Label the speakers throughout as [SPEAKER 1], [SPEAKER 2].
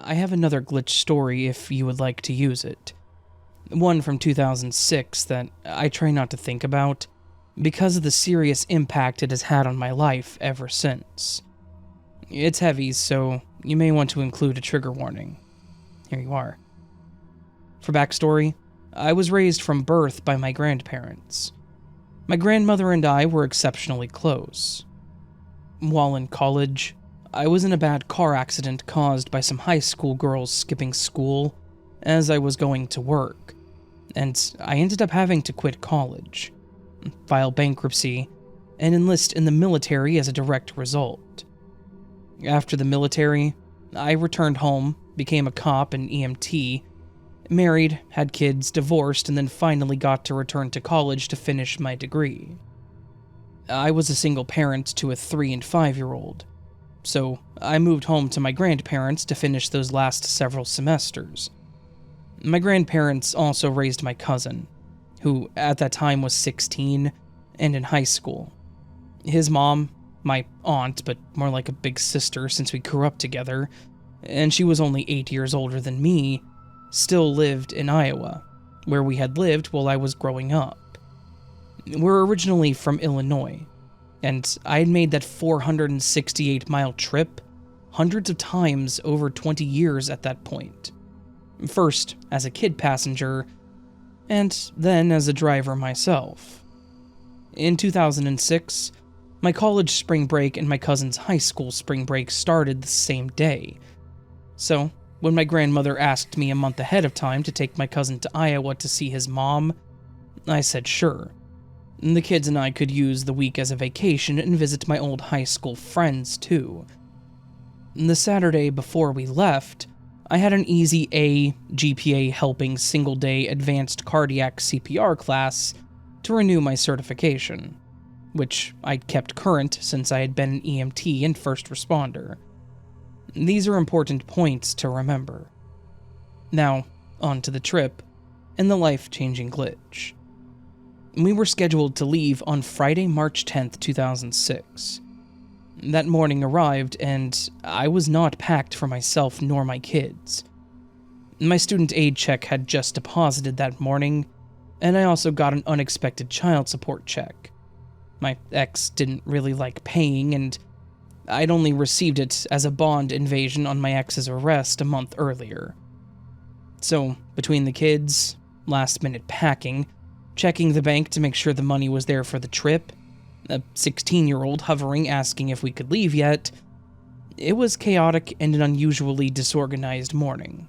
[SPEAKER 1] I have another glitch story if you would like to use it. One from 2006 that I try not to think about because of the serious impact it has had on my life ever since. It's heavy, so you may want to include a trigger warning. Here you are. For backstory, I was raised from birth by my grandparents. My grandmother and I were exceptionally close. While in college, I was in a bad car accident caused by some high school girls skipping school as I was going to work, and I ended up having to quit college, file bankruptcy, and enlist in the military as a direct result. After the military, I returned home, became a cop and EMT, married, had kids, divorced, and then finally got to return to college to finish my degree. I was a single parent to a 3- and 5-year-old, so I moved home to my grandparents to finish those last several semesters. My grandparents also raised my cousin, who at that time was 16 and in high school. His mom, my aunt, but more like a big sister since we grew up together, and she was only 8 years older than me, still lived in Iowa, where we had lived while I was growing up. We're originally from Illinois, and I had made that 468-mile trip hundreds of times over 20 years at that point. First as a kid passenger, and then as a driver myself. In 2006, my college spring break and my cousin's high school spring break started the same day. So, when my grandmother asked me a month ahead of time to take my cousin to Iowa to see his mom, I said sure. The kids and I could use the week as a vacation and visit my old high school friends too. The Saturday before we left, I had an easy A GPA helping single-day advanced cardiac CPR class to renew my certification, which I'd kept current since I had been an EMT and first responder. These are important points to remember. Now, on to the trip and the life-changing glitch. We were scheduled to leave on Friday, March 10th, 2006. That morning arrived, and I was not packed for myself nor my kids. My student aid check had just deposited that morning, and I also got an unexpected child support check. My ex didn't really like paying, and I'd only received it as a bond invasion on my ex's arrest a month earlier. So, between the kids, last-minute packing, checking the bank to make sure the money was there for the trip, a 16-year-old hovering asking if we could leave yet, it was chaotic and an unusually disorganized morning.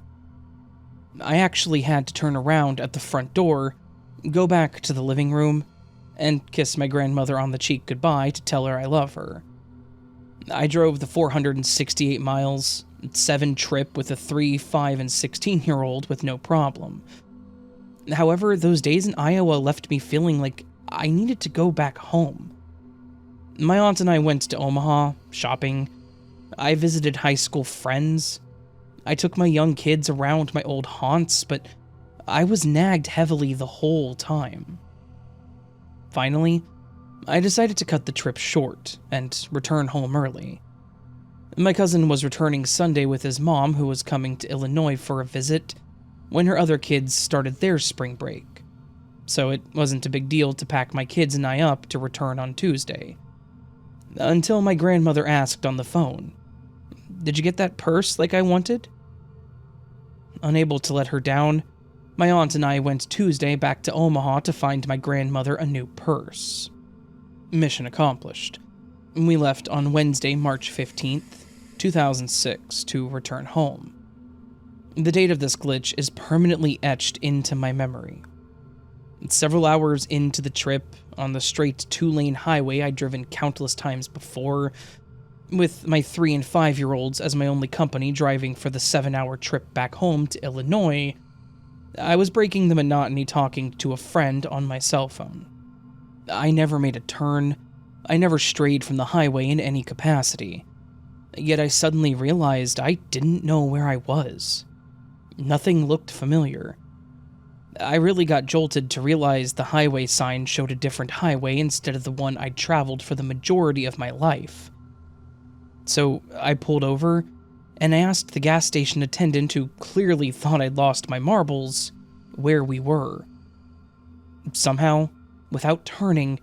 [SPEAKER 1] I actually had to turn around at the front door, go back to the living room, and kiss my grandmother on the cheek goodbye to tell her I love her. I drove the 468 miles, 7 trip with a 3, 5, and 16-year-old with no problem. However, those days in Iowa left me feeling like I needed to go back home. My aunt and I went to Omaha, shopping. I visited high school friends. I took my young kids around my old haunts, but I was nagged heavily the whole time. Finally, I decided to cut the trip short and return home early. My cousin was returning Sunday with his mom, who was coming to Illinois for a visit, when her other kids started their spring break, so it wasn't a big deal to pack my kids and I up to return on Tuesday. Until my grandmother asked on the phone, "Did you get that purse like I wanted?" Unable to let her down, my aunt and I went Tuesday back to Omaha to find my grandmother a new purse. Mission accomplished. We left on Wednesday, March 15th, 2006 to return home. The date of this glitch is permanently etched into my memory. Several hours into the trip, on the straight 2-lane highway I'd driven countless times before, with my 3- and 5-year-olds as my only company driving for the 7-hour trip back home to Illinois, I was breaking the monotony talking to a friend on my cell phone. I never made a turn, I never strayed from the highway in any capacity, yet I suddenly realized I didn't know where I was. Nothing looked familiar. I really got jolted to realize the highway sign showed a different highway instead of the one I'd traveled for the majority of my life. So I pulled over and I asked the gas station attendant, who clearly thought I'd lost my marbles, where we were. Somehow, without turning,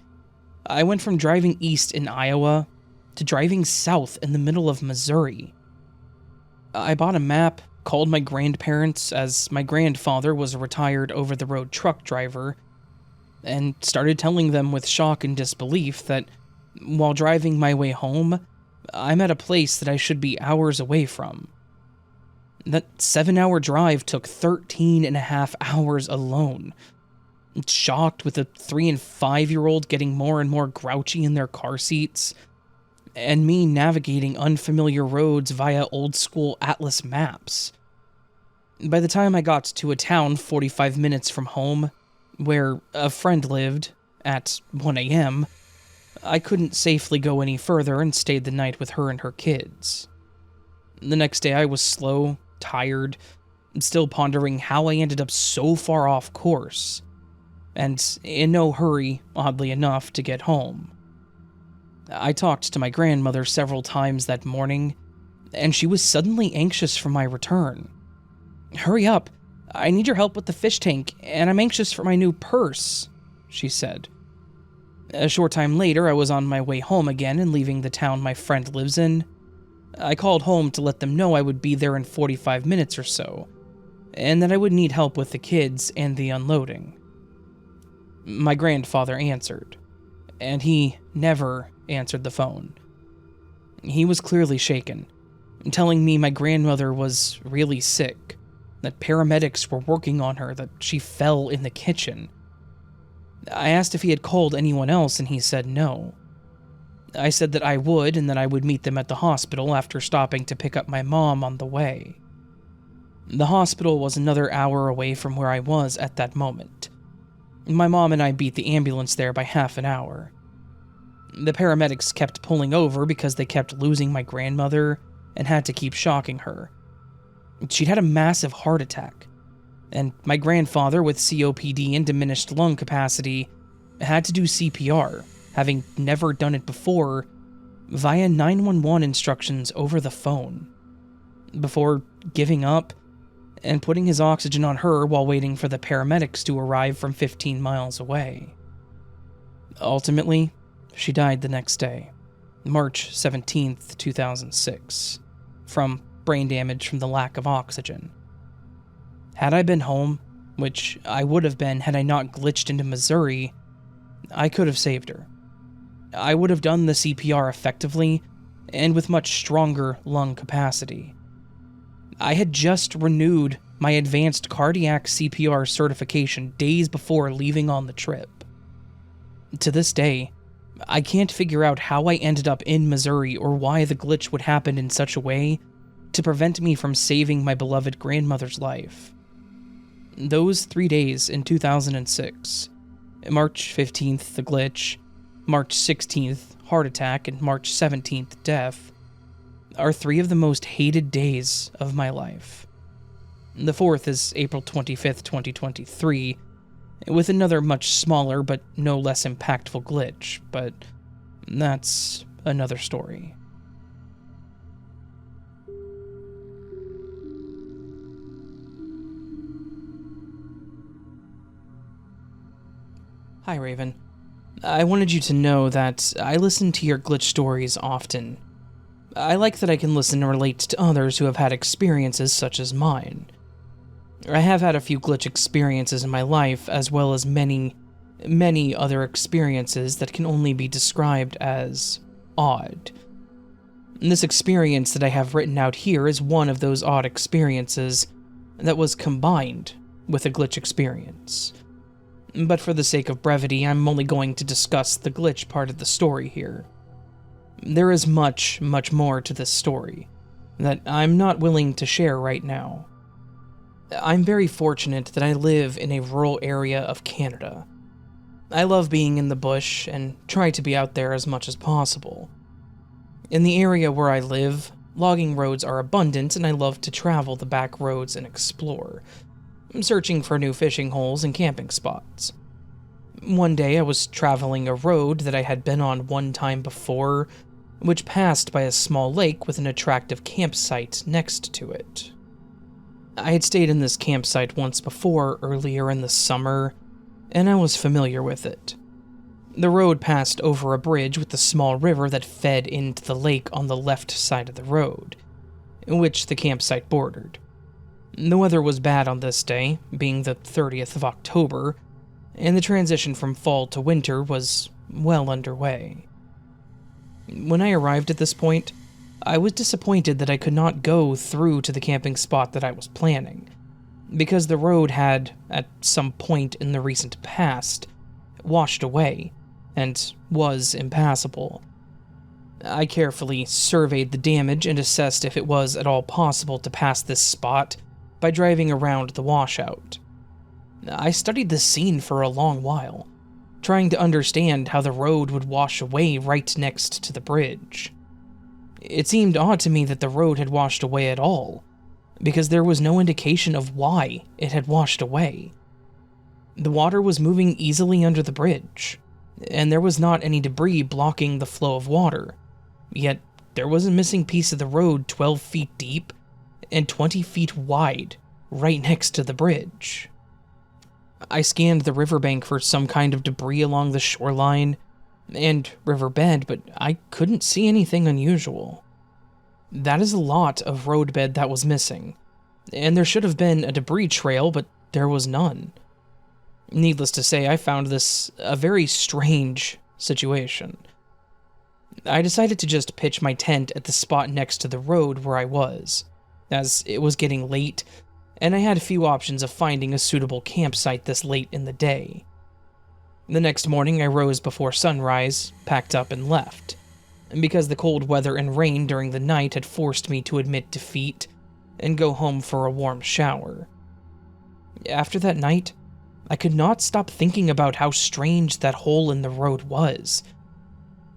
[SPEAKER 1] I went from driving east in Iowa to driving south in the middle of Missouri. I bought a map, called my grandparents, as my grandfather was a retired over-the-road truck driver, and started telling them with shock and disbelief that while driving my way home, I'm at a place that I should be hours away from. That 7-hour drive took 13 and a half hours alone. Shocked with a 3 and 5-year-old getting more and more grouchy in their car seats, and me navigating unfamiliar roads via old-school atlas maps. By the time I got to a town 45 minutes from home, where a friend lived, at 1 a.m., I couldn't safely go any further and stayed the night with her and her kids. The next day I was slow, tired, still pondering how I ended up so far off course, and in no hurry, oddly enough, to get home. I talked to my grandmother several times that morning, and she was suddenly anxious for my return. "Hurry up, I need your help with the fish tank, and I'm anxious for my new purse," she said. A short time later, I was on my way home again and leaving the town my friend lives in. I called home to let them know I would be there in 45 minutes or so, and that I would need help with the kids and the unloading. My grandfather answered, and he never answered the phone. He was clearly shaken, telling me my grandmother was really sick, that paramedics were working on her, that she fell in the kitchen. I asked if he had called anyone else, and he said no. I said that I would, and that I would meet them at the hospital after stopping to pick up my mom on the way. The hospital was another hour away from where I was at that moment. My mom and I beat the ambulance there by half an hour. The paramedics kept pulling over because they kept losing my grandmother and had to keep shocking her. She'd had a massive heart attack, and my grandfather, with COPD and diminished lung capacity, had to do CPR, having never done it before, via 911 instructions over the phone, before giving up and putting his oxygen on her while waiting for the paramedics to arrive from 15 miles away. Ultimately, she died the next day, March 17th, 2006, from brain damage from the lack of oxygen. Had I been home, which I would have been had I not glitched into Missouri, I could have saved her. I would have done the CPR effectively and with much stronger lung capacity. I had just renewed my advanced cardiac CPR certification days before leaving on the trip. To this day, I can't figure out how I ended up in Missouri or why the glitch would happen in such a way to prevent me from saving my beloved grandmother's life. Those 3 days in 2006, March 15th, the glitch, March 16th, heart attack, and March 17th, death, are 3 of the most hated days of my life. The 4th is April 25th, 2023, with another much smaller but no less impactful glitch, but that's another story. Hi, Raven. I wanted you to know that I listen to your glitch stories often. I like that I can listen and relate to others who have had experiences such as mine. I have had a few glitch experiences in my life, as well as many other experiences that can only be described as odd. This experience that I have written out here is one of those odd experiences that was combined with a glitch experience. But for the sake of brevity, I'm only going to discuss the glitch part of the story here. There is much, much more to this story that I'm not willing to share right now. I'm very fortunate that I live in a rural area of Canada. I love being in the bush and try to be out there as much as possible. In the area where I live, logging roads are abundant, and I love to travel the back roads and explore, searching for new fishing holes and camping spots. One day I was traveling a road that I had been on one time before which passed by a small lake with an attractive campsite next to it. I had stayed in this campsite once before earlier in the summer, and I was familiar with it. The road passed over a bridge with a small river that fed into the lake on the left side of the road, which the campsite bordered. The weather was bad on this day, being the 30th of October, and the transition from fall to winter was well underway. When I arrived at this point, I was disappointed that I could not go through to the camping spot that I was planning, because the road had, at some point in the recent past, washed away and was impassable. I carefully surveyed the damage and assessed if it was at all possible to pass this spot by driving around the washout. I studied the scene for a long while, trying to understand how the road would wash away right next to the bridge. It seemed odd to me that the road had washed away at all, because there was no indication of why it had washed away. The water was moving easily under the bridge, and there was not any debris blocking the flow of water, yet there was a missing piece of the road 12 feet deep and 20 feet wide right next to the bridge. I scanned the riverbank for some kind of debris along the shoreline and riverbed, but I couldn't see anything unusual. That is a lot of roadbed that was missing, and there should have been a debris trail, but there was none. Needless to say, I found this a very strange situation. I decided to just pitch my tent at the spot next to the road where I was, as it was getting late, and I had few options of finding a suitable campsite this late in the day. The next morning, I rose before sunrise, packed up, and left, because the cold weather and rain during the night had forced me to admit defeat and go home for a warm shower. After that night, I could not stop thinking about how strange that hole in the road was.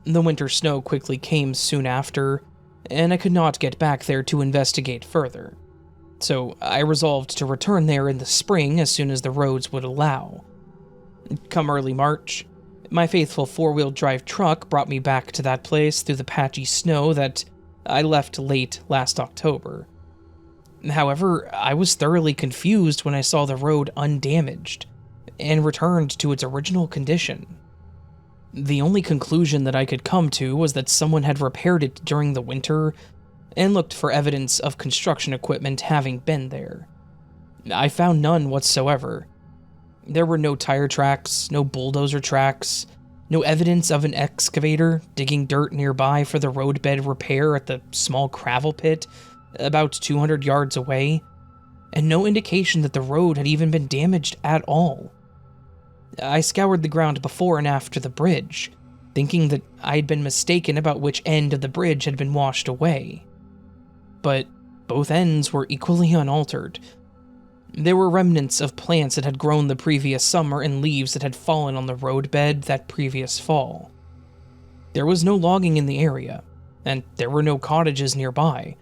[SPEAKER 1] The winter snow quickly came soon after, and I could not get back there to investigate further, so I resolved to return there in the spring as soon as the roads would allow. Come early March, my faithful four-wheel drive truck brought me back to that place through the patchy snow that I left late last October. However, I was thoroughly confused when I saw the road undamaged and returned to its original condition. The only conclusion that I could come to was that someone had repaired it during the winter and looked for evidence of construction equipment having been there. I found none whatsoever. There were no tire tracks, no bulldozer tracks, no evidence of an excavator digging dirt nearby for the roadbed repair at the small gravel pit about 200 yards away, and no indication that the road had even been damaged at all. I scoured the ground before and after the bridge, thinking that I had been mistaken about which end of the bridge had been washed away. But both ends were equally unaltered. There were remnants of plants that had grown the previous summer and leaves that had fallen on the roadbed that previous fall. There was no logging in the area, and there were no cottages nearby,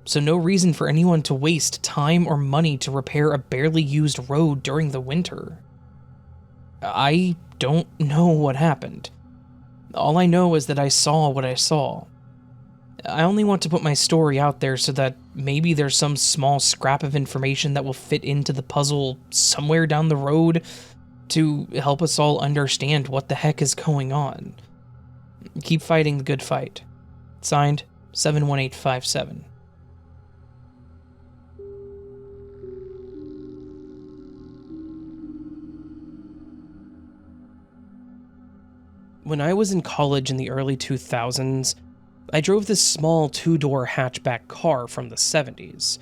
[SPEAKER 1] so no reason for anyone to waste time or money to repair a barely used road during the winter. I don't know what happened. All I know is that I saw what I saw. I only want to put my story out there so that maybe there's some small scrap of information that will fit into the puzzle somewhere down the road to help us all understand what the heck is going on. Keep fighting the good fight. Signed, 71857. When I was in college in the early 2000s, I drove this small two-door hatchback car from the 70s.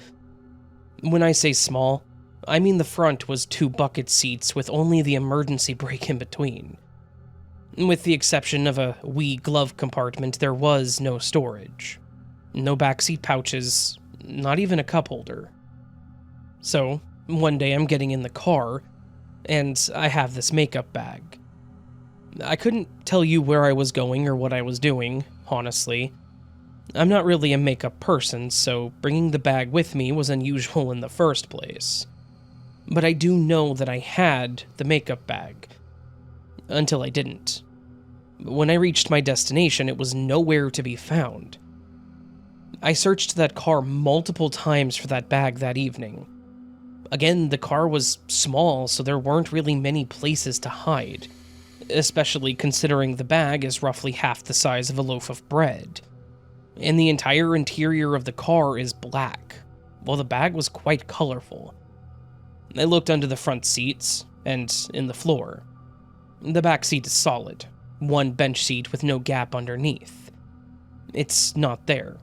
[SPEAKER 1] When I say small, I mean the front was 2 bucket seats with only the emergency brake in between. With the exception of a wee glove compartment, there was no storage. No backseat pouches, not even a cup holder. So, one day I'm getting in the car, and I have this makeup bag. I couldn't tell you where I was going or what I was doing, honestly. I'm not really a makeup person, so bringing the bag with me was unusual in the first place. But I do know that I had the makeup bag. Until I didn't. When I reached my destination, it was nowhere to be found. I searched that car multiple times for that bag that evening. Again, the car was small, so there weren't really many places to hide, especially considering the bag is roughly half the size of a loaf of bread. And the entire interior of the car is black, while the bag was quite colorful. I looked under the front seats, and in the floor. The back seat is solid, one bench seat with no gap underneath. It's not there.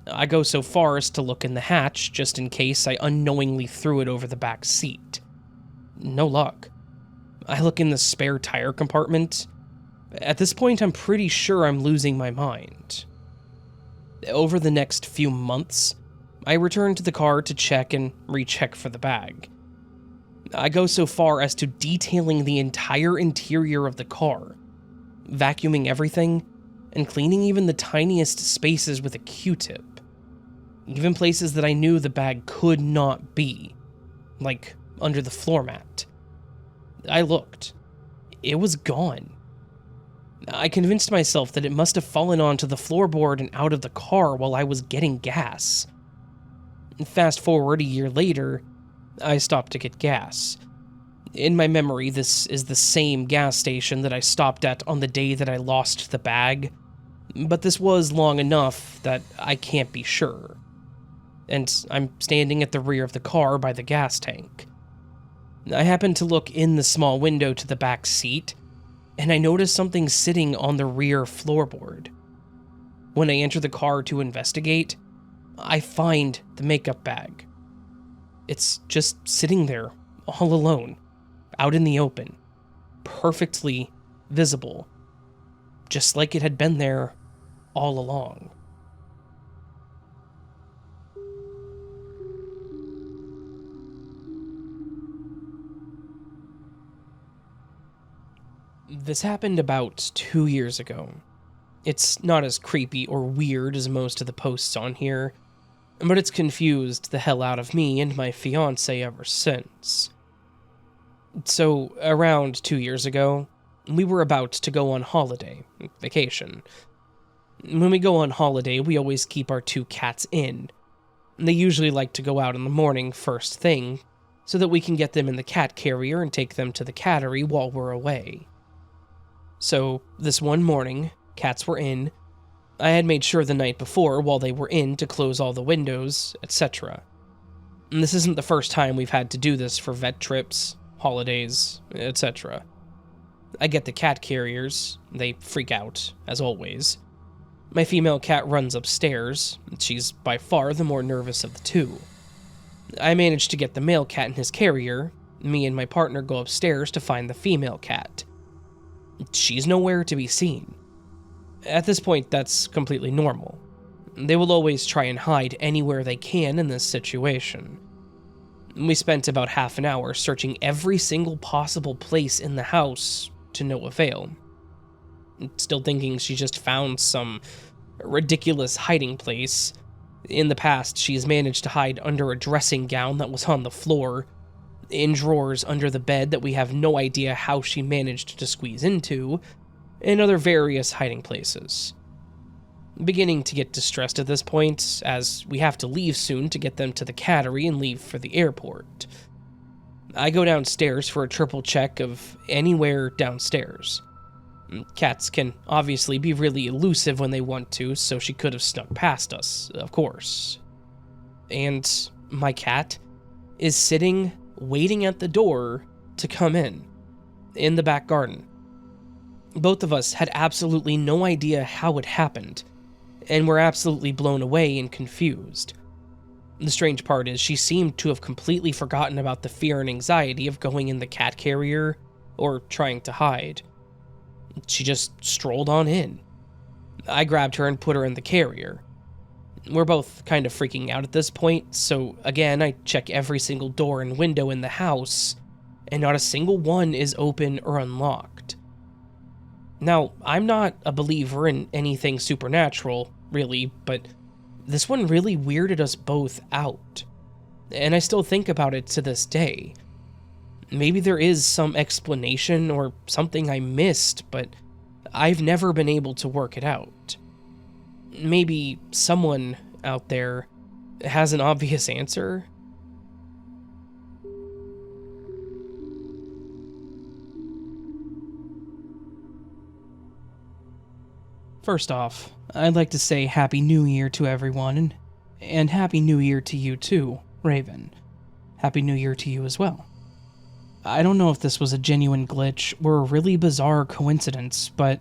[SPEAKER 1] I go so far as to look in the hatch just in case I unknowingly threw it over the back seat. No luck. I look in the spare tire compartment. At this point, I'm pretty sure I'm losing my mind. Over the next few months, I return to the car to check and recheck for the bag. I go so far as to detailing the entire interior of the car, vacuuming everything, and cleaning even the tiniest spaces with a Q-tip. Even places that I knew the bag could not be, like under the floor mat. I looked. It was gone. I convinced myself that it must have fallen onto the floorboard and out of the car while I was getting gas. Fast forward a year later, I stopped to get gas. In my memory, this is the same gas station that I stopped at on the day that I lost the bag, but this was long enough that I can't be sure. And I'm standing at the rear of the car by the gas tank. I happen to look in the small window to the back seat, and I notice something sitting on the rear floorboard. When I enter the car to investigate, I find the makeup bag. It's just sitting there, all alone, out in the open, perfectly visible, just like it had been there all along. This happened about 2 years ago. It's not as creepy or weird as most of the posts on here, but it's confused the hell out of me and my fiancé ever since. So, around 2 years ago, we were about to go on holiday, vacation. When we go on holiday, we always keep our 2 cats in. They usually like to go out in the morning first thing, so that we can get them in the cat carrier and take them to the cattery while we're away. So, this one morning, cats were in. I had made sure the night before, while they were in, to close all the windows, etc. And this isn't the first time we've had to do this for vet trips, holidays, etc. I get the cat carriers. They freak out, as always. My female cat runs upstairs. She's by far the more nervous of the 2. I manage to get the male cat in his carrier. Me and my partner go upstairs to find the female cat. She's nowhere to be seen. At this point, that's completely normal. They will always try and hide anywhere they can in this situation. We spent about half an hour searching every single possible place in the house, to no avail. Still thinking she just found some ridiculous hiding place. In the past, she's managed to hide under a dressing gown that was on the floor, in drawers under the bed that we have no idea how she managed to squeeze into, and other various hiding places. Beginning to get distressed at this point, as we have to leave soon to get them to the cattery and leave for the airport. I go downstairs for a triple check of anywhere downstairs. Cats can obviously be really elusive when they want to, so she could have snuck past us, of course. And my cat is sitting, waiting at the door to come in the back garden. Both of us had absolutely no idea how it happened, and were absolutely blown away and confused. The strange part is she seemed to have completely forgotten about the fear and anxiety of going in the cat carrier or trying to hide. She just strolled on in. I grabbed her and put her in the carrier. We're both kind of freaking out at this point, so again, I check every single door and window in the house, and not a single one is open or unlocked. Now, I'm not a believer in anything supernatural, really, but this one really weirded us both out. And I still think about it to this day. Maybe there is some explanation or something I missed, but I've never been able to work it out. Maybe someone out there has an obvious answer? First off, I'd like to say Happy New Year to everyone, and Happy New Year to you too, Raven. Happy New Year to you as well. I don't know if this was a genuine glitch or a really bizarre coincidence, but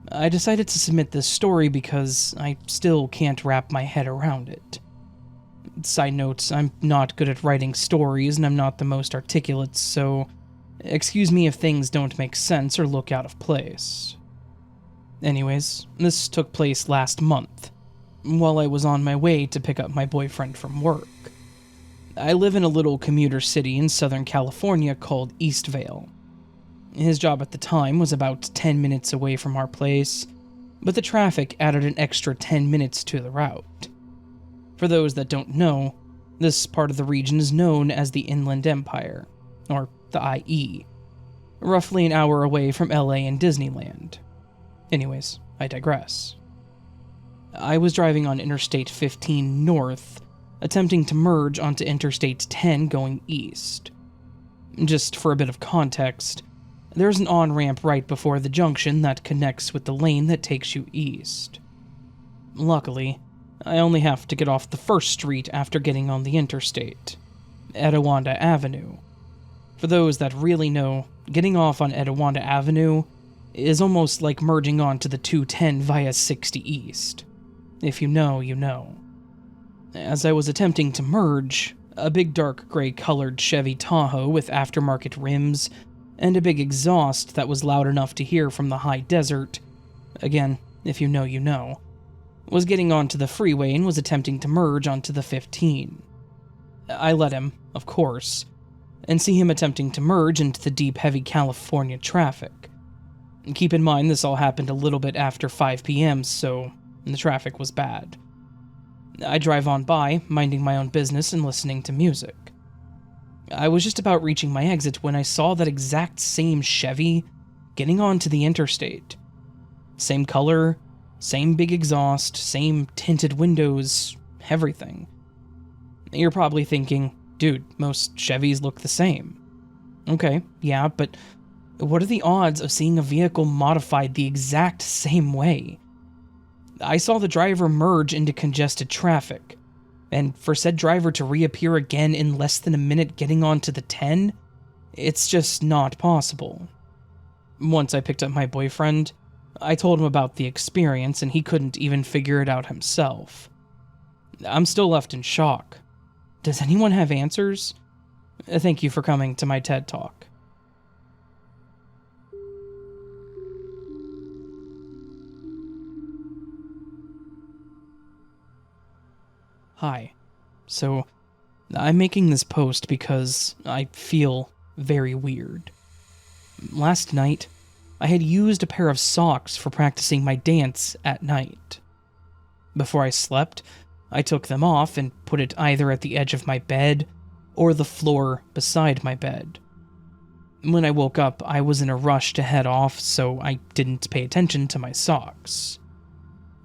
[SPEAKER 1] I decided to submit this story because I still can't wrap my head around it. Side note, I'm not good at writing stories and I'm not the most articulate, so excuse me if things don't make sense or look out of place. Anyways, this took place last month, while I was on my way to pick up my boyfriend from work. I live in a little commuter city in Southern California called Eastvale. His job at the time was about 10 minutes away from our place, but the traffic added an extra 10 minutes to the route. For those that don't know, this part of the region is known as the Inland Empire, or the IE, roughly an hour away from LA and Disneyland. Anyways, I digress. I was driving on Interstate 15 north, attempting to merge onto Interstate 10 going east. Just for a bit of context, there's an on-ramp right before the junction that connects with the lane that takes you east. Luckily, I only have to get off the first street after getting on the interstate, Etiwanda Avenue. For those that really know, getting off on Etiwanda Avenue is almost like merging onto the 210 via 60 East. If you know, you know. As I was attempting to merge, a big dark gray-colored Chevy Tahoe with aftermarket rims and a big exhaust that was loud enough to hear from the high desert, again, if you know, you know, was getting onto the freeway and was attempting to merge onto the 15. I let him, of course, and see him attempting to merge into the deep, heavy California traffic. Keep in mind, this all happened a little bit after 5 p.m., so the traffic was bad. I drive on by, minding my own business and listening to music. I was just about reaching my exit when I saw that exact same Chevy getting onto the interstate. Same color, same big exhaust, same tinted windows, everything. You're probably thinking, dude, most Chevys look the same. Okay, yeah, but what are the odds of seeing a vehicle modified the exact same way? I saw the driver merge into congested traffic, and for said driver to reappear again in less than a minute getting onto the 10, it's just not possible. Once I picked up my boyfriend, I told him about the experience and he couldn't even figure it out himself. I'm still left in shock. Does anyone have answers? Thank you for coming to my TED Talk. Hi. So, I'm making this post because I feel very weird. Last night, I had used a pair of socks for practicing my dance at night. Before I slept, I took them off and put it either at the edge of my bed or the floor beside my bed. When I woke up, I was in a rush to head off, so I didn't pay attention to my socks.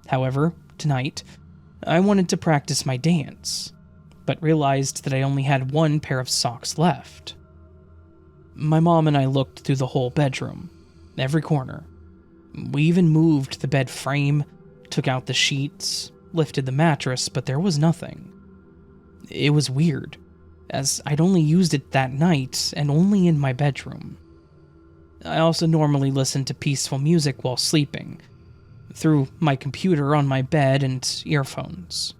[SPEAKER 1] However, tonight, I wanted to practice my dance, but realized that I only had one pair of socks left. My mom and I looked through the whole bedroom, every corner. We even moved the bed frame, took out the sheets, lifted the mattress, but there was nothing. It was weird, as I'd only used it that night and only in my bedroom. I also normally listen to peaceful music while sleeping, through my computer on my bed and earphones.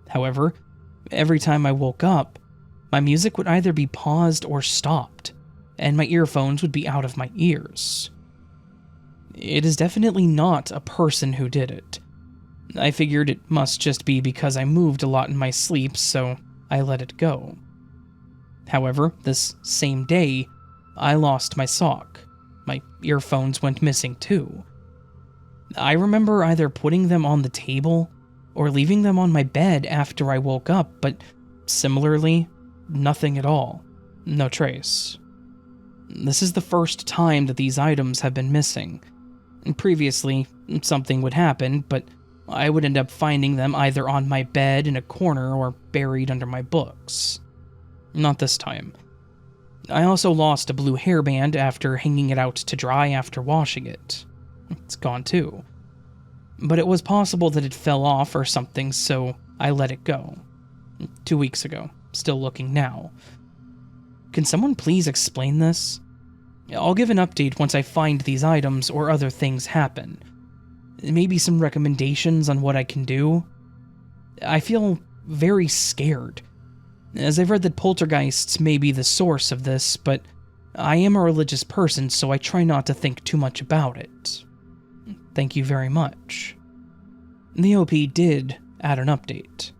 [SPEAKER 1] However, every time I woke up, my music would either be paused or stopped, and my earphones would be out of my ears. It is definitely not a person who did it. I figured it must just be because I moved a lot in my sleep, so I let it go. However, this same day, I lost my sock. My earphones went missing too. I remember either putting them on the table or leaving them on my bed after I woke up, but similarly, nothing at all. No trace. This is the first time that these items have been missing, And previously, something would happen, but I would end up finding them either on my bed in a corner or buried under my books. Not this time. I also lost a blue hairband after hanging it out to dry after washing it. It's gone too. But it was possible that it fell off or something, so I let it go. 2 weeks ago. Still looking now. Can someone please explain this? I'll give an update once I find these items or other things happen. Maybe some recommendations on what I can do. I feel very scared, as I've read that poltergeists may be the source of this, but I am a religious person, so I try not to think too much about it. Thank you very much. The OP did add an update.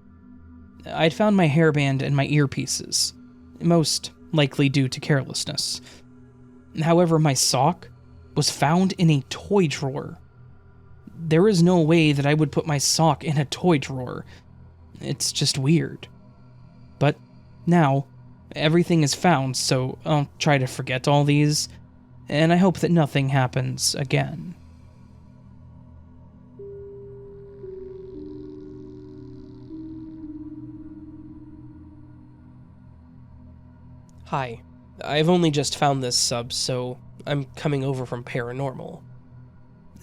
[SPEAKER 1] I'd found my hairband and my earpieces, most likely due to carelessness. However, my sock was found in a toy drawer. There is no way that I would put my sock in a toy drawer. It's just weird. But now, everything is found, so I'll try to forget all these, and I hope that nothing happens again. Hi, I've only just found this sub, so I'm coming over from Paranormal.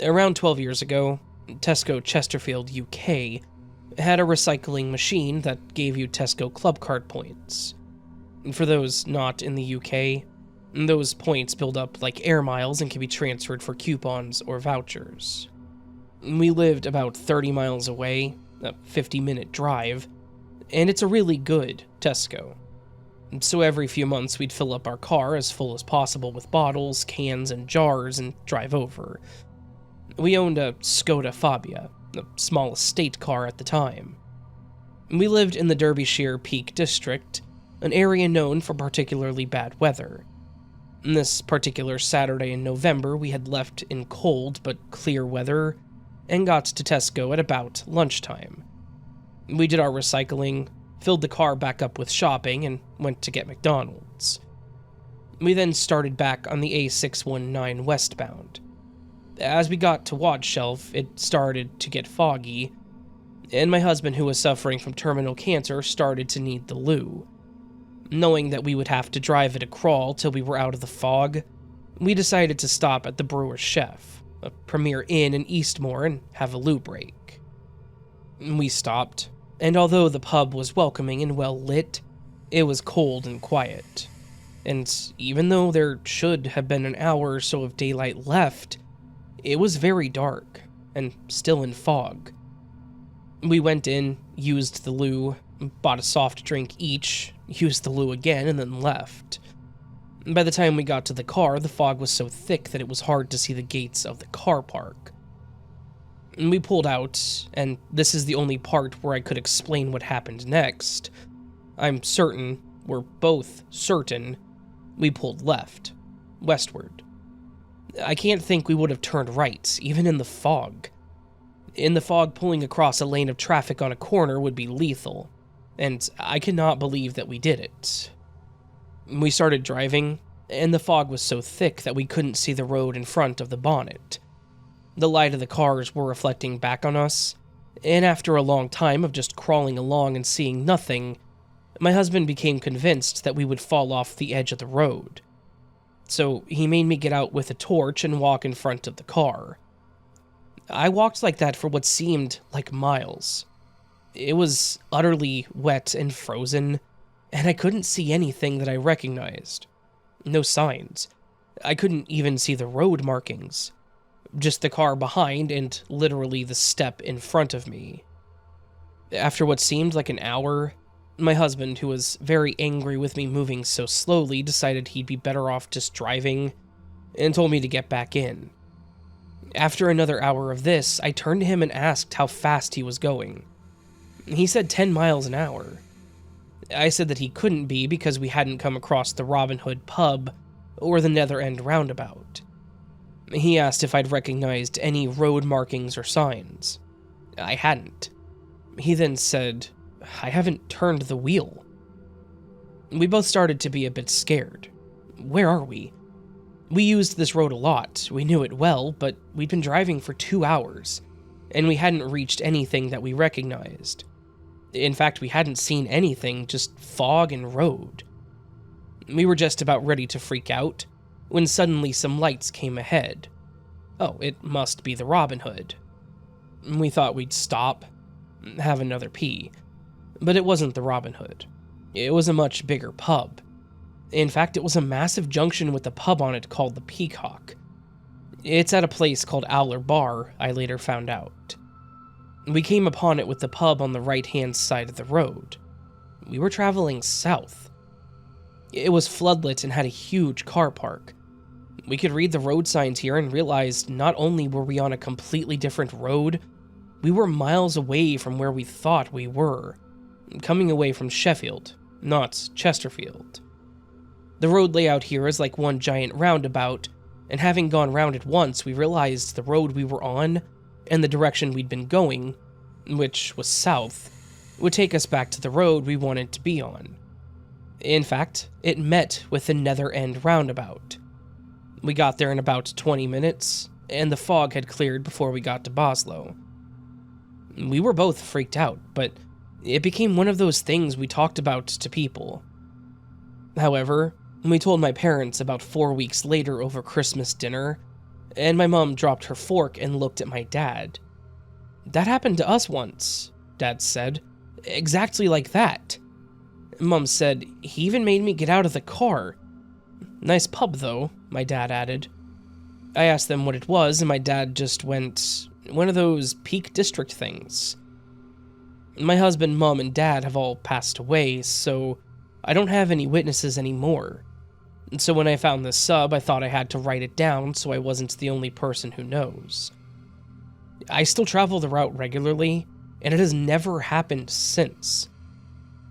[SPEAKER 1] Around 12 years ago, Tesco Chesterfield, UK, had a recycling machine that gave you Tesco Club Card points. For those not in the UK, those points build up like air miles and can be transferred for coupons or vouchers. We lived about 30 miles away, a 50-minute drive, and it's a really good Tesco. So every few months we'd fill up our car as full as possible with bottles, cans, and jars and drive over. We owned a Skoda Fabia, a small estate car at the time. We lived in the Derbyshire Peak District, an area known for particularly bad weather. This particular Saturday in November, we had left in cold but clear weather and got to Tesco at about lunchtime. We did our recycling, filled the car back up with shopping, and went to get McDonald's. We then started back on the A619 westbound. As we got to Wad Shelf, it started to get foggy, and my husband, who was suffering from terminal cancer, started to need the loo. Knowing that we would have to drive at a crawl till we were out of the fog, we decided to stop at the Brewer's Chef, a premier inn in Eastmoor, and have a loo break. We stopped, and although the pub was welcoming and well lit, it was cold and quiet. And even though there should have been an hour or so of daylight left, it was very dark, and still in fog. We went in, used the loo, bought a soft drink each, used the loo again, and then left. By the time we got to the car, the fog was so thick that it was hard to see the gates of the car park. We pulled out, and this is the only part where I could explain what happened next. I'm certain, we're both certain, we pulled left, westward. I can't think we would have turned right, even in the fog. In the fog, pulling across a lane of traffic on a corner would be lethal, and I cannot believe that we did it. We started driving, and the fog was so thick that we couldn't see the road in front of the bonnet. The light of the cars were reflecting back on us, and after a long time of just crawling along and seeing nothing, my husband became convinced that we would fall off the edge of the road. So he made me get out with a torch and walk in front of the car. I walked like that for what seemed like miles. It was utterly wet and frozen, and I couldn't see anything that I recognized. No signs. I couldn't even see the road markings. Just the car behind and literally the step in front of me. After what seemed like an hour, my husband, who was very angry with me moving so slowly, decided he'd be better off just driving and told me to get back in. After another hour of this, I turned to him and asked how fast he was going. He said 10 miles an hour. I said that he couldn't be because we hadn't come across the Robin Hood pub or the Nether End roundabout. He asked if I'd recognized any road markings or signs. I hadn't. He then said, "I haven't turned the wheel." We both started to be a bit scared. Where are we? We used this road a lot, we knew it well, but we'd been driving for 2 hours, and we hadn't reached anything that we recognized. In fact, we hadn't seen anything, just fog and road. We were just about ready to freak out, when suddenly some lights came ahead. Oh, it must be the Robin Hood. We thought we'd stop, have another pee, but it wasn't the Robin Hood. It was a much bigger pub. In fact, it was a massive junction with a pub on it called the Peacock. It's at a place called Owler Bar, I later found out. We came upon it with the pub on the right-hand side of the road. We were traveling south. It was floodlit and had a huge car park. We could read the road signs here and realized not only were we on a completely different road, we were miles away from where we thought we were, coming away from Sheffield, not Chesterfield. The road layout here is like one giant roundabout, and having gone round it once, we realized the road we were on, and the direction we'd been going, which was south, would take us back to the road we wanted to be on. In fact, it met with the Nether End roundabout. We got there in about 20 minutes, and the fog had cleared before we got to Boslow. We were both freaked out, but it became one of those things we talked about to people. However, we told my parents about 4 weeks later over Christmas dinner, and my mom dropped her fork and looked at my dad. "That happened to us once," Dad said. "Exactly like that." Mom said, "He even made me get out of the car." "Nice pub, though," my dad added. I asked them what it was, and my dad just went, "One of those Peak District things." My husband, mom, and dad have all passed away, so I don't have any witnesses anymore. So when I found this sub, I thought I had to write it down so I wasn't the only person who knows. I still travel the route regularly, and it has never happened since.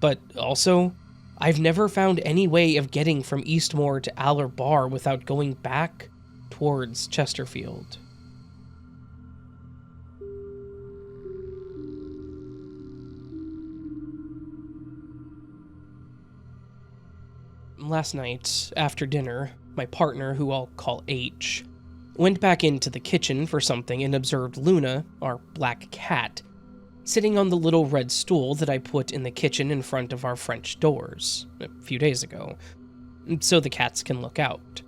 [SPEAKER 1] But also, I've never found any way of getting from Eastmoor to Aller Bar without going back towards Chesterfield. Last night, after dinner, my partner, who I'll call H, went back into the kitchen for something and observed Luna, our black cat, sitting on the little red stool that I put in the kitchen in front of our French doors a few days ago, so the cats can look out.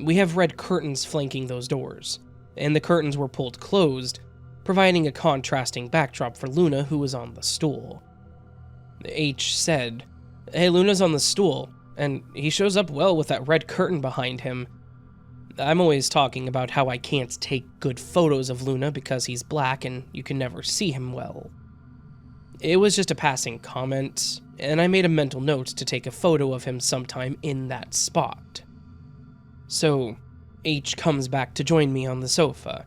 [SPEAKER 1] We have red curtains flanking those doors, and the curtains were pulled closed, providing a contrasting backdrop for Luna, who was on the stool. H said, "Hey, Luna's on the stool, and he shows up well with that red curtain behind him. I'm always talking about how I can't take good photos of Luna because he's black and you can never see him well. It was just a passing comment, and I made a mental note to take a photo of him sometime in that spot." So, H comes back to join me on the sofa.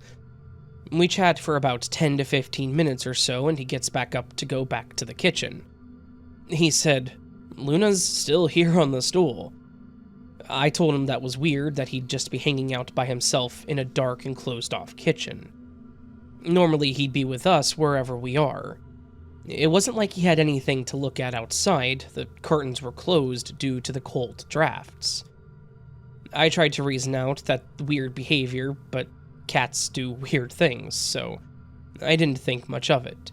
[SPEAKER 1] We chat for about 10 to 15 minutes or so, and he gets back up to go back to the kitchen. He said, "Luna's still here on the stool." I told him that was weird, that he'd just be hanging out by himself in a dark and closed-off kitchen. Normally, he'd be with us wherever we are. It wasn't like he had anything to look at outside. The curtains were closed due to the cold drafts. I tried to reason out that weird behavior, but cats do weird things, so I didn't think much of it.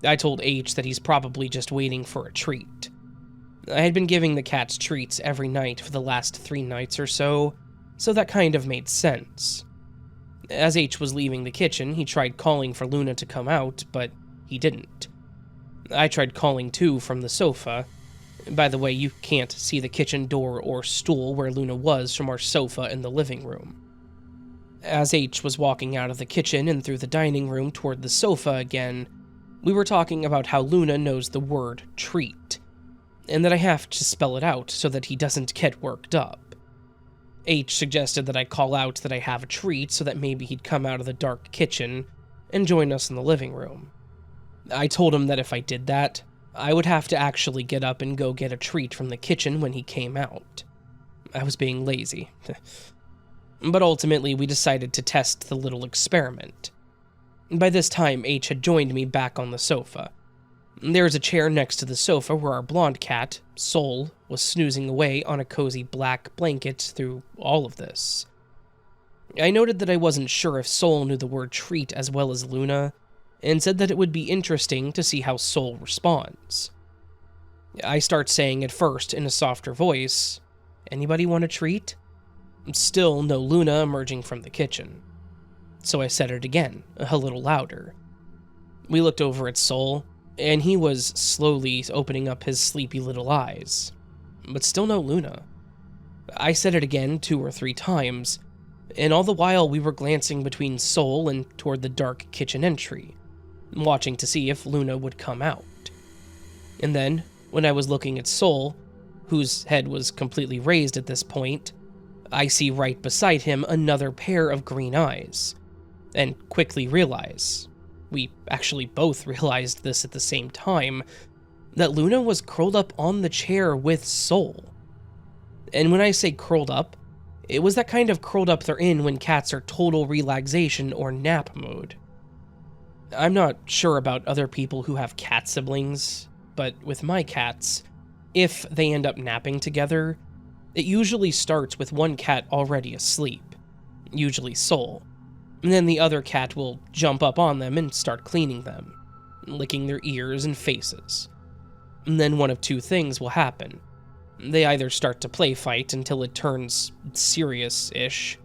[SPEAKER 1] I told H that he's probably just waiting for a treat. I had been giving the cats treats every night for the last 3 nights or so that kind of made sense. As H was leaving the kitchen, he tried calling for Luna to come out, but he didn't. I tried calling too from the sofa. By the way, you can't see the kitchen door or stool where Luna was from our sofa in the living room. As H was walking out of the kitchen and through the dining room toward the sofa again, we were talking about how Luna knows the word treat, and that I have to spell it out so that he doesn't get worked up. H suggested that I call out that I have a treat so that maybe he'd come out of the dark kitchen and join us in the living room. I told him that if I did that, I would have to actually get up and go get a treat from the kitchen when he came out. I was being lazy. But ultimately, we decided to test the little experiment. By this time, H had joined me back on the sofa. There's a chair next to the sofa where our blonde cat, Soul, was snoozing away on a cozy black blanket through all of this. I noted that I wasn't sure if Soul knew the word treat as well as Luna, and said that it would be interesting to see how Soul responds. I start saying at first in a softer voice, "Anybody want a treat?" Still no Luna emerging from the kitchen. So I said it again, a little louder. We looked over at Soul, and he was slowly opening up his sleepy little eyes. But still no Luna. I said it again 2 or 3 times, and all the while we were glancing between Soul and toward the dark kitchen entry, watching to see if Luna would come out. And then, when I was looking at Soul, whose head was completely raised at this point, I see right beside him another pair of green eyes, and quickly realize, we actually both realized this at the same time, that Luna was curled up on the chair with Soul. And when I say curled up, it was that kind of curled up they're in when cats are total relaxation or nap mode. I'm not sure about other people who have cat siblings, but with my cats, if they end up napping together, it usually starts with one cat already asleep, usually Soul, and then the other cat will jump up on them and start cleaning them, licking their ears and faces. And then one of 2 things will happen. They either start to play fight until it turns serious-ish,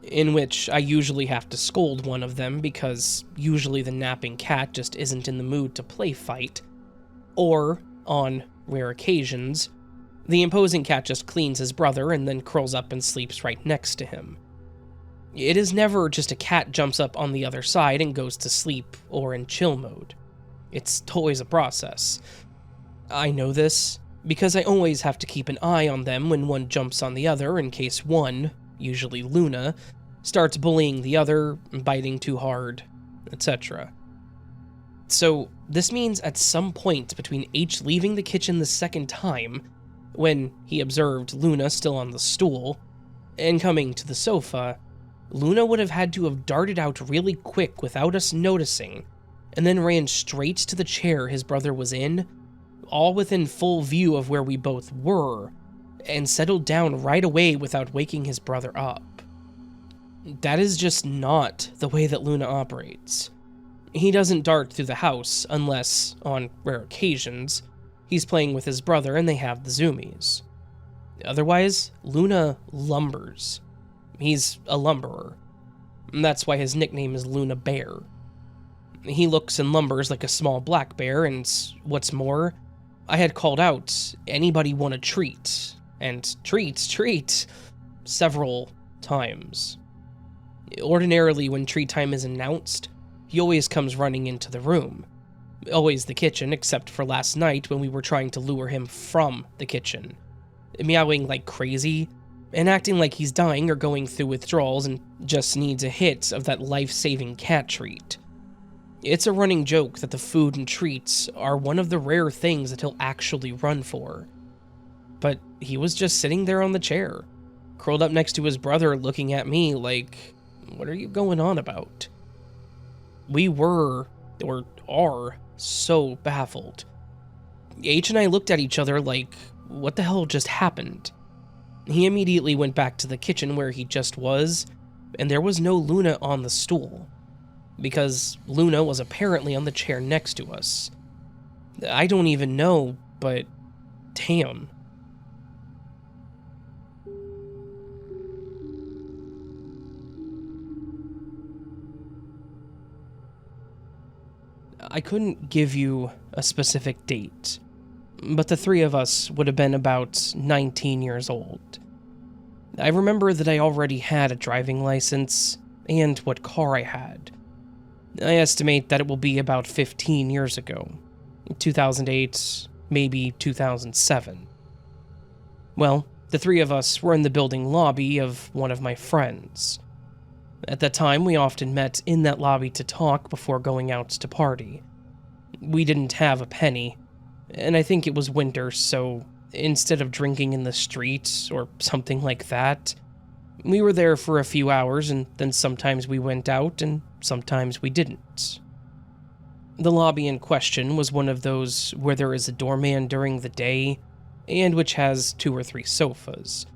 [SPEAKER 1] in which I usually have to scold one of them because usually the napping cat just isn't in the mood to play fight, or, on rare occasions, the imposing cat just cleans his brother and then curls up and sleeps right next to him. It is never just a cat jumps up on the other side and goes to sleep or in chill mode. It's always a process. I know this because I always have to keep an eye on them when one jumps on the other in case one, usually Luna, starts bullying the other, biting too hard, etc. So this means at some point between H leaving the kitchen the second time, when he observed Luna still on the stool, and coming to the sofa, Luna would have had to have darted out really quick without us noticing, and then ran straight to the chair his brother was in, all within full view of where we both were, and settled down right away without waking his brother up. That is just not the way that Luna operates. He doesn't dart through the house unless, on rare occasions, he's playing with his brother and they have the zoomies. Otherwise, Luna lumbers. He's a lumberer. And that's why his nickname is Luna Bear. He looks and lumbers like a small black bear, and what's more, I had called out, "Anybody want a treat?" and treat, several times. Ordinarily, when treat time is announced, he always comes running into the room. Always the kitchen, except for last night when we were trying to lure him from the kitchen. Meowing like crazy, and acting like he's dying or going through withdrawals and just needs a hit of that life-saving cat treat. It's a running joke that the food and treats are one of the rare things that he'll actually run for. But he was just sitting there on the chair, curled up next to his brother looking at me like, "What are you going on about?" We were, or are, so baffled. H and I looked at each other like, what the hell just happened? He immediately went back to the kitchen where he just was, and there was no Luna on the stool, because Luna was apparently on the chair next to us. I don't even know, but damn. I couldn't give you a specific date, but the 3 of us would have been about 19 years old. I remember that I already had a driving license, and what car I had. I estimate that it will be about 15 years ago, 2008, maybe 2007. Well, the 3 of us were in the building lobby of one of my friends. At that time, we often met in that lobby to talk before going out to party. We didn't have a penny, and I think it was winter, so instead of drinking in the streets or something like that, we were there for a few hours, and then sometimes we went out and sometimes we didn't. The lobby in question was one of those where there is a doorman during the day, and which has 2 or 3 sofas.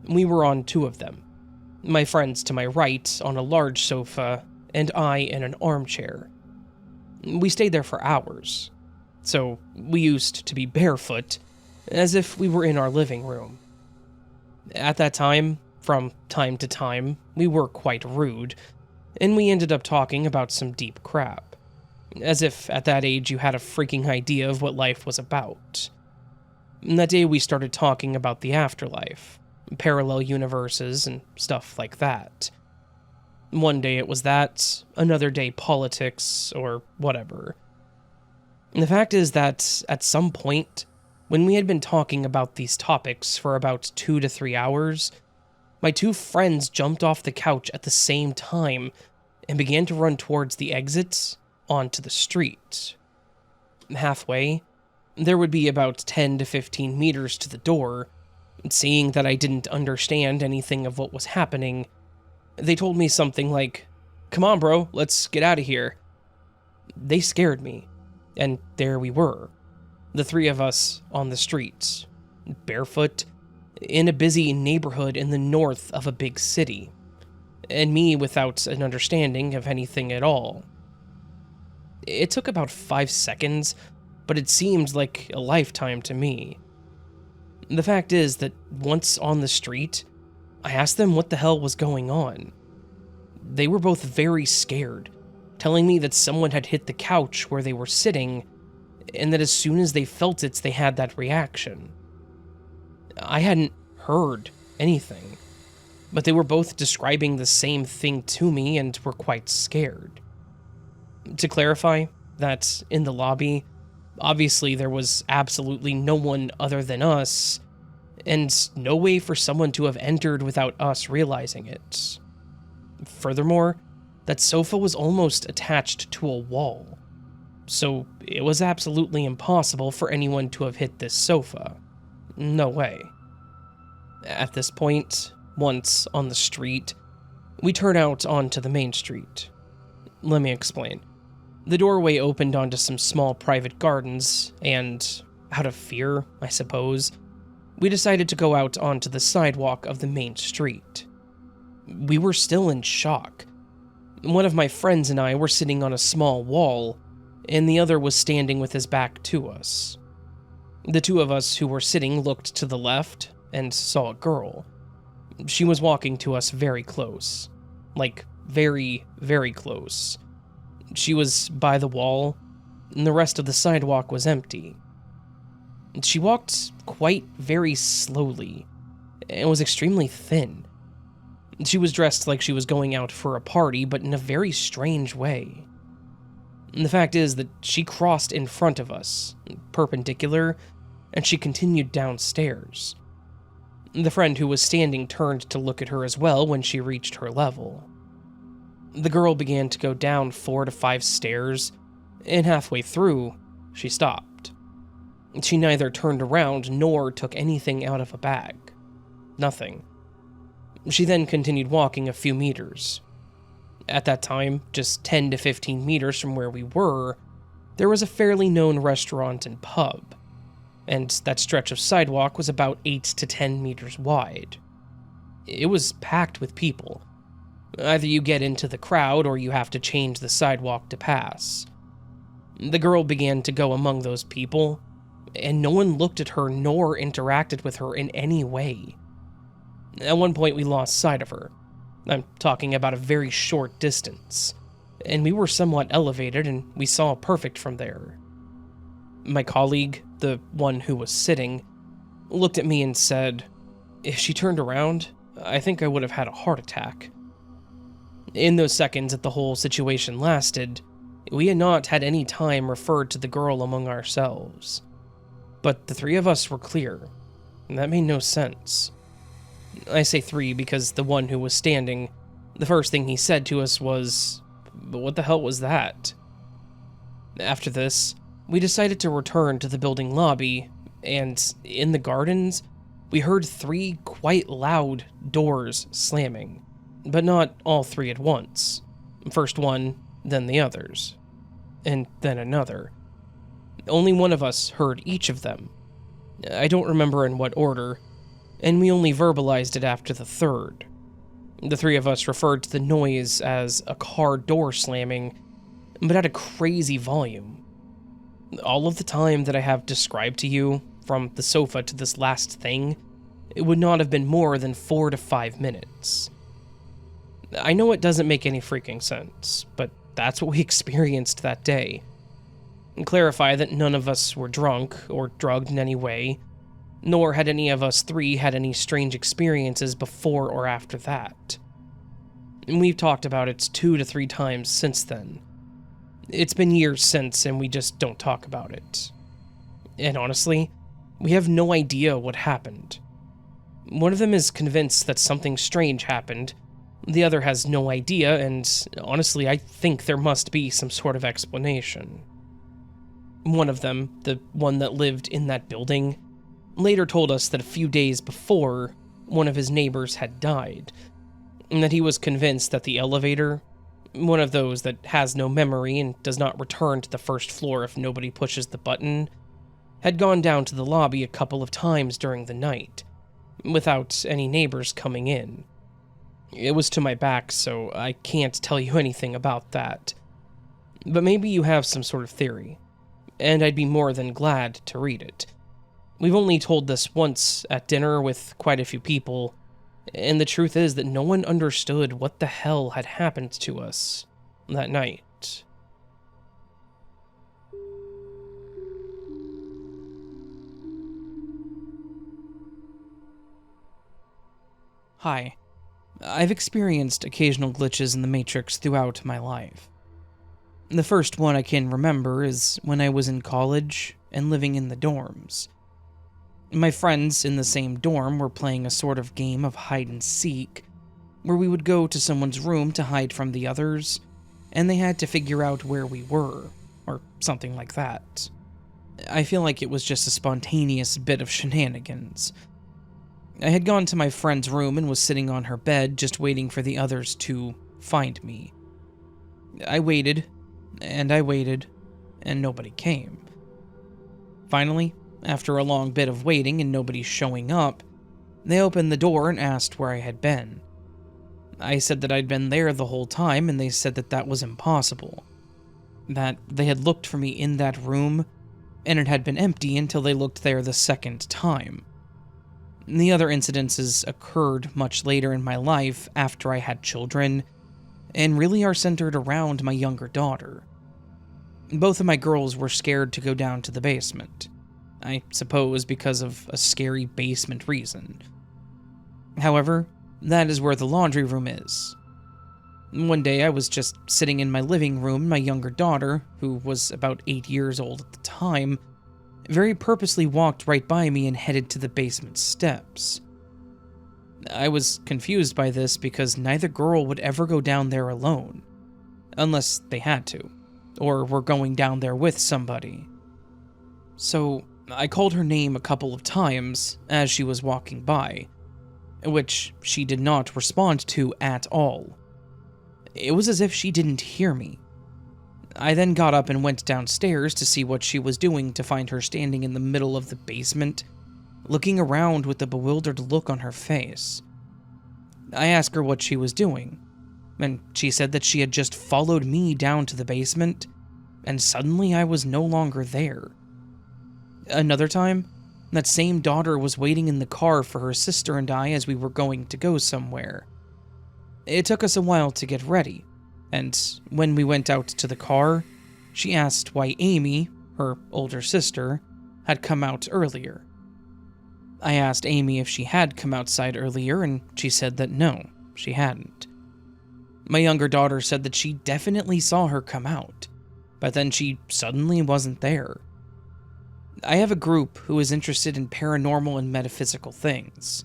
[SPEAKER 1] We were on 2 of them. My friends to my right on a large sofa, and I in an armchair. We stayed there for hours, so we used to be barefoot, as if we were in our living room. At that time, from time to time, we were quite rude, and we ended up talking about some deep crap, as if at that age you had a freaking idea of what life was about. And that day we started talking about the afterlife, parallel universes, and stuff like that. One day it was that, another day politics, or whatever. And the fact is that, at some point, when we had been talking about these topics for about 2 to 3 hours, my 2 friends jumped off the couch at the same time and began to run towards the exits onto the street. Halfway, there would be about 10 to 15 meters to the door. Seeing that I didn't understand anything of what was happening, they told me something like, "Come on, bro, let's get out of here." They scared me, and there we were, the 3 of us on the streets, barefoot, in a busy neighborhood in the north of a big city, and me without an understanding of anything at all. It took about 5 seconds, but it seemed like a lifetime to me. The fact is that once on the street, I asked them what the hell was going on. They were both very scared, telling me that someone had hit the couch where they were sitting, and that as soon as they felt it, they had that reaction. I hadn't heard anything, but they were both describing the same thing to me and were quite scared. To clarify, that in the lobby, obviously there was absolutely no one other than us, and no way for someone to have entered without us realizing it. Furthermore, that sofa was almost attached to a wall, so it was absolutely impossible for anyone to have hit this sofa. No way. At this point, once on the street, we turn out onto the main street. Let me explain. The doorway opened onto some small private gardens, and out of fear, I suppose, we decided to go out onto the sidewalk of the main street. We were still in shock. One of my friends and I were sitting on a small wall, and the other was standing with his back to us. The 2 of us who were sitting looked to the left and saw a girl. She was walking to us very close. Like, very, very close. She was by the wall, and the rest of the sidewalk was empty. She walked quite very slowly, and was extremely thin. She was dressed like she was going out for a party, but in a very strange way. And the fact is that she crossed in front of us, perpendicular, and she continued downstairs. The friend who was standing turned to look at her as well when she reached her level. The girl began to go down 4 to 5 stairs, and halfway through, she stopped. She neither turned around nor took anything out of a bag. Nothing. She then continued walking a few meters. At that time, just 10 to 15 meters from where we were, there was a fairly known restaurant and pub, and that stretch of sidewalk was about 8 to 10 meters wide. It was packed with people. Either you get into the crowd or you have to change the sidewalk to pass. The girl began to go among those people, and no one looked at her nor interacted with her in any way. At one point we lost sight of her. I'm talking about a very short distance, and we were somewhat elevated and we saw perfect from there. My colleague, the one who was sitting, looked at me and said, "If she turned around, I think I would have had a heart attack." In those seconds that the whole situation lasted, we had not had any time referred to the girl among ourselves. But the 3 of us were clear, and that made no sense. I say 3 because the one who was standing, the first thing he said to us was, "But what the hell was that?" After this, we decided to return to the building lobby, and in the gardens, we heard 3 quite loud doors slamming, but not all 3 at once. First one, then the others. and then another. Only one of us heard each of them. I don't remember in what order, and we only verbalized it after the third. The three of us referred to the noise as a car door slamming, but at a crazy volume. All of the time that I have described to you, from the sofa to this last thing, it would not have been more than 4 to 5 minutes. I know it doesn't make any freaking sense, but that's what we experienced that day. Clarify that none of us were drunk or drugged in any way, nor had any of us three had any strange experiences before or after that. We've talked about it 2 to 3 times since then. It's been years since, and we just don't talk about it. And honestly, we have no idea what happened. One of them is convinced that something strange happened, the other has no idea, and honestly, I think there must be some sort of explanation. One of them, the one that lived in that building, later told us that a few days before, one of his neighbors had died, and that he was convinced that the elevator, one of those that has no memory and does not return to the first floor if nobody pushes the button, had gone down to the lobby a couple of times during the night, without any neighbors coming in. It was to my back, so I can't tell you anything about that. But maybe you have some sort of theory, and I'd be more than glad to read it. We've only told this once at dinner with quite a few people, and the truth is that no one understood what the hell had happened to us that night. Hi. I've experienced occasional glitches in the Matrix throughout my life. The first one I can remember is when I was in college and living in the dorms. My friends in the same dorm were playing a sort of game of hide and seek, where we would go to someone's room to hide from the others, and they had to figure out where we were, or something like that. I feel like it was just a spontaneous bit of shenanigans. I had gone to my friend's room and was sitting on her bed just waiting for the others to find me. I waited, and nobody came. Finally, after a long bit of waiting and nobody showing up, they opened the door and asked where I had been. I said that I'd been there the whole time, and they said that that was impossible. That they had looked for me in that room, and it had been empty until they looked there the second time. The other incidences occurred much later in my life after I had children, and really are centered around my younger daughter. Both of my girls were scared to go down to the basement, I suppose because of a scary basement reason. However, that is where the laundry room is. One day I was just sitting in my living room, my younger daughter, who was about 8 years old at the time, very purposely walked right by me and headed to the basement steps. I was confused by this because neither girl would ever go down there alone, unless they had to, or were going down there with somebody. So I called her name a couple of times as she was walking by, which she did not respond to at all. It was as if she didn't hear me. I then got up and went downstairs to see what she was doing, to find her standing in the middle of the basement, looking around with a bewildered look on her face. I asked her what she was doing, and she said that she had just followed me down to the basement, and suddenly I was no longer there. Another time, that same daughter was waiting in the car for her sister and I as we were going to go somewhere. It took us a while to get ready, and when we went out to the car, she asked why Amy, her older sister, had come out earlier. I asked Amy if she had come outside earlier, and she said that no, she hadn't. My younger daughter said that she definitely saw her come out, but then she suddenly wasn't there. I have a group who is interested in paranormal and metaphysical things.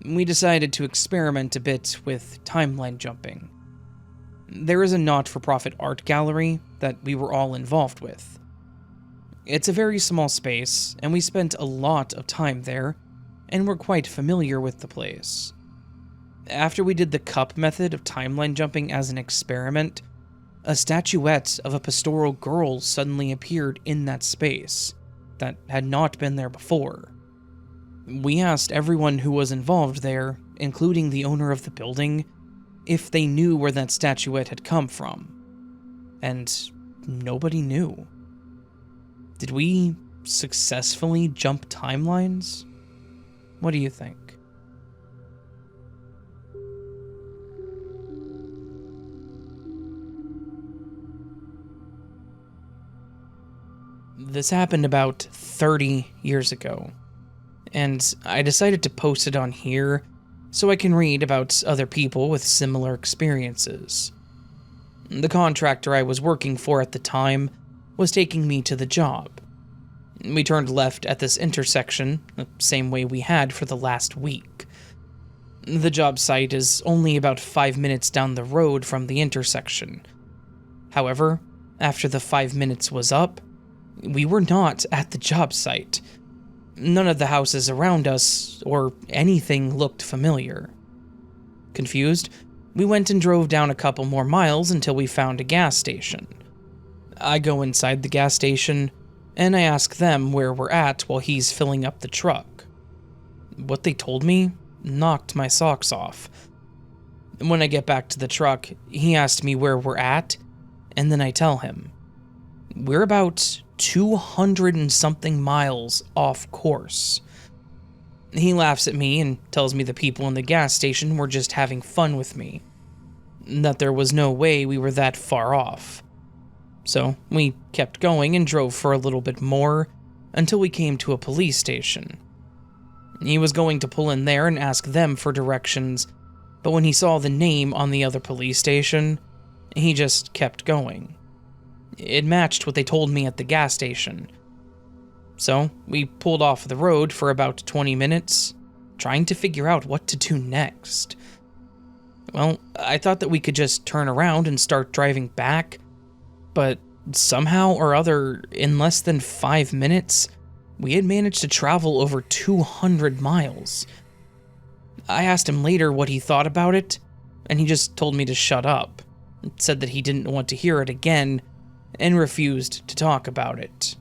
[SPEAKER 1] We decided to experiment a bit with timeline jumping. There is a not-for-profit art gallery that we were all involved with. It's a very small space, and we spent a lot of time there, and were quite familiar with the place. After we did the cup method of timeline jumping as an experiment, A statuette of a pastoral girl suddenly appeared in that space that had not been there before. We asked everyone who was involved there, including the owner of the building, if they knew where that statuette had come from. And nobody knew. Did we successfully jump timelines? What do you think? This happened about 30 years ago, and I decided to post it on here so I can read about other people with similar experiences. The contractor I was working for at the time was taking me to the job. We turned left at this intersection, the same way we had for the last week. The job site is only about 5 minutes down the road from the intersection. However, after the 5 minutes was up, we were not at the job site. None of the houses around us or anything looked familiar. Confused, we went and drove down a couple more miles until we found a gas station. I go inside the gas station, and I ask them where we're at while he's filling up the truck. What they told me knocked my socks off. When I get back to the truck, he asked me where we're at, and then I tell him. We're about 200 and something miles off course. He laughs at me and tells me the people in the gas station were just having fun with me, that there was no way we were that far off. So we kept going and drove for a little bit more until we came to a police station. He was going to pull in there and ask them for directions, but when he saw the name on the other police station, he just kept going. It matched what they told me at the gas station. So we pulled off the road for about 20 minutes, trying to figure out what to do next. Well, I thought that we could just turn around and start driving back, but somehow or other, in less than 5 minutes, we had managed to travel over 200 miles. I asked him later what he thought about it, and he just told me to shut up. Said that he didn't want to hear it again, and refused to talk about it.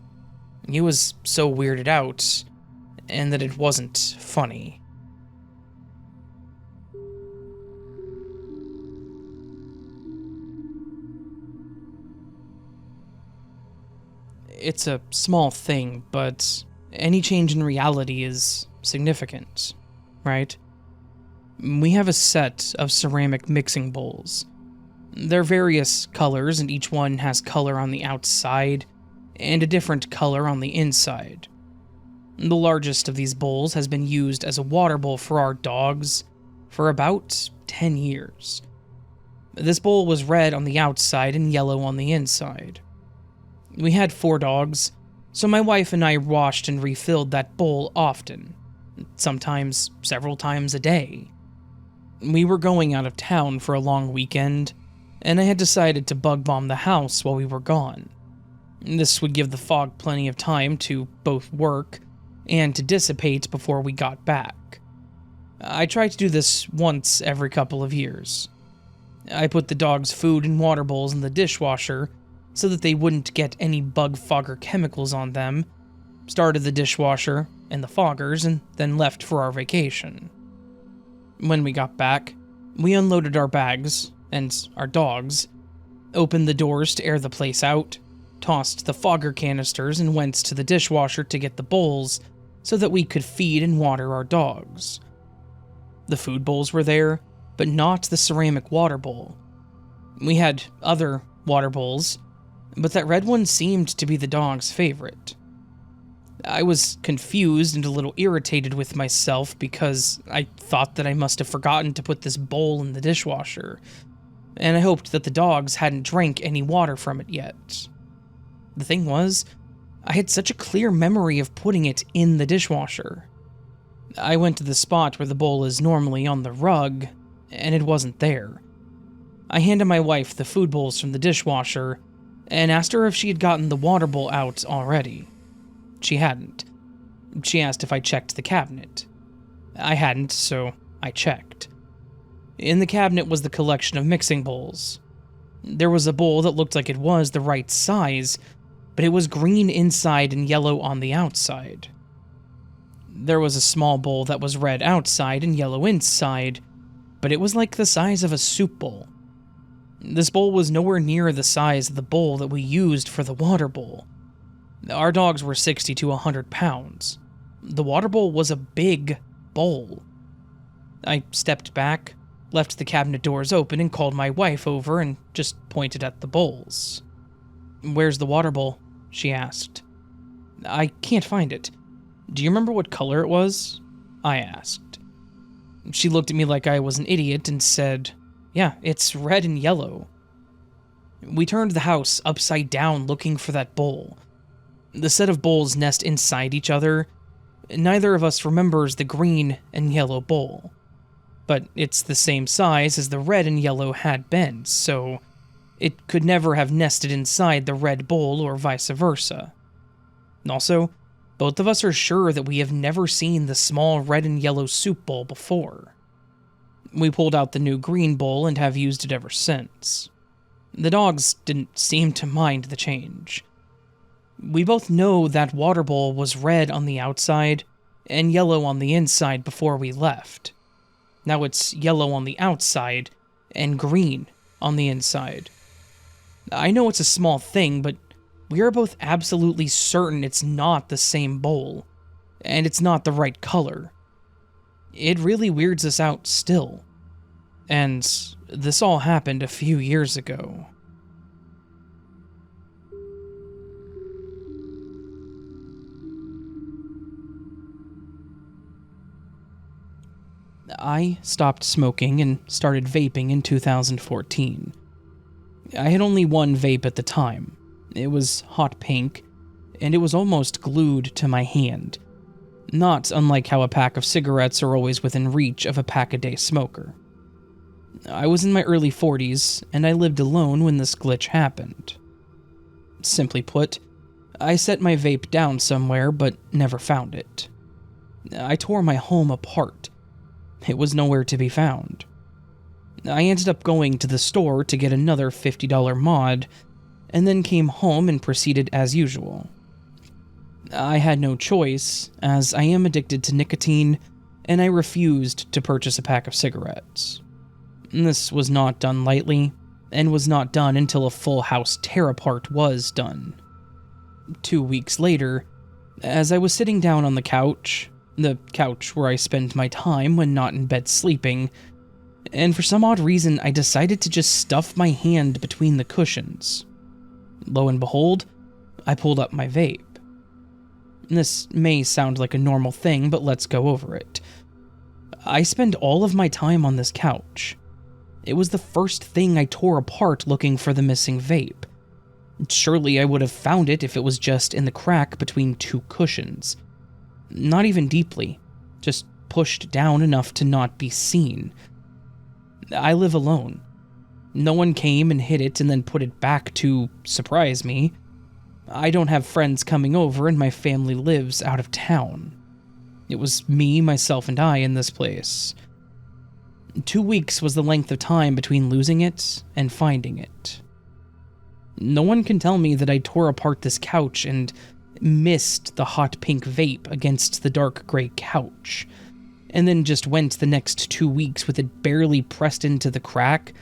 [SPEAKER 1] He was so weirded out, and that it wasn't funny. It's a small thing, but any change in reality is significant, right? We have a set of ceramic mixing bowls. They're various colors, and each one has color on the outside and a different color on the inside. The largest of these bowls has been used as a water bowl for our dogs for about 10 years. This bowl was red on the outside and yellow on the inside. We had 4 dogs, so my wife and I washed and refilled that bowl often, sometimes several times a day. We were going out of town for a long weekend, and I had decided to bug bomb the house while we were gone. This would give the fog plenty of time to both work and to dissipate before we got back. I tried to do this once every couple of years. I put the dogs' food and water bowls in the dishwasher so that they wouldn't get any bug fogger chemicals on them, started the dishwasher and the foggers, and then left for our vacation. When we got back, we unloaded our bags and our dogs, opened the doors to air the place out, tossed the fogger canisters, and went to the dishwasher to get the bowls so that we could feed and water our dogs. The food bowls were there, but not the ceramic water bowl. We had other water bowls, but that red one seemed to be the dog's favorite. I was confused and a little irritated with myself because I thought that I must have forgotten to put this bowl in the dishwasher, and I hoped that the dogs hadn't drank any water from it yet. The thing was, I had such a clear memory of putting it in the dishwasher. I went to the spot where the bowl is normally on the rug, and it wasn't there. I handed my wife the food bowls from the dishwasher and asked her if she had gotten the water bowl out already. She hadn't. She asked if I checked the cabinet. I hadn't, so I checked. In the cabinet was the collection of mixing bowls. There was a bowl that looked like it was the right size, but it was green inside and yellow on the outside. There was a small bowl that was red outside and yellow inside, but it was like the size of a soup bowl. This bowl was nowhere near the size of the bowl that we used for the water bowl. Our dogs were 60 to 100 pounds. The water bowl was a big bowl. I stepped back, left the cabinet doors open, and called my wife over and just pointed at the bowls. "Where's the water bowl?" she asked. "I can't find it. Do you remember what color it was?" I asked. She looked at me like I was an idiot and said, "Yeah, it's red and yellow." We turned the house upside down looking for that bowl. The set of bowls nest inside each other. Neither of us remembers the green and yellow bowl, but it's the same size as the red and yellow had been, so it could never have nested inside the red bowl or vice versa. Also, both of us are sure that we have never seen the small red and yellow soup bowl before. We pulled out the new green bowl and have used it ever since. The dogs didn't seem to mind the change. We both know that water bowl was red on the outside and yellow on the inside before we left. Now it's yellow on the outside and green on the inside. I know it's a small thing, but we are both absolutely certain it's not the same bowl, and it's not the right color. It really weirds us out still. And this all happened a few years ago. I stopped smoking and started vaping in 2014. I had only one vape at the time. It was hot pink, and it was almost glued to my hand, not unlike how a pack of cigarettes are always within reach of a pack-a-day smoker. I was in my early 40s, and I lived alone when this glitch happened. Simply put, I set my vape down somewhere, but never found it. I tore my home apart. It was nowhere to be found. I ended up going to the store to get another $50 mod, and then came home and proceeded as usual. I had no choice, as I am addicted to nicotine, and I refused to purchase a pack of cigarettes. This was not done lightly, and was not done until a full house tear-apart was done. 2 weeks later, as I was sitting down on the couch where I spend my time when not in bed sleeping, and for some odd reason I decided to just stuff my hand between the cushions. Lo and behold, I pulled up my vape. This may sound like a normal thing, but let's go over it. I spend all of my time on this couch. It was the first thing I tore apart looking for the missing vape. Surely I would have found it if it was just in the crack between two cushions. Not even deeply, just pushed down enough to not be seen. I live alone. No one came and hid it and then put it back to surprise me. I don't have friends coming over, and my family lives out of town. It was me, myself, and I in this place. 2 weeks was the length of time between losing it and finding it. No one can tell me that I tore apart this couch and missed the hot pink vape against the dark gray couch, and then just went the next 2 weeks with it barely pressed into the crack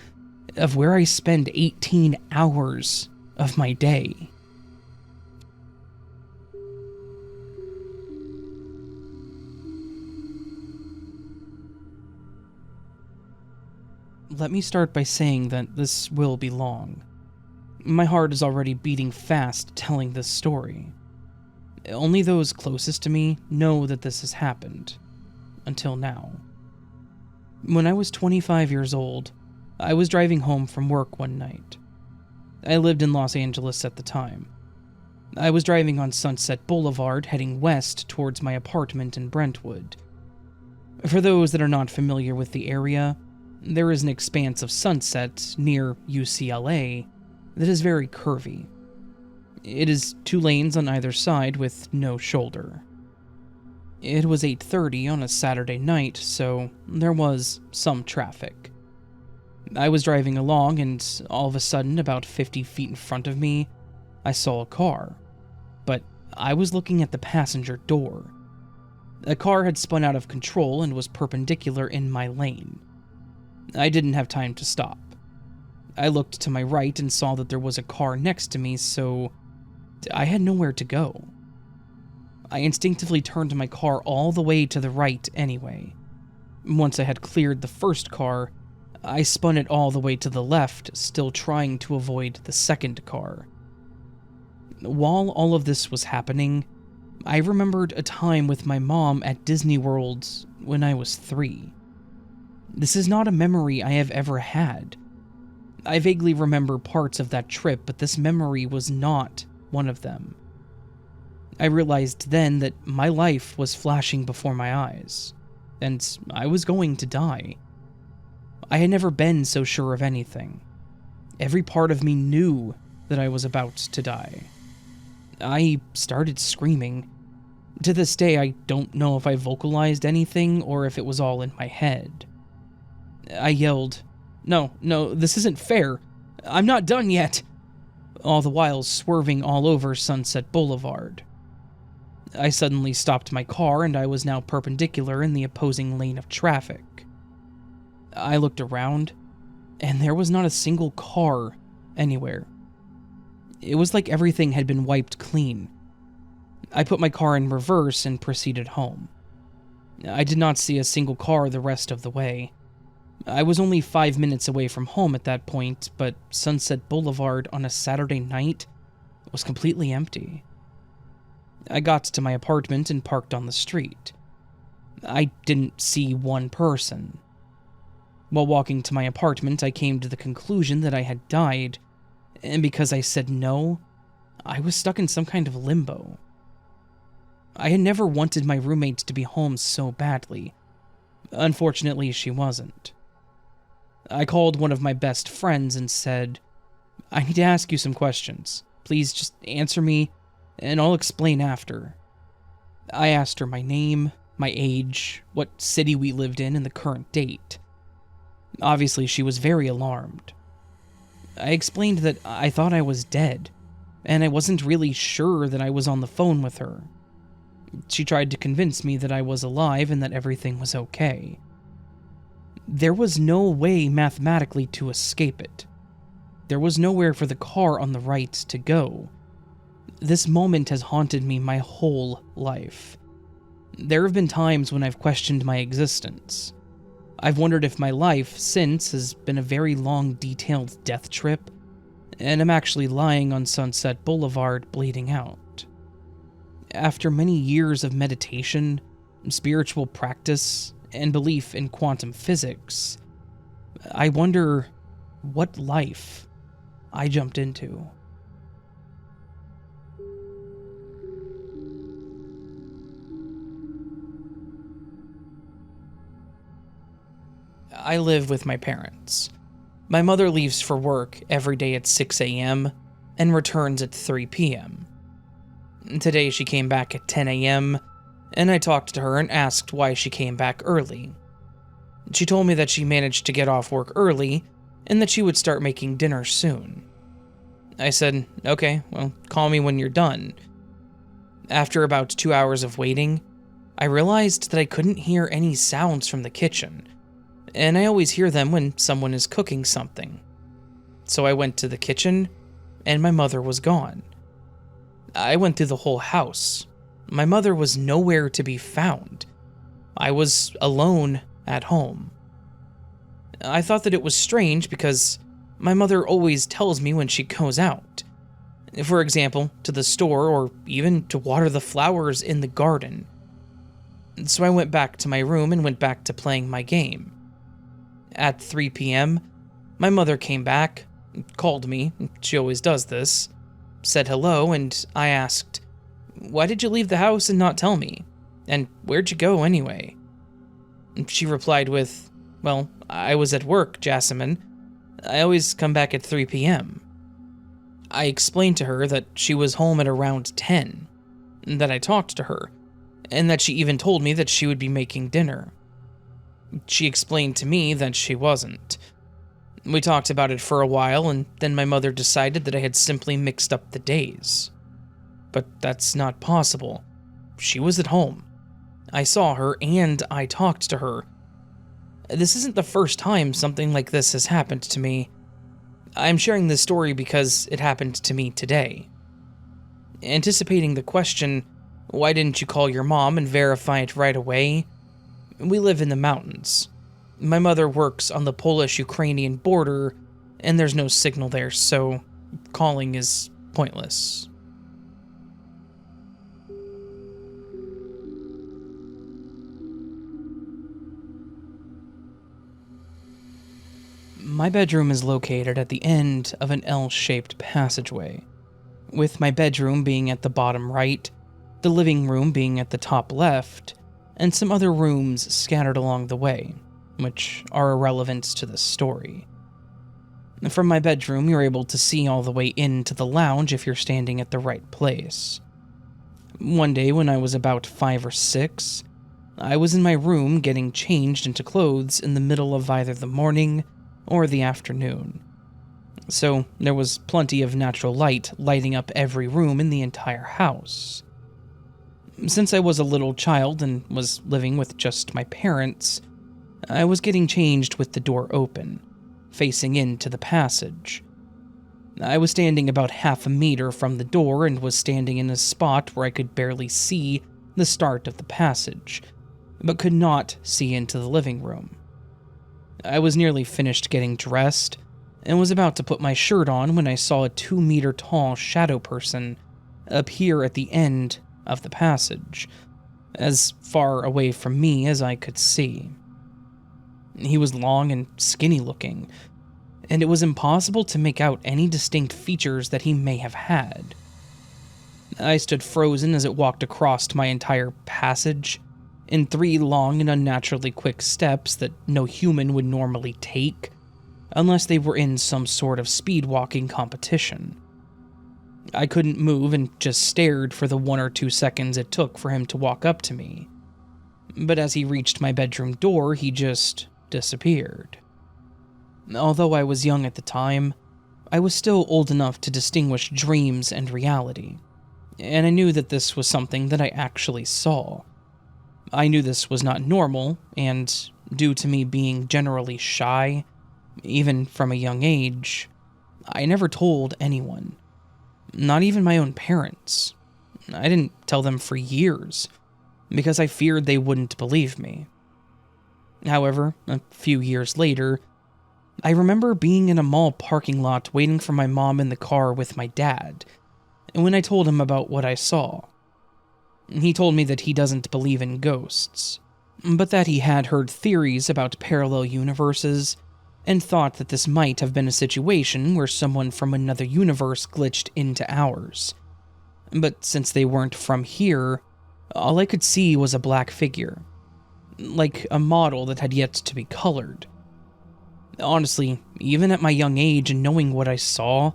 [SPEAKER 1] of where I spend 18 hours of my day. Let me start by saying that this will be long. My heart is already beating fast telling this story. Only those closest to me know that this has happened. Until now. When I was 25 years old, I was driving home from work one night. I lived in Los Angeles at the time. I was driving on Sunset Boulevard heading west towards my apartment in Brentwood. For those that are not familiar with the area, there is an expanse of sunset near UCLA that is very curvy. It is 2 lanes on either side with no shoulder. It was 8:30 on a Saturday night, so there was some traffic. I was driving along, and all of a sudden, about 50 feet in front of me, I saw a car. But I was looking at the passenger door. A car had spun out of control and was perpendicular in my lane. I didn't have time to stop. I looked to my right and saw that there was a car next to me, so I had nowhere to go. I instinctively turned my car all the way to the right anyway. Once I had cleared the first car, I spun it all the way to the left, still trying to avoid the second car. While all of this was happening, I remembered a time with my mom at Disney World when I was 3. This is not a memory I have ever had. I vaguely remember parts of that trip, but this memory was not one of them. I realized then that my life was flashing before my eyes, and I was going to die. I had never been so sure of anything. Every part of me knew that I was about to die. I started screaming. To this day, I don't know if I vocalized anything or if it was all in my head. I yelled, No, this isn't fair. I'm not done yet," all the while swerving all over Sunset Boulevard. I suddenly stopped my car, and I was now perpendicular in the opposing lane of traffic. I looked around, and there was not a single car anywhere. It was like everything had been wiped clean. I put my car in reverse and proceeded home. I did not see a single car the rest of the way. I was only 5 minutes away from home at that point, but Sunset Boulevard on a Saturday night was completely empty. I got to my apartment and parked on the street. I didn't see one person. While walking to my apartment, I came to the conclusion that I had died, and because I said no, I was stuck in some kind of limbo. I had never wanted my roommate to be home so badly. Unfortunately, she wasn't. I called one of my best friends and said, "I need to ask you some questions. Please just answer me, and I'll explain after." I asked her my name, my age, what city we lived in, and the current date. Obviously, she was very alarmed. I explained that I thought I was dead, and I wasn't really sure that I was on the phone with her. She tried to convince me that I was alive and that everything was okay. There was no way mathematically to escape it. There was nowhere for the car on the right to go. This moment has haunted me my whole life. There have been times when I've questioned my existence. I've wondered if my life since has been a very long, detailed death trip, and I'm actually lying on Sunset Boulevard bleeding out. After many years of meditation, spiritual practice, and belief in quantum physics, I wonder what life I jumped into. I live with my parents. My mother leaves for work every day at 6 a.m. and returns at 3 p.m. Today she came back at 10 a.m., and I talked to her and asked why she came back early. She told me that she managed to get off work early and that she would start making dinner soon. I said, "Okay, well, call me when you're done." After about 2 hours of waiting, I realized that I couldn't hear any sounds from the kitchen, and I always hear them when someone is cooking something. So I went to the kitchen, and my mother was gone. I went through the whole house. My mother was nowhere to be found. I was alone at home. I thought that it was strange because my mother always tells me when she goes out. For example, to the store or even to water the flowers in the garden. So I went back to my room and went back to playing my game. At 3 p.m., my mother came back, called me, she always does this, said hello, and I asked, "Why did you leave the house and not tell me? And where'd you go anyway?" She replied with, "Well, I was at work, Jasmine. I always come back at 3 p.m. I explained to her that she was home at around 10, that I talked to her, and that she even told me that she would be making dinner. She explained to me that she wasn't. We talked about it for a while, and then my mother decided that I had simply mixed up the days. But that's not possible. She was at home. I saw her, and I talked to her. This isn't the first time something like this has happened to me. I'm sharing this story because it happened to me today. Anticipating the question, why didn't you call your mom and verify it right away? We live in the mountains. My mother works on the Polish-Ukrainian border, and there's no signal there, so calling is pointless. My bedroom is located at the end of an L-shaped passageway, with my bedroom being at the bottom right, the living room being at the top left, and some other rooms scattered along the way, which are irrelevant to this story. From my bedroom, you're able to see all the way into the lounge if you're standing at the right place. One day when I was about 5 or 6, I was in my room getting changed into clothes in the middle of either the morning or the afternoon. So there was plenty of natural light lighting up every room in the entire house. Since I was a little child and was living with just my parents, I was getting changed with the door open, facing into the passage. I was standing about half a meter from the door and was standing in a spot where I could barely see the start of the passage, but could not see into the living room. I was nearly finished getting dressed and was about to put my shirt on when I saw a 2-meter tall shadow person appear at the end of the passage, as far away from me as I could see. He was long and skinny looking, and it was impossible to make out any distinct features that he may have had. I stood frozen as it walked across my entire passage, in 3 long and unnaturally quick steps that no human would normally take, unless they were in some sort of speed walking competition. I couldn't move and just stared for the 1 or 2 seconds it took for him to walk up to me. But as he reached my bedroom door, he just disappeared. Although I was young at the time, I was still old enough to distinguish dreams and reality, and I knew that this was something that I actually saw. I knew this was not normal, and due to me being generally shy, even from a young age, I never told anyone. Not even my own parents. I didn't tell them for years, because I feared they wouldn't believe me. However, a few years later, I remember being in a mall parking lot waiting for my mom in the car with my dad, and when I told him about what I saw. He told me that he doesn't believe in ghosts, but that he had heard theories about parallel universes and thought that this might have been a situation where someone from another universe glitched into ours. But since they weren't from here, all I could see was a black figure, like a model that had yet to be colored. Honestly, even at my young age and knowing what I saw,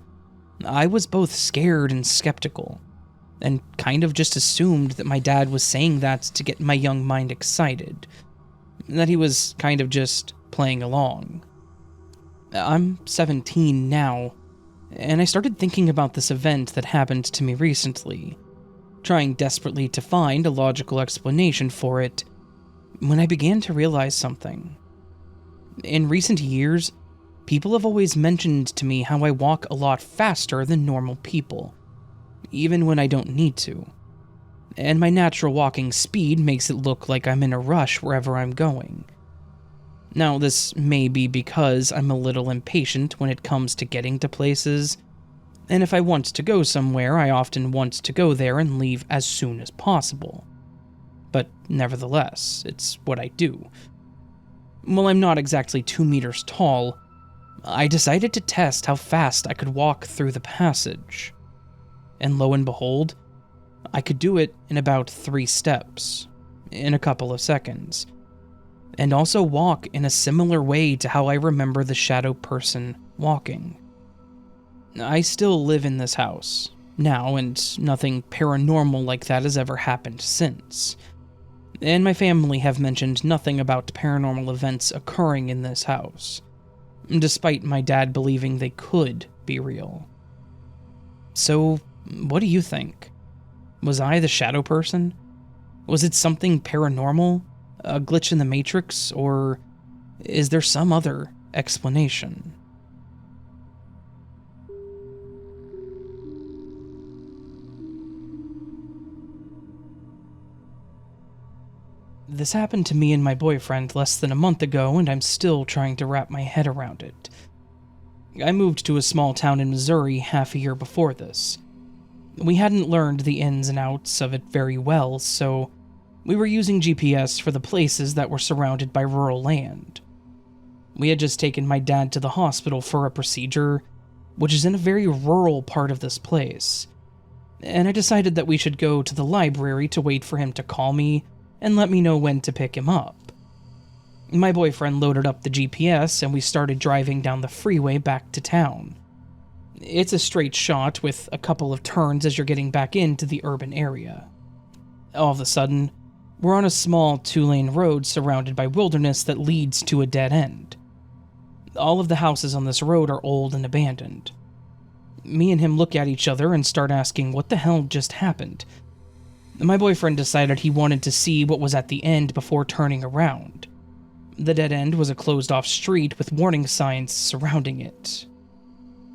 [SPEAKER 1] I was both scared and skeptical, and kind of just assumed that my dad was saying that to get my young mind excited, that he was kind of just playing along. I'm 17 now, and I started thinking about this event that happened to me recently, trying desperately to find a logical explanation for it, when I began to realize something. In recent years, people have always mentioned to me how I walk a lot faster than normal people, even when I don't need to, and my natural walking speed makes it look like I'm in a rush wherever I'm going. Now, this may be because I'm a little impatient when it comes to getting to places, and if I want to go somewhere, I often want to go there and leave as soon as possible. But nevertheless, it's what I do. While I'm not exactly 2 meters tall, I decided to test how fast I could walk through the passage. And lo and behold, I could do it in about 3 steps, in a couple of seconds, and also walk in a similar way to how I remember the shadow person walking. I still live in this house now, and nothing paranormal like that has ever happened since. And my family have mentioned nothing about paranormal events occurring in this house. despite my dad believing they could be real. So, what do you think? Was I the shadow person? Was it something paranormal? A glitch in the Matrix? Or is there some other explanation? This happened to me and my boyfriend less than a month ago, and I'm still trying to wrap my head around it. I moved to a small town in Missouri half a year before this. We hadn't learned the ins and outs of it very well, so we were using GPS for the places that were surrounded by rural land. We had just taken my dad to the hospital for a procedure, which is in a very rural part of this place, and I decided that we should go to the library to wait for him to call me and let me know when to pick him up. My boyfriend loaded up the GPS and we started driving down the freeway back to town. It's a straight shot with a couple of turns as you're getting back into the urban area. All of a sudden, we're on a small 2-lane road surrounded by wilderness that leads to a dead end. All of the houses on this road are old and abandoned. Me and him look at each other and start asking what the hell just happened. My boyfriend decided he wanted to see what was at the end before turning around. The dead end was a closed-off street with warning signs surrounding it.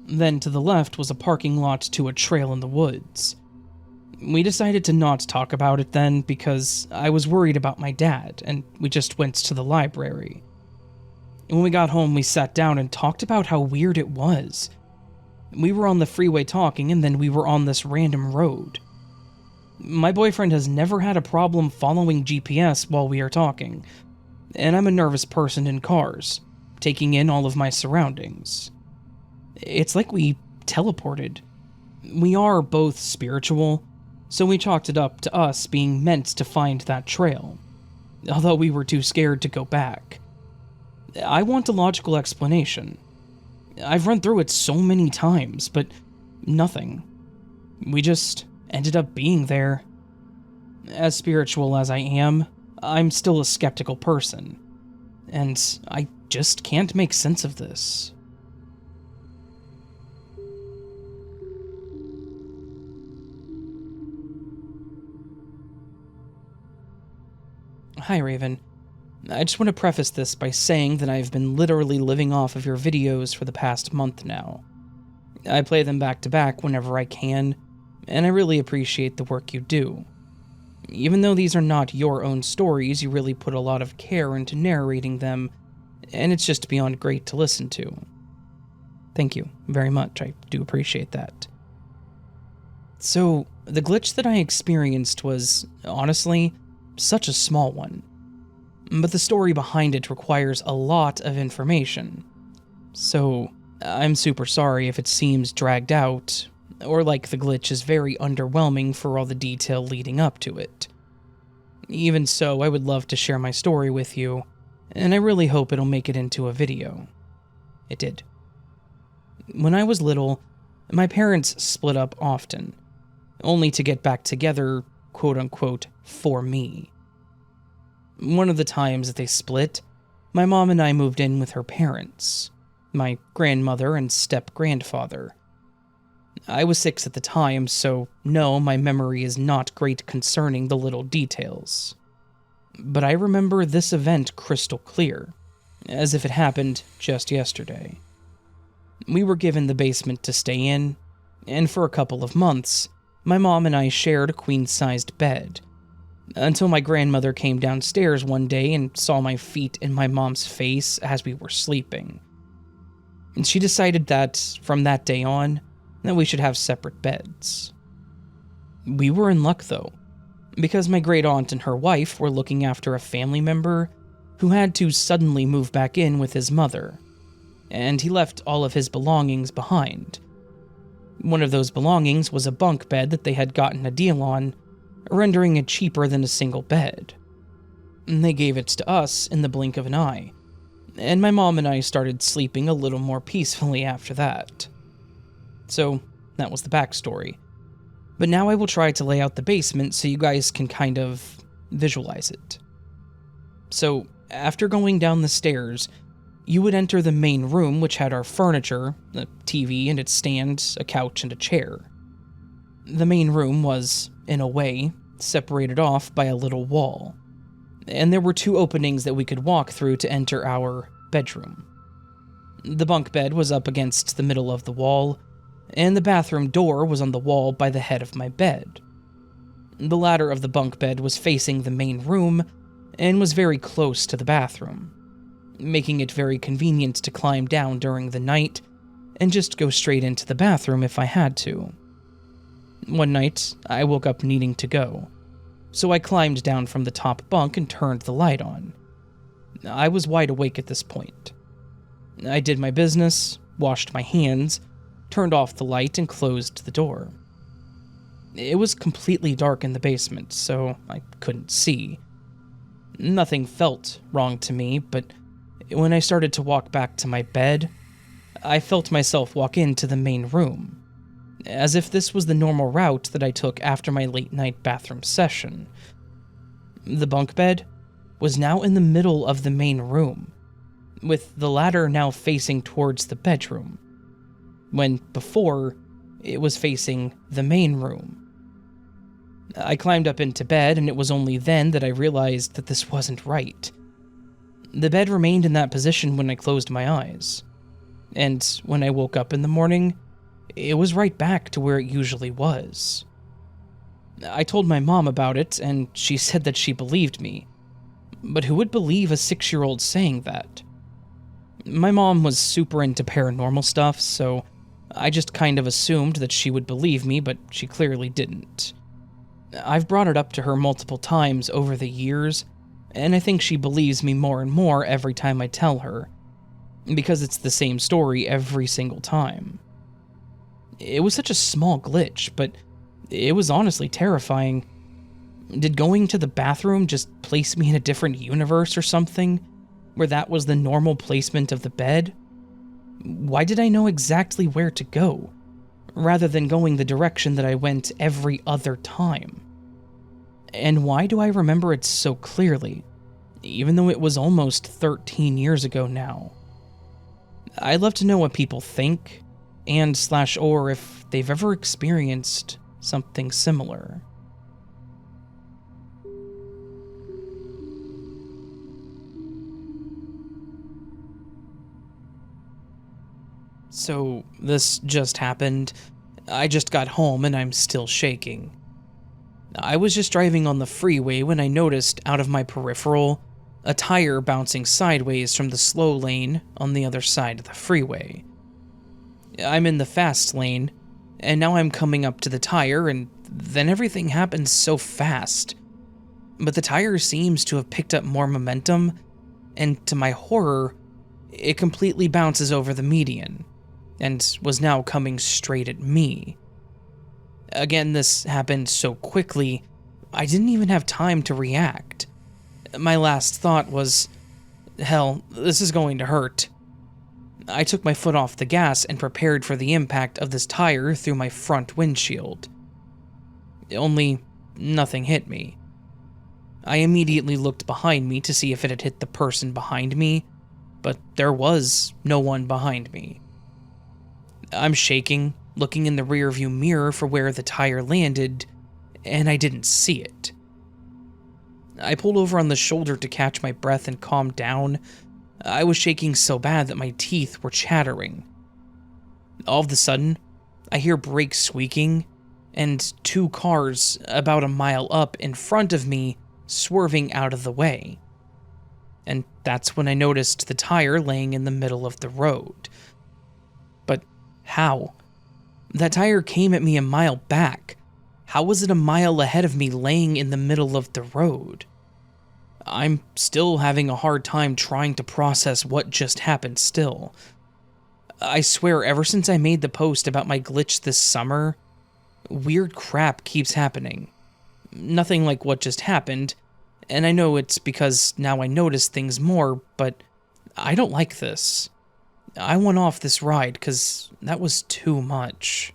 [SPEAKER 1] Then to the left was a parking lot to a trail in the woods. We decided to not talk about it then because I was worried about my dad, and we just went to the library. When we got home, we sat down and talked about how weird it was. We were on the freeway talking, and then we were on this random road. My boyfriend has never had a problem following GPS while we are talking, and I'm a nervous person in cars, taking in all of my surroundings. It's like we teleported. We are both spiritual, so we chalked it up to us being meant to find that trail, although we were too scared to go back. I want a logical explanation. I've run through it so many times, but nothing. We just ended up being there. As spiritual as I am, I'm still a skeptical person, and I just can't make sense of this. Hi, Raven. I just want to preface this by saying that I've been literally living off of your videos for the past month now. I play them back to back whenever I can, and I really appreciate the work you do. Even though these are not your own stories, you really put a lot of care into narrating them, and it's just beyond great to listen to. Thank you very much, I do appreciate that. So, the glitch that I experienced was, honestly, such a small one. But the story behind it requires a lot of information. So, I'm super sorry if it seems dragged out, or like the glitch is very underwhelming for all the detail leading up to it. Even so, I would love to share my story with you, and I really hope it'll make it into a video. It did. When I was little, my parents split up often, only to get back together, quote-unquote, for me. One of the times that they split, my mom and I moved in with her parents, my grandmother and step-grandfather. I was 6 at the time, so no, my memory is not great concerning the little details. But I remember this event crystal clear, as if it happened just yesterday. We were given the basement to stay in, and for a couple of months, my mom and I shared a queen-sized bed, until my grandmother came downstairs one day and saw my feet in my mom's face as we were sleeping. And she decided that, from that day on, that we should have separate beds. We were in luck, though, because my great-aunt and her wife were looking after a family member who had to suddenly move back in with his mother, and he left all of his belongings behind. One of those belongings was a bunk bed that they had gotten a deal on, rendering it cheaper than a single bed. They gave it to us in the blink of an eye, and my mom and I started sleeping a little more peacefully after that. So, that was the backstory. But now I will try to lay out the basement so you guys can kind of visualize it. So, after going down the stairs, You would enter the main room, which had our furniture, a TV and its stand, a couch, and a chair. The main room was, in a way, separated off by a little wall, and there were two openings that we could walk through to enter our bedroom. The bunk bed was up against the middle of the wall, and the bathroom door was on the wall by the head of my bed. The ladder of the bunk bed was facing the main room and was very close to the bathroom, making it very convenient to climb down during the night and just go straight into the bathroom if I had to. One night, I woke up needing to go, so I climbed down from the top bunk and turned the light on. I was wide awake at this point. I did my business, washed my hands, turned off the light, and closed the door. It was completely dark in the basement, so I couldn't see. Nothing felt wrong to me, but when I started to walk back to my bed, I felt myself walk into the main room, as if this was the normal route that I took after my late-night bathroom session. The bunk bed was now in the middle of the main room, with the ladder now facing towards the bedroom, when before it was facing the main room. I climbed up into bed, and it was only then that I realized that this wasn't right. The bed remained in that position when I closed my eyes, and when I woke up in the morning, it was right back to where it usually was. I told my mom about it, and she said that she believed me. But who would believe a 6-year-old saying that? My mom was super into paranormal stuff, so I just kind of assumed that she would believe me, but she clearly didn't. I've brought it up to her multiple times over the years, and I think she believes me more and more every time I tell her, because it's the same story every single time. It was such a small glitch, but it was honestly terrifying. Did going to the bathroom just place me in a different universe or something, where that was the normal placement of the bed? Why did I know exactly where to go, rather than going the direction that I went every other time? And why do I remember it so clearly, even though it was almost 13 years ago now? I'd love to know what people think, or if they've ever experienced something similar. So, this just happened. I just got home and I'm still shaking. I was just driving on the freeway when I noticed, out of my peripheral, a tire bouncing sideways from the slow lane on the other side of the freeway. I'm in the fast lane, and now I'm coming up to the tire, and then everything happens so fast. But the tire seems to have picked up more momentum, and to my horror, it completely bounces over the median, and was now coming straight at me. Again, this happened so quickly, I didn't even have time to react. My last thought was, hell, this is going to hurt. I took my foot off the gas and prepared for the impact of this tire through my front windshield. Only, nothing hit me. I immediately looked behind me to see if it had hit the person behind me, but there was no one behind me. I'm shaking, looking in the rearview mirror for where the tire landed, and I didn't see it. I pulled over on the shoulder to catch my breath and calm down. I was shaking so bad that my teeth were chattering. All of a sudden, I hear brakes squeaking, and 2 cars about a mile up in front of me swerving out of the way. And that's when I noticed the tire laying in the middle of the road. But how? That tire came at me a mile back. How was it a mile ahead of me laying in the middle of the road? I'm still having a hard time trying to process what just happened still. I swear, ever since I made the post about my glitch this summer, weird crap keeps happening. Nothing like what just happened, and I know it's because now I notice things more, but I don't like this. I went off this ride because that was too much.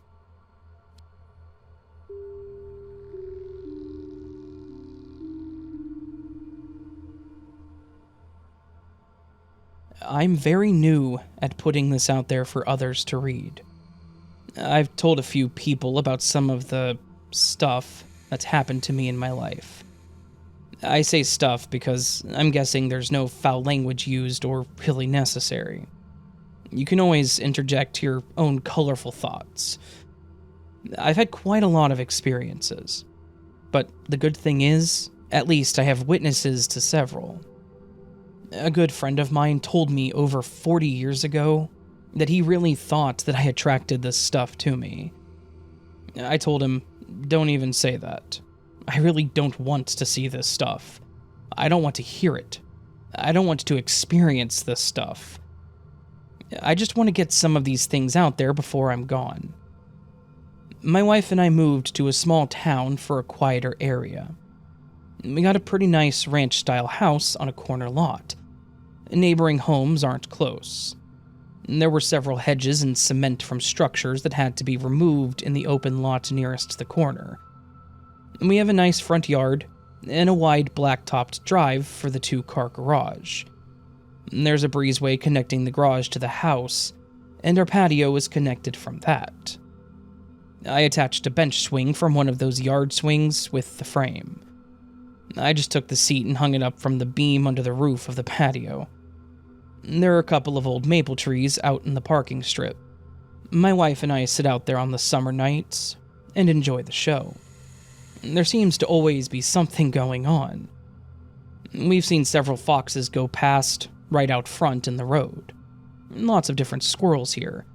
[SPEAKER 1] I'm very new at putting this out there for others to read. I've told a few people about some of the stuff that's happened to me in my life. I say stuff because I'm guessing there's no foul language used or really necessary. You can always interject your own colorful thoughts. I've had quite a lot of experiences, but the good thing is, at least I have witnesses to several. A good friend of mine told me over 40 years ago that he really thought that I attracted this stuff to me. I told him, don't even say that. I really don't want to see this stuff. I don't want to hear it. I don't want to experience this stuff. I just want to get some of these things out there before I'm gone. My wife and I moved to a small town for a quieter area. We got a pretty nice ranch-style house on a corner lot. Neighboring homes aren't close. There were several hedges and cement from structures that had to be removed in the open lot nearest the corner. We have a nice front yard and a wide black-topped drive for the two-car garage. There's a breezeway connecting the garage to the house, and our patio is connected from that. I attached a bench swing from one of those yard swings with the frame. I just took the seat and hung it up from the beam under the roof of the patio. There are a couple of old maple trees out in the parking strip. My wife and I sit out there on the summer nights and enjoy the show. There seems to always be something going on. We've seen several foxes go past right out front in the road. Lots of different squirrels here.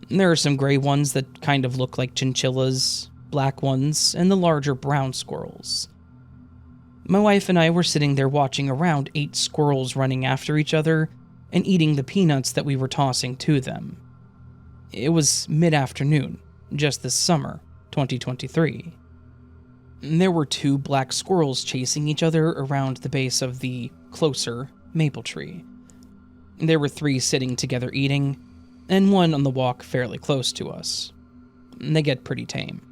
[SPEAKER 1] There are some gray ones that kind of look like chinchillas, black ones, and the larger brown squirrels. My wife and I were sitting there watching around 8 squirrels running after each other and eating the peanuts that we were tossing to them. It was mid-afternoon, just this summer, 2023. There were 2 black squirrels chasing each other around the base of the closer maple tree. There were 3 sitting together eating, and 1 on the walk fairly close to us. They get pretty tame.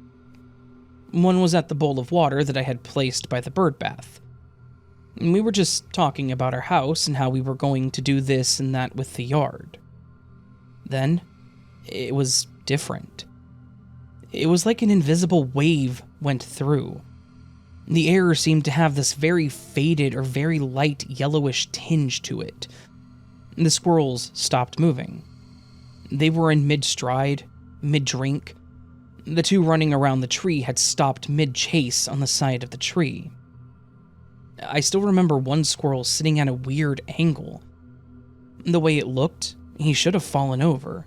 [SPEAKER 1] One was at the bowl of water that I had placed by the bird bath. We were just talking about our house and how we were going to do this and that with the yard. Then, it was different. It was like an invisible wave went through. The air seemed to have this very faded or very light yellowish tinge to it. The squirrels stopped moving. They were in mid-stride, mid-drink. The 2 running around the tree had stopped mid-chase on the side of the tree. I still remember one squirrel sitting at a weird angle. The way it looked, he should have fallen over.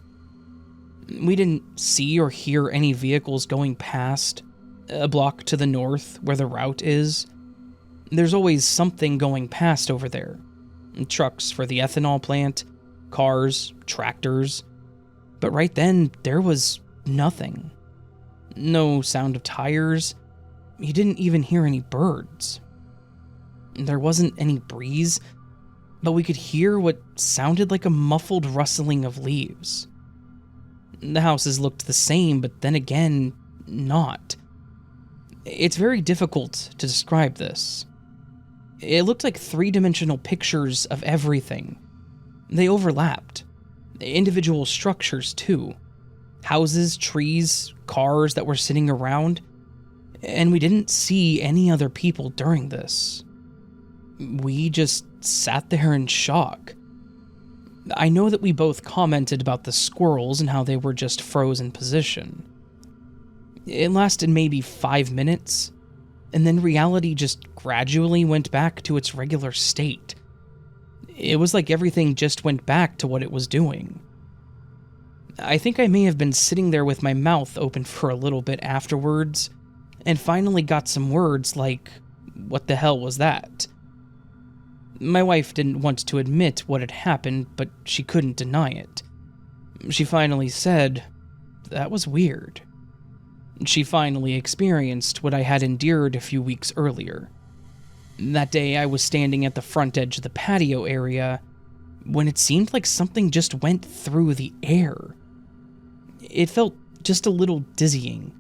[SPEAKER 1] We didn't see or hear any vehicles going past. A block to the north, where the route is, there's always something going past over there. Trucks for the ethanol plant, cars, tractors. But right then, there was nothing. No sound of tires. You didn't even hear any birds. There wasn't any breeze, but we could hear what sounded like a muffled rustling of leaves. The houses looked the same, but then again, not. It's very difficult to describe this. It looked like 3-dimensional pictures of everything. They overlapped. Individual structures, too. Houses, trees, cars that were sitting around. And we didn't see any other people during this. We just sat there in shock. I know that we both commented about the squirrels and how they were just frozen position. It lasted maybe 5 minutes, and then reality just gradually went back to its regular state. It was like everything just went back to what it was doing. I think I may have been sitting there with my mouth open for a little bit afterwards, and finally got some words like, "What the hell was that?" My wife didn't want to admit what had happened, but she couldn't deny it. She finally said, "That was weird." She finally experienced what I had endured a few weeks earlier. That day, I was standing at the front edge of the patio area when it seemed like something just went through the air. It felt just a little dizzying,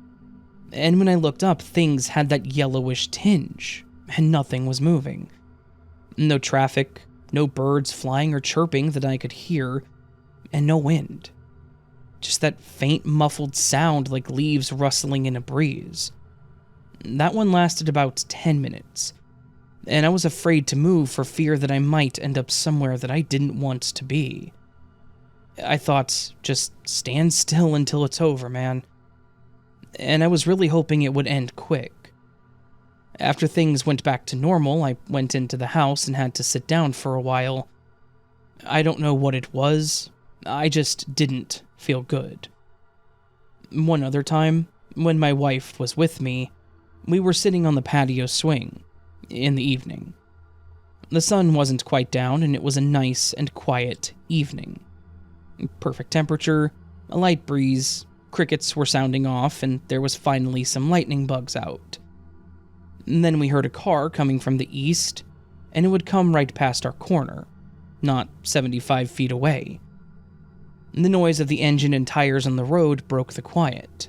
[SPEAKER 1] and when I looked up, things had that yellowish tinge, and nothing was moving. No traffic, No birds flying or chirping that I could hear, and no wind. Just that faint muffled sound like leaves rustling in a breeze. That one lasted about 10 minutes, and I was afraid to move for fear that I might end up somewhere that I didn't want to be. I thought, just stand still until it's over, man. And I was really hoping it would end quick. After things went back to normal, I went into the house and had to sit down for a while. I don't know what it was, I just didn't feel good. One other time, when my wife was with me, we were sitting on the patio swing in the evening. The sun wasn't quite down, and it was a nice and quiet evening. Perfect temperature, a light breeze, crickets were sounding off, and there was finally some lightning bugs out. And then we heard a car coming from the east, and it would come right past our corner, not 75 feet away. The noise of the engine and tires on the road broke the quiet.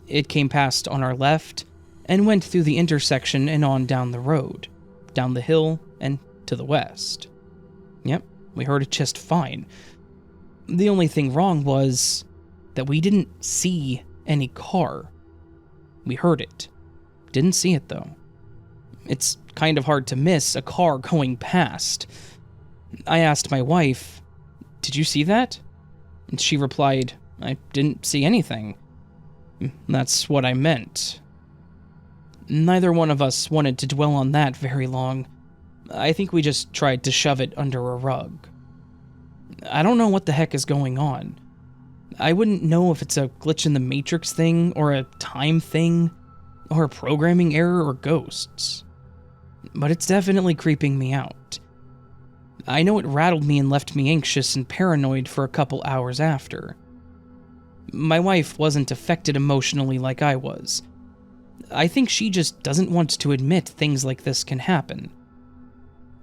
[SPEAKER 1] It came past on our left, and went through the intersection and on down the road, down the hill, and to the west. Yep, we heard it just fine. The only thing wrong was that we didn't see any car. We heard it. Didn't see it, though. It's kind of hard to miss a car going past. I asked my wife, "Did you see that?" And she replied, "I didn't see anything." That's what I meant. Neither one of us wanted to dwell on that very long. I think we just tried to shove it under a rug. I don't know what the heck is going on. I wouldn't know if it's a glitch in the Matrix thing, or a time thing, or a programming error, or ghosts. But it's definitely creeping me out. I know it rattled me and left me anxious and paranoid for a couple hours after. My wife wasn't affected emotionally like I was. I think she just doesn't want to admit things like this can happen.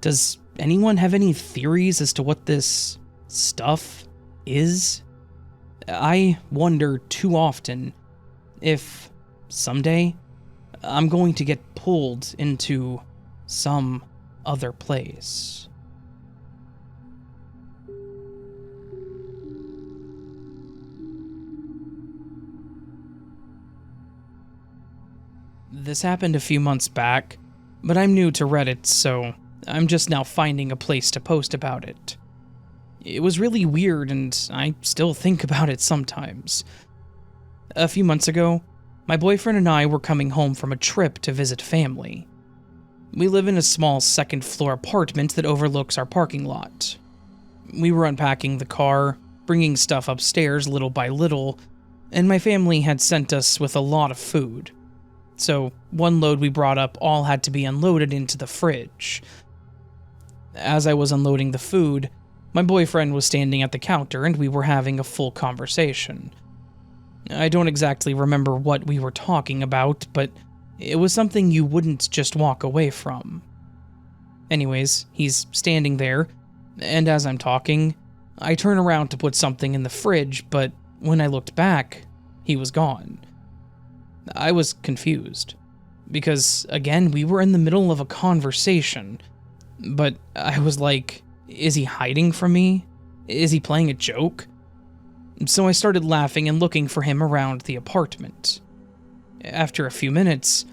[SPEAKER 1] Does anyone have any theories as to what this stuff is? I wonder too often if someday I'm going to get pulled into some other place. This happened a few months back, but I'm new to Reddit, so I'm just now finding a place to post about it. It was really weird, and I still think about it sometimes. A few months ago, my boyfriend and I were coming home from a trip to visit family. We live in a small second-floor apartment that overlooks our parking lot. We were unpacking the car, bringing stuff upstairs little by little, and my family had sent us with a lot of food. So, one load we brought up all had to be unloaded into the fridge. As I was unloading the food, my boyfriend was standing at the counter and we were having a full conversation. I don't exactly remember what we were talking about, but it was something you wouldn't just walk away from. Anyways, he's standing there, and as I'm talking, I turn around to put something in the fridge, but when I looked back, he was gone. I was confused, because, again, we were in the middle of a conversation, but I was like, is he hiding from me? Is he playing a joke? So I started laughing and looking for him around the apartment. After a few minutes,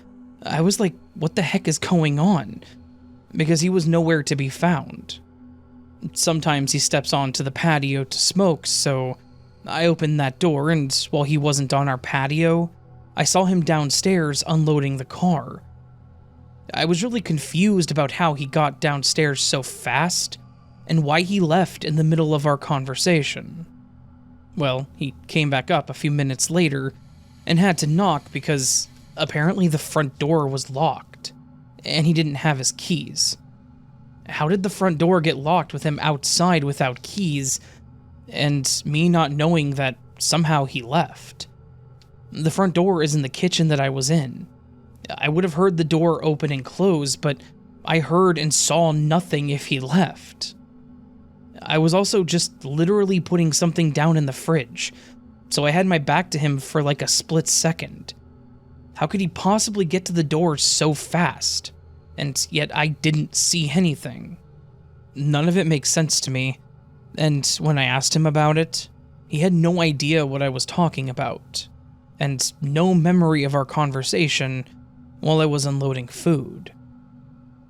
[SPEAKER 1] I was like, what the heck is going on? Because he was nowhere to be found. Sometimes he steps onto the patio to smoke, so I opened that door, and while he wasn't on our patio, I saw him downstairs unloading the car. I was really confused about how he got downstairs so fast, and why he left in the middle of our conversation. Well, he came back up a few minutes later, and had to knock because apparently the front door was locked, and he didn't have his keys. How did the front door get locked with him outside without keys, and me not knowing that somehow he left? The front door is in the kitchen that I was in. I would have heard the door open and close, but I heard and saw nothing if he left. I was also just literally putting something down in the fridge, so I had my back to him for like a split second. How could he possibly get to the door so fast? And yet I didn't see anything. None of it makes sense to me, and when I asked him about it, he had no idea what I was talking about, and no memory of our conversation while I was unloading food.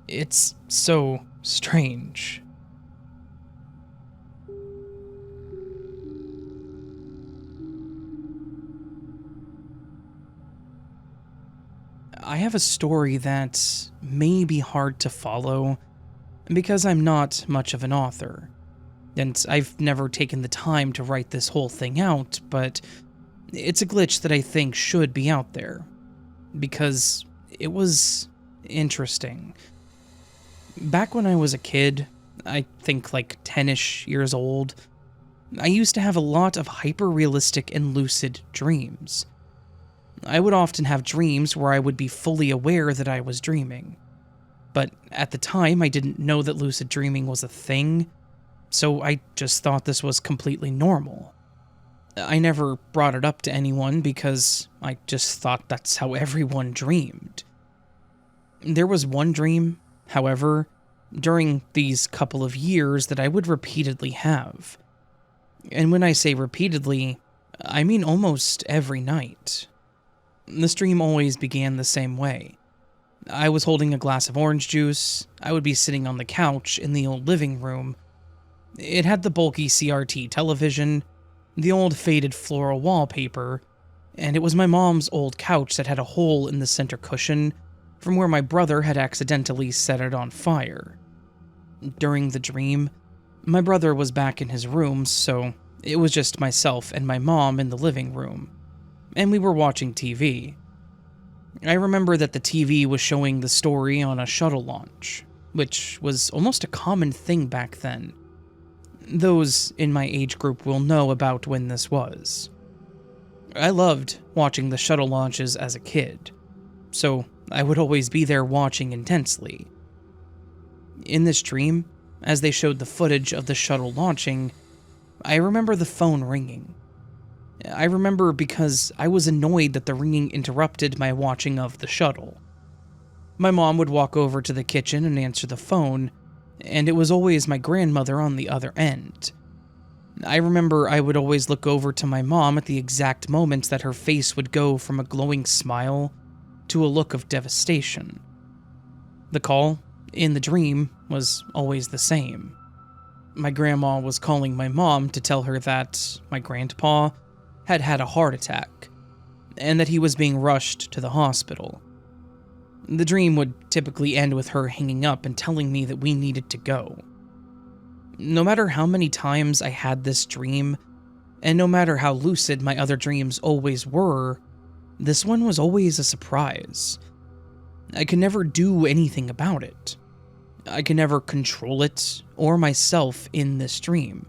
[SPEAKER 1] It's so strange. I have a story that may be hard to follow because I'm not much of an author, and I've never taken the time to write this whole thing out, but it's a glitch that I think should be out there because it was interesting. Back when I was a kid, I think like 10-ish years old, I used to have a lot of hyper-realistic and lucid dreams. I would often have dreams where I would be fully aware that I was dreaming. But at the time, I didn't know that lucid dreaming was a thing, so I just thought this was completely normal. I never brought it up to anyone because I just thought that's how everyone dreamed. There was one dream, however, during these couple of years that I would repeatedly have. And when I say repeatedly, I mean almost every night. This dream always began the same way. I was holding a glass of orange juice. I would be sitting on the couch in the old living room. It had the bulky CRT television, the old faded floral wallpaper, and it was my mom's old couch that had a hole in the center cushion from where my brother had accidentally set it on fire. During the dream, my brother was back in his room, so it was just myself and my mom in the living room, and we were watching TV. I remember that the TV was showing the story on a shuttle launch, which was almost a common thing back then. Those in my age group will know about when this was. I loved watching the shuttle launches as a kid, so I would always be there watching intensely. In this dream, as they showed the footage of the shuttle launching, I remember the phone ringing. I remember because I was annoyed that the ringing interrupted my watching of the shuttle. My mom would walk over to the kitchen and answer the phone, and it was always my grandmother on the other end. I remember I would always look over to my mom at the exact moment that her face would go from a glowing smile to a look of devastation. The call, in the dream, was always the same. My grandma was calling my mom to tell her that my grandpa had had a heart attack, and that he was being rushed to the hospital. The dream would typically end with her hanging up and telling me that we needed to go. No matter how many times I had this dream, and no matter how lucid my other dreams always were, this one was always a surprise. I could never do anything about it. I could never control it or myself in this dream.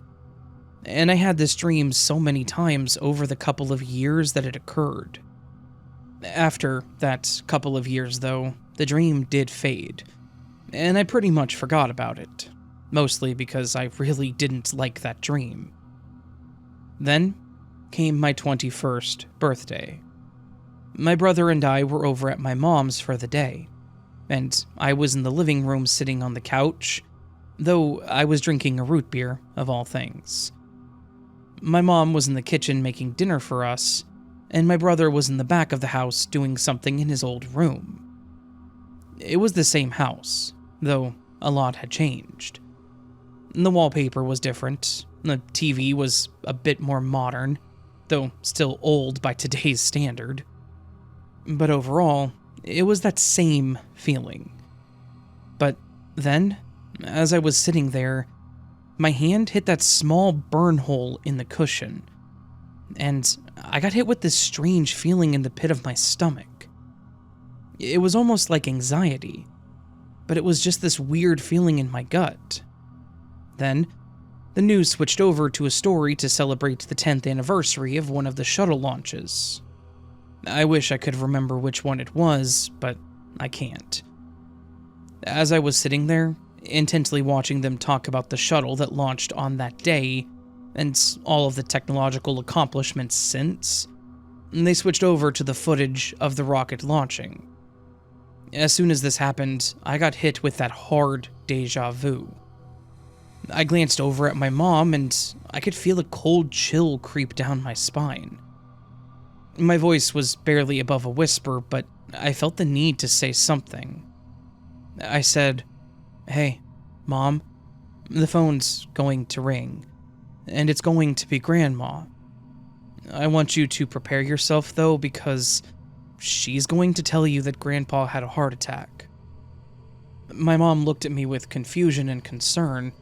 [SPEAKER 1] And I had this dream so many times over the couple of years that it occurred. After that couple of years, though, the dream did fade, and I pretty much forgot about it, mostly because I really didn't like that dream. Then came my 21st birthday. My brother and I were over at my mom's for the day, and I was in the living room sitting on the couch, though I was drinking a root beer, of all things. My mom was in the kitchen making dinner for us, and my brother was in the back of the house doing something in his old room. It was the same house, though a lot had changed. The wallpaper was different, the TV was a bit more modern, though still old by today's standard. But overall, it was that same feeling. But then, as I was sitting there, my hand hit that small burn hole in the cushion, and I got hit with this strange feeling in the pit of my stomach. It was almost like anxiety, but it was just this weird feeling in my gut. Then, the news switched over to a story to celebrate the 10th anniversary of one of the shuttle launches. I wish I could remember which one it was, but I can't. As I was sitting there, intensely watching them talk about the shuttle that launched on that day, and all of the technological accomplishments since, they switched over to the footage of the rocket launching. As soon as this happened, I got hit with that hard déjà vu. I glanced over at my mom and I could feel a cold chill creep down my spine. My voice was barely above a whisper, but I felt the need to say something. I said, "Hey, Mom, the phone's going to ring, and it's going to be Grandma. I want you to prepare yourself, though, because she's going to tell you that Grandpa had a heart attack." My mom looked at me with confusion and concern,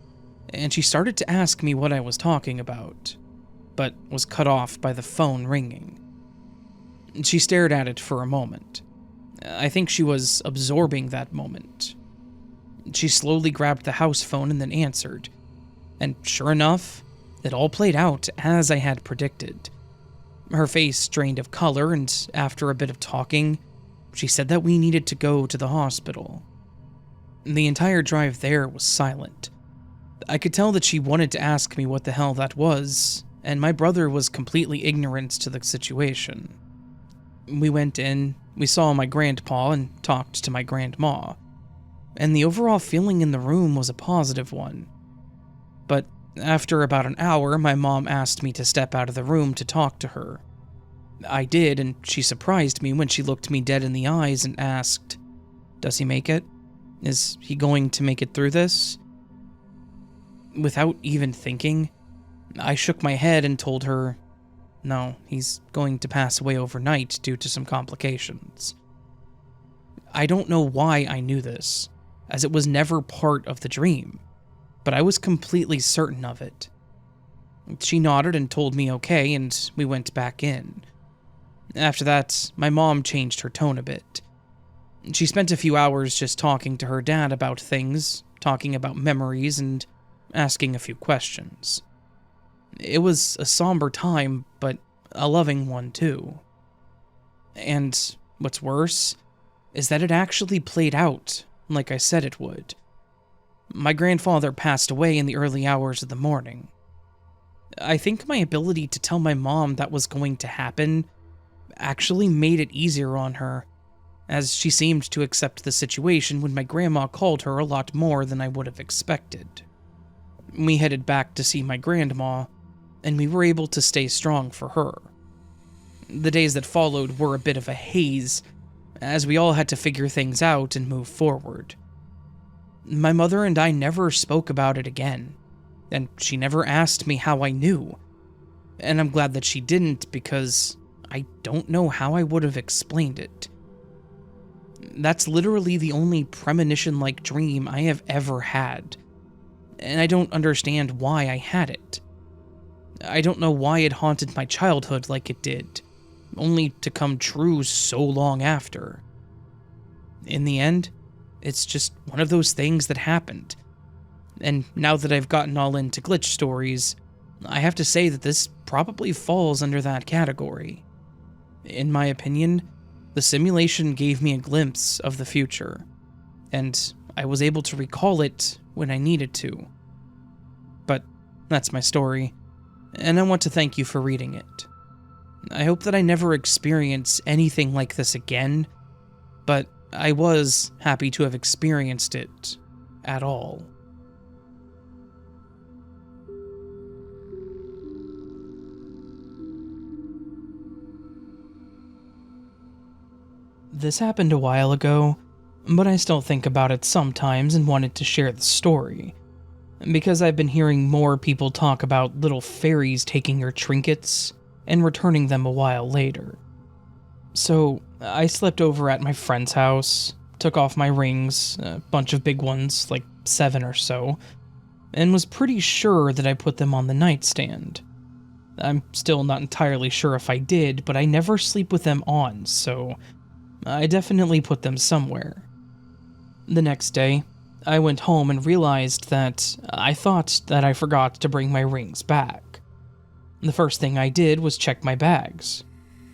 [SPEAKER 1] and she started to ask me what I was talking about, but was cut off by the phone ringing. She stared at it for a moment. I think she was absorbing that moment. She slowly grabbed the house phone and then answered, and sure enough, it all played out as I had predicted. Her face drained of color, and after a bit of talking, she said that we needed to go to the hospital. The entire drive there was silent. I could tell that she wanted to ask me what the hell that was, and my brother was completely ignorant to the situation. We went in, we saw my grandpa, and talked to my grandma, and the overall feeling in the room was a positive one. But after about an hour, my mom asked me to step out of the room to talk to her. I did, and she surprised me when she looked me dead in the eyes and asked, "Does he make it? Is he going to make it through this?" Without even thinking, I shook my head and told her, "No, he's going to pass away overnight due to some complications." I don't know why I knew this, as it was never part of the dream, but I was completely certain of it. She nodded and told me okay, and we went back in. After that, my mom changed her tone a bit. She spent a few hours just talking to her dad about things, talking about memories, and asking a few questions. It was a somber time, but a loving one too. And what's worse is that it actually played out like I said it would. My grandfather passed away in the early hours of the morning. I think my ability to tell my mom that was going to happen actually made it easier on her, as she seemed to accept the situation when my grandma called her a lot more than I would have expected. We headed back to see my grandma, and we were able to stay strong for her. The days that followed were a bit of a haze, as we all had to figure things out and move forward. My mother and I never spoke about it again, and she never asked me how I knew. And I'm glad that she didn't, because I don't know how I would have explained it. That's literally the only premonition-like dream I have ever had, and I don't understand why I had it. I don't know why it haunted my childhood like it did, only to come true so long after. In the end, it's just one of those things that happened. And now that I've gotten all into glitch stories, I have to say that this probably falls under that category. In my opinion, the simulation gave me a glimpse of the future, and I was able to recall it when I needed to. But that's my story, and I want to thank you for reading it. I hope that I never experience anything like this again, but I was happy to have experienced it at all. This happened a while ago, but I still think about it sometimes and wanted to share the story, because I've been hearing more people talk about little fairies taking your trinkets and returning them a while later. So, I slept over at my friend's house, took off my rings, a bunch of big ones, like 7 or so, and was pretty sure that I put them on the nightstand. I'm still not entirely sure if I did, but I never sleep with them on, so I definitely put them somewhere. The next day, I went home and realized that I thought that I forgot to bring my rings back. The first thing I did was check my bags,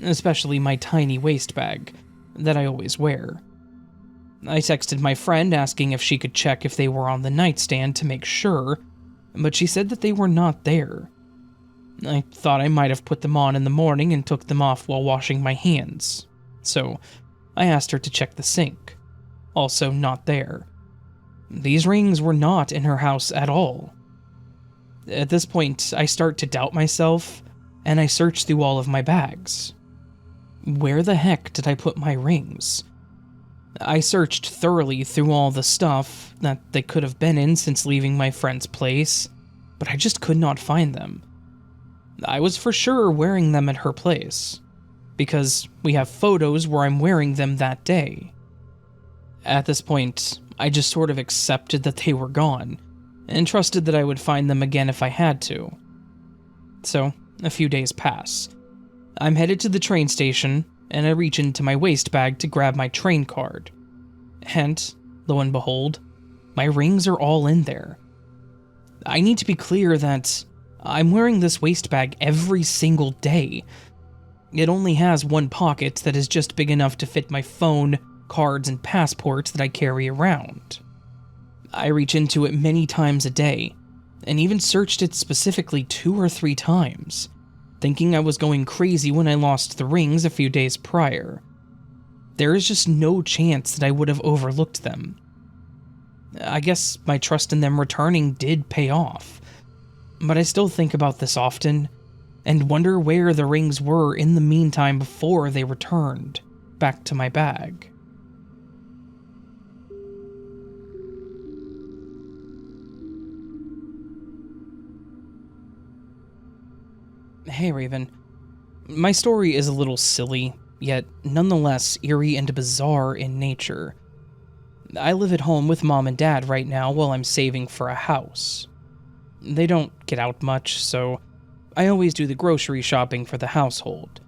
[SPEAKER 1] especially my tiny waist bag that I always wear. I texted my friend asking if she could check if they were on the nightstand to make sure, but she said that they were not there. I thought I might have put them on in the morning and took them off while washing my hands, so I asked her to check the sink. Also not there. These rings were not in her house at all, At this point, I start to doubt myself, and I search through all of my bags. Where the heck did I put my rings? I searched thoroughly through all the stuff that they could have been in since leaving my friend's place, but I just could not find them. I was for sure wearing them at her place, because we have photos where I'm wearing them that day. At this point, I just sort of accepted that they were gone, and trusted that I would find them again if I had to. So, a few days pass. I'm headed to the train station, and I reach into my waist bag to grab my train card. And, lo and behold, my rings are all in there. I need to be clear that I'm wearing this waist bag every single day. It only has one pocket that is just big enough to fit my phone, cards, and passport that I carry around. I reach into it many times a day, and even searched it specifically 2 or 3 times, thinking I was going crazy when I lost the rings a few days prior. There is just no chance that I would have overlooked them. I guess my trust in them returning did pay off, but I still think about this often, and wonder where the rings were in the meantime before they returned back to my bag. Hey Raven, my story is a little silly, yet nonetheless eerie and bizarre in nature. I live at home with Mom and Dad right now while I'm saving for a house. They don't get out much, so I always do the grocery shopping for the household.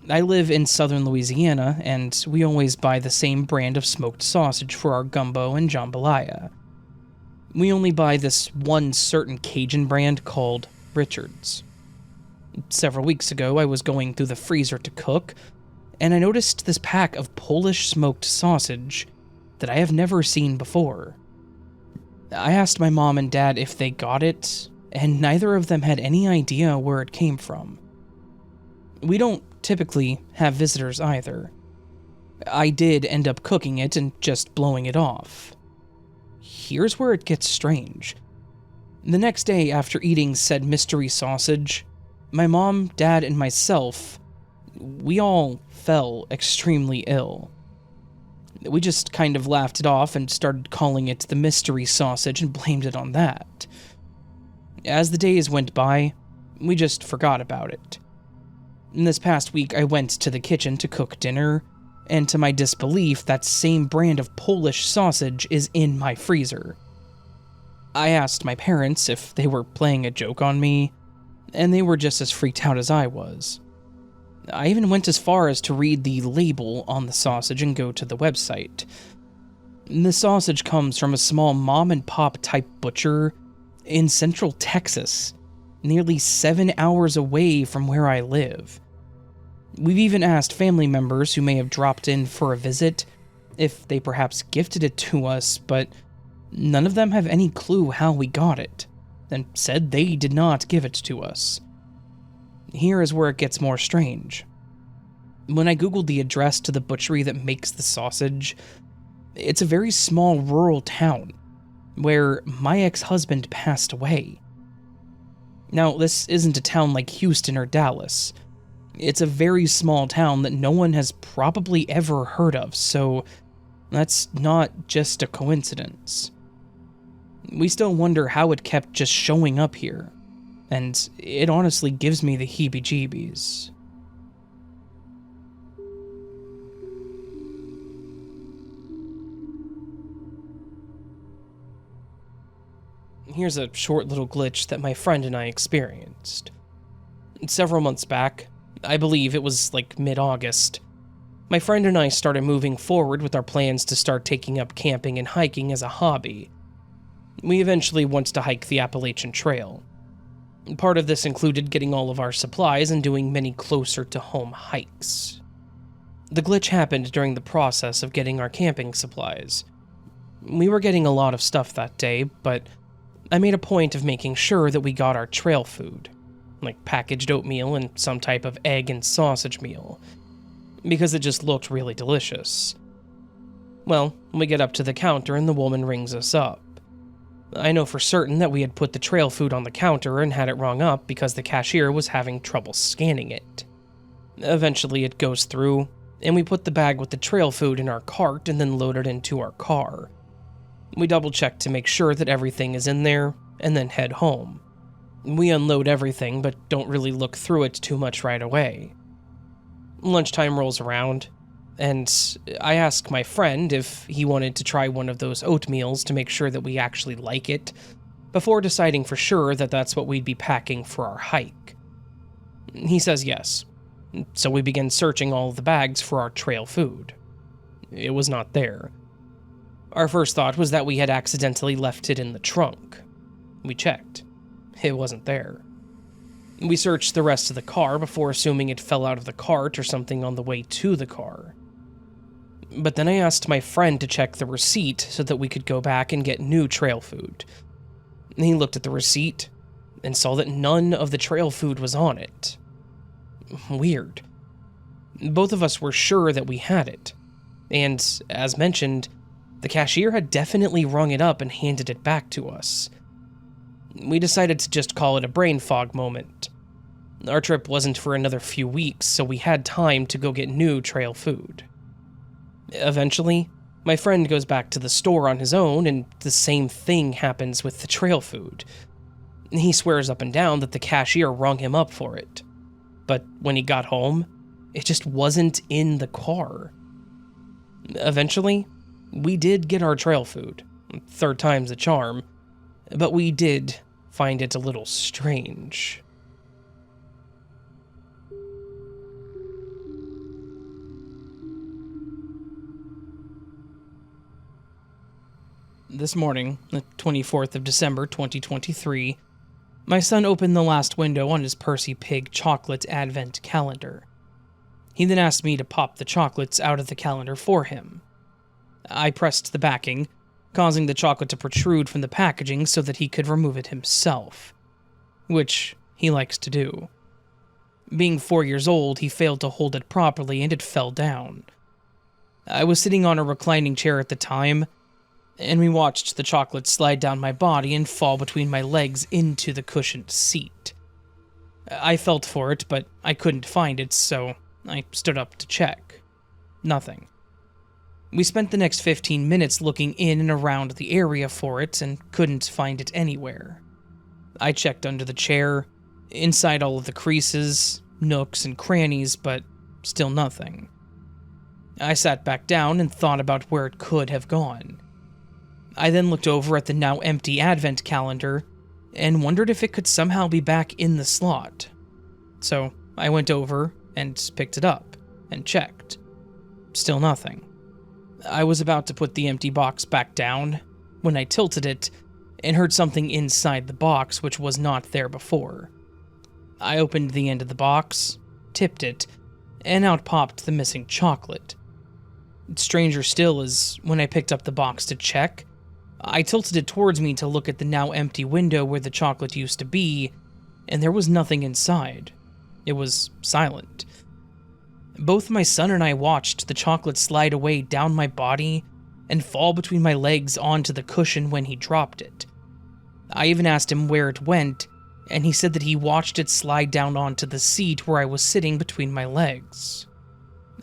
[SPEAKER 1] I live in southern Louisiana, and we always buy the same brand of smoked sausage for our gumbo and jambalaya. We only buy this one certain Cajun brand called Richard's. Several weeks ago, I was going through the freezer to cook, and I noticed this pack of Polish smoked sausage that I have never seen before. I asked my mom and dad if they got it, and neither of them had any idea where it came from. We don't typically have visitors either. I did end up cooking it and just blowing it off. Here's where it gets strange. The next day after eating said mystery sausage, my mom, dad, and myself, we all fell extremely ill. We just kind of laughed it off and started calling it the mystery sausage and blamed it on that. As the days went by, we just forgot about it. In this past week, I went to the kitchen to cook dinner, and to my disbelief, that same brand of Polish sausage is in my freezer. I asked my parents if they were playing a joke on me, and they were just as freaked out as I was. I even went as far as to read the label on the sausage and go to the website. The sausage comes from a small mom-and-pop type butcher in central Texas, nearly 7 hours away from where I live. We've even asked family members who may have dropped in for a visit if they perhaps gifted it to us, but none of them have any clue how we got it, and said they did not give it to us. Here is where it gets more strange. When I googled the address to the butchery that makes the sausage, it's a very small rural town where my ex-husband passed away. Now, this isn't a town like Houston or Dallas. It's a very small town that no one has probably ever heard of, so that's not just a coincidence. We still wonder how it kept just showing up here, and it honestly gives me the heebie-jeebies. Here's a short little glitch that my friend and I experienced. Several months back, I believe it was like mid-August, my friend and I started moving forward with our plans to start taking up camping and hiking as a hobby. We eventually went to hike the Appalachian Trail. Part of this included getting all of our supplies and doing many closer-to-home hikes. The glitch happened during the process of getting our camping supplies. We were getting a lot of stuff that day, but I made a point of making sure that we got our trail food, like packaged oatmeal and some type of egg and sausage meal, because it just looked really delicious. Well, we get up to the counter and the woman rings us up. I know for certain that we had put the trail food on the counter and had it rung up because the cashier was having trouble scanning it. Eventually it goes through, and we put the bag with the trail food in our cart and then load it into our car. We double-check to make sure that everything is in there, and then head home. We unload everything, but don't really look through it too much right away. Lunchtime rolls around, and I ask my friend if he wanted to try one of those oatmeals to make sure that we actually like it, before deciding for sure that that's what we'd be packing for our hike. He says yes, so we begin searching all of the bags for our trail food. It was not there. Our first thought was that we had accidentally left it in the trunk. We checked. It wasn't there. We searched the rest of the car before assuming it fell out of the cart or something on the way to the car. But then I asked my friend to check the receipt so that we could go back and get new trail food. He looked at the receipt and saw that none of the trail food was on it. Weird. Both of us were sure that we had it, and, as mentioned, the cashier had definitely rung it up and handed it back to us. We decided to just call it a brain fog moment. Our trip wasn't for another few weeks, so we had time to go get new trail food. Eventually, my friend goes back to the store on his own, and the same thing happens with the trail food. He swears up and down that the cashier rung him up for it. But when he got home, it just wasn't in the car. Eventually, we did get our trail food. Third time's the charm. But we did find it a little strange. This morning, the 24th of December, 2023, my son opened the last window on his Percy Pig chocolate advent calendar. He then asked me to pop the chocolates out of the calendar for him. I pressed the backing, causing the chocolate to protrude from the packaging so that he could remove it himself, which he likes to do. Being 4 years old, he failed to hold it properly and it fell down. I was sitting on a reclining chair at the time, and we watched the chocolate slide down my body and fall between my legs into the cushioned seat. I felt for it, but I couldn't find it, so I stood up to check. Nothing. We spent the next 15 minutes looking in and around the area for it and couldn't find it anywhere. I checked under the chair, inside all of the creases, nooks, and crannies, but still nothing. I sat back down and thought about where it could have gone. I then looked over at the now empty advent calendar and wondered if it could somehow be back in the slot. So I went over and picked it up and checked. Still nothing. I was about to put the empty box back down when I tilted it and heard something inside the box which was not there before. I opened the end of the box, tipped it, and out popped the missing chocolate. Stranger still is, when I picked up the box to check, I tilted it towards me to look at the now empty window where the chocolate used to be, and there was nothing inside. It was silent. Both my son and I watched the chocolate slide away down my body and fall between my legs onto the cushion when he dropped it. I even asked him where it went, and he said that he watched it slide down onto the seat where I was sitting between my legs.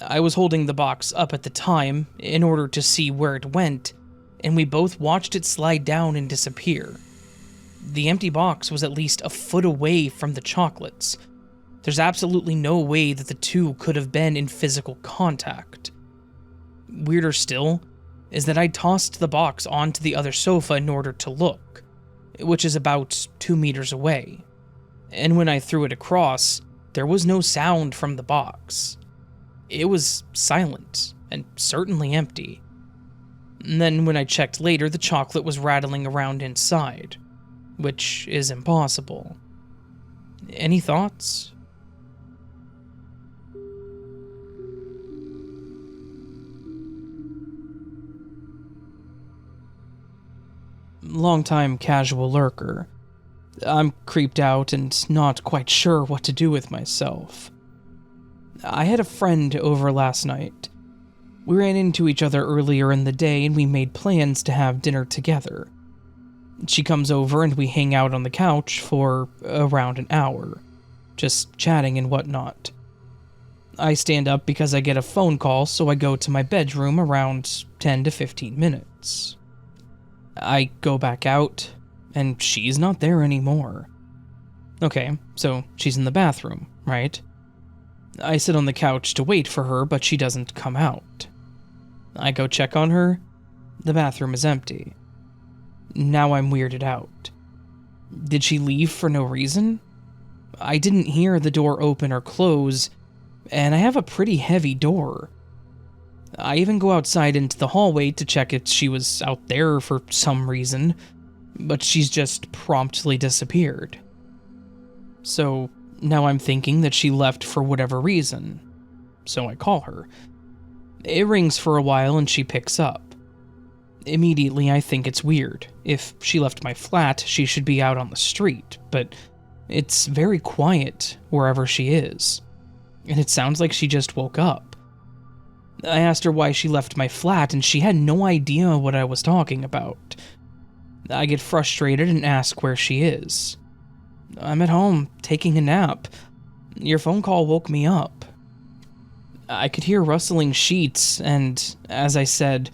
[SPEAKER 1] I was holding the box up at the time in order to see where it went, and we both watched it slide down and disappear. The empty box was at least a foot away from the chocolates. There's absolutely no way that the two could have been in physical contact. Weirder still is that I tossed the box onto the other sofa in order to look, which is about 2 meters away. And when I threw it across, there was no sound from the box. It was silent and certainly empty. And then when I checked later, the chocolate was rattling around inside, which is impossible. Any thoughts? Longtime casual lurker. I'm creeped out and not quite sure what to do with myself. I had a friend over last night. We ran into each other earlier in the day and we made plans to have dinner together. She comes over and we hang out on the couch for around an hour, just chatting and whatnot. I stand up because I get a phone call, so I go to my bedroom around 10 to 15 minutes. I go back out, and she's not there anymore. Okay, so she's in the bathroom, right? I sit on the couch to wait for her, but she doesn't come out. I go check on her. The bathroom is empty. Now I'm weirded out. Did she leave for no reason? I didn't hear the door open or close, and I have a pretty heavy door. I even go outside into the hallway to check if she was out there for some reason, but she's just promptly disappeared. So now I'm thinking that she left for whatever reason, so I call her. It rings for a while and she picks up. Immediately I think it's weird. If she left my flat, she should be out on the street, but it's very quiet wherever she is. And it sounds like she just woke up. I asked her why she left my flat, and she had no idea what I was talking about. I get frustrated and ask where she is. I'm at home, taking a nap. Your phone call woke me up. I could hear rustling sheets, and as I said,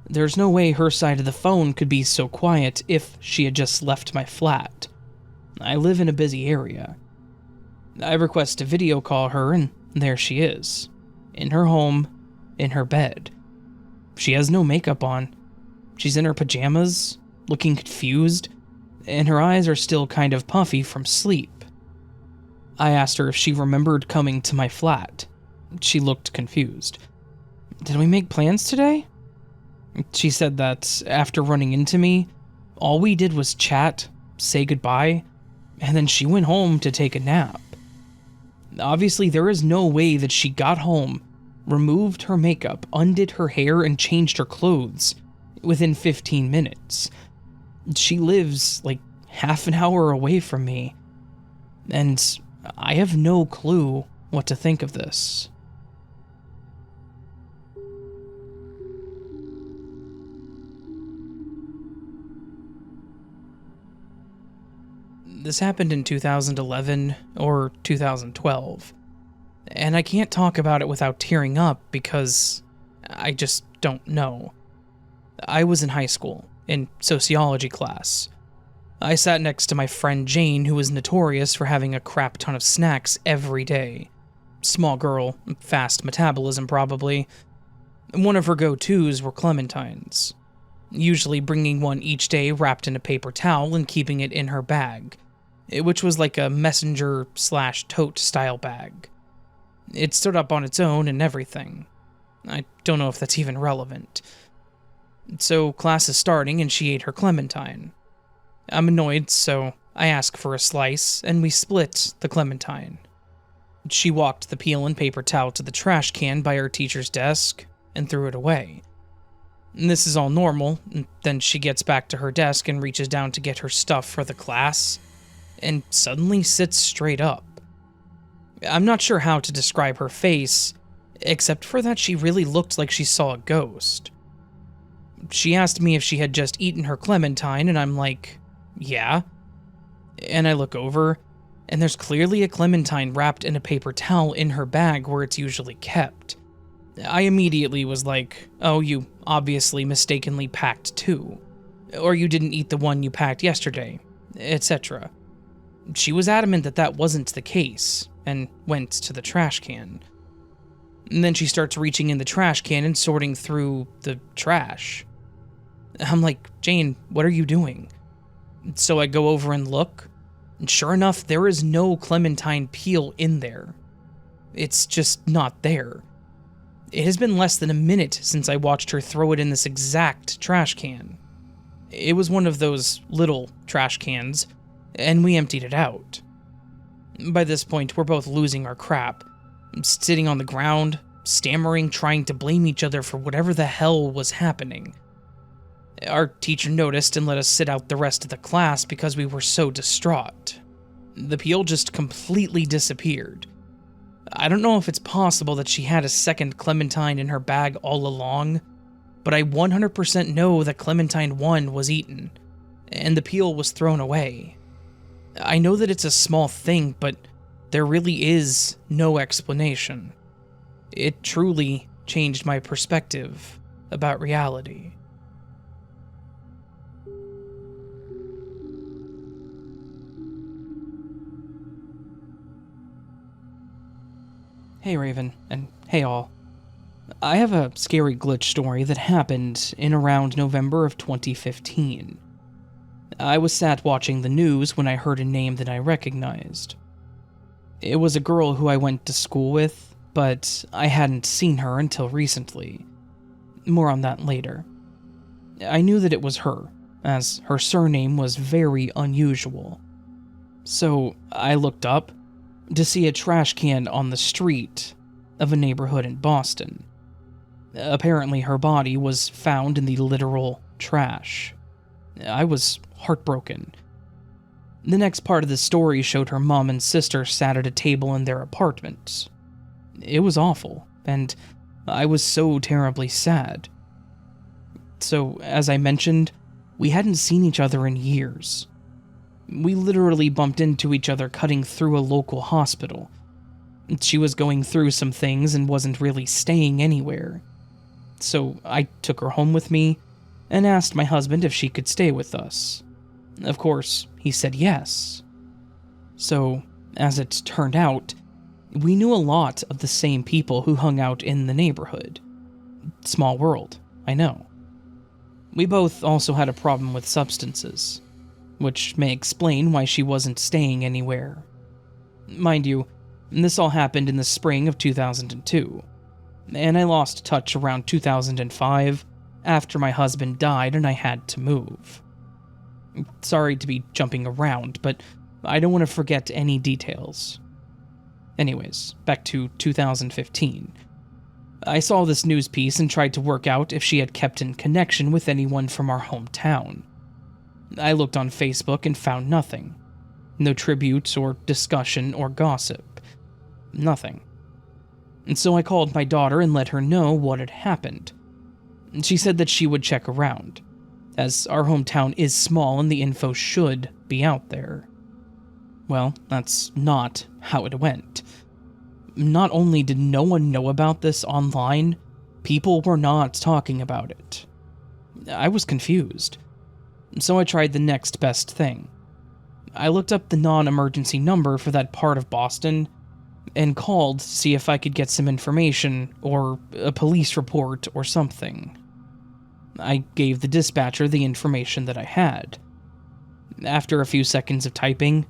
[SPEAKER 1] there's no way her side of the phone could be so quiet if she had just left my flat. I live in a busy area. I request to video call her, and there she is, in her home, in her bed. She has no makeup on. She's in her pajamas, looking confused, and her eyes are still kind of puffy from sleep. I asked her if she remembered coming to my flat. She looked confused. Did we make plans today? She said that after running into me, all we did was chat, say goodbye, and then she went home to take a nap. Obviously, there is no way that she got home, removed her makeup, undid her hair, and changed her clothes within 15 minutes. She lives like half an hour away from me, and I have no clue what to think of this. This happened in 2011 or 2012, and I can't talk about it without tearing up because I just don't know. I was in high school, in sociology class. I sat next to my friend Jane, who was notorious for having a crap ton of snacks every day. Small girl, fast metabolism probably. One of her go-tos were clementines, usually bringing one each day wrapped in a paper towel and keeping it in her bag, which was like a messenger/tote style bag. It stood up on its own and everything. I don't know if that's even relevant. So class is starting and she ate her clementine. I'm annoyed, so I ask for a slice and we split the clementine. She walked the peel and paper towel to the trash can by her teacher's desk and threw it away. And this is all normal, and then she gets back to her desk and reaches down to get her stuff for the class, and suddenly sits straight up. I'm not sure how to describe her face, except for that she really looked like she saw a ghost. She asked me if she had just eaten her clementine, and I'm like, yeah. And I look over, and there's clearly a clementine wrapped in a paper towel in her bag where it's usually kept. I immediately was like, oh, you obviously mistakenly packed two. Or you didn't eat the one you packed yesterday, etc. She was adamant that that wasn't the case, and went to the trash can. And then she starts reaching in the trash can and sorting through the trash. I'm like, Jane, what are you doing? So I go over and look, and sure enough, there is no clementine peel in there. It's just not there. It has been less than a minute since I watched her throw it in this exact trash can. It was one of those little trash cans, and we emptied it out. By this point, we're both losing our crap, sitting on the ground, stammering, trying to blame each other for whatever the hell was happening. Our teacher noticed and let us sit out the rest of the class because we were so distraught. The peel just completely disappeared. I don't know if it's possible that she had a second clementine in her bag all along, but I 100% know that clementine 1 was eaten, and the peel was thrown away. I know that it's a small thing, but there really is no explanation. It truly changed my perspective about reality. Hey Raven, and hey all. I have a scary glitch story that happened in around November of 2015. I was sat watching the news when I heard a name that I recognized. It was a girl who I went to school with, but I hadn't seen her until recently. More on that later. I knew that it was her, as her surname was very unusual. So I looked up to see a trash can on the street of a neighborhood in Boston. Apparently her body was found in the literal trash. I was heartbroken. The next part of the story showed her mom and sister sat at a table in their apartment. It was awful, and I was so terribly sad. So, as I mentioned, we hadn't seen each other in years. We literally bumped into each other cutting through a local hospital. She was going through some things and wasn't really staying anywhere. So I took her home with me and asked my husband if she could stay with us. Of course, he said yes. So, as it turned out, we knew a lot of the same people who hung out in the neighborhood. Small world, I know. We both also had a problem with substances, which may explain why she wasn't staying anywhere. Mind you, this all happened in the spring of 2002, and I lost touch around 2005 after my husband died and I had to move. Sorry to be jumping around, but I don't want to forget any details. Anyways, back to 2015. I saw this news piece and tried to work out if she had kept in connection with anyone from our hometown. I looked on Facebook and found nothing. No tributes or discussion or gossip. Nothing. And so I called my daughter and let her know what had happened. She said that she would check around, as our hometown is small and the info should be out there. Well, that's not how it went. Not only did no one know about this online, people were not talking about it. I was confused. So I tried the next best thing. I looked up the non-emergency number for that part of Boston and called to see if I could get some information or a police report or something. I gave the dispatcher the information that I had. After a few seconds of typing,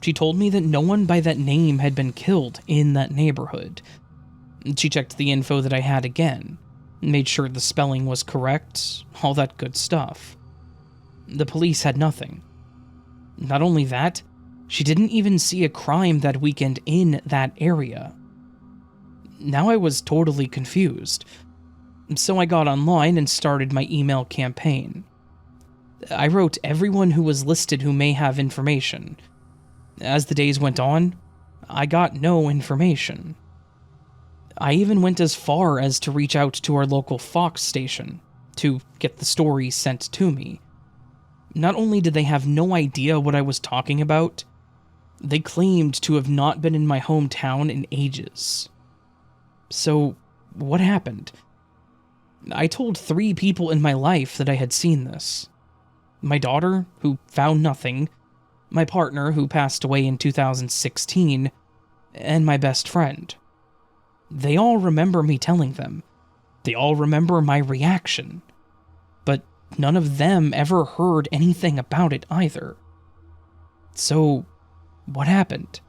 [SPEAKER 1] she told me that no one by that name had been killed in that neighborhood. She checked the info that I had again, made sure the spelling was correct, all that good stuff. The police had nothing. Not only that, she didn't even see a crime that weekend in that area. Now I was totally confused. So I got online and started my email campaign. I wrote everyone who was listed who may have information. As the days went on, I got no information. I even went as far as to reach out to our local Fox station to get the story sent to me. Not only did they have no idea what I was talking about, they claimed to have not been in my hometown in ages. So, what happened? I told 3 people in my life that I had seen this. My daughter, who found nothing, my partner, who passed away in 2016, and my best friend. They all remember me telling them. They all remember my reaction. But none of them ever heard anything about it either. So, what happened?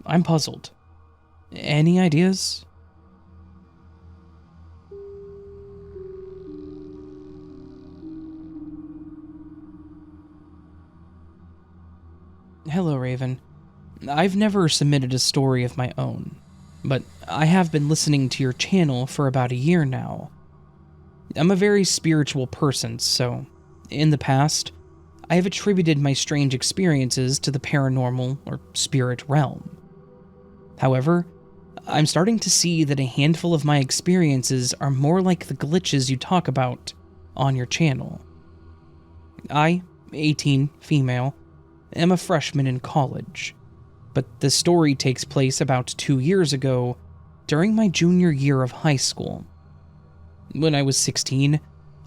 [SPEAKER 1] I'm puzzled. Any ideas? Hello, Raven. I've never submitted a story of my own, but I have been listening to your channel for about a year now. I'm a very spiritual person, so in the past, I have attributed my strange experiences to the paranormal or spirit realm. However, I'm starting to see that a handful of my experiences are more like the glitches you talk about on your channel. I 18, female, am a freshman in college. But the story takes place about 2 years ago, during my junior year of high school. When I was 16,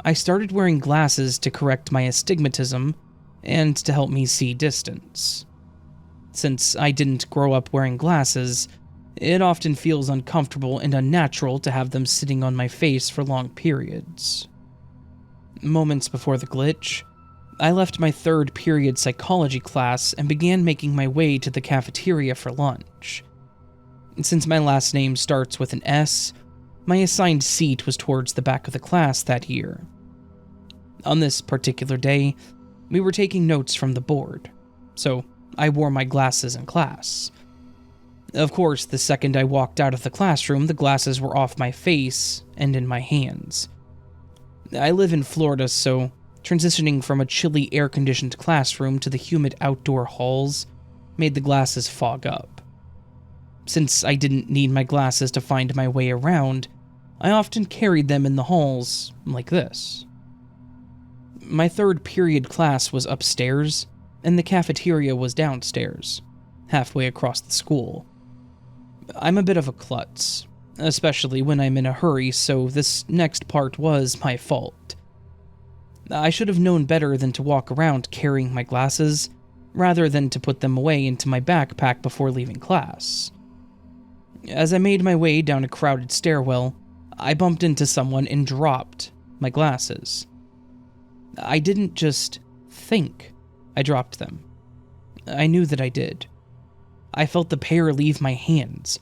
[SPEAKER 1] I started wearing glasses to correct my astigmatism and to help me see distance. Since I didn't grow up wearing glasses, it often feels uncomfortable and unnatural to have them sitting on my face for long periods. Moments before the glitch, I left my third period psychology class and began making my way to the cafeteria for lunch. Since my last name starts with an S, my assigned seat was towards the back of the class that year. On this particular day, we were taking notes from the board, so I wore my glasses in class. Of course, the second I walked out of the classroom, the glasses were off my face and in my hands. I live in Florida, so transitioning from a chilly air-conditioned classroom to the humid outdoor halls made the glasses fog up. Since I didn't need my glasses to find my way around, I often carried them in the halls like this. My third period class was upstairs, and the cafeteria was downstairs, halfway across the school. I'm a bit of a klutz, especially when I'm in a hurry, so this next part was my fault. I should have known better than to walk around carrying my glasses, rather than to put them away into my backpack before leaving class. As I made my way down a crowded stairwell, I bumped into someone and dropped my glasses. I didn't just think I dropped them. I knew that I did. I felt the pair leave my hands.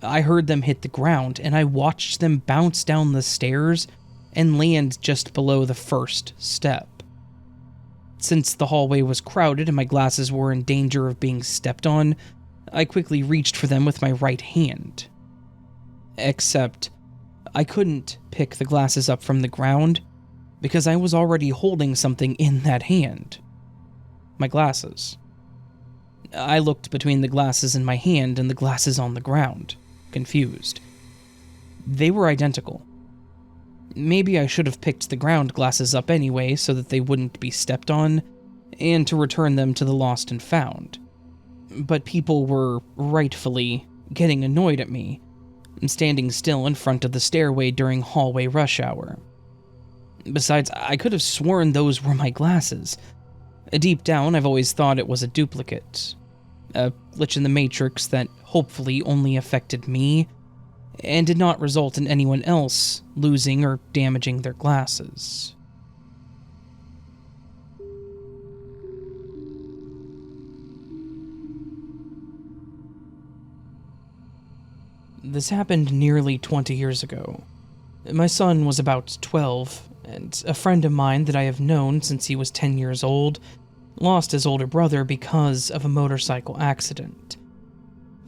[SPEAKER 1] I heard them hit the ground, and I watched them bounce down the stairs and land just below the first step. Since the hallway was crowded and my glasses were in danger of being stepped on, I quickly reached for them with my right hand. Except, I couldn't pick the glasses up from the ground because I was already holding something in that hand. My glasses. I looked between the glasses in my hand and the glasses on the ground, confused. They were identical. Maybe I should have picked the ground glasses up anyway so that they wouldn't be stepped on, and to return them to the lost and found. But people were rightfully getting annoyed at me, standing still in front of the stairway during hallway rush hour. Besides, I could have sworn those were my glasses. Deep down, I've always thought it was a duplicate. A glitch in the Matrix that hopefully only affected me, and did not result in anyone else losing or damaging their glasses. This happened nearly 20 years ago. My son was about 12, and a friend of mine that I have known since he was 10 years old lost his older brother because of a motorcycle accident.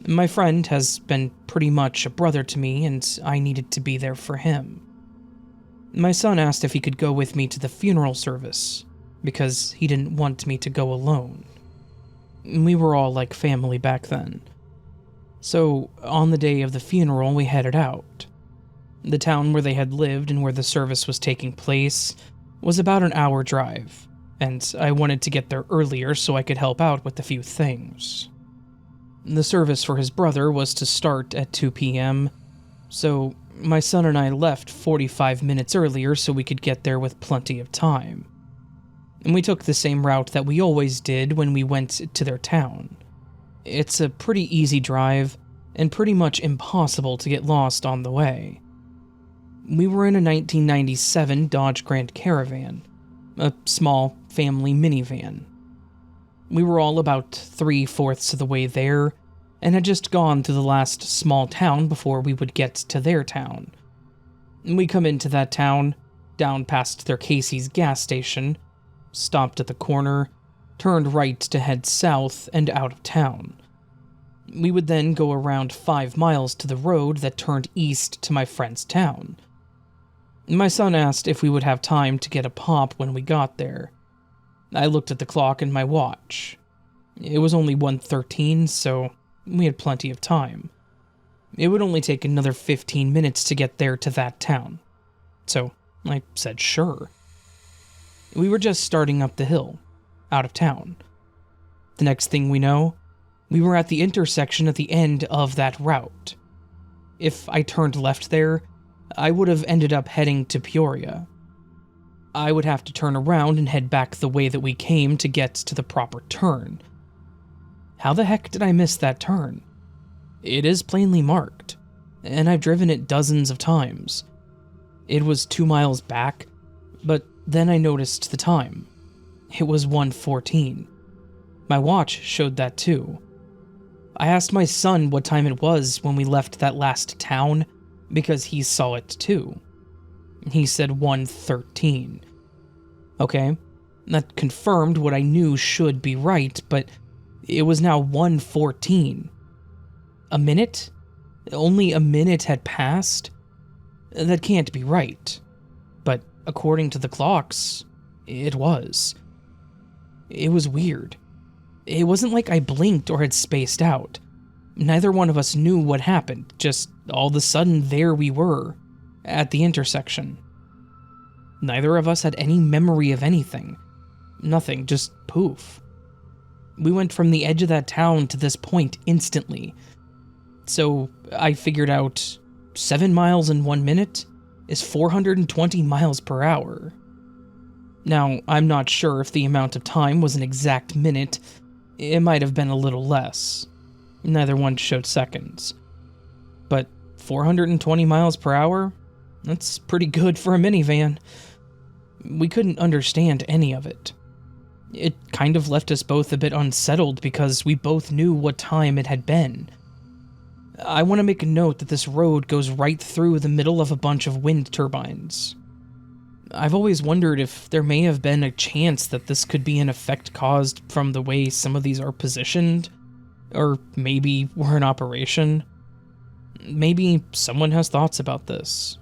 [SPEAKER 1] My friend has been pretty much a brother to me, and I needed to be there for him. My son asked if he could go with me to the funeral service, because he didn't want me to go alone. We were all like family back then. So, on the day of the funeral, we headed out. The town where they had lived and where the service was taking place was about an hour drive, and I wanted to get there earlier so I could help out with a few things. The service for his brother was to start at 2 p.m., so my son and I left 45 minutes earlier so we could get there with plenty of time. And we took the same route that we always did when we went to their town. It's a pretty easy drive, and pretty much impossible to get lost on the way. We were in a 1997 Dodge Grand Caravan, a small family minivan. We were all about 3/4 of the way there, and had just gone to the last small town before we would get to their town. We come into that town, down past their Casey's gas station, stopped at the corner, turned right to head south and out of town. We would then go around 5 miles to the road that turned east to my friend's town. My son asked if we would have time to get a pop when we got there. I looked at the clock and my watch. It was only 1:13, so we had plenty of time. It would only take another 15 minutes to get there to that town. So I said sure. We were just starting up the hill, out of town. The next thing we know, we were at the intersection at the end of that route. If I turned left there, I would have ended up heading to Peoria. I would have to turn around and head back the way that we came to get to the proper turn. How the heck did I miss that turn? It is plainly marked, and I've driven it dozens of times. It was 2 miles back, but then I noticed the time. It was 1:14. My watch showed that too. I asked my son what time it was when we left that last town, because he saw it too. He said 1:13. Okay, that confirmed what I knew should be right, but it was now 1:14. A minute? Only a minute had passed? That can't be right. But according to the clocks, it was. It was weird. It wasn't like I blinked or had spaced out. Neither one of us knew what happened, just all of a sudden there we were, at the intersection. Neither of us had any memory of anything. Nothing, just poof. We went from the edge of that town to this point instantly. So I figured out 7 miles in 1 minute is 420 miles per hour. Now, I'm not sure if the amount of time was an exact minute. It might have been a little less. Neither one showed seconds. But 420 miles per hour? That's pretty good for a minivan. We couldn't understand any of it. It kind of left us both a bit unsettled because we both knew what time it had been. I want to make a note that this road goes right through the middle of a bunch of wind turbines. I've always wondered if there may have been a chance that this could be an effect caused from the way some of these are positioned, or maybe were in operation. Maybe someone has thoughts about this.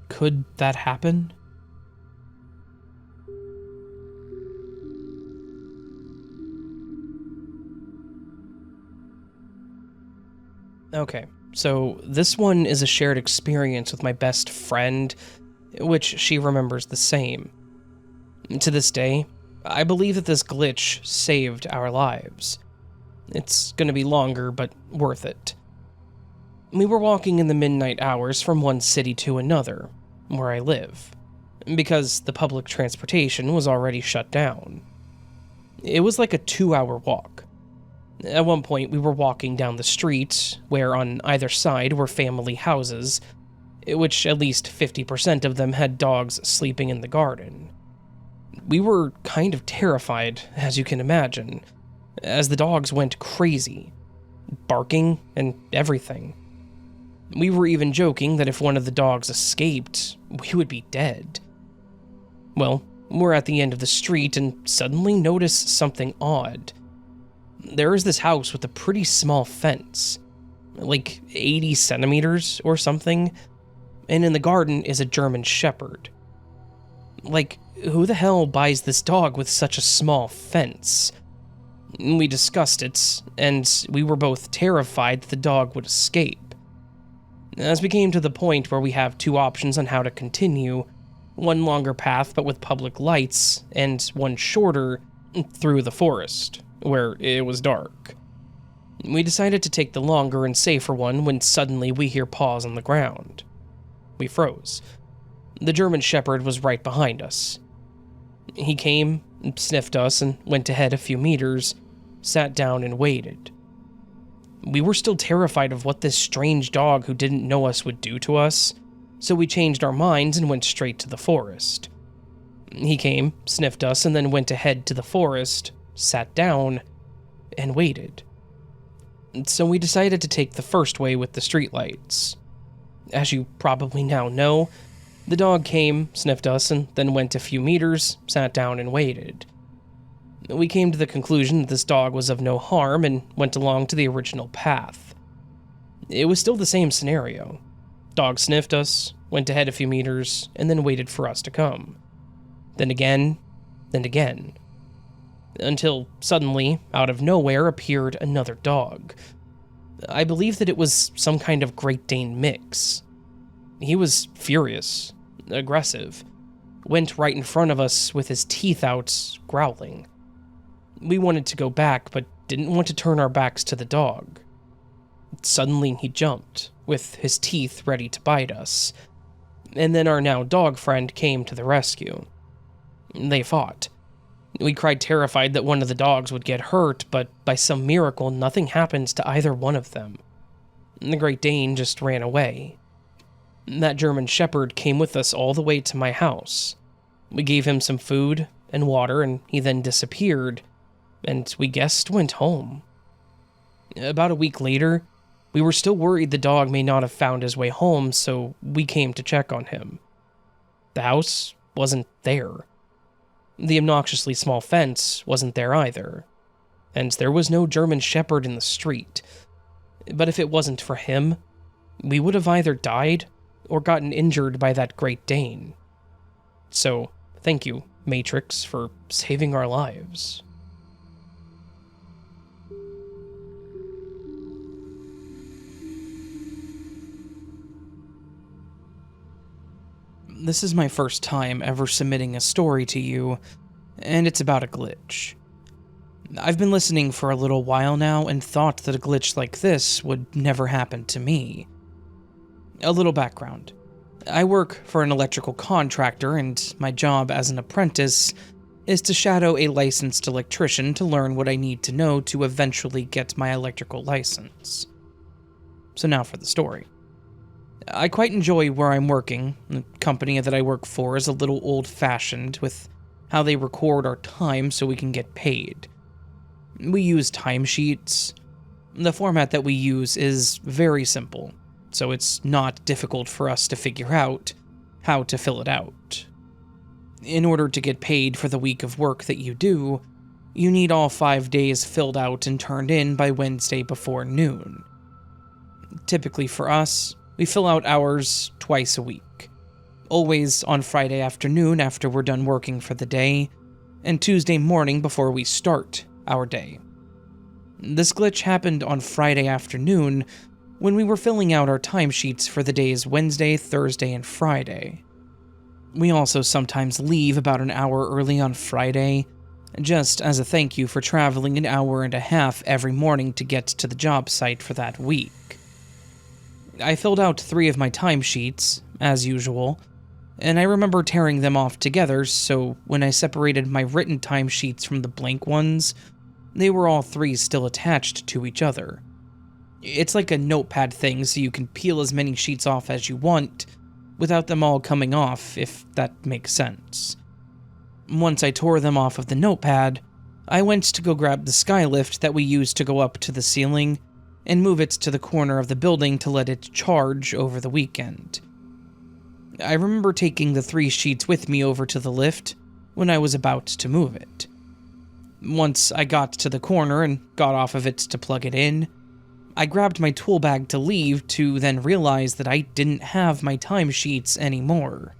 [SPEAKER 1] Could that happen? Okay, so this one is a shared experience with my best friend, which she remembers the same. To this day, I believe that this glitch saved our lives. It's gonna be longer, but worth it. We were walking in the midnight hours from one city to another, where I live, because the public transportation was already shut down. It was like a 2-hour walk. At one point, we were walking down the street, where on either side were family houses, which at least 50% of them had dogs sleeping in the garden. We were kind of terrified, as you can imagine, as the dogs went crazy, barking and everything. We were even joking that if one of the dogs escaped, we would be dead. Well, we're at the end of the street and suddenly notice something odd. There is this house with a pretty small fence, like 80 centimeters or something, and in the garden is a German Shepherd. Like, who the hell buys this dog with such a small fence? We discussed it, and we were both terrified that the dog would escape. As we came to the point where we have two options on how to continue, one longer path but with public lights, and one shorter through the forest, where it was dark. We decided to take the longer and safer one when suddenly we hear paws on the ground. We froze. The German Shepherd was right behind us. He came, sniffed us, and went ahead a few meters, sat down and waited. We were still terrified of what this strange dog who didn't know us would do to us, so we changed our minds and went straight to the forest. He came, sniffed us, and then went ahead to the forest, sat down, and waited. So we decided to take the first way with the streetlights. As you probably now know, the dog came, sniffed us, and then went a few meters, sat down, and waited. We came to the conclusion that this dog was of no harm and went along to the original path. It was still the same scenario. Dog sniffed us, went ahead a few meters, and then waited for us to come. Then again, until suddenly, out of nowhere, appeared another dog. I believe that it was some kind of Great Dane mix. He was furious, aggressive, went right in front of us with his teeth out, growling. We wanted to go back, but didn't want to turn our backs to the dog. Suddenly he jumped, with his teeth ready to bite us, and then our now dog friend came to the rescue. They fought. We cried terrified that one of the dogs would get hurt, but by some miracle nothing happened to either one of them. The Great Dane just ran away. That German Shepherd came with us all the way to my house. We gave him some food and water, and he then disappeared, and we guessed went home. About a week later, we were still worried the dog may not have found his way home, so we came to check on him. The house wasn't there. The obnoxiously small fence wasn't there either, and there was no German Shepherd in the street. But if it wasn't for him, we would have either died or gotten injured by that Great Dane. So, thank you, Matrix, for saving our lives. This is my first time ever submitting a story to you, and it's about a glitch. I've been listening for a little while now and thought that a glitch like this would never happen to me. A little background. I work for an electrical contractor, and my job as an apprentice is to shadow a licensed electrician to learn what I need to know to eventually get my electrical license. So now for the story. I quite enjoy where I'm working. The company that I work for is a little old-fashioned with how they record our time so we can get paid. We use timesheets. The format that we use is very simple, so it's not difficult for us to figure out how to fill it out. In order to get paid for the week of work that you do, you need all 5 days filled out and turned in by Wednesday before noon. Typically for us, we fill out hours twice a week. Always on Friday afternoon after we're done working for the day, and Tuesday morning before we start our day. This glitch happened on Friday afternoon when we were filling out our timesheets for the days Wednesday, Thursday, and Friday. We also sometimes leave about an hour early on Friday, just as a thank you for traveling an hour and a half every morning to get to the job site for that week. I filled out 3 of my timesheets, as usual, and I remember tearing them off together, so when I separated my written timesheets from the blank ones, they were all 3 still attached to each other. It's like a notepad thing, so you can peel as many sheets off as you want, without them all coming off, if that makes sense. Once I tore them off of the notepad, I went to go grab the skylift that we use to go up to the ceiling, and move it to the corner of the building to let it charge over the weekend. I remember taking the 3 sheets with me over to the lift when I was about to move it. Once I got to the corner and got off of it to plug it in, I grabbed my tool bag to leave to then realize that I didn't have my timesheets anymore.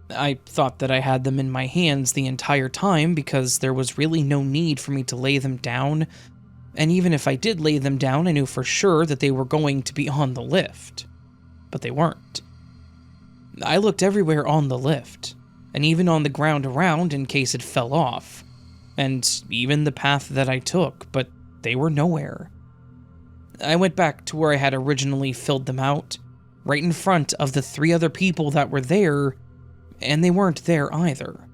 [SPEAKER 1] I thought that I had them in my hands the entire time because there was really no need for me to lay them down, and even if I did lay them down, I knew for sure that they were going to be on the lift. But they weren't. I looked everywhere on the lift, and even on the ground around in case it fell off, and even the path that I took, but they were nowhere. I went back to where I had originally filled them out, right in front of the 3 other people that were there, and they weren't there either.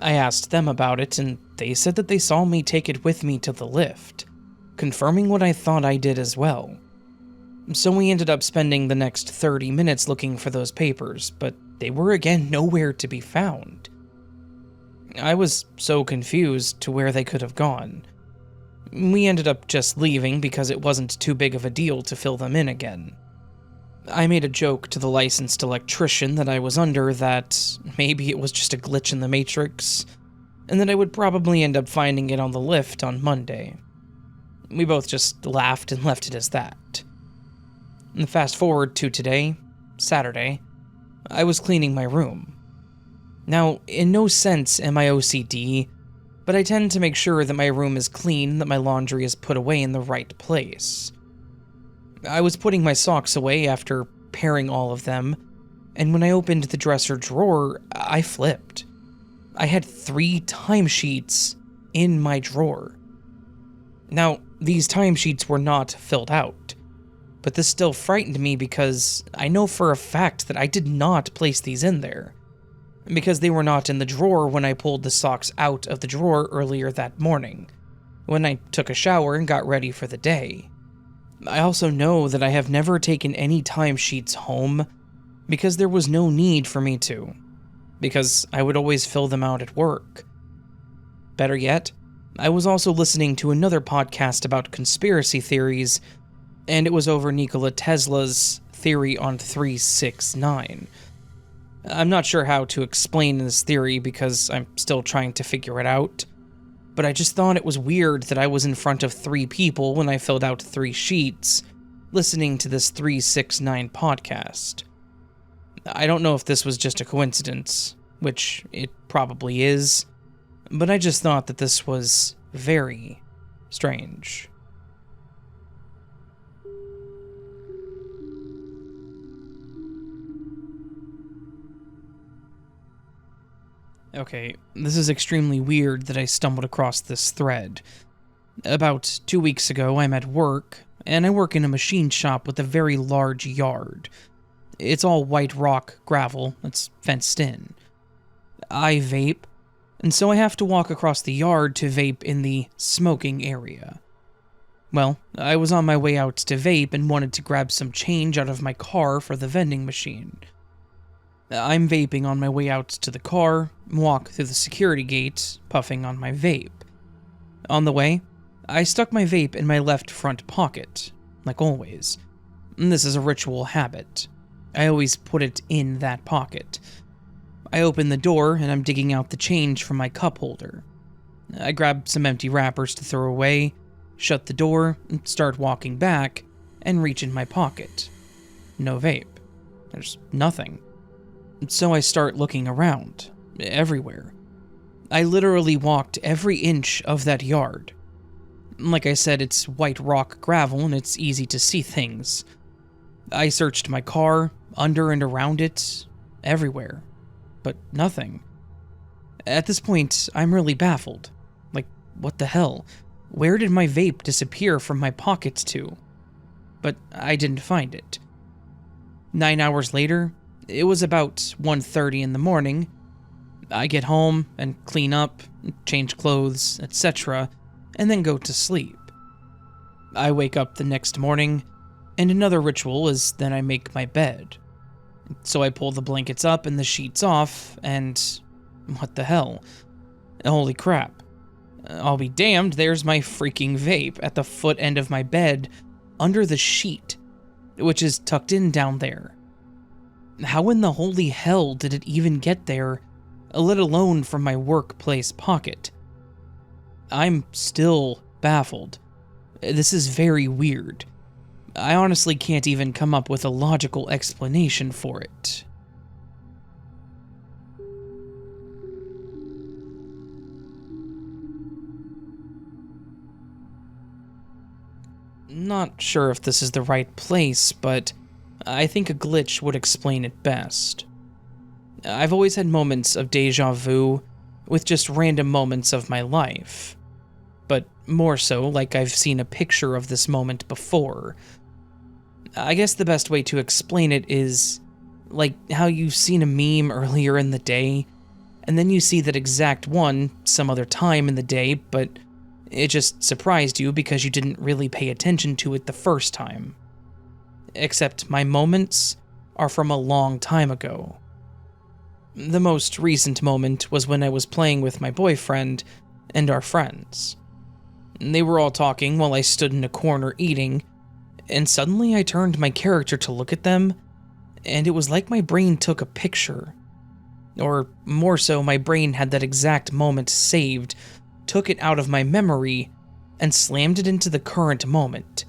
[SPEAKER 1] I asked them about it, and they said that they saw me take it with me to the lift, confirming what I thought I did as well. So we ended up spending the next 30 minutes looking for those papers, but they were again nowhere to be found. I was so confused to where they could have gone. We ended up just leaving because it wasn't too big of a deal to fill them in again. I made a joke to the licensed electrician that I was under that maybe it was just a glitch in the Matrix, and that I would probably end up finding it on the lift on Monday. We both just laughed and left it as that. And fast forward to today, Saturday, I was cleaning my room. Now, in no sense am I OCD, but I tend to make sure that my room is clean, that my laundry is put away in the right place. I was putting my socks away after pairing all of them, and when I opened the dresser drawer, I flipped. I had 3 timesheets in my drawer. Now, these timesheets were not filled out, but this still frightened me because I know for a fact that I did not place these in there, because they were not in the drawer when I pulled the socks out of the drawer earlier that morning, when I took a shower and got ready for the day. I also know that I have never taken any timesheets home because there was no need for me to, because I would always fill them out at work. Better yet, I was also listening to another podcast about conspiracy theories, and it was over Nikola Tesla's theory on 369. I'm not sure how to explain this theory because I'm still trying to figure it out, but I just thought it was weird that I was in front of 3 people when I filled out 3 sheets, listening to this 369 podcast. I don't know if this was just a coincidence, which it probably is, but I just thought that this was very strange. Okay, this is extremely weird that I stumbled across this thread. About 2 weeks ago, I'm at work, and I work in a machine shop with a very large yard. It's all white rock gravel that's fenced in. I vape, and so I have to walk across the yard to vape in the smoking area. Well, I was on my way out to vape and wanted to grab some change out of my car for the vending machine. I'm vaping on my way out to the car, walk through the security gate, puffing on my vape. On the way, I stuck my vape in my left front pocket, like always. This is a ritual habit. I always put it in that pocket. I open the door and I'm digging out the change from my cup holder. I grab some empty wrappers to throw away, shut the door, and start walking back, and reach in my pocket. No vape. There's nothing. So I start looking around, everywhere. I literally walked every inch of that yard. Like I said, it's white rock gravel and it's easy to see things. I searched my car, under and around it, everywhere, but nothing. At this point, I'm really baffled. Like, what the hell? Where did my vape disappear from my pocket to? But I didn't find it. 9 hours later, it was about 1:30 in the morning. I get home and clean up, change clothes, etc., and then go to sleep. I wake up the next morning, and another ritual is then I make my bed. So I pull the blankets up and the sheets off, and what the hell? Holy crap. I'll be damned, there's my freaking vape at the foot end of my bed, under the sheet, which is tucked in down there. How in the holy hell did it even get there, let alone from my workplace pocket? I'm still baffled. This is very weird. I honestly can't even come up with a logical explanation for it. Not sure if this is the right place, but I think a glitch would explain it best. I've always had moments of deja vu with just random moments of my life, but more so like I've seen a picture of this moment before. I guess the best way to explain it is like how you've seen a meme earlier in the day, and then you see that exact one some other time in the day, but it just surprised you because you didn't really pay attention to it the first time. Except my moments are from a long time ago. The most recent moment was when I was playing with my boyfriend and our friends. They were all talking while I stood in a corner eating, and suddenly I turned my character to look at them, and it was like my brain took a picture. Or more so, my brain had that exact moment saved, took it out of my memory, and slammed it into the current moment,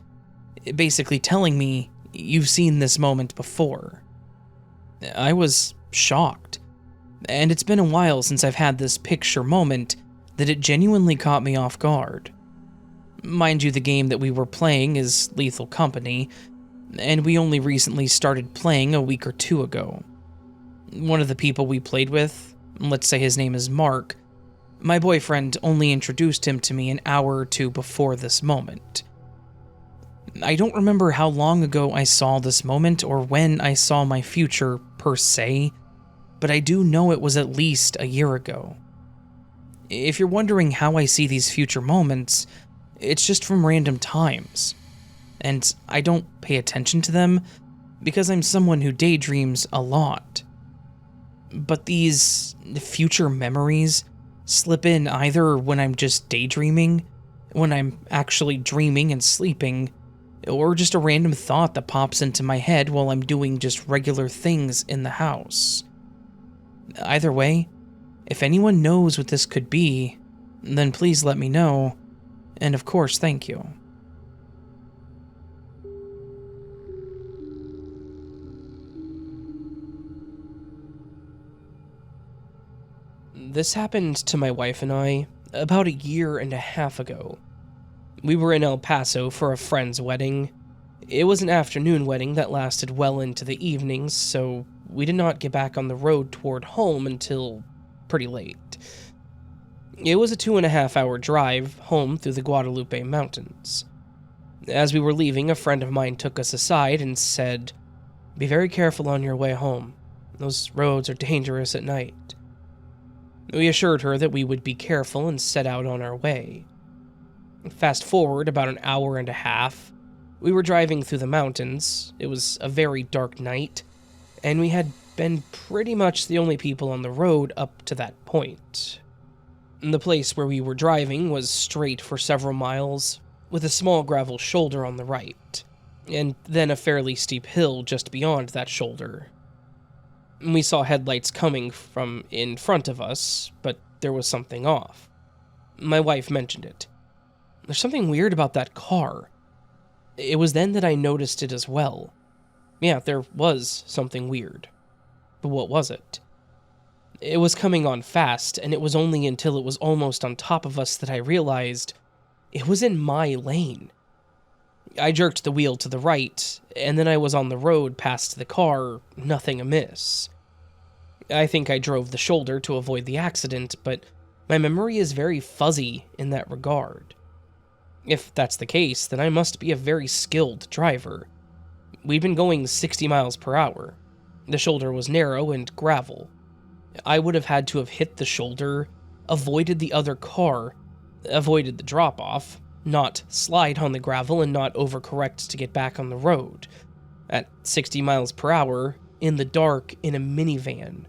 [SPEAKER 1] basically telling me, "You've seen this moment before." I was shocked, and it's been a while since I've had this picture moment that it genuinely caught me off guard. Mind you, the game that we were playing is Lethal Company, and we only recently started playing a week or 2 ago. One of the people we played with, let's say his name is Mark, My boyfriend only introduced him to me an hour or two before this moment. I don't remember how long ago I saw this moment or when I saw my future per se, but I do know it was at least a year ago. If you're wondering how I see these future moments, it's just from random times, and I don't pay attention to them because I'm someone who daydreams a lot. But these future memories slip in either when I'm just daydreaming, when I'm actually dreaming and sleeping, or just a random thought that pops into my head while I'm doing just regular things in the house. Either way, if anyone knows what this could be, then please let me know, and of course, thank you. This happened to my wife and I about a year and a half ago. We were in El Paso for a friend's wedding. It was an afternoon wedding that lasted well into the evenings, so we did not get back on the road toward home until pretty late. It was a 2.5-hour drive home through the Guadalupe Mountains. As we were leaving, a friend of mine took us aside and said, "Be very careful on your way home. Those roads are dangerous at night." We assured her that we would be careful and set out on our way. Fast forward about an hour and a half, we were driving through the mountains. It was a very dark night, and we had been pretty much the only people on the road up to that point. The place where we were driving was straight for several miles, with a small gravel shoulder on the right, and then a fairly steep hill just beyond that shoulder. We saw headlights coming from in front of us, but there was something off. My wife mentioned it. "There's something weird about that car." It was then that I noticed it as well. Yeah, there was something weird. But what was it? It was coming on fast, and it was only until it was almost on top of us that I realized it was in my lane. I jerked the wheel to the right, and then I was on the road past the car, nothing amiss. I think I drove the shoulder to avoid the accident, but my memory is very fuzzy in that regard. If that's the case, then I must be a very skilled driver. We'd been going 60 miles per hour. The shoulder was narrow and gravel. I would have had to have hit the shoulder, avoided the other car, avoided the drop-off, not slide on the gravel and not overcorrect to get back on the road. At 60 miles per hour, in the dark, in a minivan.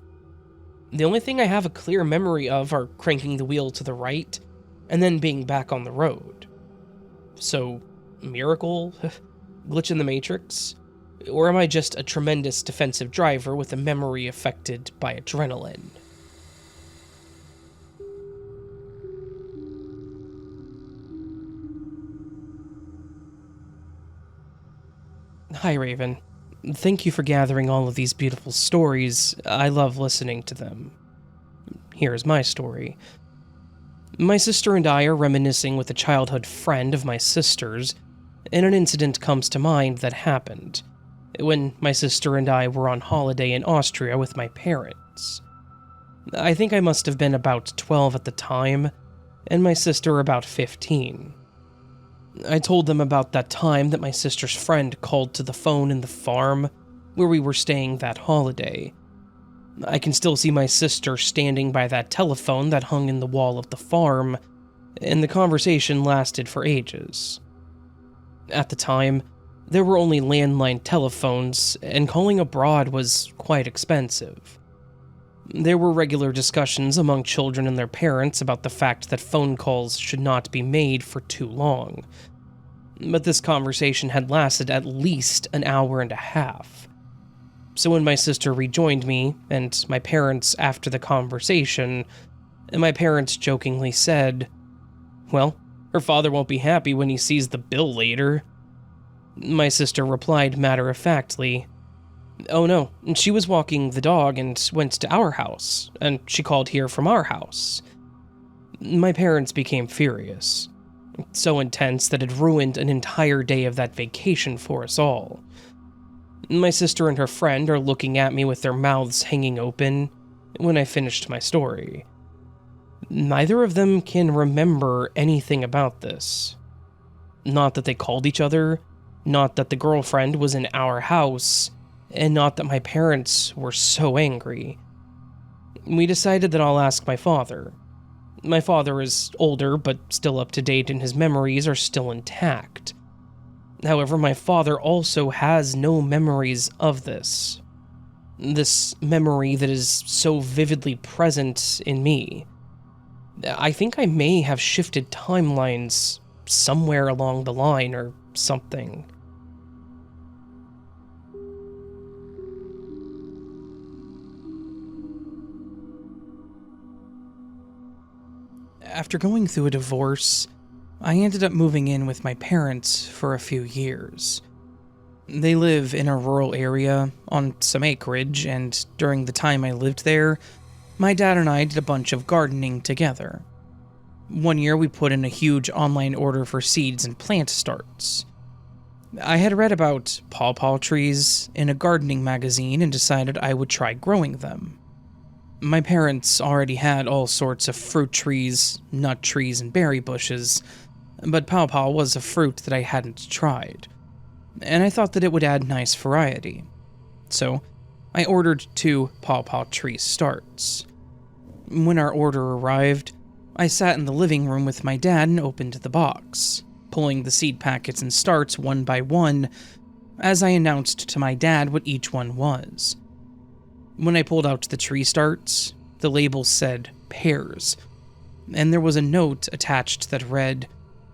[SPEAKER 1] The only thing I have a clear memory of are cranking the wheel to the right, and then being back on the road. So, miracle? Glitch in the Matrix? Or am I just a tremendous defensive driver with a memory affected by adrenaline? Hi, Raven. Thank you for gathering all of these beautiful stories. I love listening to them. Here's my story. My sister and I are reminiscing with a childhood friend of my sister's, and an incident comes to mind that happened when my sister and I were on holiday in Austria with my parents. I think I must have been about 12 at the time, and my sister about 15. I told them about that time that my sister's friend called to the phone in the farm where we were staying that holiday. I can still see my sister standing by that telephone that hung in the wall of the farm, and the conversation lasted for ages. At the time, there were only landline telephones, and calling abroad was quite expensive. There were regular discussions among children and their parents about the fact that phone calls should not be made for too long. But this conversation had lasted at least an hour and a half. So when my sister rejoined me, and my parents after the conversation, my parents jokingly said, "Well, her father won't be happy when he sees the bill later." My sister replied matter-of-factly, "Oh no, she was walking the dog and went to our house, and she called here from our house." My parents became furious. So intense that it ruined an entire day of that vacation for us all. My sister and her friend are looking at me with their mouths hanging open when I finished my story. Neither of them can remember anything about this. Not that they called each other, not that the girlfriend was in our house, and not that my parents were so angry. We decided that I'll ask my father. My father is older, but still up to date, and his memories are still intact. However, my father also has no memories of this. This memory that is so vividly present in me. I think I may have shifted timelines somewhere along the line or something. After going through a divorce, I ended up moving in with my parents for a few years. They live in a rural area on some acreage, and during the time I lived there, my dad and I did a bunch of gardening together. One year we put in a huge online order for seeds and plant starts. I had read about pawpaw trees in a gardening magazine and decided I would try growing them. My parents already had all sorts of fruit trees, nut trees, and berry bushes, but pawpaw was a fruit that I hadn't tried, and I thought that it would add nice variety. So, I ordered 2 pawpaw tree starts. When our order arrived, I sat in the living room with my dad and opened the box, pulling the seed packets and starts one by one, as I announced to my dad what each one was. When I pulled out the tree starts, the label said pears, and there was a note attached that read,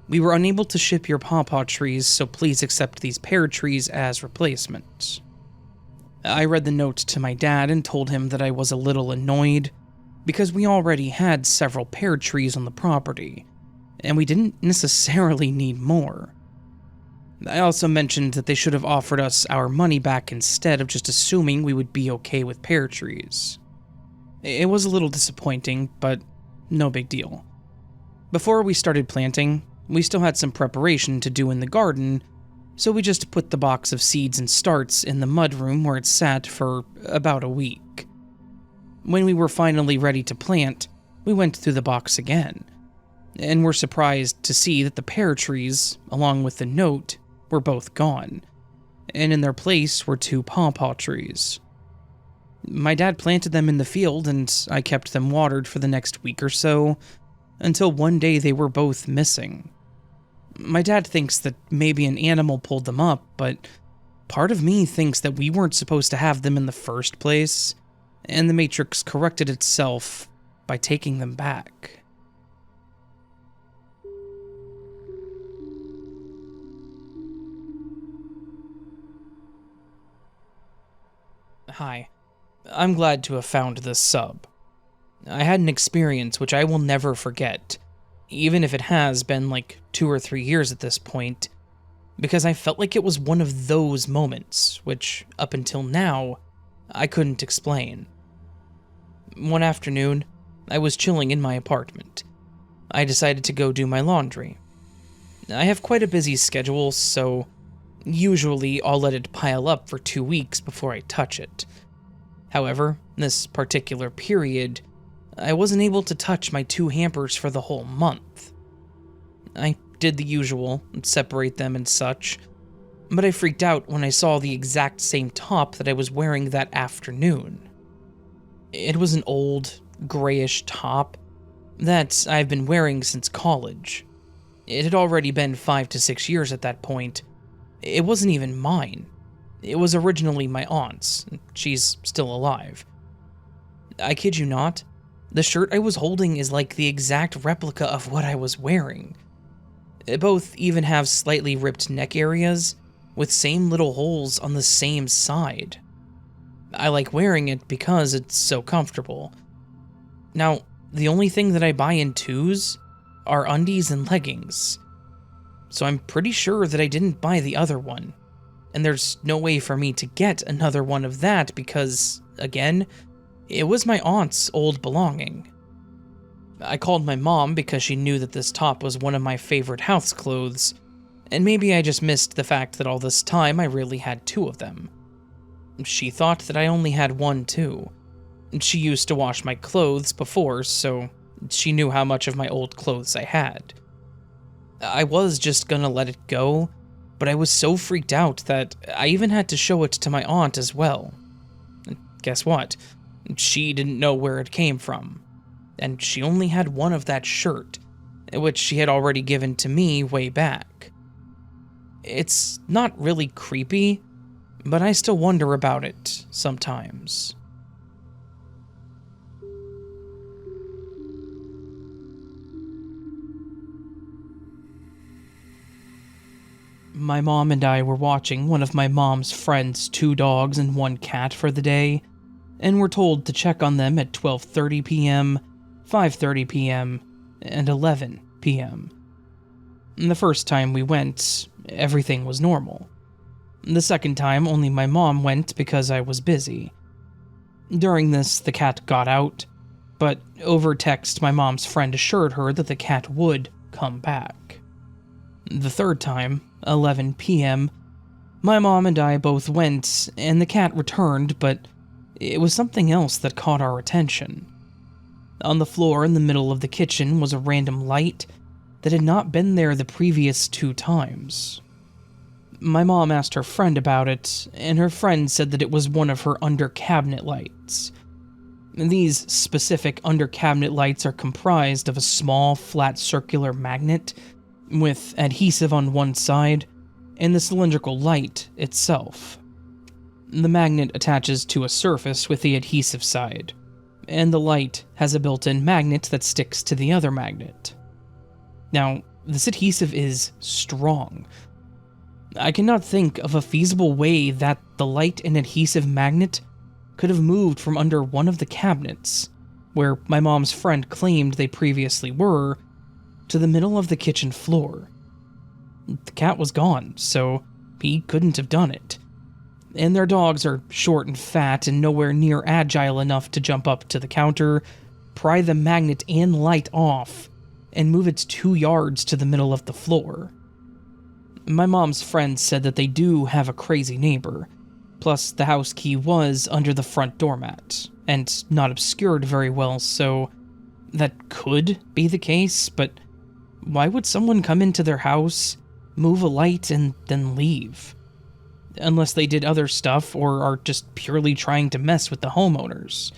[SPEAKER 1] "We were unable to ship your pawpaw trees, so please accept these pear trees as replacement." I read the note to my dad and told him that I was a little annoyed because we already had several pear trees on the property, and we didn't necessarily need more. I also mentioned that they should have offered us our money back instead of just assuming we would be okay with pear trees. It was a little disappointing, but no big deal. Before we started planting, we still had some preparation to do in the garden, so we just put the box of seeds and starts in the mudroom where it sat for about a week. When we were finally ready to plant, we went through the box again, and were surprised to see that the pear trees, along with the note, were both gone, and in their place were 2 pawpaw trees. My dad planted them in the field, and I kept them watered for the next week or so, until one day they were both missing. My dad thinks that maybe an animal pulled them up, but part of me thinks that we weren't supposed to have them in the first place, and the Matrix corrected itself by taking them back. Hi, I'm glad to have found this sub. I had an experience which I will never forget, even if it has been like 2 or 3 years at this point, because I felt like it was one of those moments, which, up until now, I couldn't explain. One afternoon, I was chilling in my apartment. I decided to go do my laundry. I have quite a busy schedule, so usually I'll let it pile up for 2 weeks before I touch it. However, this particular period, I wasn't able to touch my 2 hampers for the whole month. I did the usual, separate them and such, but I freaked out when I saw the exact same top that I was wearing that afternoon. It was an old, grayish top that I've been wearing since college. It had already been 5 to 6 years at that point. It wasn't even mine. It was originally my aunt's. She's still alive. I kid you not, the shirt I was holding is like the exact replica of what I was wearing. Both even have slightly ripped neck areas, with same little holes on the same side. I like wearing it because it's so comfortable. Now, the only thing that I buy in twos are undies and leggings, so I'm pretty sure that I didn't buy the other one, and there's no way for me to get another one of that because, again, it was my aunt's old belonging. I called my mom because she knew that this top was one of my favorite house clothes, and maybe I just missed the fact that all this time I really had 2 of them. She thought that I only had 1 too. She used to wash my clothes before, so She knew how much of my old clothes I had. I was just gonna let it go, but I was so freaked out that I even had to show it to my aunt as well. And guess what? She didn't know where it came from. And she only had one of that shirt, which she had already given to me way back. It's not really creepy, but I still wonder about it sometimes. My mom and I were watching one of my mom's friends' 2 dogs and 1 cat for the day, and were told to check on them at 12:30 p.m., 5:30 p.m., and 11 p.m. The first time we went, everything was normal. The second time, only my mom went because I was busy. During this, the cat got out, but over text, my mom's friend assured her that the cat would come back. The third time, 11 p.m., my mom and I both went, and the cat returned, but it was something else that caught our attention. On the floor in the middle of the kitchen was a random light that had not been there the previous 2 times. My mom asked her friend about it, and her friend said that it was one of her under-cabinet lights. These specific under-cabinet lights are comprised of a small, flat circular magnet with adhesive on one side and the cylindrical light itself. The magnet attaches to a surface with the adhesive side, and the light has a built-in magnet that sticks to the other magnet. Now, this adhesive is strong. I cannot think of a feasible way that the light and adhesive magnet could have moved from under one of the cabinets, where my mom's friend claimed they previously were, to the middle of the kitchen floor. The cat was gone, so he couldn't have done it. And their dogs are short and fat and nowhere near agile enough to jump up to the counter, pry the magnet and light off, and move it 2 yards to the middle of the floor. My mom's friend said that they do have a crazy neighbor, plus the house key was under the front doormat, and not obscured very well, so that could be the case, but why would someone come into their house, move a light, and then leave? Unless they did other stuff or are just purely trying to mess with the homeowners.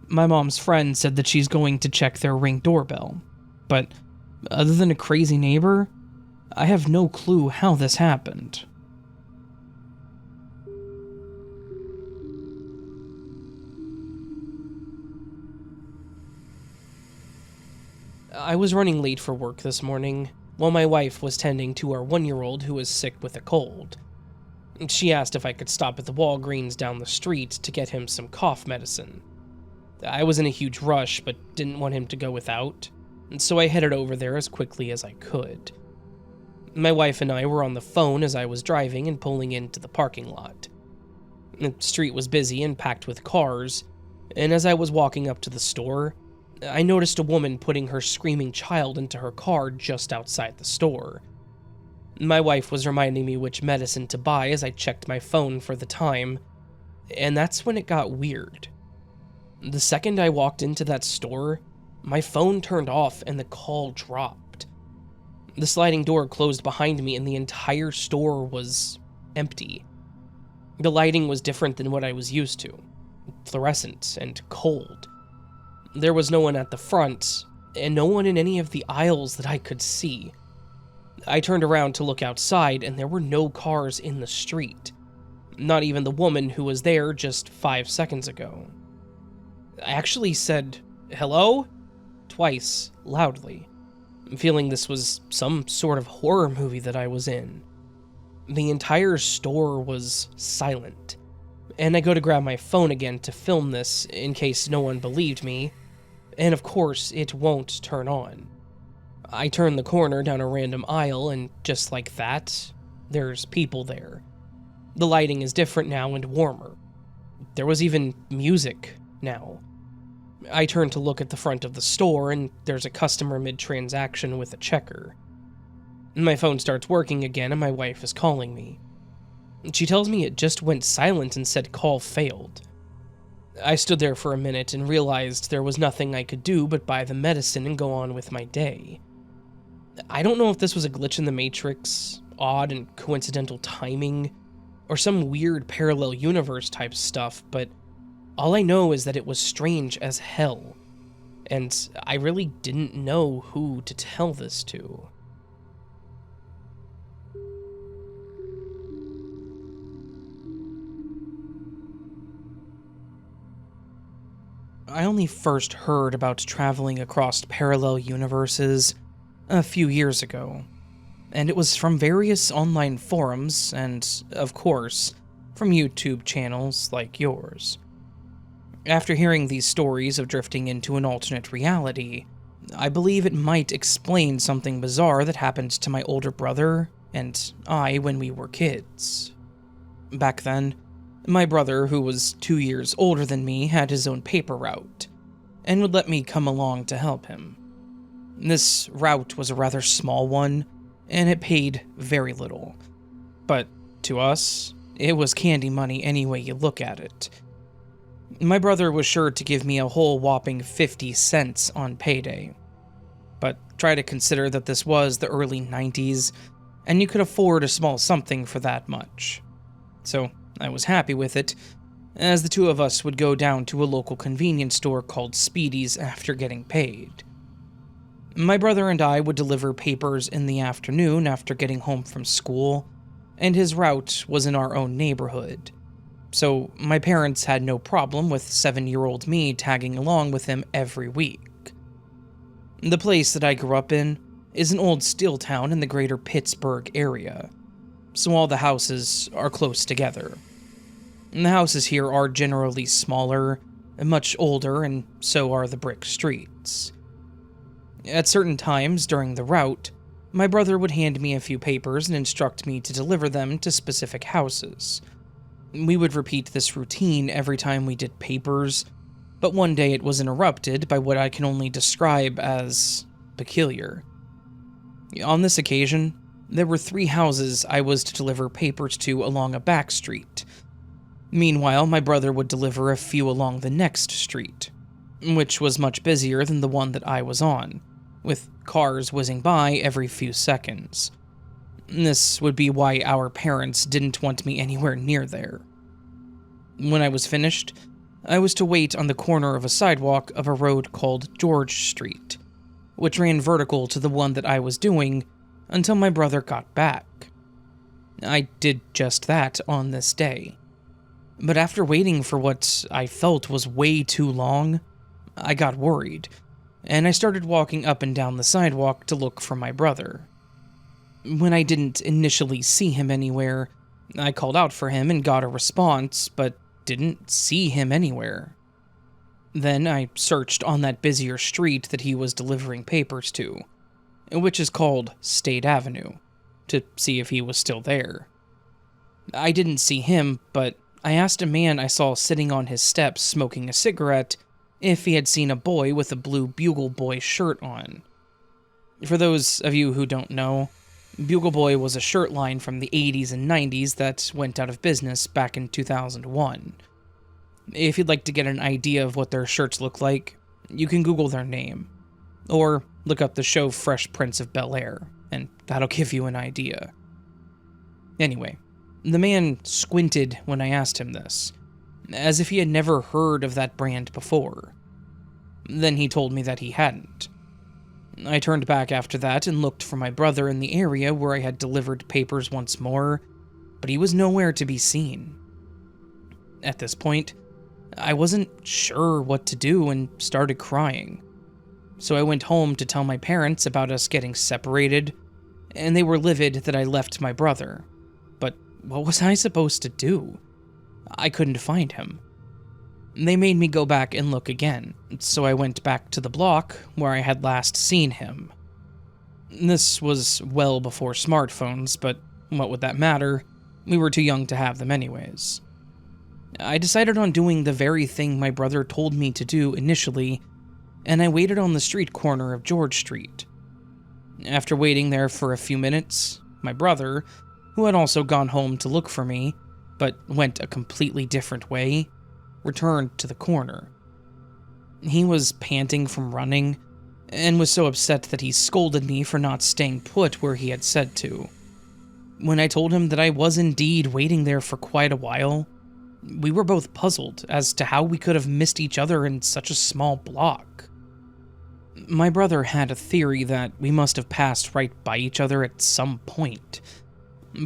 [SPEAKER 1] My mom's friend said that she's going to check their Ring doorbell, but other than a crazy neighbor, I have no clue how this happened. I was running late for work this morning, while my wife was tending to our 1-year-old who was sick with a cold. She asked if I could stop at the Walgreens down the street to get him some cough medicine. I was in a huge rush, but didn't want him to go without, and so I headed over there as quickly as I could. My wife and I were on the phone as I was driving and pulling into the parking lot. The street was busy and packed with cars, and as I was walking up to the store, I noticed a woman putting her screaming child into her car just outside the store. My wife was reminding me which medicine to buy as I checked my phone for the time, and that's when it got weird. The second I walked into that store, my phone turned off and the call dropped. The sliding door closed behind me and the entire store was empty. The lighting was different than what I was used to, fluorescent and cold. There was no one at the front, and no one in any of the aisles that I could see. I turned around to look outside, and there were no cars in the street. Not even the woman who was there just 5 seconds ago. I actually said, "Hello?" twice, loudly, feeling this was some sort of horror movie that I was in. The entire store was silent, and I go to grab my phone again to film this in case no one believed me, and of course it won't turn on. I turn the corner down a random aisle, and just like that, there's people there. The lighting is different now and warmer. There was even music now. I turn to look at the front of the store, and there's a customer mid-transaction with a checker. My phone starts working again, and my wife is calling me. She tells me it just went silent and said call failed. I stood there for a minute and realized there was nothing I could do but buy the medicine and go on with my day. I don't know if this was a glitch in the Matrix, odd and coincidental timing, or some weird parallel universe type stuff, but all I know is that it was strange as hell, and I really didn't know who to tell this to. I only first heard about traveling across parallel universes a few years ago, and it was from various online forums and, of course, from YouTube channels like yours. After hearing these stories of drifting into an alternate reality, I believe it might explain something bizarre that happened to my older brother and I when we were kids. Back then, my brother, who was 2 years older than me, had his own paper route, and would let me come along to help him. This route was a rather small one, and it paid very little. But to us, it was candy money any way you look at it. My brother was sure to give me a whole whopping 50 cents on payday. But try to consider that this was the early 90s, and you could afford a small something for that much. So I was happy with it, as the two of us would go down to a local convenience store called Speedy's after getting paid. My brother and I would deliver papers in the afternoon after getting home from school, and his route was in our own neighborhood. So my parents had no problem with 7-year-old me tagging along with him every week. The place that I grew up in is an old steel town in the greater Pittsburgh area, so all the houses are close together. The houses here are generally smaller, much older, and so are the brick streets. At certain times during the route, my brother would hand me a few papers and instruct me to deliver them to specific houses. We would repeat this routine every time we did papers, but one day it was interrupted by what I can only describe as peculiar. On this occasion, there were 3 houses I was to deliver papers to along a back street. Meanwhile, my brother would deliver a few along the next street, which was much busier than the one that I was on, with cars whizzing by every few seconds. This would be why our parents didn't want me anywhere near there. When I was finished, I was to wait on the corner of a sidewalk of a road called George Street, which ran vertical to the one that I was doing until my brother got back. I did just that on this day. But after waiting for what I felt was way too long, I got worried, and I started walking up and down the sidewalk to look for my brother. When I didn't initially see him anywhere, I called out for him and got a response, but didn't see him anywhere. Then I searched on that busier street that he was delivering papers to, which is called State Avenue, to see if he was still there. I didn't see him, but I asked a man I saw sitting on his steps smoking a cigarette if he had seen a boy with a blue Bugle Boy shirt on. For those of you who don't know, Bugle Boy was a shirt line from the 80s and 90s that went out of business back in 2001. If you'd like to get an idea of what their shirts look like, you can Google their name, or look up the show Fresh Prince of Bel-Air, and that'll give you an idea. Anyway, the man squinted when I asked him this, as if he had never heard of that brand before. Then he told me that he hadn't. I turned back after that and looked for my brother in the area where I had delivered papers once more, but he was nowhere to be seen. At this point, I wasn't sure what to do and started crying. So I went home to tell my parents about us getting separated, and they were livid that I left my brother. But what was I supposed to do? I couldn't find him. They made me go back and look again, so I went back to the block where I had last seen him. This was well before smartphones, but what would that matter? We were too young to have them anyways. I decided on doing the very thing my brother told me to do initially, and I waited on the street corner of George Street. After waiting there for a few minutes, my brother, who had also gone home to look for me, but went a completely different way, returned to the corner. He was panting from running, and was so upset that he scolded me for not staying put where he had said to. When I told him that I was indeed waiting there for quite a while, we were both puzzled as to how we could have missed each other in such a small block. My brother had a theory that we must have passed right by each other at some point,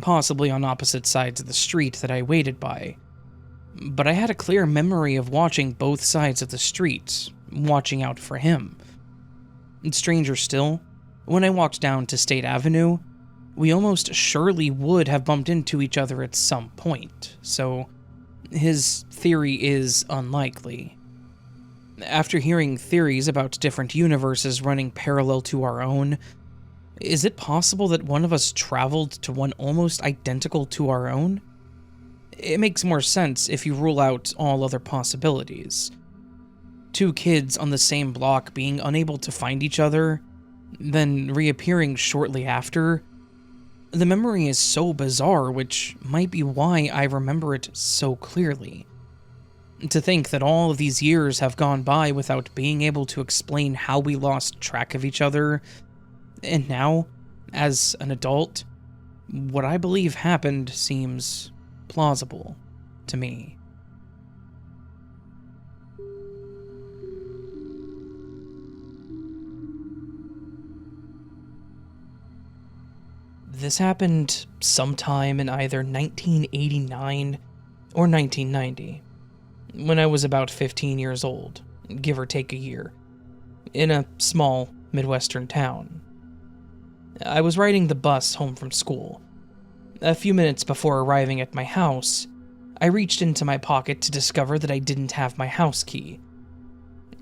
[SPEAKER 1] possibly on opposite sides of the street that I waited by. But I had a clear memory of watching both sides of the street, watching out for him. And stranger still, when I walked down to State Avenue, we almost surely would have bumped into each other at some point, so his theory is unlikely. After hearing theories about different universes running parallel to our own, is it possible that one of us traveled to one almost identical to our own? It makes more sense if you rule out all other possibilities. Two kids on the same block being unable to find each other, then reappearing shortly after. The memory is so bizarre, which might be why I remember it so clearly. To think that all of these years have gone by without being able to explain how we lost track of each other, and now, as an adult, what I believe happened seems plausible to me. This happened sometime in either 1989 or 1990, when I was about 15 years old, give or take a year, in a small Midwestern town. I was riding the bus home from school. A few minutes before arriving at my house, I reached into my pocket to discover that I didn't have my house key.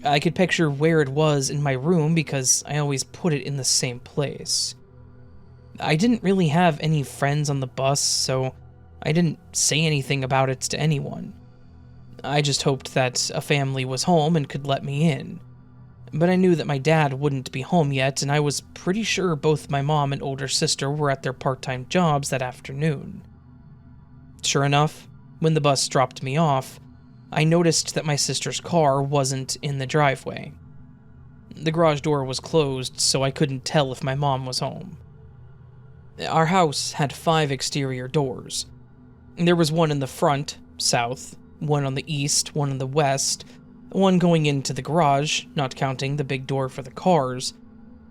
[SPEAKER 1] I could picture where it was in my room because I always put it in the same place. I didn't really have any friends on the bus, so I didn't say anything about it to anyone. I just hoped that a family was home and could let me in. But I knew that my dad wouldn't be home yet, and I was pretty sure both my mom and older sister were at their part-time jobs that afternoon. Sure enough, when the bus dropped me off, I noticed that my sister's car wasn't in the driveway. The garage door was closed, so I couldn't tell if my mom was home. Our house had 5 exterior doors. There was one in the front, south, one on the east, one on the west, one going into the garage, not counting the big door for the cars,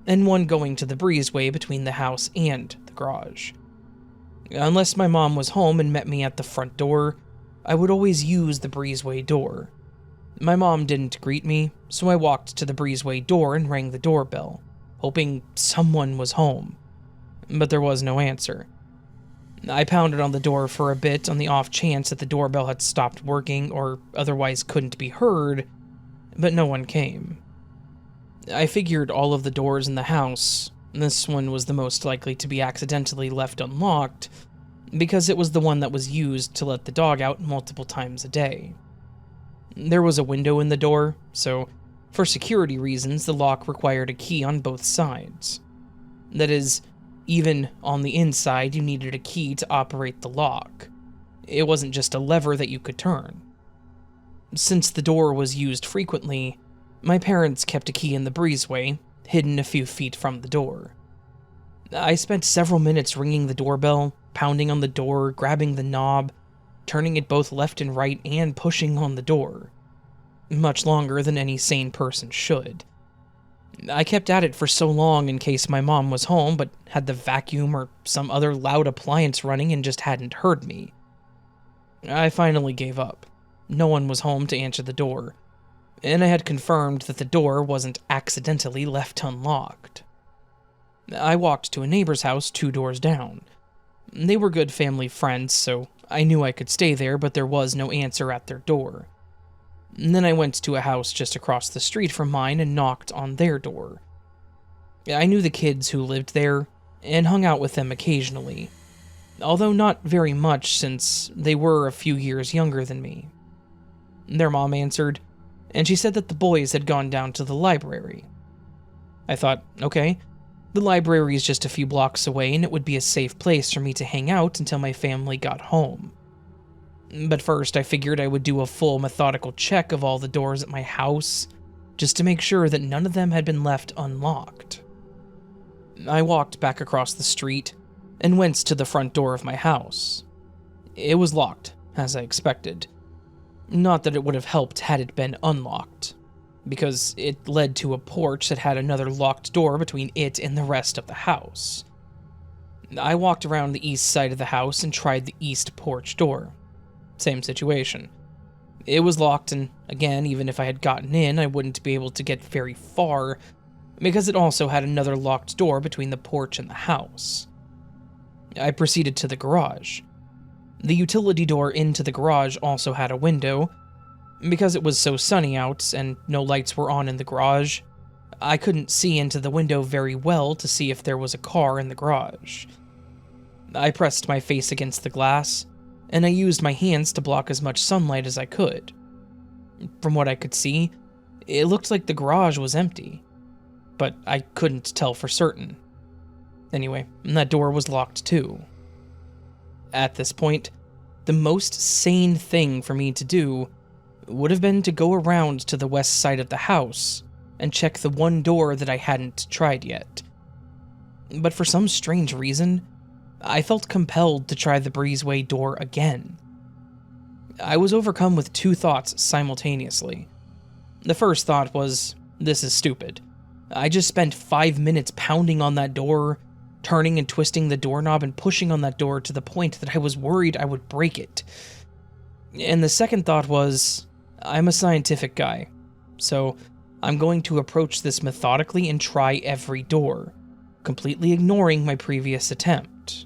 [SPEAKER 1] and one going to the breezeway between the house and the garage. Unless my mom was home and met me at the front door, I would always use the breezeway door. My mom didn't greet me, so I walked to the breezeway door and rang the doorbell, hoping someone was home. But there was no answer. I pounded on the door for a bit on the off chance that the doorbell had stopped working or otherwise couldn't be heard, but no one came. I figured all of the doors in the house, this one was the most likely to be accidentally left unlocked, because it was the one that was used to let the dog out multiple times a day. There was a window in the door, so for security reasons the lock required a key on both sides. That is, even on the inside, you needed a key to operate the lock. It wasn't just a lever that you could turn. Since the door was used frequently, my parents kept a key in the breezeway, hidden a few feet from the door. I spent several minutes ringing the doorbell, pounding on the door, grabbing the knob, turning it both left and right, and pushing on the door. Much longer than any sane person should. I kept at it for so long in case my mom was home, but had the vacuum or some other loud appliance running and just hadn't heard me. I finally gave up. No one was home to answer the door, and I had confirmed that the door wasn't accidentally left unlocked. I walked to a neighbor's house 2 doors down. They were good family friends, so I knew I could stay there, but there was no answer at their door. And then I went to a house just across the street from mine and knocked on their door. I knew the kids who lived there, and hung out with them occasionally, although not very much since they were a few years younger than me. Their mom answered, and she said that the boys had gone down to the library. I thought, okay, the library is just a few blocks away and it would be a safe place for me to hang out until my family got home. But first, I figured I would do a full methodical check of all the doors at my house, just to make sure that none of them had been left unlocked. I walked back across the street and went to the front door of my house. It was locked, as I expected. Not that it would have helped had it been unlocked, because it led to a porch that had another locked door between it and the rest of the house. I walked around the east side of the house and tried the east porch door. Same situation. It was locked, and again, even if I had gotten in, I wouldn't be able to get very far, because it also had another locked door between the porch and the house. I proceeded to the garage. The utility door into the garage also had a window. Because it was so sunny out and no lights were on in the garage, I couldn't see into the window very well to see if there was a car in the garage. I pressed my face against the glass, and I used my hands to block as much sunlight as I could. From what I could see, it looked like the garage was empty, but I couldn't tell for certain. Anyway, that door was locked too. At this point, the most sane thing for me to do would have been to go around to the west side of the house and check the one door that I hadn't tried yet. But for some strange reason, I felt compelled to try the breezeway door again. I was overcome with two thoughts simultaneously. The first thought was, this is stupid. I just spent 5 minutes pounding on that door, turning and twisting the doorknob and pushing on that door to the point that I was worried I would break it. And the second thought was, I'm a scientific guy, so I'm going to approach this methodically and try every door, completely ignoring my previous attempt.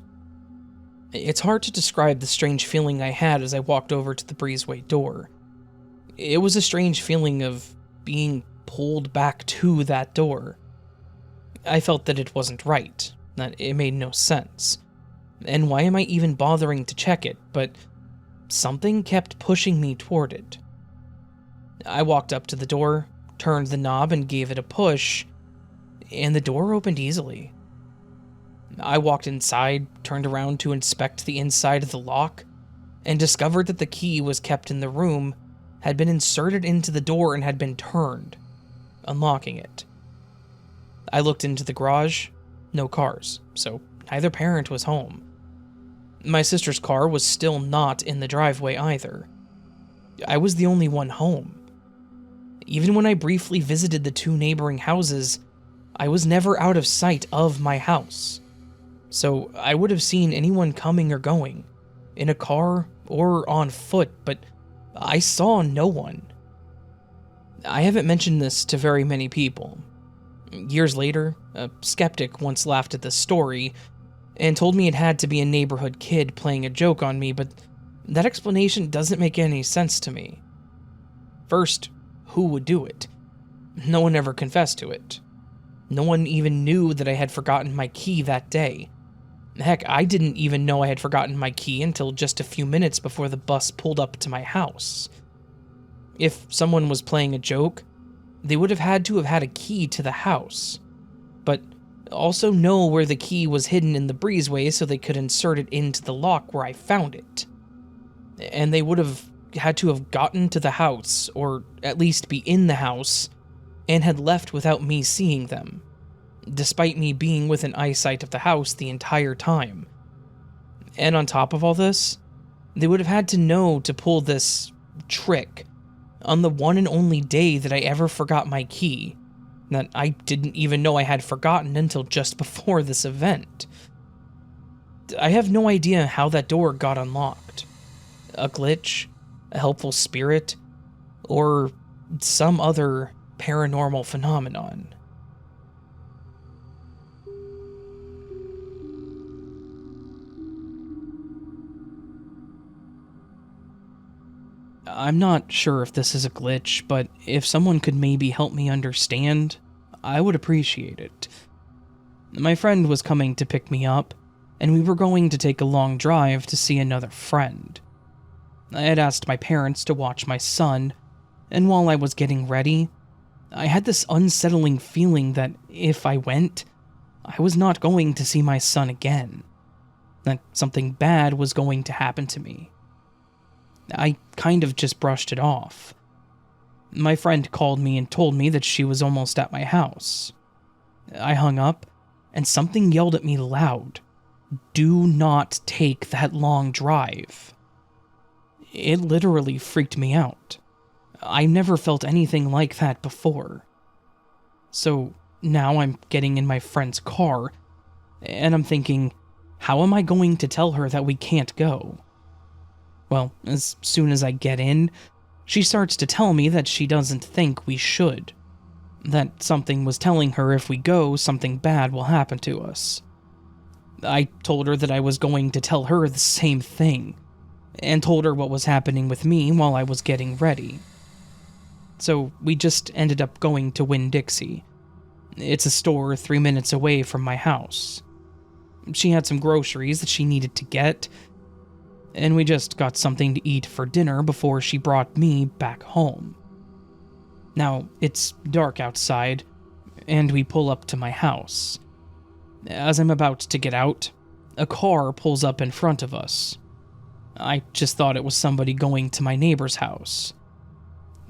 [SPEAKER 1] It's hard to describe the strange feeling I had as I walked over to the breezeway door. It was a strange feeling of being pulled back to that door. I felt that it wasn't right, that it made no sense. And why am I even bothering to check it? But something kept pushing me toward it. I walked up to the door, turned the knob and gave it a push, and the door opened easily. I walked inside, turned around to inspect the inside of the lock, and discovered that the key was kept in the room, had been inserted into the door and had been turned, unlocking it. I looked into the garage, no cars, so neither parent was home. My sister's car was still not in the driveway either. I was the only one home. Even when I briefly visited the two neighboring houses, I was never out of sight of my house. So I would have seen anyone coming or going, in a car or on foot, but I saw no one. I haven't mentioned this to very many people. Years later, a skeptic once laughed at this story and told me it had to be a neighborhood kid playing a joke on me, but that explanation doesn't make any sense to me. First, who would do it? No one ever confessed to it. No one even knew that I had forgotten my key that day. Heck, I didn't even know I had forgotten my key until just a few minutes before the bus pulled up to my house. If someone was playing a joke, they would have had a key to the house, but also know where the key was hidden in the breezeway so they could insert it into the lock where I found it. And they would have had to have gotten to the house, or at least be in the house, and had left without me seeing them, despite me being within eyesight of the house the entire time. And on top of all this, they would have had to know to pull this trick on the one and only day that I ever forgot my key, that I didn't even know I had forgotten until just before this event. I have no idea how that door got unlocked. A glitch, a helpful spirit, or some other paranormal phenomenon. I'm not sure if this is a glitch, but if someone could maybe help me understand, I would appreciate it. My friend was coming to pick me up, and we were going to take a long drive to see another friend. I had asked my parents to watch my son, and while I was getting ready, I had this unsettling feeling that if I went, I was not going to see my son again. That something bad was going to happen to me. I kind of just brushed it off. My friend called me and told me that she was almost at my house. I hung up, and something yelled at me loud, "Do not take that long drive." It literally freaked me out. I never felt anything like that before. So now I'm getting in my friend's car, and I'm thinking, how am I going to tell her that we can't go? Well, as soon as I get in, she starts to tell me that she doesn't think we should. That something was telling her if we go, something bad will happen to us. I told her that I was going to tell her the same thing, and told her what was happening with me while I was getting ready. So we just ended up going to Winn-Dixie. It's a store 3 minutes away from my house. She had some groceries that she needed to get, and we just got something to eat for dinner before she brought me back home. Now, it's dark outside, and we pull up to my house. As I'm about to get out, a car pulls up in front of us. I just thought it was somebody going to my neighbor's house.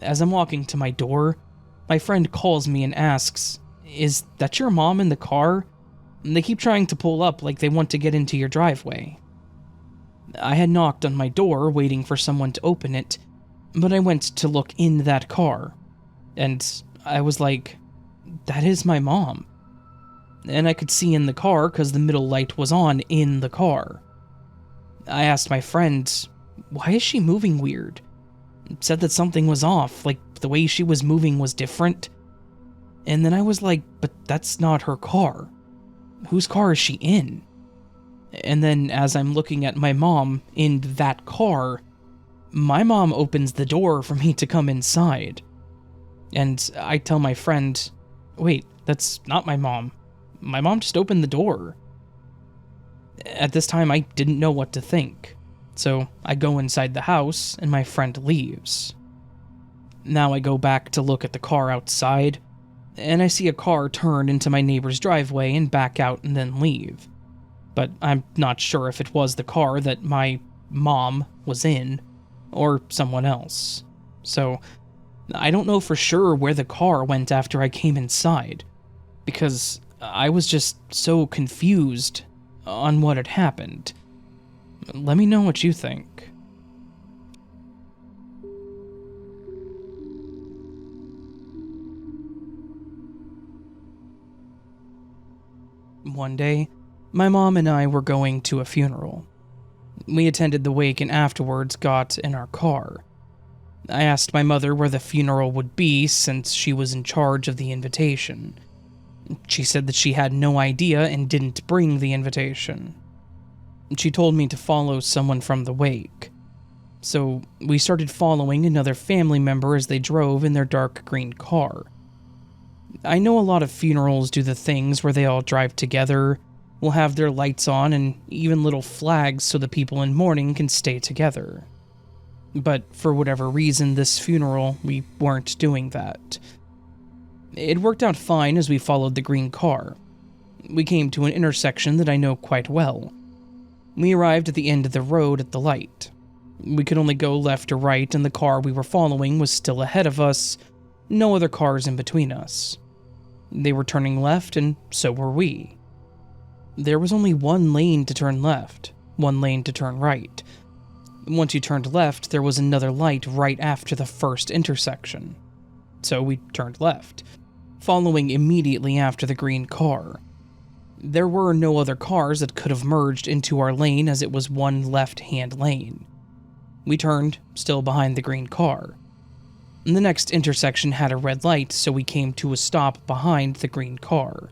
[SPEAKER 1] As I'm walking to my door, my friend calls me and asks, "Is that your mom in the car? They keep trying to pull up like they want to get into your driveway." I had knocked on my door waiting for someone to open it, but I went to look in that car, and I was like, that is my mom. And I could see in the car because the middle light was on in the car. I asked my friend, "Why is she moving weird?" Said that something was off, like the way she was moving was different. And then I was like, but that's not her car. Whose car is she in? And then as I'm looking at my mom in that car, my mom opens the door for me to come inside. And I tell my friend, "Wait, that's not my mom. My mom just opened the door." At this time, I didn't know what to think. So I go inside the house and my friend leaves. Now I go back to look at the car outside, and I see a car turn into my neighbor's driveway and back out and then leave. But I'm not sure if it was the car that my mom was in, or someone else. So I don't know for sure where the car went after I came inside, because I was just so confused on what had happened. Let me know what you think. One day, my mom and I were going to a funeral. We attended the wake and afterwards got in our car. I asked my mother where the funeral would be since she was in charge of the invitation. She said that she had no idea and didn't bring the invitation. She told me to follow someone from the wake. So we started following another family member as they drove in their dark green car. I know a lot of funerals do the things where they all drive together, will have their lights on, and even little flags so the people in mourning can stay together. But for whatever reason, this funeral, we weren't doing that. It worked out fine as we followed the green car. We came to an intersection that I know quite well. We arrived at the end of the road at the light. We could only go left or right, and the car we were following was still ahead of us, no other cars in between us. They were turning left, and so were we. There was only one lane to turn left, one lane to turn right. Once you turned left, there was another light right after the first intersection. So we turned left, following immediately after the green car. There were no other cars that could have merged into our lane as it was one left-hand lane. We turned, still behind the green car. The next intersection had a red light, so we came to a stop behind the green car.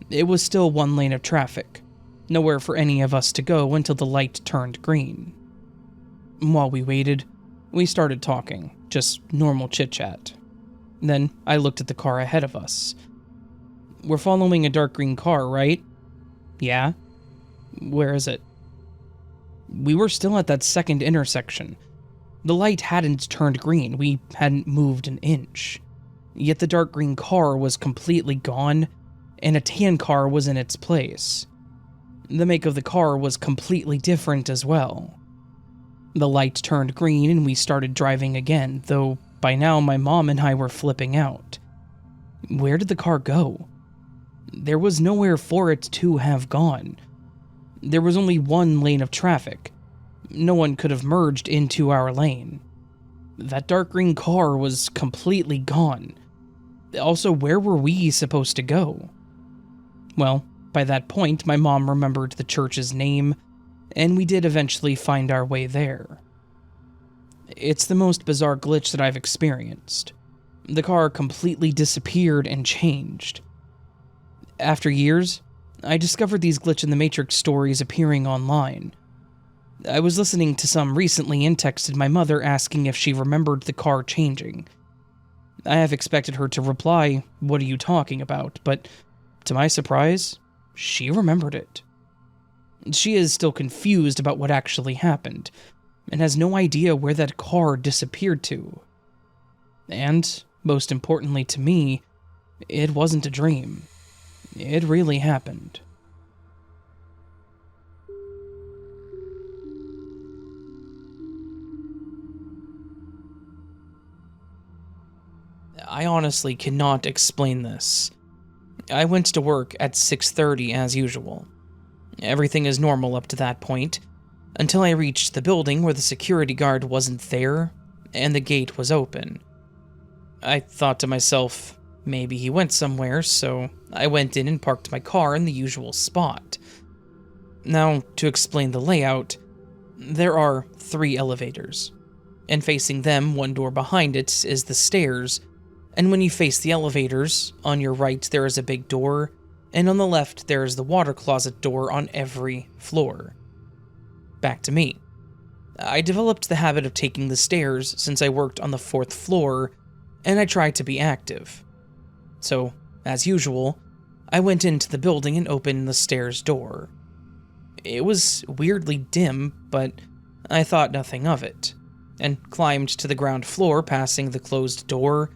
[SPEAKER 1] It was still one lane of traffic, nowhere for any of us to go until the light turned green. While we waited, we started talking, just normal chit-chat. Then I looked at the car ahead of us. "We're following a dark green car, right?" "Yeah." "Where is it?" We were still at that second intersection. The light hadn't turned green, we hadn't moved an inch. Yet the dark green car was completely gone, and a tan car was in its place. The make of the car was completely different as well. The light turned green and we started driving again, though by now my mom and I were flipping out. Where did the car go? There was nowhere for it to have gone. There was only one lane of traffic. No one could have merged into our lane. That dark green car was completely gone. Also, where were we supposed to go? Well, by that point, my mom remembered the church's name, and we did eventually find our way there. It's the most bizarre glitch that I've experienced. The car completely disappeared and changed. After years, I discovered these glitch in the Matrix stories appearing online. I was listening to some recently and texted my mother asking if she remembered the car changing. I have expected her to reply, "What are you talking about?" But to my surprise, she remembered it. She is still confused about what actually happened, and has no idea where that car disappeared to. And, most importantly to me, it wasn't a dream. It really happened. I honestly cannot explain this. I went to work at 6:30 as usual. Everything is normal up to that point, until I reached the building where the security guard wasn't there, and the gate was open. I thought to myself, maybe he went somewhere, so I went in and parked my car in the usual spot. Now, to explain the layout, there are 3 elevators, and facing them, one door behind it, is the stairs, and when you face the elevators, on your right there is a big door, and on the left there is the water closet door on every floor. Back to me. I developed the habit of taking the stairs since I worked on the 4th floor, and I tried to be active. So, as usual, I went into the building and opened the stairs door. It was weirdly dim, but I thought nothing of it, and climbed to the ground floor passing the closed door,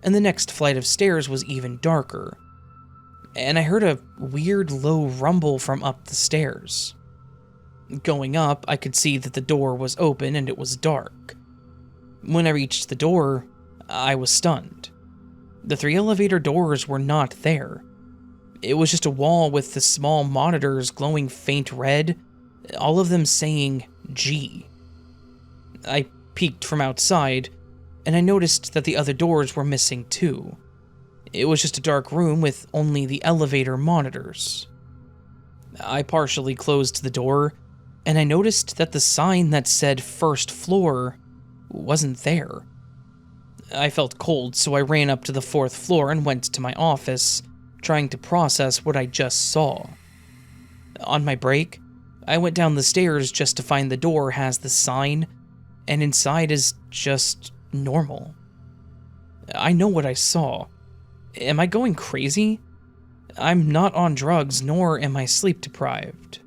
[SPEAKER 1] and the next flight of stairs was even darker. And I heard a weird low rumble from up the stairs. Going up, I could see that the door was open and it was dark. When I reached the door, I was stunned. The 3 elevator doors were not there. It was just a wall with the small monitors glowing faint red, all of them saying G. I peeked from outside, and I noticed that the other doors were missing too. It was just a dark room with only the elevator monitors. I partially closed the door, and I noticed that the sign that said 1st floor wasn't there. I felt cold, so I ran up to the 4th floor and went to my office, trying to process what I just saw. On my break, I went down the stairs just to find the door has the sign, and inside is just normal. I know what I saw. Am I going crazy? I'm not on drugs, nor am I sleep deprived.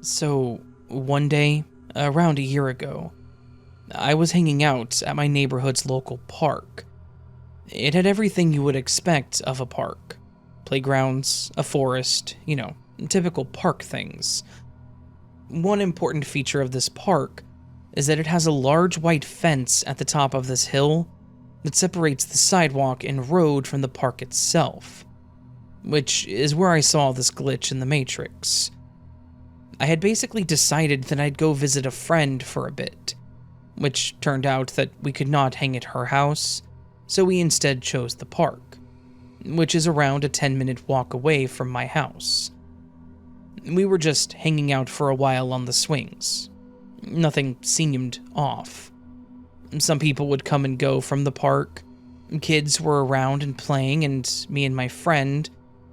[SPEAKER 1] So, one day, around a year ago, I was hanging out at my neighborhood's local park. It had everything you would expect of a park. Playgrounds, a forest, typical park things. One important feature of this park is that it has a large white fence at the top of this hill that separates the sidewalk and road from the park itself, which is where I saw this glitch in the Matrix. I had basically decided that I'd go visit a friend for a bit, which turned out that we could not hang at her house, so we instead chose the park, which is around a 10-minute walk away from my house. We were just hanging out for a while on the swings. Nothing seemed off. Some people would come and go from the park. Kids were around and playing, and me and my friend,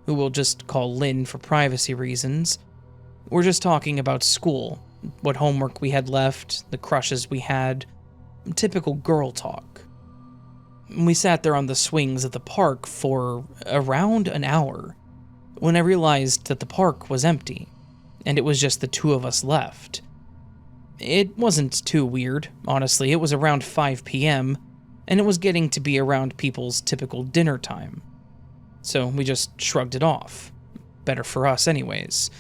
[SPEAKER 1] who we'll just call Lynn for privacy reasons, were just talking about school, what homework we had left, the crushes we had, typical girl talk. We sat there on the swings at the park for around an hour, when I realized that the park was empty, and it was just the 2 of us left. It wasn't too weird, honestly. It was around 5 p.m., and it was getting to be around people's typical dinner time. So we just shrugged it off. Better for us anyways.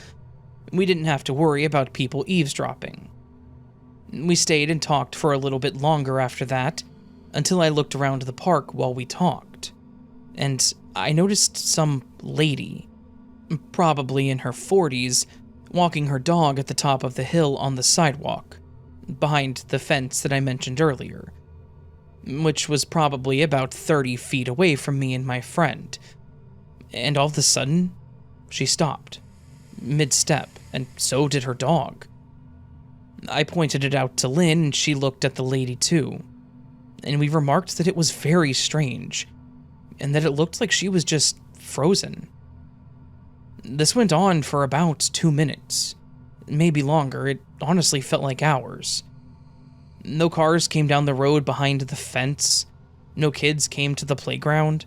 [SPEAKER 1] We didn't have to worry about people eavesdropping. We stayed and talked for a little bit longer after that, until I looked around the park while we talked, and I noticed some lady, probably in her 40s, walking her dog at the top of the hill on the sidewalk, behind the fence that I mentioned earlier, which was probably about 30 feet away from me and my friend. And all of a sudden, she stopped, mid-step, and so did her dog. I pointed it out to Lynn, and she looked at the lady too, and we remarked that it was very strange, and that it looked like she was just frozen. This went on for about 2 minutes, maybe longer. It honestly felt like hours. No cars came down the road behind the fence, no kids came to the playground,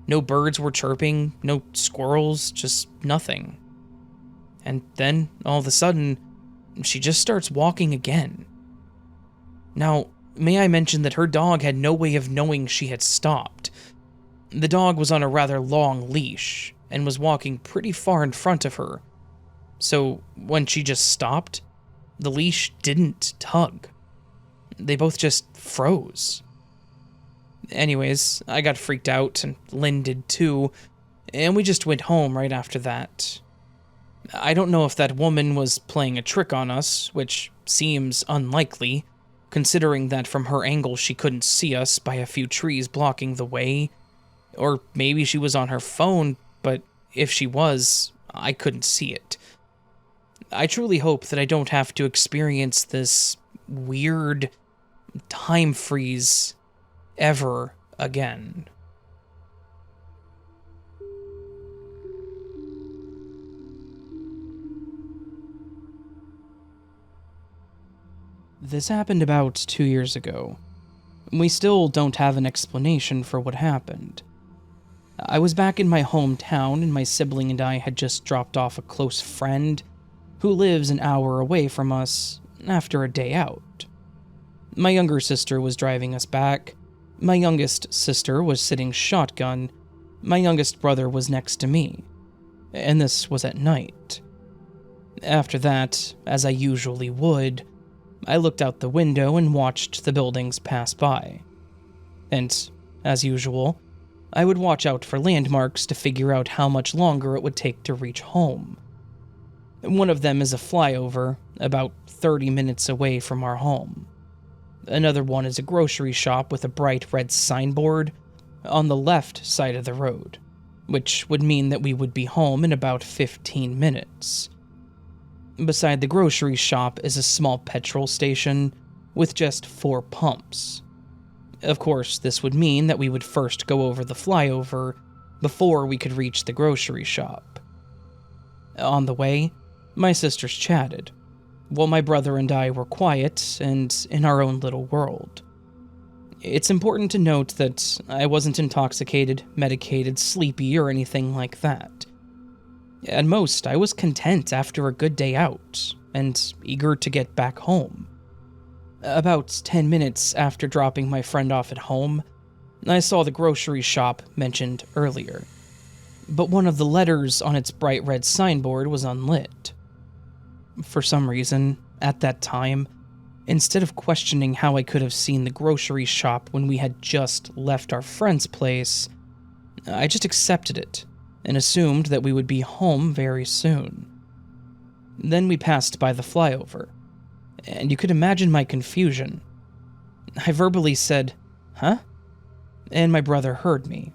[SPEAKER 1] no birds were chirping, no squirrels, just nothing. And then, all of a sudden, she just starts walking again. Now, may I mention that her dog had no way of knowing she had stopped. The dog was on a rather long leash, and was walking pretty far in front of her. So, when she just stopped, the leash didn't tug. They both just froze. Anyways, I got freaked out, and Lynn did too, and we just went home right after that. I don't know if that woman was playing a trick on us, which seems unlikely, considering that from her angle she couldn't see us by a few trees blocking the way, or maybe she was on her phone, but if she was, I couldn't see it. I truly hope that I don't have to experience this weird time freeze ever again. This happened about 2 years ago. We still don't have an explanation for what happened. I was back in my hometown, and my sibling and I had just dropped off a close friend who lives an hour away from us after a day out. My younger sister was driving us back. My youngest sister was sitting shotgun. My youngest brother was next to me. And this was at night. After that, as I usually would, I looked out the window and watched the buildings pass by. And, as usual, I would watch out for landmarks to figure out how much longer it would take to reach home. One of them is a flyover, about 30 minutes away from our home. Another one is a grocery shop with a bright red signboard on the left side of the road, which would mean that we would be home in about 15 minutes. Beside the grocery shop is a small petrol station with just 4 pumps. Of course, this would mean that we would first go over the flyover before we could reach the grocery shop. On the way, my sisters chatted, while my brother and I were quiet and in our own little world. It's important to note that I wasn't intoxicated, medicated, sleepy, or anything like that. At most, I was content after a good day out, and eager to get back home. About 10 minutes after dropping my friend off at home, I saw the grocery shop mentioned earlier, but one of the letters on its bright red signboard was unlit. For some reason, at that time, instead of questioning how I could have seen the grocery shop when we had just left our friend's place, I just accepted it and assumed that we would be home very soon. Then we passed by the flyover, and you could imagine my confusion. I verbally said, "Huh?" and my brother heard me.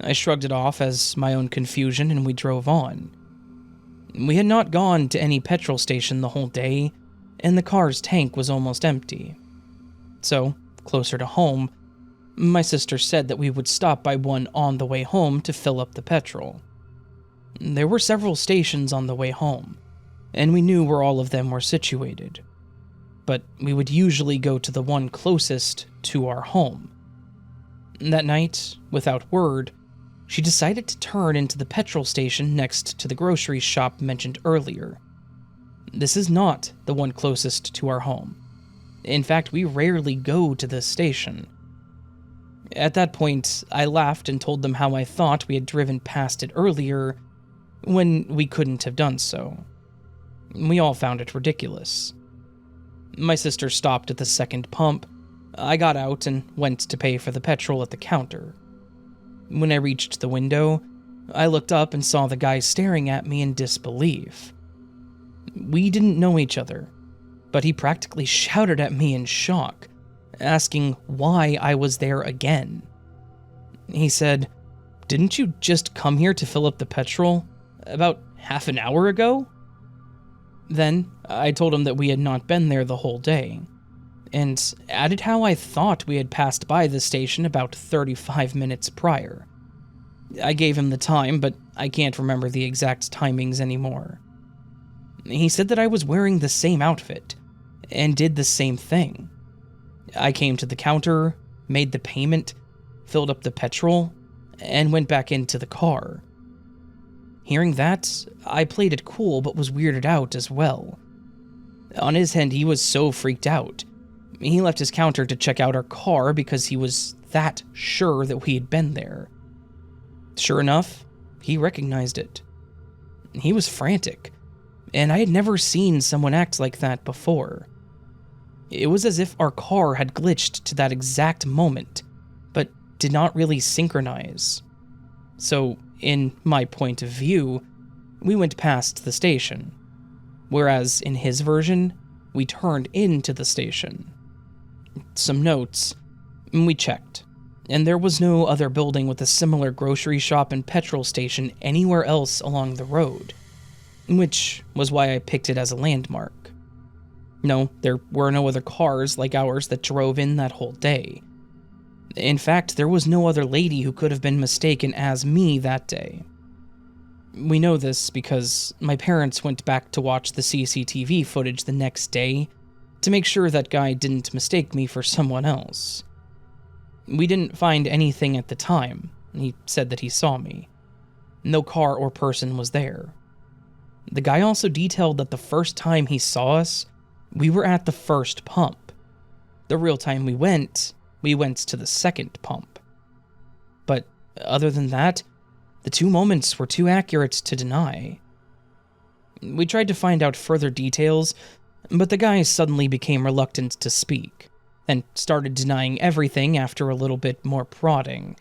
[SPEAKER 1] I shrugged it off as my own confusion, and we drove on. We had not gone to any petrol station the whole day, and the car's tank was almost empty. So, closer to home, my sister said that we would stop by one on the way home to fill up the petrol. There were several stations on the way home, and we knew where all of them were situated. But we would usually go to the one closest to our home. That night, without word, she decided to turn into the petrol station next to the grocery shop mentioned earlier. This is not the one closest to our home. In fact, we rarely go to this station. At that point, I laughed and told them how I thought we had driven past it earlier when we couldn't have done so. We all found it ridiculous. My sister stopped at the second pump. I got out and went to pay for the petrol at the counter. When I reached the window, I looked up and saw the guy staring at me in disbelief. We didn't know each other, but he practically shouted at me in shock, asking why I was there again. He said, "Didn't you just come here to fill up the petrol about half an hour ago?" Then I told him that we had not been there the whole day, and added how I thought we had passed by the station about 35 minutes prior. I gave him the time, but I can't remember the exact timings anymore. He said that I was wearing the same outfit, and did the same thing. I came to the counter, made the payment, filled up the petrol, and went back into the car. Hearing that, I played it cool but was weirded out as well. On his end, he was so freaked out. He left his counter to check out our car because he was that sure that we had been there. Sure enough, he recognized it. He was frantic, and I had never seen someone act like that before. It was as if our car had glitched to that exact moment, but did not really synchronize. So, in my point of view, we went past the station, whereas in his version, we turned into the station. Some notes, we checked, and there was no other building with a similar grocery shop and petrol station anywhere else along the road, which was why I picked it as a landmark. No, there were no other cars like ours that drove in that whole day. In fact, there was no other lady who could have been mistaken as me that day. We know this because my parents went back to watch the CCTV footage the next day to make sure that guy didn't mistake me for someone else. We didn't find anything at the time. He said that he saw me. No car or person was there. The guy also detailed that the first time he saw us, we were at the first pump. The real time we went to the second pump. But other than that, the two moments were too accurate to deny. We tried to find out further details, but the guy suddenly became reluctant to speak, and started denying everything after a little bit more prodding.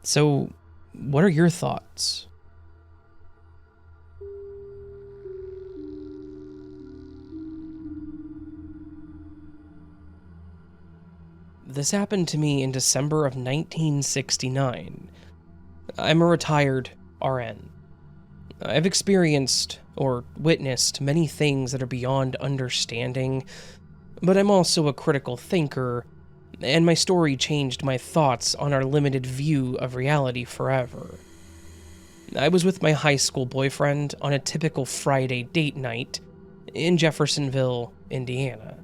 [SPEAKER 1] So, what are your thoughts? This happened to me in December of 1969. I'm a retired RN. I've experienced or witnessed many things that are beyond understanding, but I'm also a critical thinker, and my story changed my thoughts on our limited view of reality forever. I was with my high school boyfriend on a typical Friday date night in Jeffersonville, Indiana.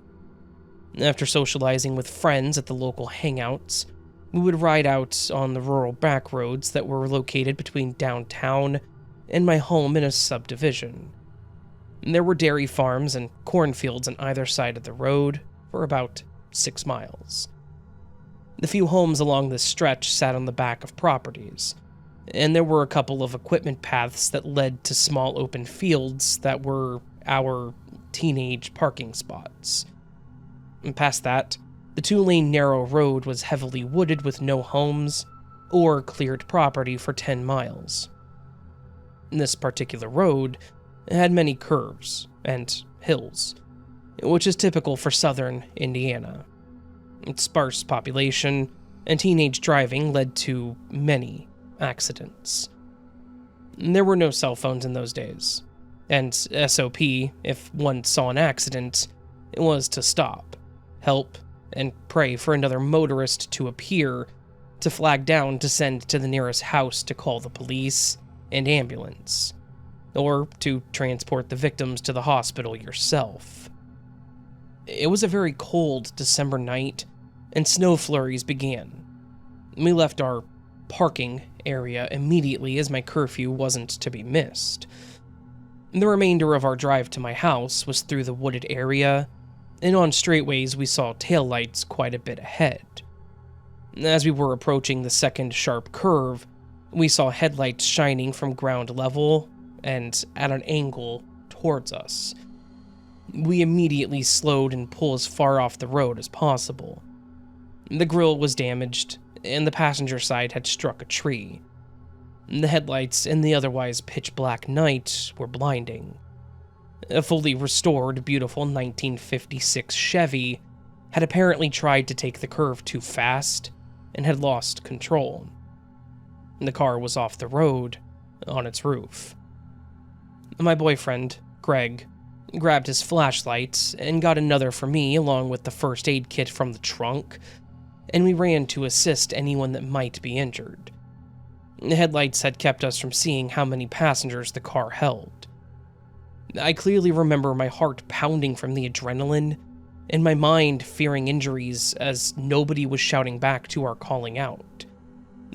[SPEAKER 1] After socializing with friends at the local hangouts, we would ride out on the rural back roads that were located between downtown and my home in a subdivision. There were dairy farms and cornfields on either side of the road for about 6 miles. The few homes along this stretch sat on the back of properties, and there were a couple of equipment paths that led to small open fields that were our teenage parking spots. And past that, the 2-lane narrow road was heavily wooded with no homes or cleared property for 10 miles. This particular road had many curves and hills, which is typical for southern Indiana. Its sparse population and teenage driving led to many accidents. There were no cell phones in those days, and SOP, if one saw an accident, it was to stop, help, and pray for another motorist to appear, to flag down to send to the nearest house to call the police and ambulance, or to transport the victims to the hospital yourself. It was a very cold December night, and snow flurries began. We left our parking area immediately as my curfew wasn't to be missed. The remainder of our drive to my house was through the wooded area, and on straightways we saw taillights quite a bit ahead. As we were approaching the second sharp curve, we saw headlights shining from ground level and at an angle towards us. We immediately slowed and pulled as far off the road as possible. The grille was damaged, and the passenger side had struck a tree. The headlights in the otherwise pitch-black night were blinding. A fully restored, beautiful 1956 Chevy had apparently tried to take the curve too fast and had lost control. The car was off the road, on its roof. My boyfriend, Greg, grabbed his flashlight and got another for me along with the first aid kit from the trunk, and we ran to assist anyone that might be injured. The headlights had kept us from seeing how many passengers the car held. I clearly remember my heart pounding from the adrenaline, and my mind fearing injuries as nobody was shouting back to our calling out,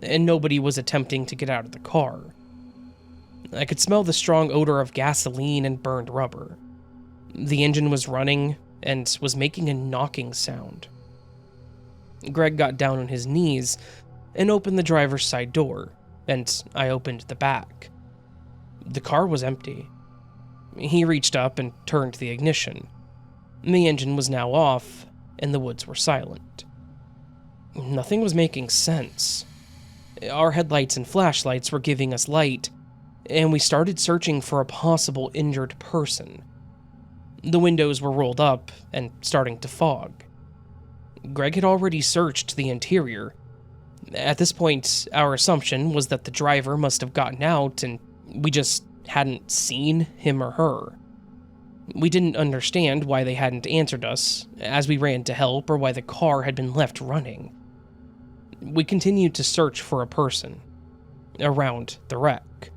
[SPEAKER 1] and nobody was attempting to get out of the car. I could smell the strong odor of gasoline and burned rubber. The engine was running and was making a knocking sound. Greg got down on his knees and opened the driver's side door, and I opened the back. The car was empty. He reached up and turned the ignition. The engine was now off, and the woods were silent. Nothing was making sense. Our headlights and flashlights were giving us light, and we started searching for a possible injured person. The windows were rolled up and starting to fog. Greg had already searched the interior. At this point, our assumption was that the driver must have gotten out and we just hadn't seen him or her. We didn't understand why they hadn't answered us as we ran to help or why the car had been left running. We continued to search for a person around the wreck.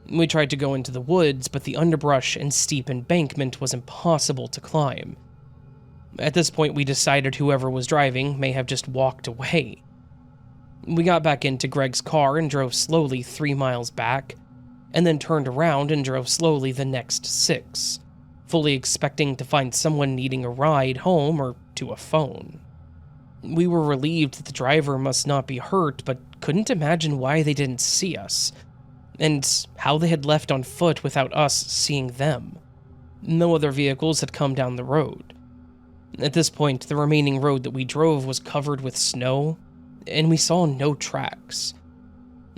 [SPEAKER 1] We tried to go into the woods, but the underbrush and steep embankment was impossible to climb. At this point, we decided whoever was driving may have just walked away. We got back into Greg's car and drove slowly 3 miles back, and then turned around and drove slowly the next 6, fully expecting to find someone needing a ride home or to a phone. We were relieved that the driver must not be hurt, but couldn't imagine why they didn't see us, and how they had left on foot without us seeing them. No other vehicles had come down the road. At this point, the remaining road that we drove was covered with snow, and we saw no tracks.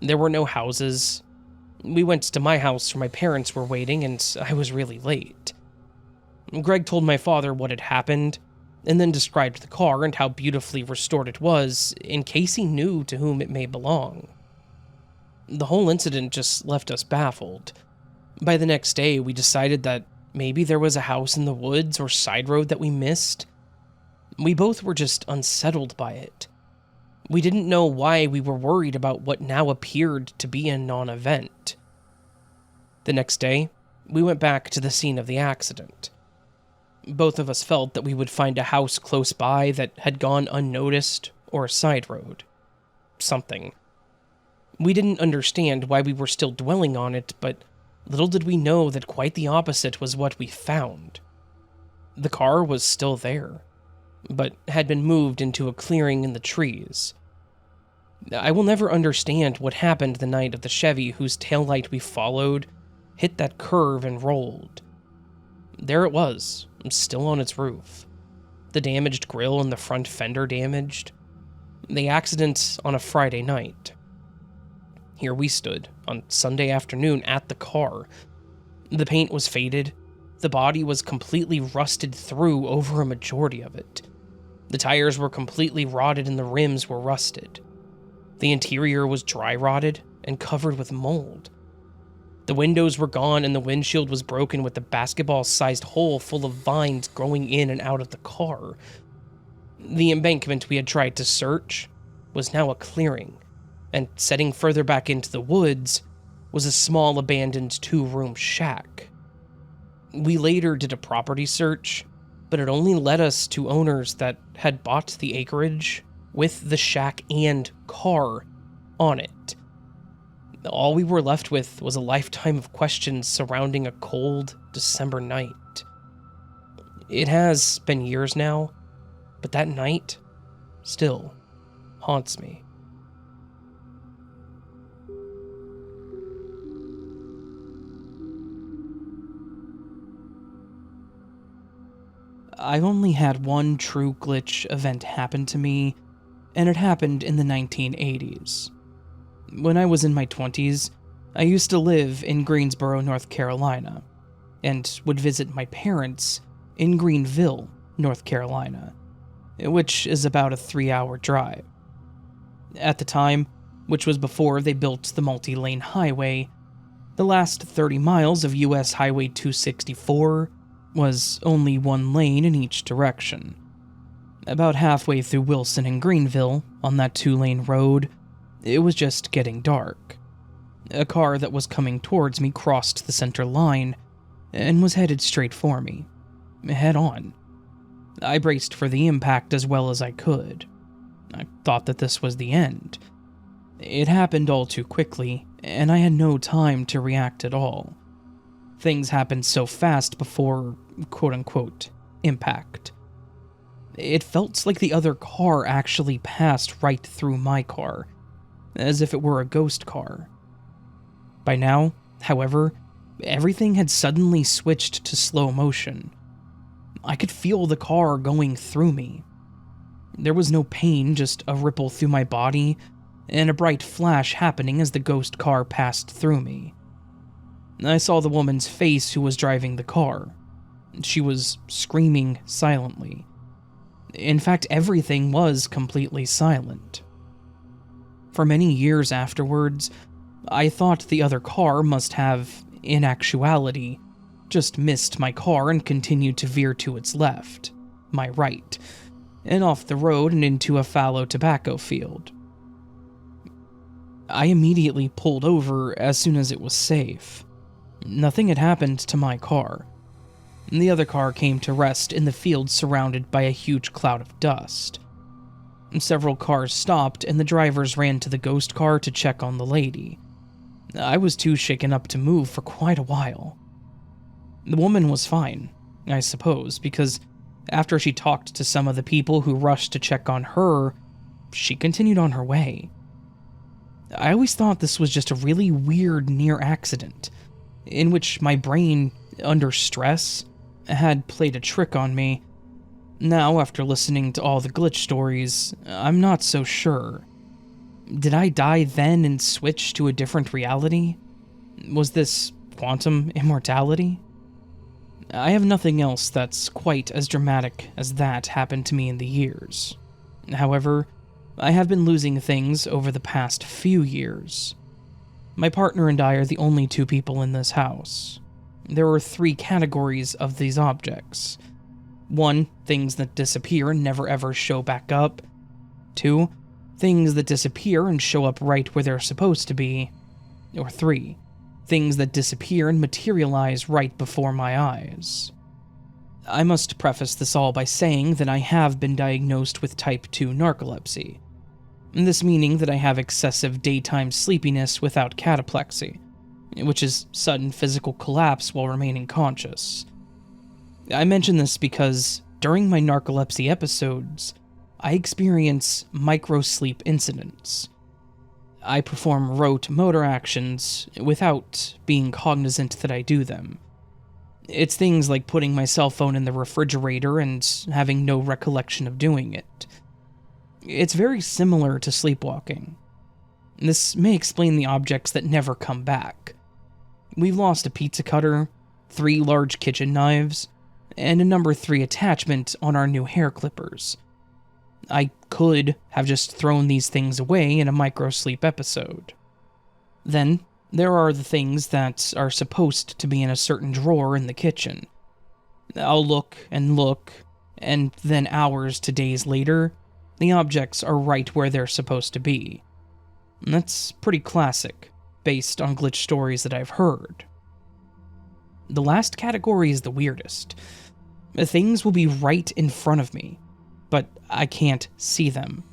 [SPEAKER 1] There were no houses. We went to my house where my parents were waiting, and I was really late. Greg told my father what had happened, and then described the car and how beautifully restored it was, in case he knew to whom it may belong. The whole incident just left us baffled. By the next day, we decided that maybe there was a house in the woods or side road that we missed. We both were just unsettled by it. We didn't know why we were worried about what now appeared to be a non-event. The next day, we went back to the scene of the accident. Both of us felt that we would find a house close by that had gone unnoticed or a side road. Something. We didn't understand why we were still dwelling on it, but little did we know that quite the opposite was what we found. The car was still there, but had been moved into a clearing in the trees. I will never understand what happened the night of the Chevy whose taillight we followed hit that curve and rolled. There it was, still on its roof. The damaged grille and the front fender damaged. The accident on a Friday night. Here we stood, on Sunday afternoon, at the car. The paint was faded. The body was completely rusted through over a majority of it. The tires were completely rotted and the rims were rusted. The interior was dry rotted and covered with mold. The windows were gone and the windshield was broken with a basketball-sized hole full of vines growing in and out of the car. The embankment we had tried to search was now a clearing, and setting further back into the woods was a small abandoned 2-room shack. We later did a property search, but it only led us to owners that had bought the acreage with the shack and car on it. All we were left with was a lifetime of questions surrounding a cold December night. It has been years now, but that night still
[SPEAKER 2] haunts me.
[SPEAKER 1] I've only had one true glitch event happen to me, and it happened in the 1980s. When I was in my 20s, I used to live in Greensboro, North Carolina, and would visit my parents in Greenville, North Carolina, which is about a 3-hour drive. At the time, which was before they built the multi-lane highway, the last 30 miles of US Highway 264 was only one lane in each direction. About halfway through Wilson and Greenville, on that 2-lane road, it was just getting dark. A car that was coming towards me crossed the center line and was headed straight for me, head on. I braced for the impact as well as I could. I thought that this was the end. It happened all too quickly, and I had no time to react at all. Things happened so fast before, quote-unquote, impact. It felt like the other car actually passed right through my car, as if it were a ghost car. By now, however, everything had suddenly switched to slow motion. I could feel the car going through me. There was no pain, just a ripple through my body, and a bright flash happening as the ghost car passed through me. I saw the woman's face who was driving the car. She was screaming silently. In fact, everything was completely silent. For many years afterwards, I thought the other car must have, in actuality, just missed my car and continued to veer to its left, my right, and off the road and into a fallow tobacco field. I immediately pulled over as soon as it was safe. Nothing had happened to my car. The other car came to rest in the field surrounded by a huge cloud of dust. Several cars stopped and the drivers ran to the ghost car to check on the lady. I was too shaken up to move for quite a while. The woman was fine, I suppose, because after she talked to some of the people who rushed to check on her, she continued on her way. I always thought this was just a really weird near accident, in which my brain, under stress, had played a trick on me. Now, after listening to all the glitch stories, I'm not so sure. Did I die then and switch to a different reality? Was this quantum immortality? I have nothing else that's quite as dramatic as that happened to me in the years. However, I have been losing things over the past few years. My partner and I are the only two people in this house. There are 3 categories of these objects. 1, things that disappear and never ever show back up. 2, things that disappear and show up right where they're supposed to be. Or 3, things that disappear and materialize right before my eyes. I must preface this all by saying that I have been diagnosed with type 2 narcolepsy. This meaning that I have excessive daytime sleepiness without cataplexy, which is sudden physical collapse while remaining conscious. I mention this because during my narcolepsy episodes, I experience micro-sleep incidents. I perform rote motor actions without being cognizant that I do them. It's things like putting my cell phone in the refrigerator and having no recollection of doing it. It's very similar to sleepwalking. This may explain the objects that never come back. We've lost a pizza cutter, 3 large kitchen knives, and a number 3 attachment on our new hair clippers. I could have just thrown these things away in a micro-sleep episode. Then, there are the things that are supposed to be in a certain drawer in the kitchen. I'll look, and then hours to days later, the objects are right where they're supposed to be. That's pretty classic, based on glitch stories that I've heard. The last category is the weirdest. Things will be right in front of me, but I can't see them.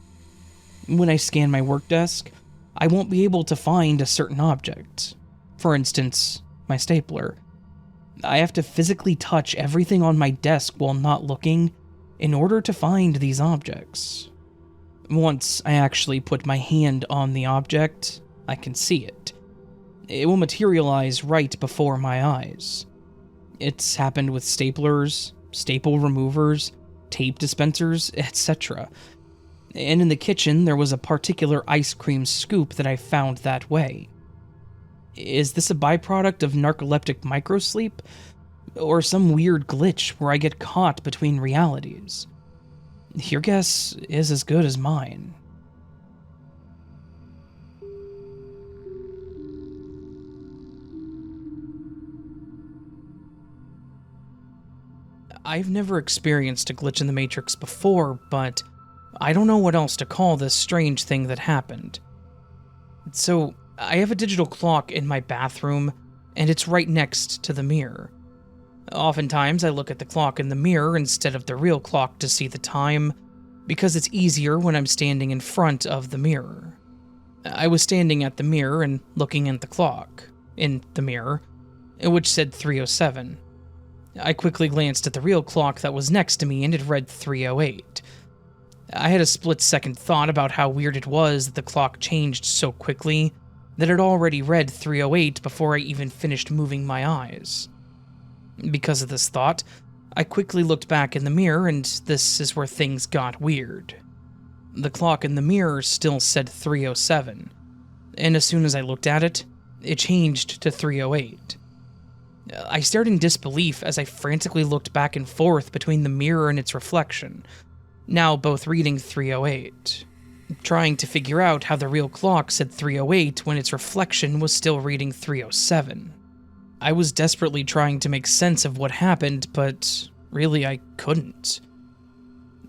[SPEAKER 1] When I scan my work desk, I won't be able to find a certain object. For instance, my stapler. I have to physically touch everything on my desk while not looking in order to find these objects. Once I actually put my hand on the object, I can see it. It will materialize right before my eyes. It's happened with staplers, staple removers, tape dispensers, etc. And in the kitchen, there was a particular ice cream scoop that I found that way. Is this a byproduct of narcoleptic microsleep? Or some weird glitch where I get caught between realities? Your guess is as good as mine. I've never experienced a glitch in the Matrix before, but I don't know what else to call this strange thing that happened. So, I have a digital clock in my bathroom, and it's right next to the mirror. Oftentimes, I look at the clock in the mirror instead of the real clock to see the time, because it's easier when I'm standing in front of the mirror. I was standing at the mirror and looking at the clock, in the mirror, which said 3:07. I quickly glanced at the real clock that was next to me and it read 3:08. I had a split-second thought about how weird it was that the clock changed so quickly that it already read 3:08 before I even finished moving my eyes. Because of this thought, I quickly looked back in the mirror, and this is where things got weird. The clock in the mirror still said 3:07, and as soon as I looked at it, it changed to 3:08. I stared in disbelief as I frantically looked back and forth between the mirror and its reflection, now both reading 3:08, trying to figure out how the real clock said 3:08 when its reflection was still reading 3:07. I was desperately trying to make sense of what happened, but really I couldn't.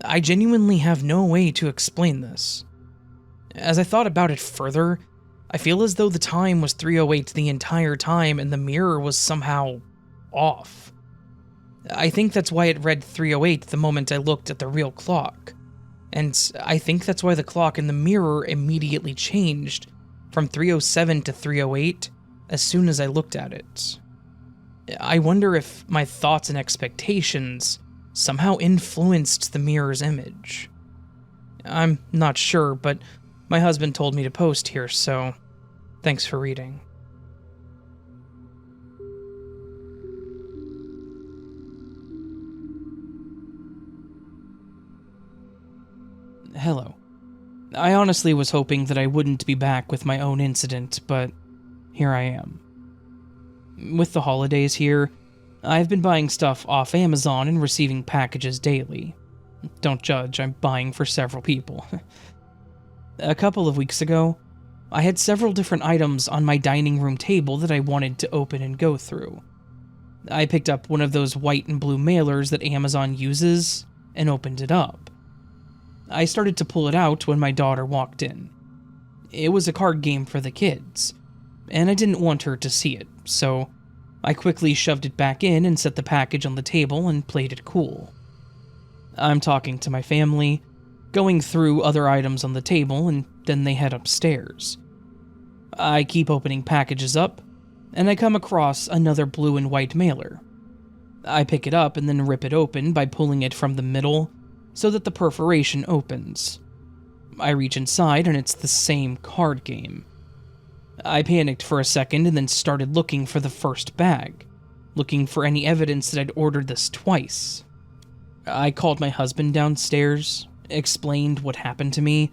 [SPEAKER 1] I genuinely have no way to explain this. As I thought about it further, I feel as though the time was 3:08 the entire time and the mirror was somehow off. I think that's why it read 3:08 the moment I looked at the real clock, and I think that's why the clock in the mirror immediately changed from 3:07 to 3:08 as soon as I looked at it. I wonder if my thoughts and expectations somehow influenced the mirror's image. I'm not sure, but my husband told me to post here, so thanks for reading. Hello. I honestly was hoping that I wouldn't be back with my own incident, but here I am. With the holidays here, I've been buying stuff off Amazon and receiving packages daily. Don't judge, I'm buying for several people. A couple of weeks ago, I had several different items on my dining room table that I wanted to open and go through. I picked up one of those white and blue mailers that Amazon uses and opened it up. I started to pull it out when my daughter walked in. It was a card game for the kids, and I didn't want her to see it, so I quickly shoved it back in and set the package on the table and played it cool. I'm talking to my family, going through other items on the table, and then they head upstairs. I keep opening packages up, and I come across another blue and white mailer. I pick it up and then rip it open by pulling it from the middle so that the perforation opens. I reach inside and it's the same card game. I panicked for a second and then started looking for the first bag, looking for any evidence that I'd ordered this twice. I called my husband downstairs, explained what happened to me,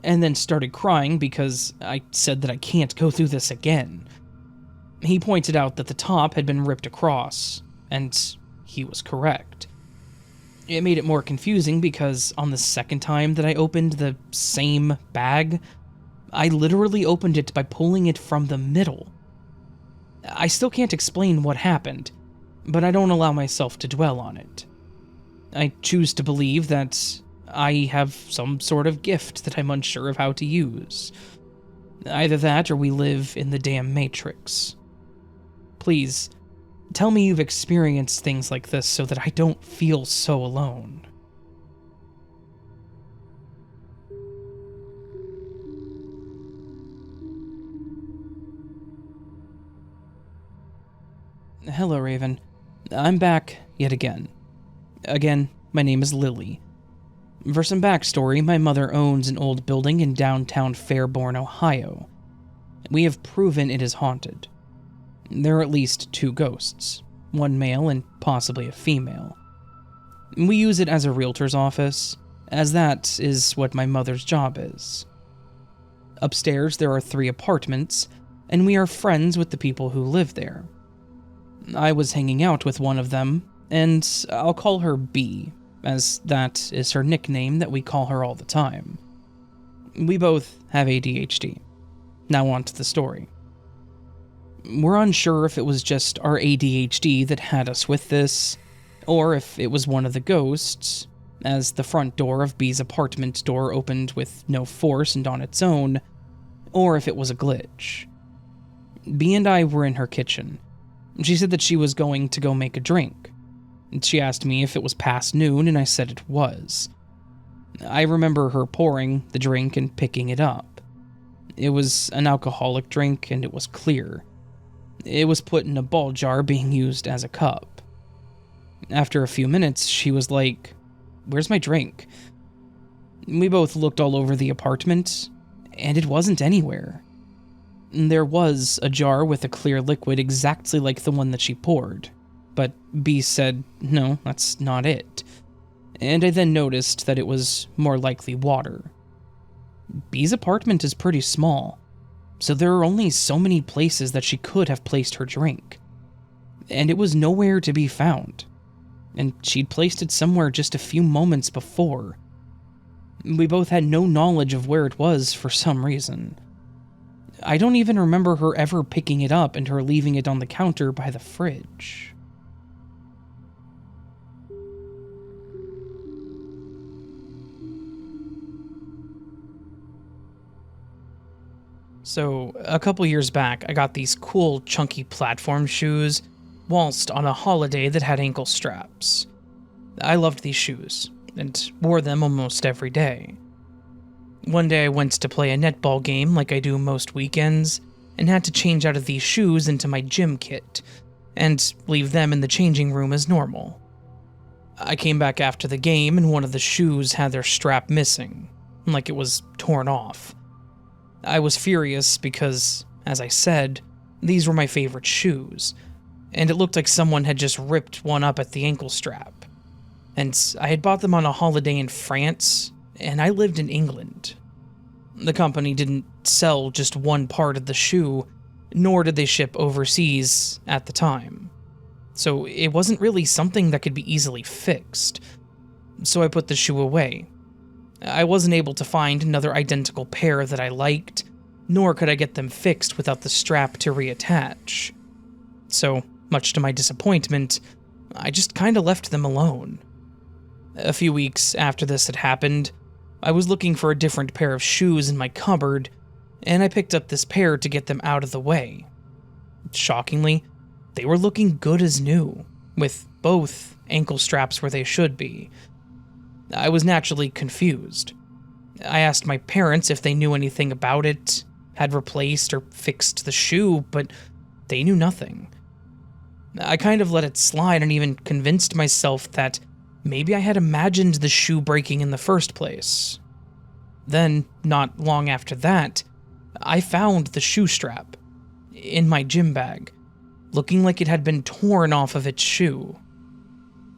[SPEAKER 1] and then started crying because I said that I can't go through this again. He pointed out that the top had been ripped across, and he was correct. It made it more confusing because on the second time that I opened the same bag, I literally opened it by pulling it from the middle. I still can't explain what happened, but I don't allow myself to dwell on it. I choose to believe that I have some sort of gift that I'm unsure of how to use. Either that or we live in the damn Matrix. Please, tell me you've experienced things like this so that I don't feel so alone. Hello, Raven. I'm back yet again. Again, my name is Lily. For some backstory, my mother owns an old building in downtown Fairborn, Ohio. We have proven it is haunted. There are at least 2 ghosts, one male and possibly a female. We use it as a realtor's office, as that is what my mother's job is. Upstairs, there are 3 apartments, and we are friends with the people who live there. I was hanging out with one of them, and I'll call her B, as that is her nickname that we call her all the time. We both have ADHD. Now on to the story. We're unsure if it was just our ADHD that had us with this, or if it was one of the ghosts, as the front door of B's apartment door opened with no force and on its own, or if it was a glitch. B and I were in her kitchen. She said that she was going to go make a drink. She asked me if it was past noon, and I said it was. I remember her pouring the drink and picking it up. It was an alcoholic drink, and it was clear. It was put in a ball jar being used as a cup. After a few minutes, she was like, "Where's my drink?" We both looked all over the apartment, and it wasn't anywhere. There was a jar with a clear liquid exactly like the one that she poured, but B said, no, that's not it. And I then noticed that it was more likely water. B's apartment is pretty small, so there are only so many places that she could have placed her drink. And it was nowhere to be found. And she'd placed it somewhere just a few moments before. We both had no knowledge of where it was for some reason. I don't even remember her ever picking it up and her leaving it on the counter by the fridge. So, a couple years back, I got these cool, chunky platform shoes whilst on a holiday that had ankle straps. I loved these shoes, and wore them almost every day. One day I went to play a netball game like I do most weekends, and had to change out of these shoes into my gym kit, and leave them in the changing room as normal. I came back after the game, and one of the shoes had their strap missing, like it was torn off. I was furious because, as I said, these were my favorite shoes, and it looked like someone had just ripped one up at the ankle strap. And I had bought them on a holiday in France, and I lived in England. The company didn't sell just one part of the shoe, nor did they ship overseas at the time. So it wasn't really something that could be easily fixed. So I put the shoe away. I wasn't able to find another identical pair that I liked, nor could I get them fixed without the strap to reattach. So, much to my disappointment, I just kinda left them alone. A few weeks after this had happened, I was looking for a different pair of shoes in my cupboard, and I picked up this pair to get them out of the way. Shockingly, they were looking good as new, with both ankle straps where they should be. I was naturally confused. I asked my parents if they knew anything about it, had replaced or fixed the shoe, but they knew nothing. I kind of let it slide and even convinced myself that maybe I had imagined the shoe breaking in the first place. Then, not long after that, I found the shoe strap in my gym bag, looking like it had been torn off of its shoe.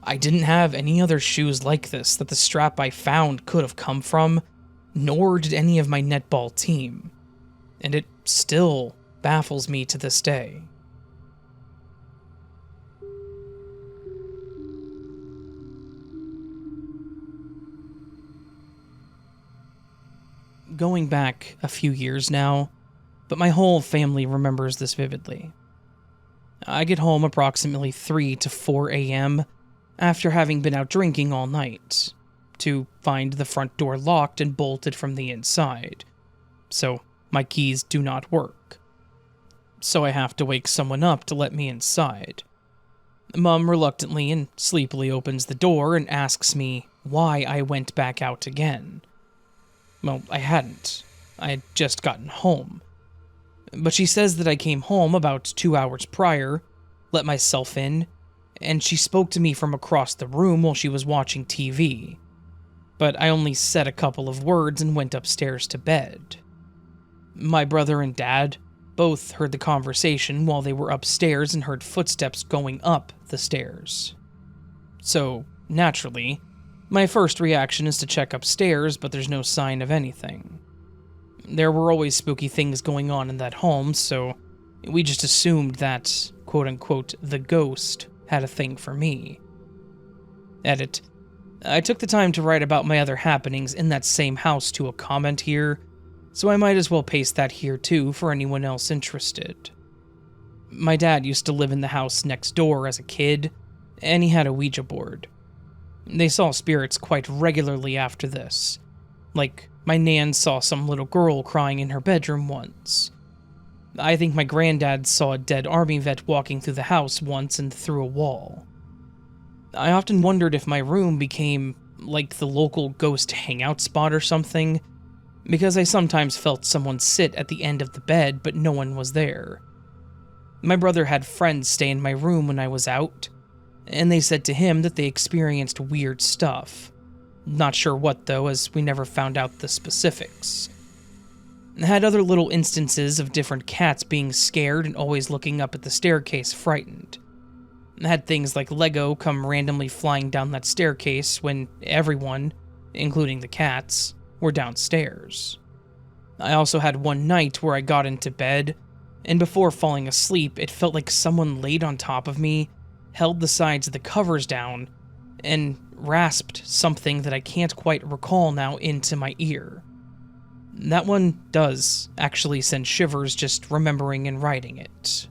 [SPEAKER 1] I didn't have any other shoes like this that the strap I found could have come from, nor did any of my netball team, and it still baffles me to this day. Going back a few years now, but my whole family remembers this vividly. I get home approximately 3 to 4 a.m. after having been out drinking all night, to find the front door locked and bolted from the inside, so my keys do not work. So I have to wake someone up to let me inside. Mom reluctantly and sleepily opens the door and asks me why I went back out again. Well, I hadn't. I had just gotten home. But she says that I came home about 2 hours prior, let myself in, and she spoke to me from across the room while she was watching TV. but I only said a couple of words and went upstairs to bed. My brother and dad both heard the conversation while they were upstairs and heard footsteps going up the stairs. So, naturally, my first reaction is to check upstairs, but there's no sign of anything. There were always spooky things going on in that home, so we just assumed that, quote-unquote, the ghost had a thing for me. Edit. I took the time to write about my other happenings in that same house to a comment here, so I might as well paste that here too for anyone else interested. My dad used to live in the house next door as a kid, and he had a Ouija board. They saw spirits quite regularly after this. Like, my nan saw some little girl crying in her bedroom once. I think my granddad saw a dead army vet walking through the house once and through a wall. I often wondered if my room became like the local ghost hangout spot or something, because I sometimes felt someone sit at the end of the bed, but no one was there. My brother had friends stay in my room when I was out, and they said to him that they experienced weird stuff. Not sure what though, as we never found out the specifics. Had other little instances of different cats being scared and always looking up at the staircase frightened. Had things like Lego come randomly flying down that staircase when everyone, including the cats, were downstairs. I also had one night where I got into bed, and before falling asleep, it felt like someone laid on top of me, held the sides of the covers down, and rasped something that I can't quite recall now into my ear. That one does actually send shivers just remembering and writing it.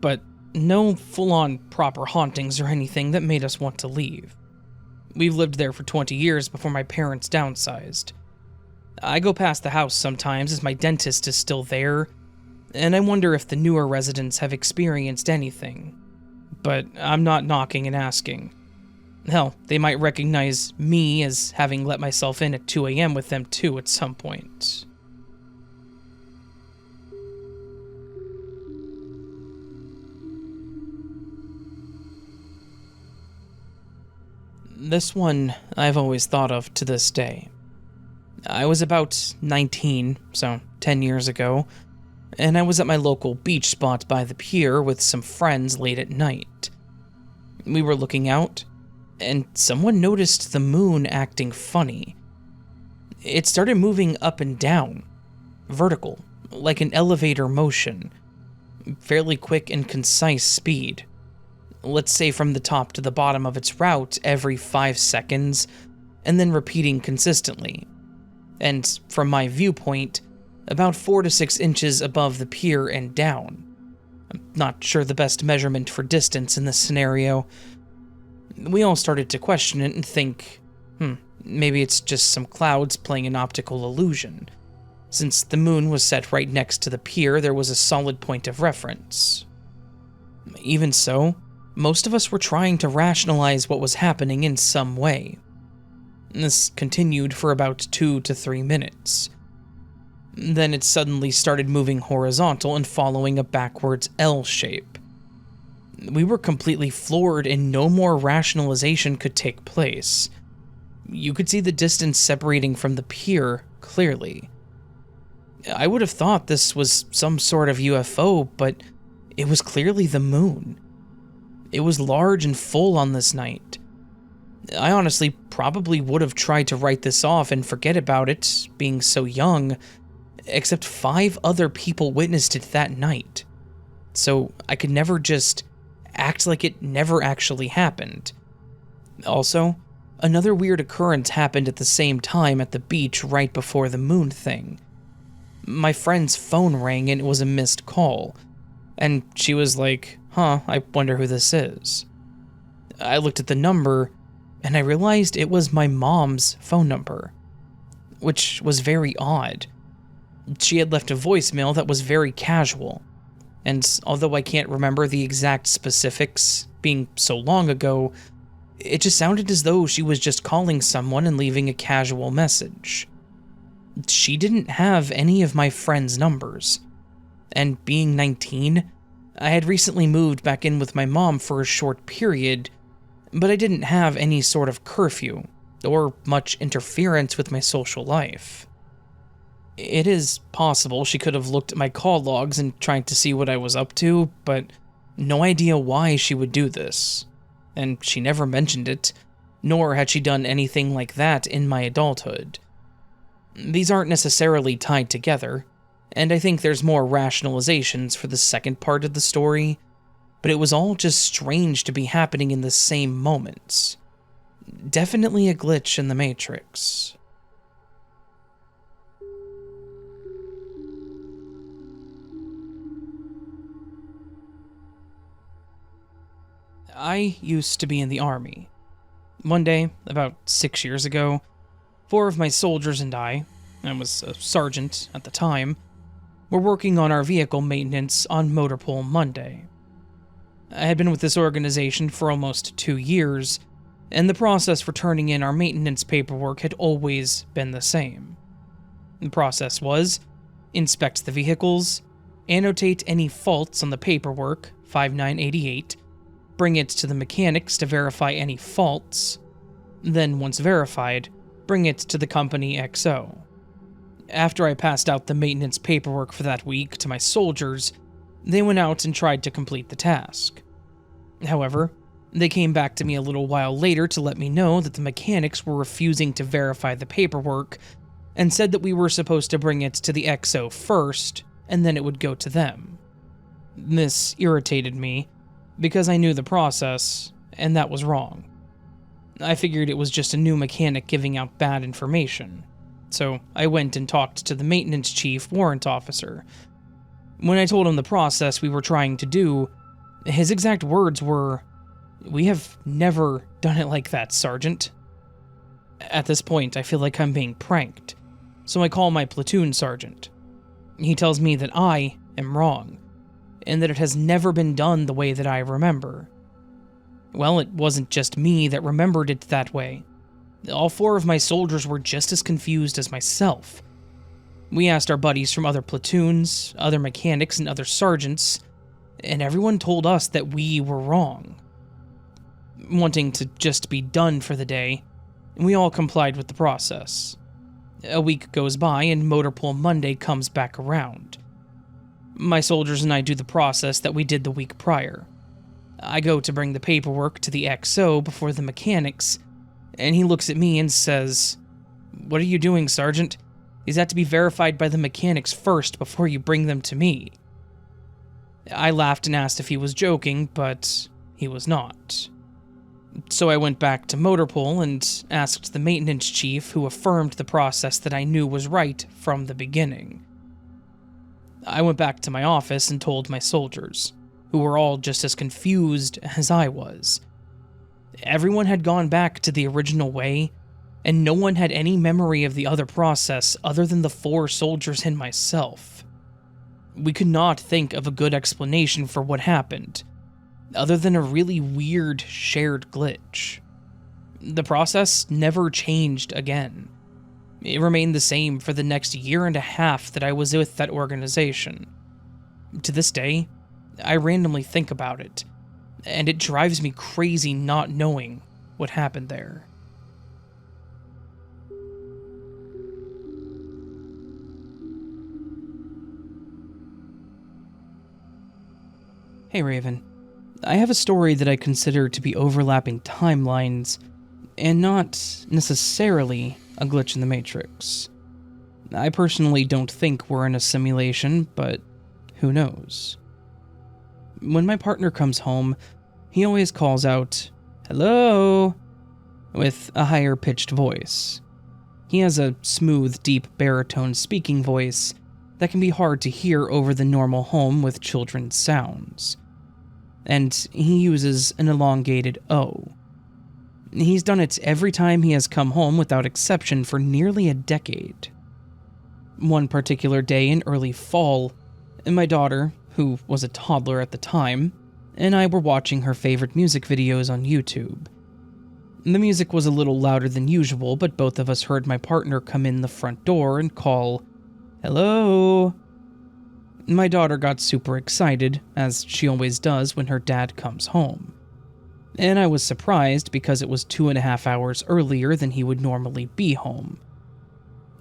[SPEAKER 1] But no full-on proper hauntings or anything that made us want to leave. We've lived there for 20 years before my parents downsized. I go past the house sometimes as my dentist is still there, and I wonder if the newer residents have experienced anything. But I'm not knocking and asking. Hell, they might recognize me as having let myself in at 2 a.m. with them too at some point. This one I've always thought of to this day. I was about 19, so 10 years ago, and I was at my local beach spot by the pier with some friends late at night. We were looking out, and someone noticed the moon acting funny. It started moving up and down, vertical, like an elevator motion, fairly quick and concise speed. Let's say from the top to the bottom of its route every 5 seconds, and then repeating consistently. And from my viewpoint, about 4 to 6 inches above the pier and down. I'm not sure the best measurement for distance in this scenario. We all started to question it and think, maybe it's just some clouds playing an optical illusion. Since the moon was set right next to the pier, there was a solid point of reference. Even so, most of us were trying to rationalize what was happening in some way. This continued for about 2 to 3 minutes. Then it suddenly started moving horizontal and following a backwards L shape. We were completely floored and no more rationalization could take place. You could see the distance separating from the pier clearly. I would have thought this was some sort of UFO, but it was clearly the moon. It was large and full on this night. I honestly probably would have tried to write this off and forget about it, being so young, except 5 other people witnessed it that night. So I could never just act like it never actually happened. Also, another weird occurrence happened at the same time at the beach right before the moon thing. My friend's phone rang and it was a missed call, and she was like, I wonder who this is. I looked at the number, and I realized it was my mom's phone number, which was very odd. She had left a voicemail that was very casual, and although I can't remember the exact specifics, being so long ago, it just sounded as though she was just calling someone and leaving a casual message. She didn't have any of my friends' numbers, and being 19, I had recently moved back in with my mom for a short period, but I didn't have any sort of curfew, or much interference with my social life. It is possible she could have looked at my call logs and tried to see what I was up to, but no idea why she would do this. And she never mentioned it, nor had she done anything like that in my adulthood. These aren't necessarily tied together, and I think there's more rationalizations for the second part of the story, but it was all just strange to be happening in the same moments. Definitely a glitch in the Matrix. I used to be in the army. One day, about 6 years ago, 4 of my soldiers and I was a sergeant at the time, were working on our vehicle maintenance on Motorpool Monday. I had been with this organization for almost 2 years, and the process for turning in our maintenance paperwork had always been the same. The process was, inspect the vehicles, annotate any faults on the paperwork, 5988, bring it to the mechanics to verify any faults, then once verified, bring it to the company XO. After I passed out the maintenance paperwork for that week to my soldiers, they went out and tried to complete the task. However, they came back to me a little while later to let me know that the mechanics were refusing to verify the paperwork and said that we were supposed to bring it to the XO first, and then it would go to them. This irritated me, because I knew the process, and that was wrong. I figured it was just a new mechanic giving out bad information, so I went and talked to the maintenance chief warrant officer. When I told him the process we were trying to do, his exact words were, "We have never done it like that, Sergeant." At this point, I feel like I'm being pranked, so I call my platoon sergeant. He tells me that I am wrong, and that it has never been done the way that I remember. Well, it wasn't just me that remembered it that way. All 4 of my soldiers were just as confused as myself. We asked our buddies from other platoons, other mechanics, and other sergeants, and everyone told us that we were wrong. Wanting to just be done for the day, we all complied with the process. A week goes by and Motorpool Monday comes back around. My soldiers and I do the process that we did the week prior. I go to bring the paperwork to the XO before the mechanics, and he looks at me and says, "What are you doing, Sergeant? These have to be verified by the mechanics first before you bring them to me." I laughed and asked if he was joking, but he was not. So I went back to Motorpool and asked the maintenance chief, who affirmed the process that I knew was right from the beginning. I went back to my office and told my soldiers, who were all just as confused as I was. Everyone had gone back to the original way, and no one had any memory of the other process other than the 4 soldiers and myself. We could not think of a good explanation for what happened, other than a really weird shared glitch. The process never changed again. It remained the same for the next 1.5 years that I was with that organization. To this day, I randomly think about it, and it drives me crazy not knowing what happened there. Hey Raven, I have a story that I consider to be overlapping timelines, and not necessarily a glitch in the Matrix. I personally don't think we're in a simulation, but who knows? When my partner comes home, he always calls out, "Hello," with a higher-pitched voice. He has a smooth, deep baritone speaking voice that can be hard to hear over the normal home with children's sounds. And he uses an elongated O. He's done it every time he has come home without exception for nearly a decade. One particular day in early fall, my daughter, who was a toddler at the time, and I were watching her favorite music videos on YouTube. The music was a little louder than usual, but both of us heard my partner come in the front door and call, "Hello." My daughter got super excited, as she always does when her dad comes home. and I was surprised because it was 2.5 hours earlier than he would normally be home.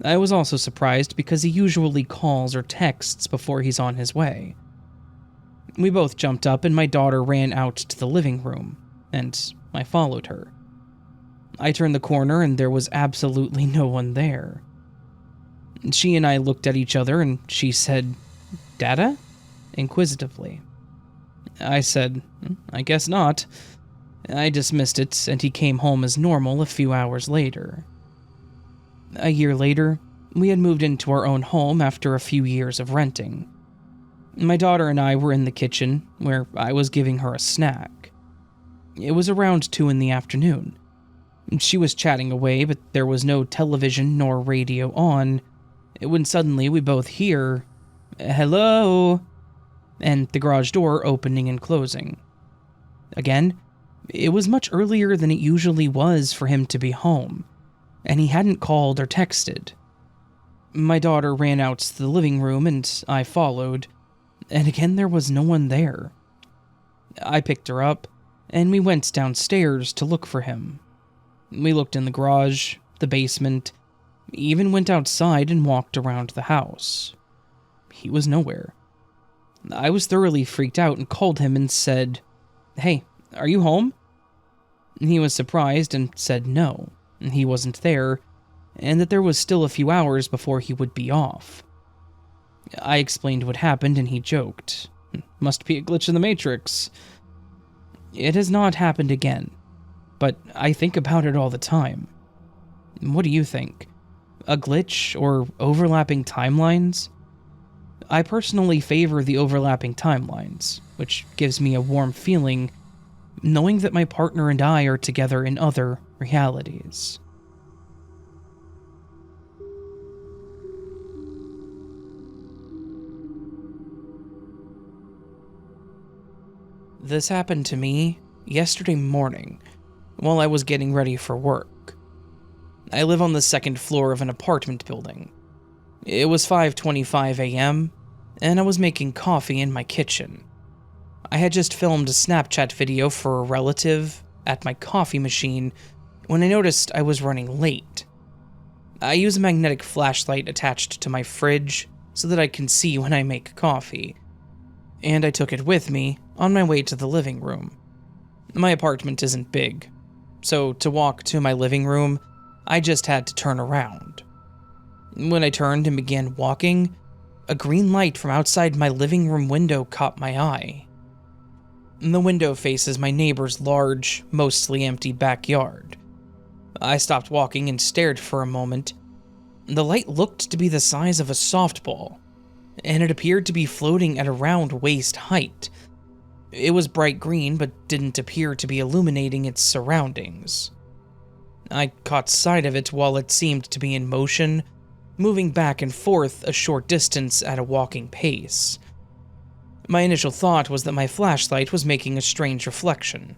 [SPEAKER 1] I was also surprised because he usually calls or texts before he's on his way. We both jumped up and my daughter ran out to the living room, and I followed her. I turned the corner and there was absolutely no one there. She and I looked at each other and she said, "Dada?" inquisitively. I said, "I guess not." I dismissed it and he came home as normal a few hours later. A year later, we had moved into our own home after a few years of renting. My daughter and I were in the kitchen where I was giving her a snack. It was around 2 in the afternoon. She was chatting away, but there was no television nor radio on, when suddenly we both hear, "Hello," and the garage door opening and closing. Again, it was much earlier than it usually was for him to be home, and he hadn't called or texted. My daughter ran out to the living room and I followed, and again there was no one there. I picked her up, and we went downstairs to look for him. We looked in the garage, the basement, even went outside and walked around the house. He was nowhere. I was thoroughly freaked out and called him and said, "Hey, are you home?" He was surprised and said no, he wasn't there, and that there was still a few hours before he would be off. I explained what happened and he joked, "Must be a glitch in the Matrix." It has not happened again, but I think about it all the time. What do you think? A glitch or overlapping timelines? I personally favor the overlapping timelines, which gives me a warm feeling knowing that my partner and I are together in other realities. This happened to me yesterday morning while I was getting ready for work. I live on the second floor of an apartment building. It was 5:25 a.m., and I was making coffee in my kitchen. I had just filmed a Snapchat video for a relative at my coffee machine when I noticed I was running late. I use a magnetic flashlight attached to my fridge so that I can see when I make coffee, and I took it with me on my way to the living room. My apartment isn't big, so to walk to my living room, I just had to turn around. When I turned and began walking, a green light from outside my living room window caught my eye. The window faces my neighbor's large, mostly empty backyard. I stopped walking and stared for a moment. The light looked to be the size of a softball, and it appeared to be floating at around waist height. It was bright green, but didn't appear to be illuminating its surroundings. I caught sight of it while it seemed to be in motion, moving back and forth a short distance at a walking pace. My initial thought was that my flashlight was making a strange reflection,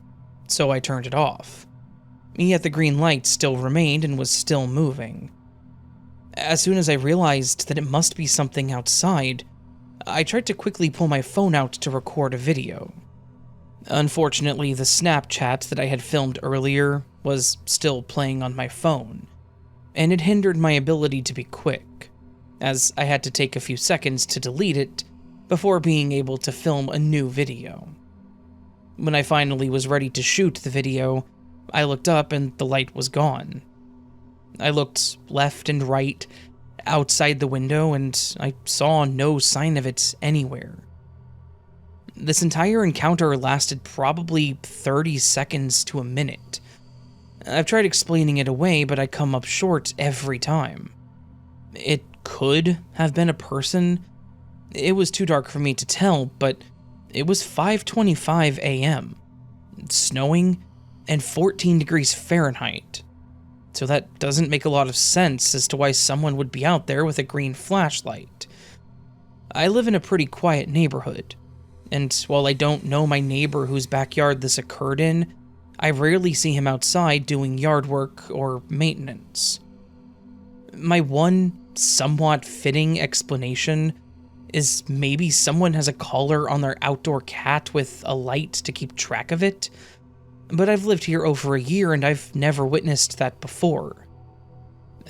[SPEAKER 1] so I turned it off. Yet the green light still remained and was still moving. As soon as I realized that it must be something outside, I tried to quickly pull my phone out to record a video. Unfortunately, the Snapchat that I had filmed earlier was still playing on my phone, and it hindered my ability to be quick, as I had to take a few seconds to delete it before being able to film a new video. When I finally was ready to shoot the video, I looked up and the light was gone. I looked left and right, outside the window, and I saw no sign of it anywhere. This entire encounter lasted probably 30 seconds to a minute. I've tried explaining it away, but I come up short every time. It could have been a person. It was too dark for me to tell, but it was 5:25 a.m., snowing, and 14 degrees Fahrenheit. So that doesn't make a lot of sense as to why someone would be out there with a green flashlight. I live in a pretty quiet neighborhood, and while I don't know my neighbor whose backyard this occurred in, I rarely see him outside doing yard work or maintenance. My one somewhat fitting explanation is maybe someone has a collar on their outdoor cat with a light to keep track of it. but I've lived here over a year and I've never witnessed that before.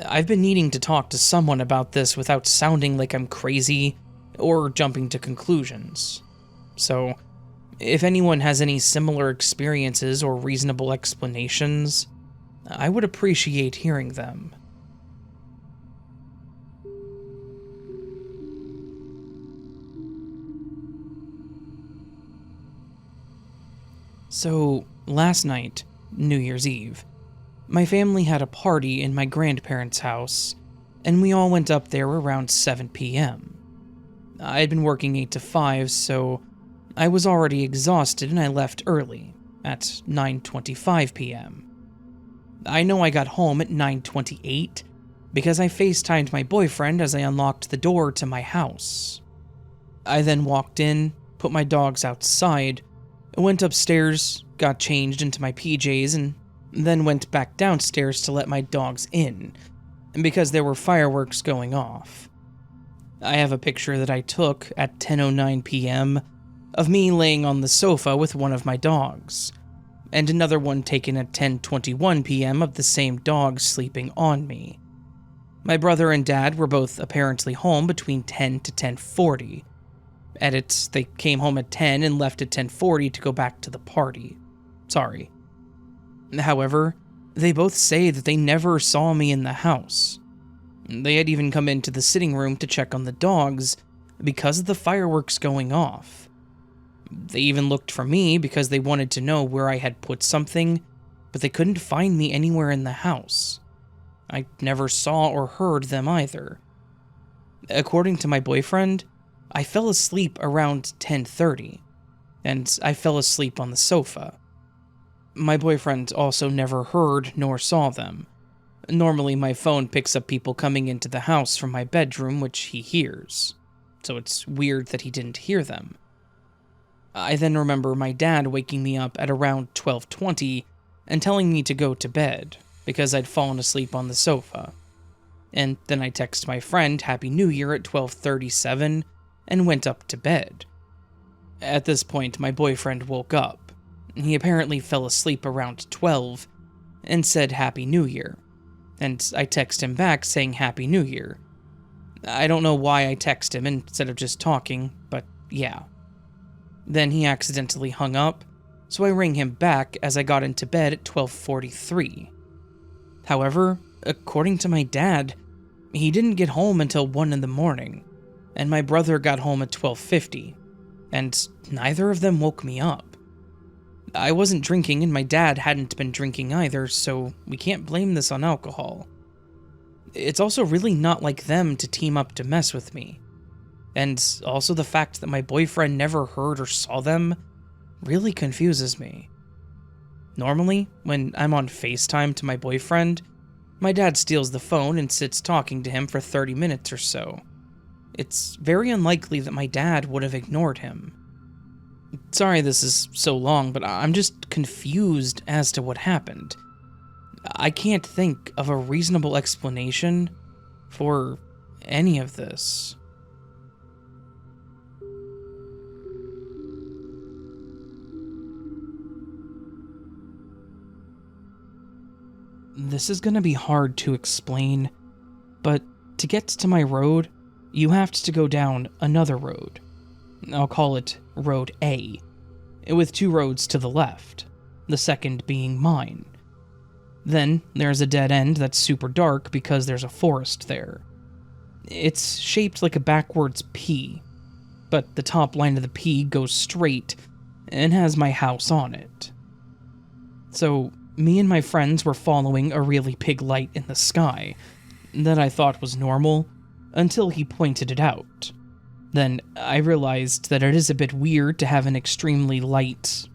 [SPEAKER 1] I've been needing to talk to someone about this without sounding like I'm crazy or jumping to conclusions. So, if anyone has any similar experiences or reasonable explanations, I would appreciate hearing them. So, last night, New Year's Eve, my family had a party in my grandparents' house, and we all went up there around 7 p.m. I had been working 8 to 5, so I was already exhausted and I left early, at 9:25 p.m. I know I got home at 9:28 because I FaceTimed my boyfriend as I unlocked the door to my house. I then walked in, put my dogs outside, went upstairs, got changed into my PJs, and then went back downstairs to let my dogs in, because there were fireworks going off. I have a picture that I took at 10:09 p.m. of me laying on the sofa with one of my dogs, and another one taken at 10:21 p.m. of the same dog sleeping on me. My brother and dad were both apparently home between 10 to 10:40. Edits, they came home at 10 and left at 10:40 to go back to the party. Sorry. However, they both say that they never saw me in the house. They had even come into the sitting room to check on the dogs because of the fireworks going off. They even looked for me because they wanted to know where I had put something, but they couldn't find me anywhere in the house. I never saw or heard them either. According to my boyfriend, I fell asleep around 10:30, and I fell asleep on the sofa. My boyfriend also never heard nor saw them. Normally my phone picks up people coming into the house from my bedroom, which he hears, so it's weird that he didn't hear them. I then remember my dad waking me up at around 12:20 and telling me to go to bed, because I'd fallen asleep on the sofa. And then I text my friend Happy New Year at 12:37 and went up to bed. At this point, my boyfriend woke up. He apparently fell asleep around 12 and said Happy New Year, and I text him back saying Happy New Year. I don't know why I text him instead of just talking, but yeah. Then he accidentally hung up, so I rang him back as I got into bed at 12:43. However, according to my dad, he didn't get home until 1 in the morning, and my brother got home at 12:50, and neither of them woke me up. I wasn't drinking and my dad hadn't been drinking either, so we can't blame this on alcohol. It's also really not like them to team up to mess with me. And also the fact that my boyfriend never heard or saw them really confuses me. Normally, when I'm on FaceTime to my boyfriend, my dad steals the phone and sits talking to him for 30 minutes or so. It's very unlikely that my dad would have ignored him. Sorry this is so long, but I'm just confused as to what happened. I can't think of a reasonable explanation for any of this. This is gonna be hard to explain, but to get to my road, you have to go down another road. I'll call it Road A, with 2 roads to the left, the second being mine. Then there's a dead end that's super dark because there's a forest there. It's shaped like a backwards P, but the top line of the P goes straight and has my house on it. So me and my friends were following a really big light in the sky that I thought was normal until he pointed it out. Then I realized that it is a bit weird to have an extremely light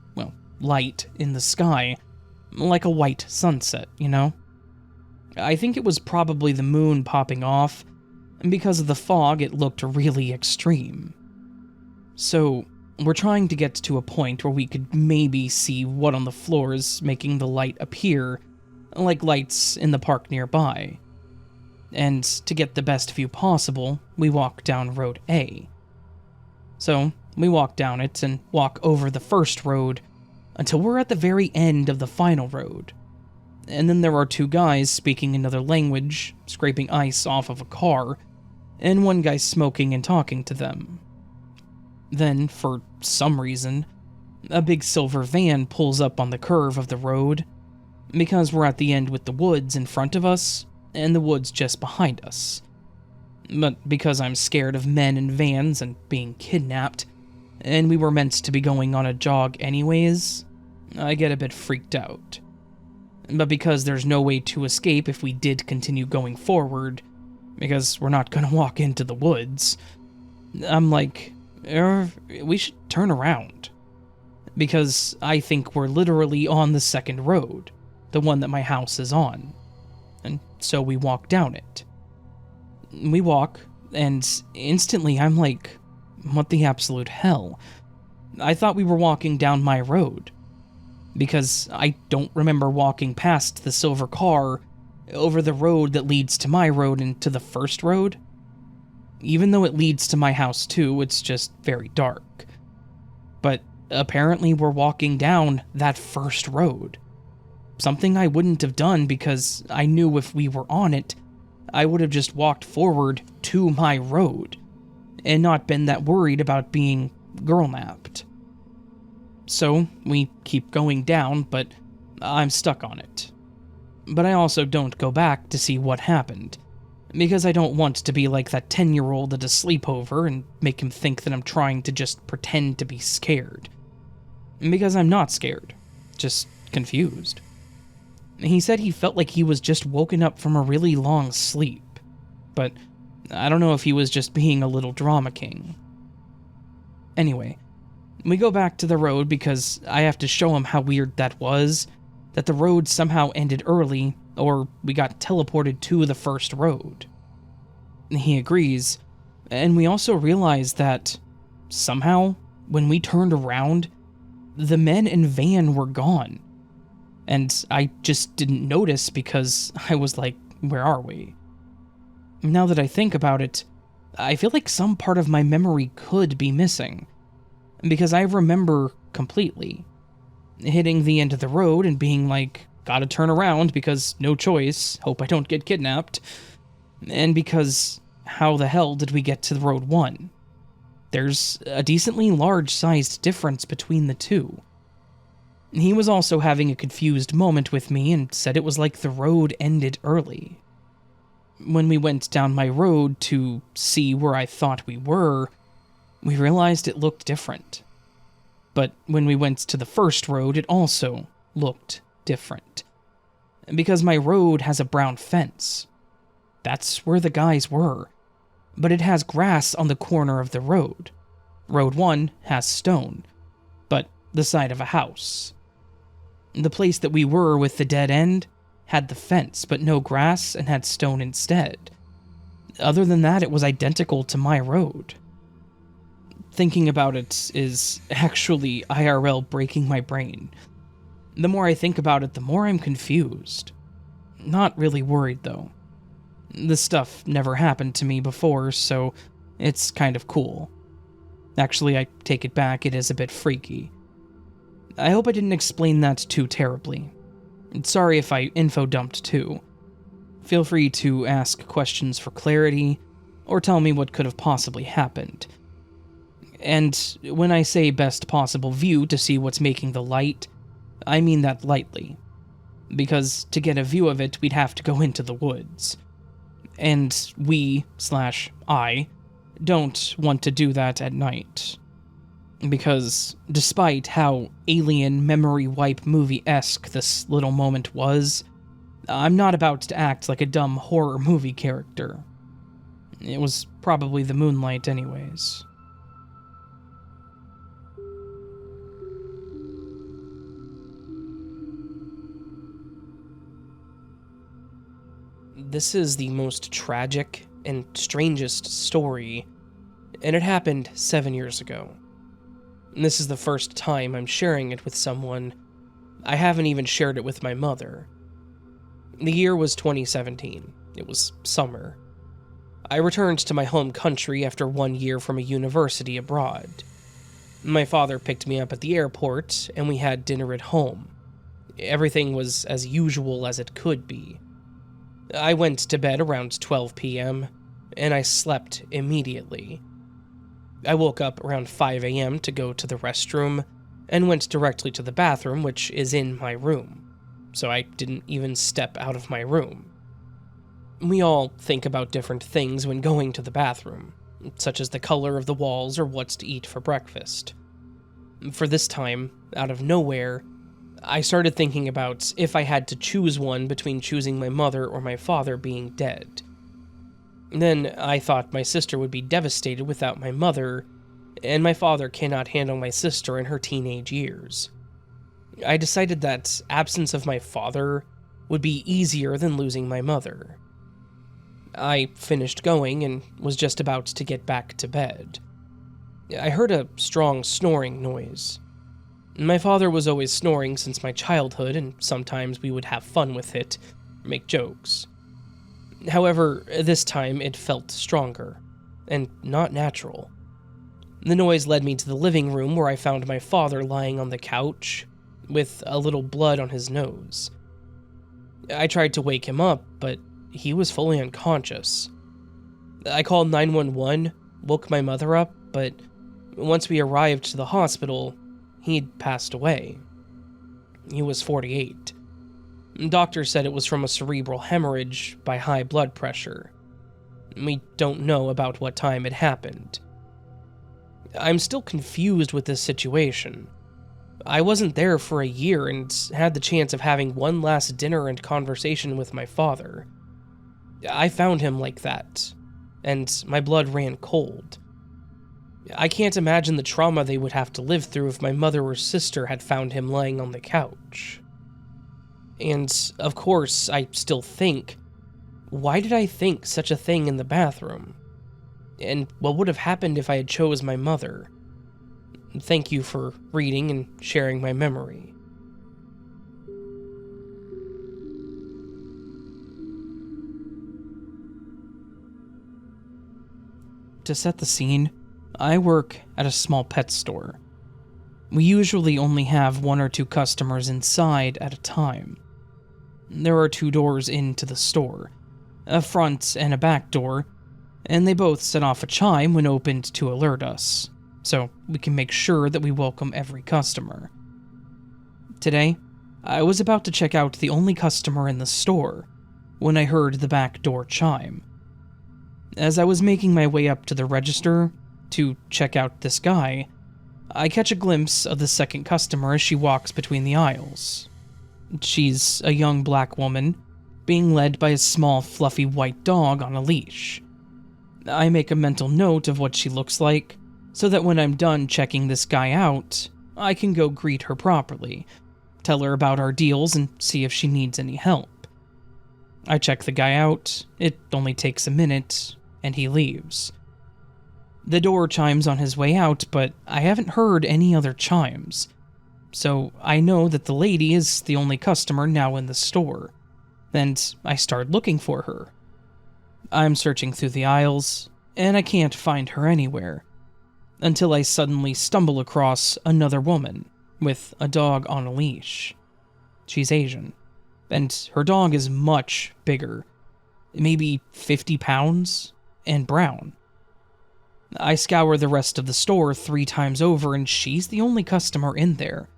[SPEAKER 1] in the sky, like a white sunset, you know? I think it was probably the moon popping off, and because of the fog it looked really extreme. So, we're trying to get to a point where we could maybe see what on the floors making the light appear, like lights in the park nearby. And to get the best view possible, we walk down Road A. So, we walk down it and walk over the first road, until we're at the very end of the final road. And then there are two guys speaking another language, scraping ice off of a car, and one guy smoking and talking to them. Then, for some reason, a big silver van pulls up on the curve of the road, because we're at the end with the woods in front of us, and the woods just behind us. But because I'm scared of men and vans and being kidnapped, and we were meant to be going on a jog anyways, I get a bit freaked out. But because there's no way to escape if we did continue going forward, because we're not gonna walk into the woods, I'm like, we should turn around. Because I think we're literally on the second road, the one that my house is on. And so we walk down it. We walk, and instantly I'm like, what the absolute hell? I thought we were walking down my road. Because I don't remember walking past the silver car over the road that leads to my road and to the first road. Even though it leads to my house too, it's just very dark. But apparently we're walking down that first road. Something I wouldn't have done because I knew if we were on it, I would have just walked forward to my road and not been that worried about being girl-napped. So we keep going down, but I'm stuck on it. But I also don't go back to see what happened, because I don't want to be like that 10-year-old at a sleepover and make him think that I'm trying to just pretend to be scared. Because I'm not scared, just confused. He said he felt like he was just woken up from a really long sleep, but I don't know if he was just being a little drama king. Anyway, we go back to the road because I have to show him how weird that was, that the road somehow ended early, or we got teleported to the first road. He agrees, and we also realize that, somehow, when we turned around, the men and van were gone. And I just didn't notice because I was like, where are we? Now that I think about it, I feel like some part of my memory could be missing. Because I remember completely hitting the end of the road and being like, gotta turn around because no choice, hope I don't get kidnapped. And because how the hell did we get to road 1? There's a decently large-sized difference between the two. He was also having a confused moment with me and said it was like the road ended early. When we went down my road to see where I thought we were, we realized it looked different. But when we went to the first road, it also looked different. Because my road has a brown fence. That's where the guys were. But it has grass on the corner of the road. Road 1 has stone, but the side of a house. The place that we were with the dead end had the fence, but no grass and had stone instead. Other than that, it was identical to my road. Thinking about it is actually IRL breaking my brain. The more I think about it, the more I'm confused. Not really worried, though. This stuff never happened to me before, so it's kind of cool. Actually, I take it back, it is a bit freaky. I hope I didn't explain that too terribly. Sorry if I info-dumped too. Feel free to ask questions for clarity, or tell me what could have possibly happened. And when I say best possible view to see what's making the light, I mean that lightly. Because to get a view of it, we'd have to go into the woods. And I don't want to do that at night. Because despite how alien memory wipe movie-esque this little moment was, I'm not about to act like a dumb horror movie character. It was probably the moonlight anyways. This is the most tragic and strangest story, and it happened 7 years ago. And this is the first time I'm sharing it with someone. I haven't even shared it with my mother. The year was 2017. It was summer. I returned to my home country after 1 year from a university abroad. My father picked me up at the airport, and we had dinner at home. Everything was as usual as it could be. I went to bed around 12 p.m., and I slept immediately. I woke up around 5 a.m. to go to the restroom, and went directly to the bathroom, which is in my room, so I didn't even step out of my room. We all think about different things when going to the bathroom, such as the color of the walls or what's to eat for breakfast. For this time, out of nowhere, I started thinking about if I had to choose one between choosing my mother or my father being dead. Then I thought my sister would be devastated without my mother, and my father cannot handle my sister in her teenage years. I decided that absence of my father would be easier than losing my mother. I finished going and was just about to get back to bed. I heard a strong snoring noise. My father was always snoring since my childhood, and sometimes we would have fun with it, make jokes. However, this time it felt stronger, and not natural. The noise led me to the living room where I found my father lying on the couch, with a little blood on his nose. I tried to wake him up, but he was fully unconscious. I called 911, woke my mother up, but once we arrived to the hospital, he'd passed away. He was 48. Doctors said it was from a cerebral hemorrhage by high blood pressure. We don't know about what time it happened. I'm still confused with this situation. I wasn't there for a year and had the chance of having one last dinner and conversation with my father. I found him like that, and my blood ran cold. I can't imagine the trauma they would have to live through if my mother or sister had found him lying on the couch. And, of course, I still think, why did I think such a thing in the bathroom? And what would have happened if I had chose my mother? Thank you for reading and sharing my memory. To set the scene, I work at a small pet store. We usually only have 1 or 2 customers inside at a time. There are 2 doors into the store, a front and a back door, and they both set off a chime when opened to alert us, so we can make sure that we welcome every customer. Today, I was about to check out the only customer in the store when I heard the back door chime. As I was making my way up to the register to check out this guy, I catch a glimpse of the second customer as she walks between the aisles. She's a young black woman, being led by a small, fluffy white dog on a leash. I make a mental note of what she looks like, so that when I'm done checking this guy out, I can go greet her properly, tell her about our deals, and see if she needs any help. I check the guy out, it only takes a minute, and he leaves. The door chimes on his way out, but I haven't heard any other chimes, so I know that the lady is the only customer now in the store, and I start looking for her. I'm searching through the aisles, and I can't find her anywhere, until I suddenly stumble across another woman with a dog on a leash. She's Asian, and her dog is much bigger, maybe 50 pounds, and brown. I scour the rest of the store 3 times over, and she's the only customer in there.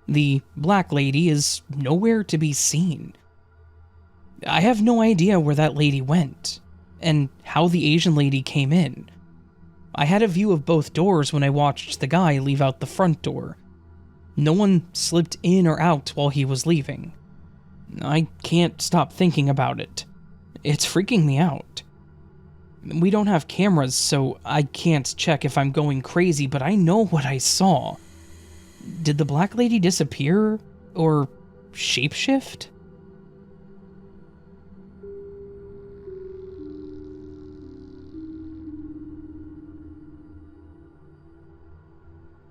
[SPEAKER 1] The black lady is nowhere to be seen. I have no idea where that lady went, and how the Asian lady came in. I had a view of both doors when I watched the guy leave out the front door. No one slipped in or out while he was leaving. I can't stop thinking about it. It's freaking me out. We don't have cameras, so I can't check if I'm going crazy, but I know what I saw. Did the black lady disappear? Or shapeshift?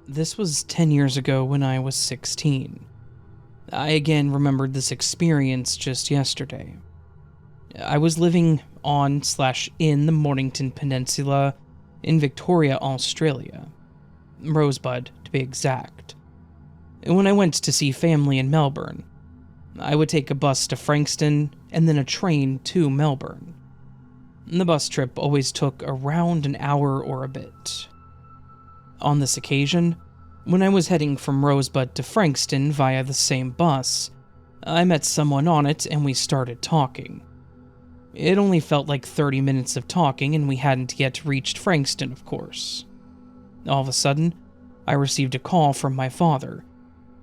[SPEAKER 1] This was 10 years ago when I was 16. I again remembered this experience just yesterday. I was living on/in the Mornington Peninsula in Victoria, Australia. Rosebud, to to be exact. When I went to see family in Melbourne, I would take a bus to Frankston and then a train to Melbourne. The bus trip always took around an hour or a bit. On this occasion, when I was heading from Rosebud to Frankston via the same bus, I met someone on it and we started talking. It only felt like 30 minutes of talking and we hadn't yet reached Frankston, of course. All of a sudden, I received a call from my father,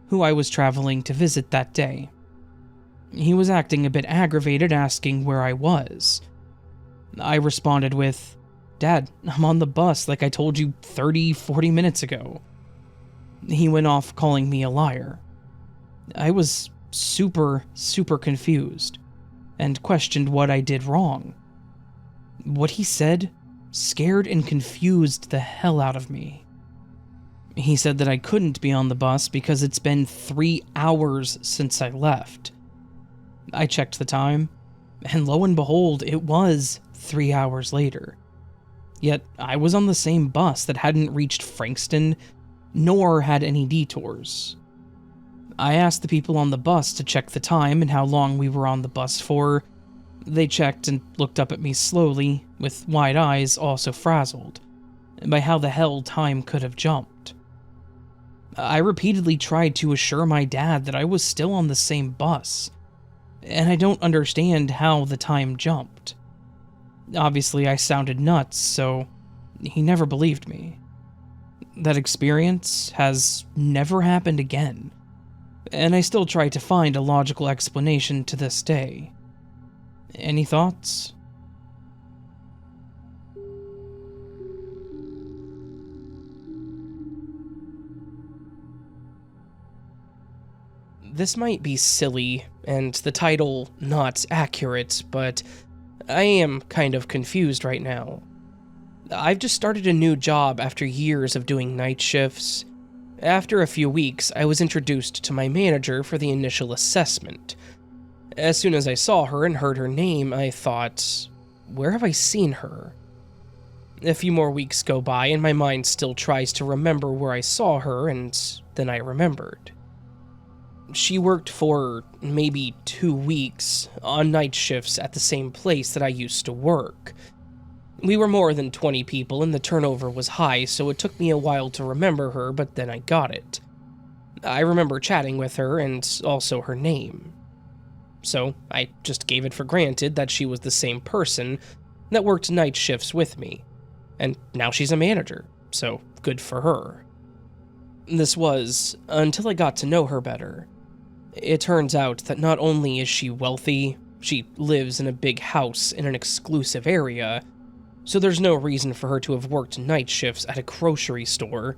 [SPEAKER 1] who I was traveling to visit that day. He was acting a bit aggravated, asking where I was. I responded with, "Dad, I'm on the bus like I told you 40 minutes ago." He went off calling me a liar. I was super confused and questioned what I did wrong. What he said scared and confused the hell out of me. He said that I couldn't be on the bus because it's been 3 hours since I left. I checked the time, and lo and behold, it was 3 hours later. Yet I was on the same bus that hadn't reached Frankston, nor had any detours. I asked the people on the bus to check the time and how long we were on the bus for. They checked and looked up at me slowly, with wide eyes also frazzled by how the hell time could have jumped. I repeatedly tried to assure my dad that I was still on the same bus, and I don't understand how the time jumped. Obviously, I sounded nuts, so he never believed me. That experience has never happened again, and I still try to find a logical explanation to this day. Any thoughts? This might be silly, and the title not accurate, but I am kind of confused right now. I've just started a new job after years of doing night shifts. After a few weeks, I was introduced to my manager for the initial assessment. As soon as I saw her and heard her name, I thought, where have I seen her? A few more weeks go by and my mind still tries to remember where I saw her, and then I remembered. She worked for maybe 2 weeks on night shifts at the same place that I used to work. We were more than 20 people and the turnover was high, so it took me a while to remember her, but then I got it. I remember chatting with her and also her name. So I just gave it for granted that she was the same person that worked night shifts with me. And now she's a manager, so good for her. This was until I got to know her better. It turns out that not only is she wealthy, she lives in a big house in an exclusive area, so there's no reason for her to have worked night shifts at a grocery store,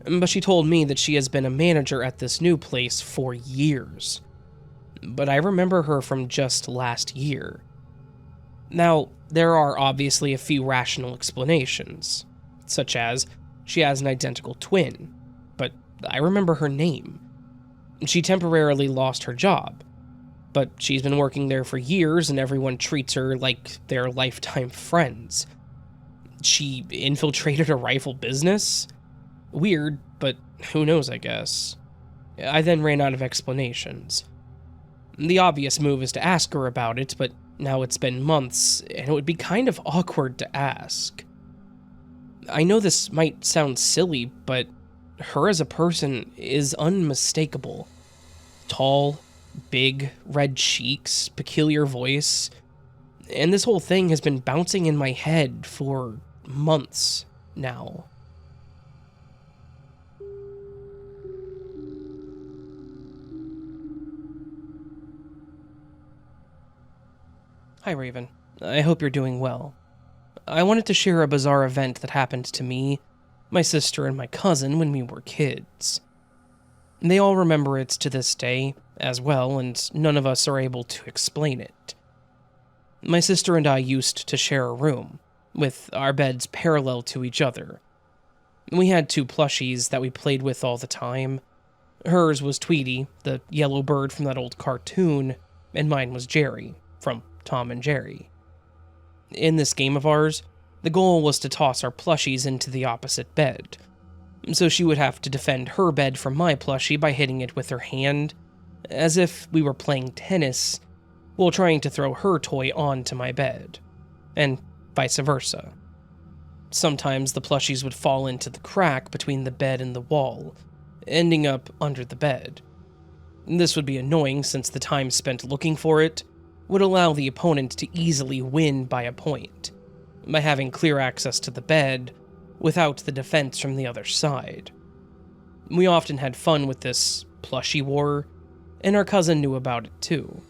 [SPEAKER 1] but she told me that she has been a manager at this new place for years. But I remember her from just last year. Now, there are obviously a few rational explanations, such as she has an identical twin, but I remember her name. She temporarily lost her job, but she's been working there for years and everyone treats her like they're lifetime friends. She infiltrated a rival business? Weird, but who knows, I guess. I then ran out of explanations. The obvious move is to ask her about it, but now it's been months, and it would be kind of awkward to ask. I know this might sound silly, but her as a person is unmistakable. Tall, big, red cheeks, peculiar voice, and this whole thing has been bouncing in my head for months now. Hi, Raven. I hope you're doing well. I wanted to share a bizarre event that happened to me, my sister, and my cousin when we were kids. They all remember it to this day, as well, and none of us are able to explain it. My sister and I used to share a room, with our beds parallel to each other. We had 2 plushies that we played with all the time. Hers was Tweety, the yellow bird from that old cartoon, and mine was Jerry, from Tom and Jerry. In this game of ours, the goal was to toss our plushies into the opposite bed. so she would have to defend her bed from my plushie by hitting it with her hand, as if we were playing tennis, while trying to throw her toy onto my bed, and vice versa. Sometimes the plushies would fall into the crack between the bed and the wall, ending up under the bed. This would be annoying since the time spent looking for it would allow the opponent to easily win by a point, by having clear access to the bed without the defense from the other side. We often had fun with this plushie war, and our cousin knew about it too.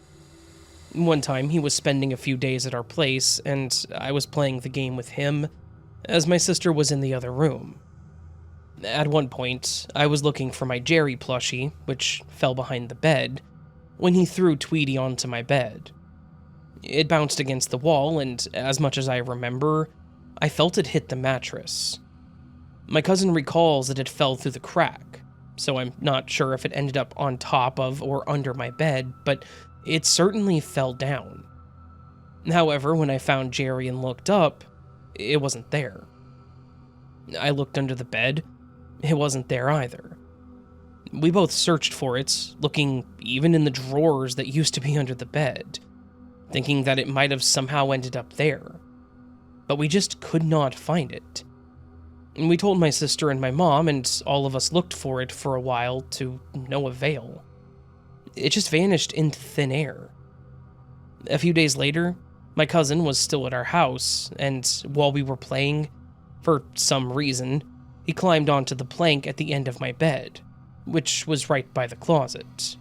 [SPEAKER 1] One time he was spending a few days at our place, and I was playing the game with him, as my sister was in the other room. At one point, I was looking for my Jerry plushie, which fell behind the bed, when he threw Tweety onto my bed. It bounced against the wall, and as much as I remember, I felt it hit the mattress. My cousin recalls that it fell through the crack, so I'm not sure if it ended up on top of or under my bed, but it certainly fell down. However, when I found Jerry and looked up, it wasn't there. I looked under the bed. It wasn't there either. We both searched for it, looking even in the drawers that used to be under the bed, thinking that it might have somehow ended up there. But we just could not find it. And we told my sister and my mom, and all of us looked for it for a while to no avail. It just vanished into thin air. A few days later, my cousin was still at our house, and while we were playing, for some reason, he climbed onto the plank at the end of my bed, which was right by the closet.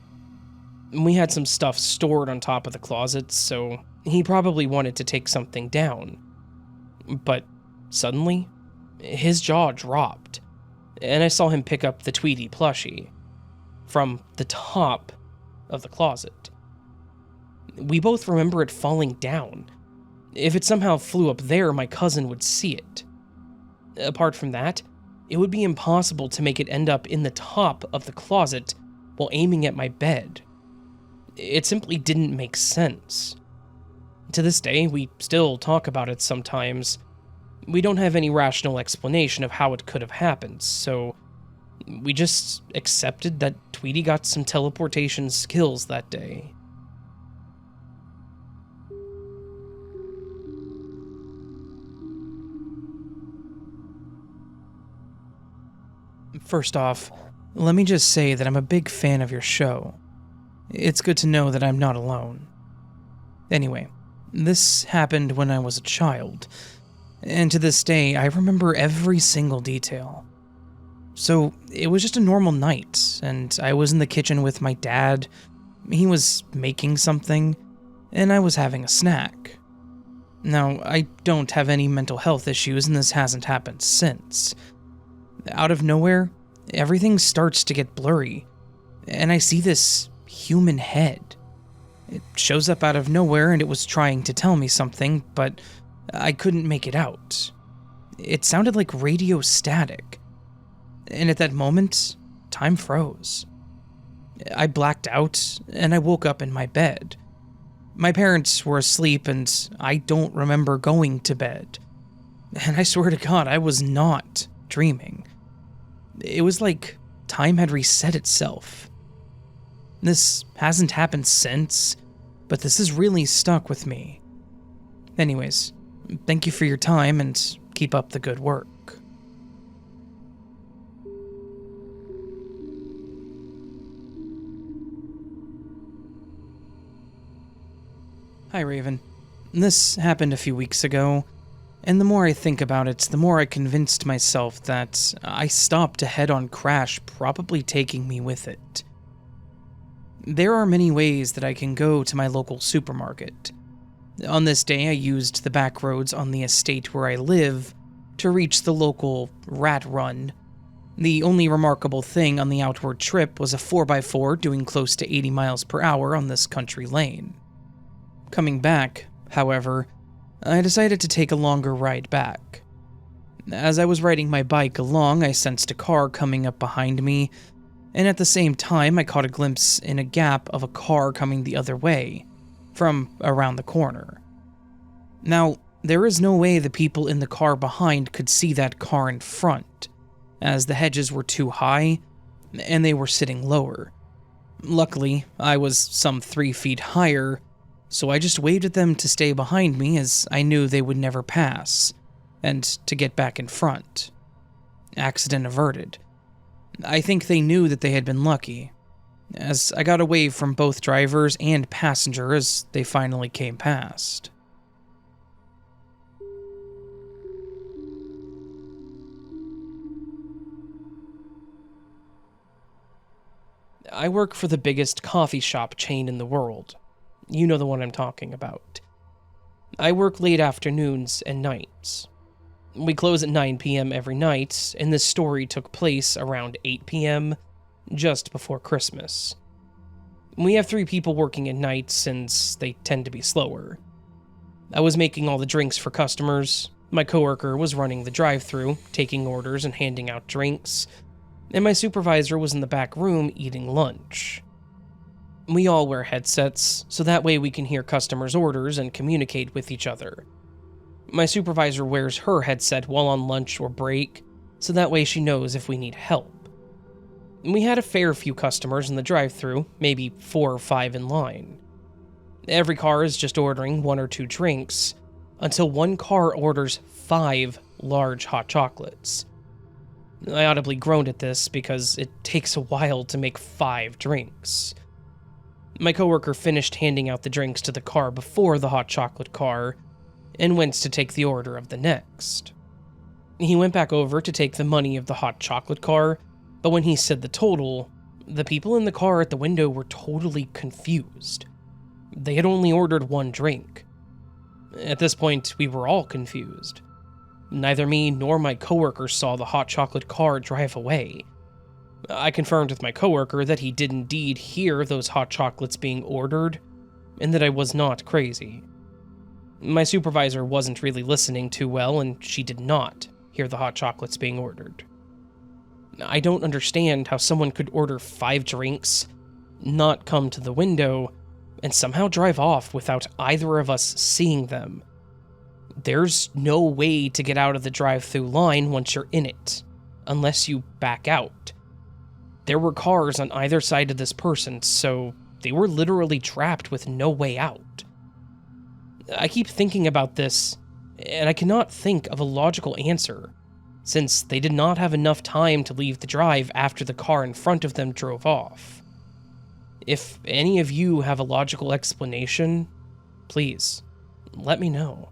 [SPEAKER 1] We had some stuff stored on top of the closet, so he probably wanted to take something down. But suddenly, his jaw dropped, and I saw him pick up the Tweety plushie from the top of the closet. We both remember it falling down. If it somehow flew up there, my cousin would see it. Apart from that, it would be impossible to make it end up in the top of the closet while aiming at my bed. It simply didn't make sense. To this day, we still talk about it sometimes. We don't have any rational explanation of how it could have happened, so we just accepted that Tweety got some teleportation skills that day. First off, let me just say that I'm a big fan of your show. It's good to know that I'm not alone. Anyway, this happened when I was a child, and to this day, I remember every single detail. So, it was just a normal night, and I was in the kitchen with my dad. He was making something, and I was having a snack. Now, I don't have any mental health issues, and this hasn't happened since. Out of nowhere, everything starts to get blurry, and I see this human head. It shows up out of nowhere, and it was trying to tell me something, but I couldn't make it out. It sounded like radio static, and at that moment, time froze. I blacked out, and I woke up in my bed. My parents were asleep, and I don't remember going to bed. And I swear to God, I was not dreaming. It was like time had reset itself. This hasn't happened since, but this has really stuck with me. Anyways, thank you for your time and keep up the good work. Hi, Raven. This happened a few weeks ago, and the more I think about it, the more I convinced myself that I stopped a head-on crash, probably taking me with it. There are many ways that I can go to my local supermarket. On this day, I used the back roads on the estate where I live to reach the local rat run. The only remarkable thing on the outward trip was a 4x4 doing close to 80 miles per hour on this country lane. Coming back, however, I decided to take a longer ride back. As I was riding my bike along, I sensed a car coming up behind me, and at the same time I caught a glimpse in a gap of a car coming the other way, from around the corner. Now, there is no way the people in the car behind could see that car in front, as the hedges were too high and they were sitting lower. Luckily, I was some 3 feet higher, so I just waved at them to stay behind me as I knew they would never pass, and to get back in front. Accident averted. I think they knew that they had been lucky, as I got a wave from both drivers and passenger as they finally came past. I work for the biggest coffee shop chain in the world. You know the one I'm talking about. I work late afternoons and nights. We close at 9 p.m. every night, and this story took place around 8 p.m., just before Christmas. We have 3 people working at night since they tend to be slower. I was making all the drinks for customers, my coworker was running the drive-thru, taking orders and handing out drinks, and my supervisor was in the back room eating lunch. We all wear headsets, so that way we can hear customers' orders and communicate with each other. My supervisor wears her headset while on lunch or break, so that way she knows if we need help. We had a fair few customers in the drive-thru, maybe 4 or 5 in line. Every car is just ordering 1 or 2 drinks, until one car orders 5 large hot chocolates. I audibly groaned at this because it takes a while to make 5 drinks. My coworker finished handing out the drinks to the car before the hot chocolate car, and went to take the order of the next. He went back over to take the money of the hot chocolate car, but when he said the total, the people in the car at the window were totally confused. They had only ordered 1 drink. At this point, we were all confused. Neither me nor my coworker saw the hot chocolate car drive away. I confirmed with my coworker that he did indeed hear those hot chocolates being ordered, and that I was not crazy. My supervisor wasn't really listening too well, and she did not hear the hot chocolates being ordered. I don't understand how someone could order 5 drinks, not come to the window, and somehow drive off without either of us seeing them. There's no way to get out of the drive-thru line once you're in it, unless you back out. There were cars on either side of this person, so they were literally trapped with no way out. I keep thinking about this, and I cannot think of a logical answer, since they did not have enough time to leave the drive after the car in front of them drove off. If any of you have a logical explanation, please, let me know.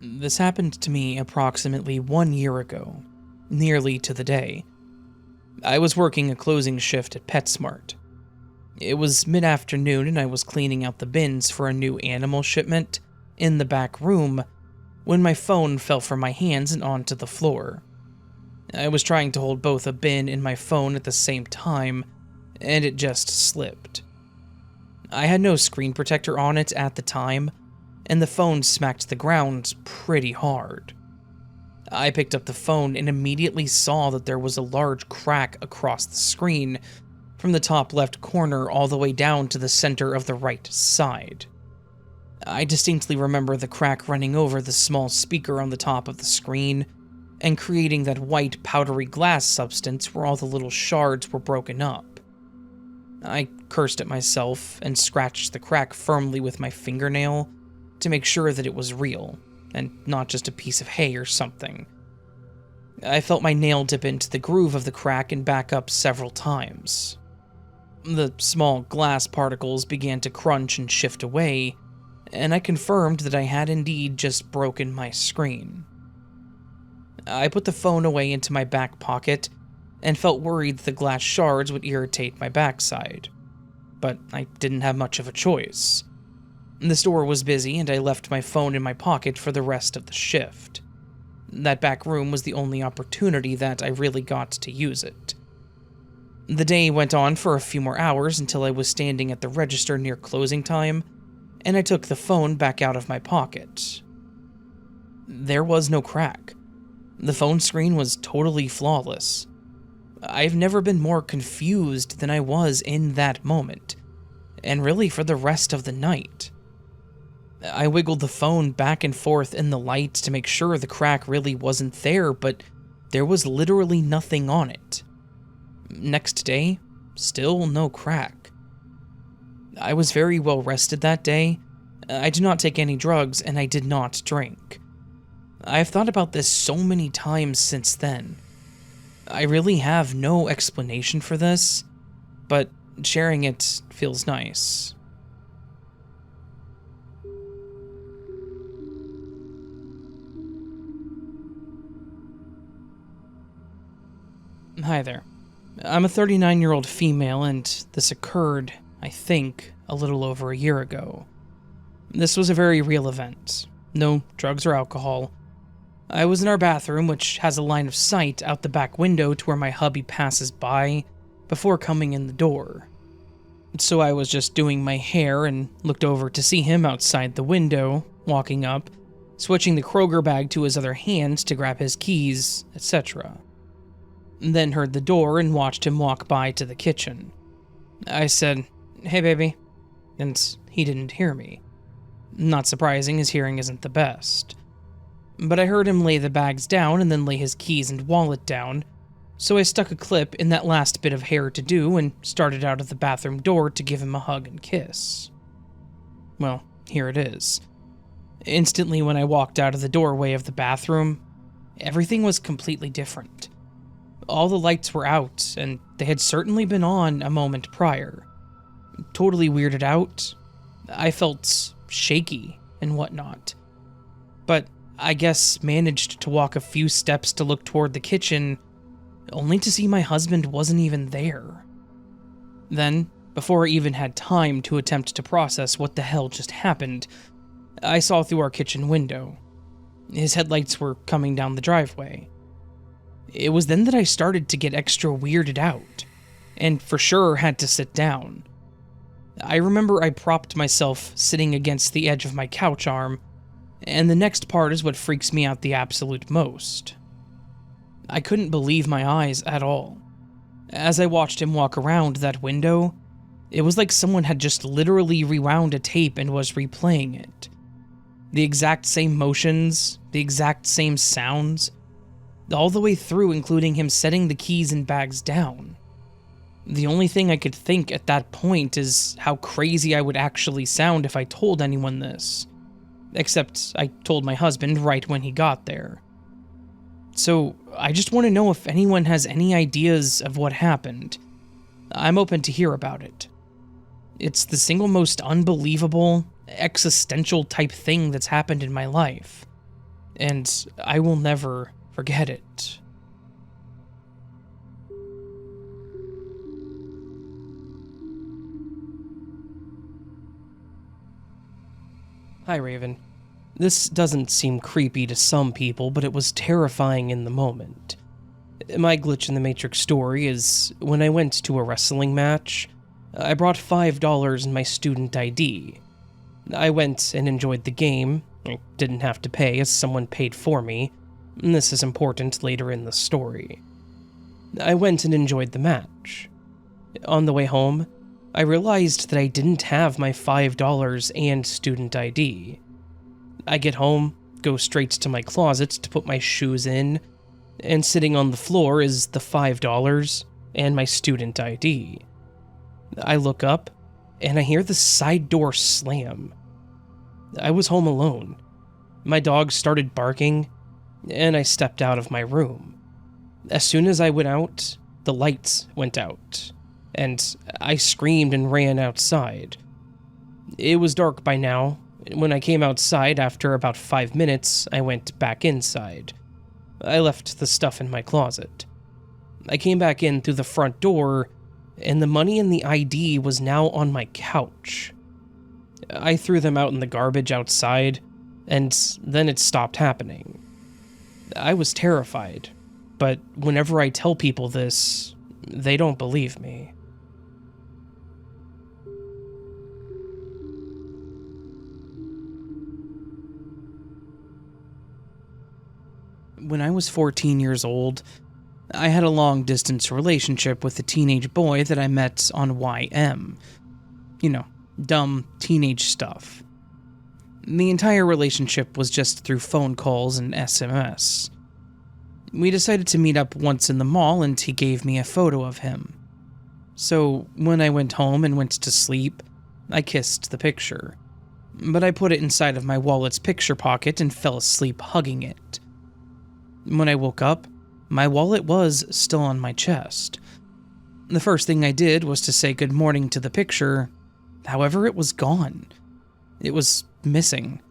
[SPEAKER 1] This happened to me approximately 1 year ago, nearly to the day. I was working a closing shift at PetSmart. It was mid-afternoon and I was cleaning out the bins for a new animal shipment in the back room when my phone fell from my hands and onto the floor. I was trying to hold both a bin and my phone at the same time, and it just slipped. I had no screen protector on it at the time, and the phone smacked the ground pretty hard. I picked up the phone and immediately saw that there was a large crack across the screen, from the top left corner all the way down to the center of the right side. I distinctly remember the crack running over the small speaker on the top of the screen, and creating that white powdery glass substance where all the little shards were broken up. I cursed at myself and scratched the crack firmly with my fingernail to make sure that it was real, and not just a piece of hay or something. I felt my nail dip into the groove of the crack and back up several times. The small glass particles began to crunch and shift away, and I confirmed that I had indeed just broken my screen. I put the phone away into my back pocket and felt worried that the glass shards would irritate my backside, but I didn't have much of a choice. The store was busy and I left my phone in my pocket for the rest of the shift. That back room was the only opportunity that I really got to use it. The day went on for a few more hours until I was standing at the register near closing time, and I took the phone back out of my pocket. There was no crack. The phone screen was totally flawless. I've never been more confused than I was in that moment, and really for the rest of the night. I wiggled the phone back and forth in the light to make sure the crack really wasn't there, but there was literally nothing on it. Next day, still no crack. I was very well rested that day. I did not take any drugs, and I did not drink. I have thought about this so many times since then. I really have no explanation for this, but sharing it feels nice. Hi there. I'm a 39-year-old female, and this occurred, I think, a little over a year ago. This was a very real event. No drugs or alcohol. I was in our bathroom, which has a line of sight out the back window to where my hubby passes by before coming in the door. So I was just doing my hair and looked over to see him outside the window, walking up, switching the Kroger bag to his other hand to grab his keys, etc. Then heard the door and watched him walk by to the kitchen. I said, "Hey baby," and he didn't hear me. Not surprising, his hearing isn't the best. But I heard him lay the bags down and then lay his keys and wallet down, so I stuck a clip in that last bit of hair to do and started out of the bathroom door to give him a hug and kiss. Well, here it is. Instantly when I walked out of the doorway of the bathroom, everything was completely different. All the lights were out, and they had certainly been on a moment prior. Totally weirded out. I felt shaky and whatnot. But I guess managed to walk a few steps to look toward the kitchen, only to see my husband wasn't even there. Then, before I even had time to attempt to process what the hell just happened, I saw through our kitchen window. His headlights were coming down the driveway. It was then that I started to get extra weirded out, and for sure had to sit down. I remember I propped myself sitting against the edge of my couch arm, and the next part is what freaks me out the absolute most. I couldn't believe my eyes at all. As I watched him walk around that window, it was like someone had just literally rewound a tape and was replaying it. The exact same motions, the exact same sounds, all the way through, including him setting the keys and bags down. The only thing I could think at that point is how crazy I would actually sound if I told anyone this. Except I told my husband right when he got there. So I just want to know if anyone has any ideas of what happened. I'm open to hear about it. It's the single most unbelievable, existential type thing that's happened in my life. And I will never forget it. Hi, Raven. This doesn't seem creepy to some people, but it was terrifying in the moment. My glitch in the Matrix story is, when I went to a wrestling match, I brought $5 in my student ID. I went and enjoyed the game. I didn't have to pay, as someone paid for me. This is important later in the story. I went and enjoyed the match. On the way home, I realized that I didn't have my $5 and student ID. I get home, go straight to my closet to put my shoes in, and sitting on the floor is the $5 and my student ID. I look up, and I hear the side door slam. I was home alone. My dog started barking, and I stepped out of my room. As soon as I went out, the lights went out, and I screamed and ran outside. It was dark by now. When I came outside after about 5 minutes, I went back inside. I left the stuff in my closet. I came back in through the front door, and the money and the ID was now on my couch. I threw them out in the garbage outside, and then it stopped happening. I was terrified, but whenever I tell people this, they don't believe me. When I was 14 years old, I had a long-distance relationship with a teenage boy that I met on YM. You know, Dumb teenage stuff. The entire relationship was just through phone calls and SMS. We decided to meet up once in the mall and he gave me a photo of him. So when I went home and went to sleep, I kissed the picture. But I put it inside of my wallet's picture pocket and fell asleep hugging it. When I woke up, my wallet was still on my chest. The first thing I did was to say good morning to the picture, however it was gone. It was missing.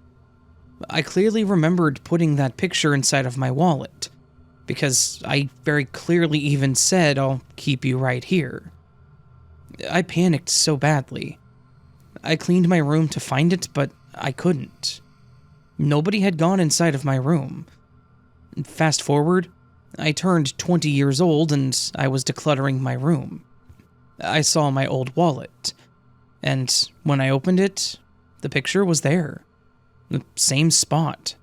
[SPEAKER 1] I clearly remembered putting that picture inside of my wallet, because I very clearly even said, "I'll keep you right here." I panicked so badly. I cleaned my room to find it, but I couldn't. Nobody had gone inside of my room. Fast forward, I turned 20 years old and I was decluttering my room. I saw my old wallet, and when I opened it, the picture was there. The same spot.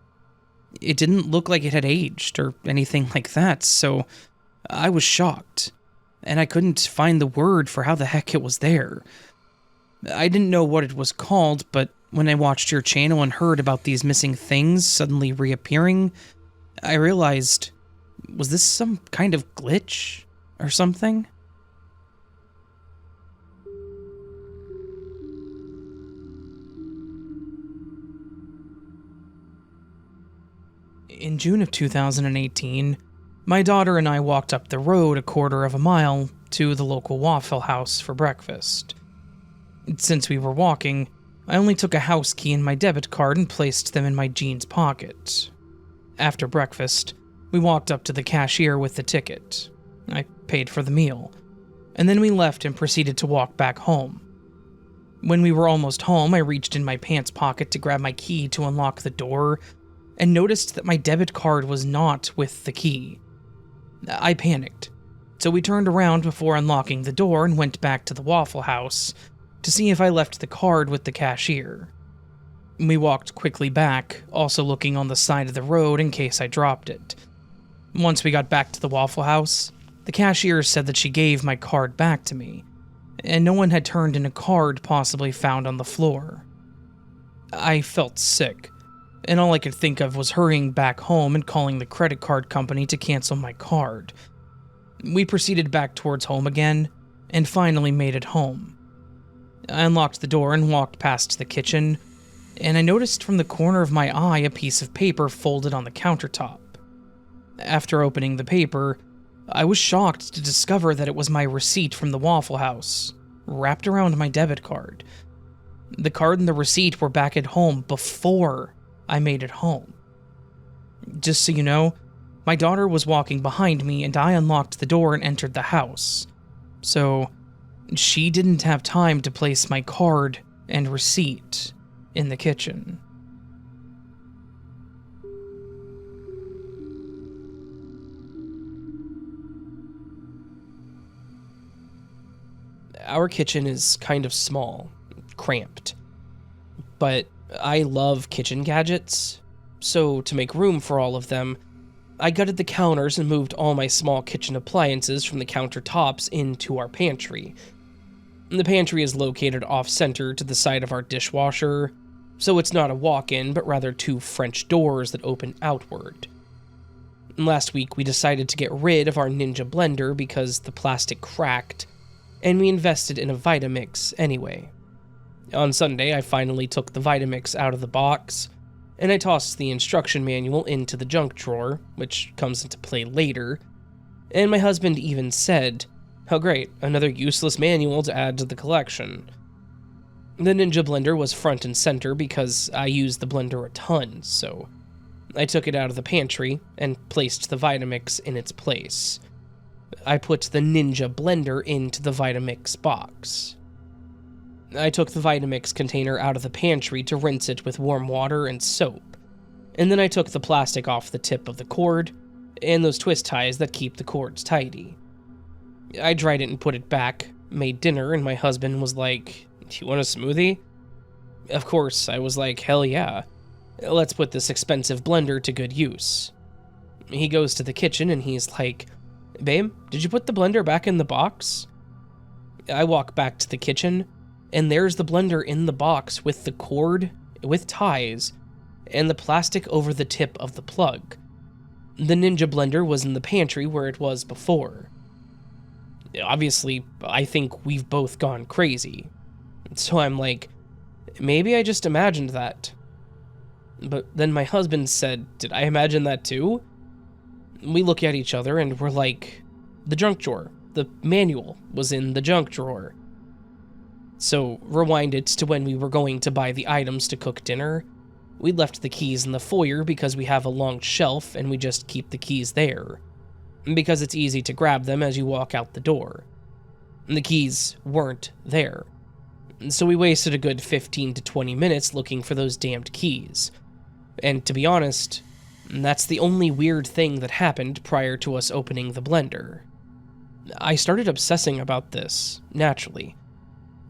[SPEAKER 1] It didn't look like it had aged or anything like that, so I was shocked, and I couldn't find the word for how the heck it was there. I didn't know what it was called, but when I watched your channel and heard about these missing things suddenly reappearing, I realized, was this some kind of glitch or something? In June of 2018, my daughter and I walked up the road a quarter of a mile to the local Waffle House for breakfast. Since we were walking, I only took a house key and my debit card and placed them in my jeans pocket. After breakfast, we walked up to the cashier with the ticket. I paid for the meal, and then we left and proceeded to walk back home. When we were almost home, I reached in my pants pocket to grab my key to unlock the door, and noticed that my debit card was not with the key. I panicked, so we turned around before unlocking the door and went back to the Waffle House to see if I left the card with the cashier. We walked quickly back, also looking on the side of the road in case I dropped it. Once we got back to the Waffle House, the cashier said that she gave my card back to me, and no one had turned in a card possibly found on the floor. I felt sick, and all I could think of was hurrying back home and calling the credit card company to cancel my card. We proceeded back towards home again, and finally made it home. I unlocked the door and walked past the kitchen, and I noticed from the corner of my eye a piece of paper folded on the countertop. After opening the paper, I was shocked to discover that it was my receipt from the Waffle House, wrapped around my debit card. The card and the receipt were back at home before I made it home. Just so you know, my daughter was walking behind me and I unlocked the door and entered the house. So, she didn't have time to place my card and receipt in the kitchen. Our kitchen is kind of small, cramped, but I love kitchen gadgets, so to make room for all of them, I gutted the counters and moved all my small kitchen appliances from the countertops into our pantry. The pantry is located off-center to the side of our dishwasher, so it's not a walk-in, but rather two French doors that open outward. Last week, we decided to get rid of our Ninja blender because the plastic cracked, and we invested in a Vitamix anyway. On Sunday, I finally took the Vitamix out of the box, and I tossed the instruction manual into the junk drawer, which comes into play later, and my husband even said, "Oh great, another useless manual to add to the collection." The Ninja blender was front and center because I use the blender a ton, so I took it out of the pantry and placed the Vitamix in its place. I put the Ninja blender into the Vitamix box. I took the Vitamix container out of the pantry to rinse it with warm water and soap, and then I took the plastic off the tip of the cord and those twist ties that keep the cords tidy. I dried it and put it back, made dinner, and my husband was like, "Do you want a smoothie?" Of course, I was like, hell yeah. Let's put this expensive blender to good use. He goes to the kitchen and he's like, "Babe, did you put the blender back in the box?" I walk back to the kitchen, and there's the blender in the box with the cord, with ties, and the plastic over the tip of the plug. The Ninja blender was in the pantry where it was before. Obviously, I think we've both gone crazy. So I'm like, maybe I just imagined that. But then my husband said, did I imagine that too? We look at each other and we're like, the junk drawer. The manual was in the junk drawer. So rewind it to when we were going to buy the items to cook dinner. We left the keys in the foyer because we have a long shelf and we just keep the keys there, because it's easy to grab them as you walk out the door. And the keys weren't there. So we wasted a good 15 to 20 minutes looking for those damned keys. And to be honest, that's the only weird thing that happened prior to us opening the blender. I started obsessing about this, naturally.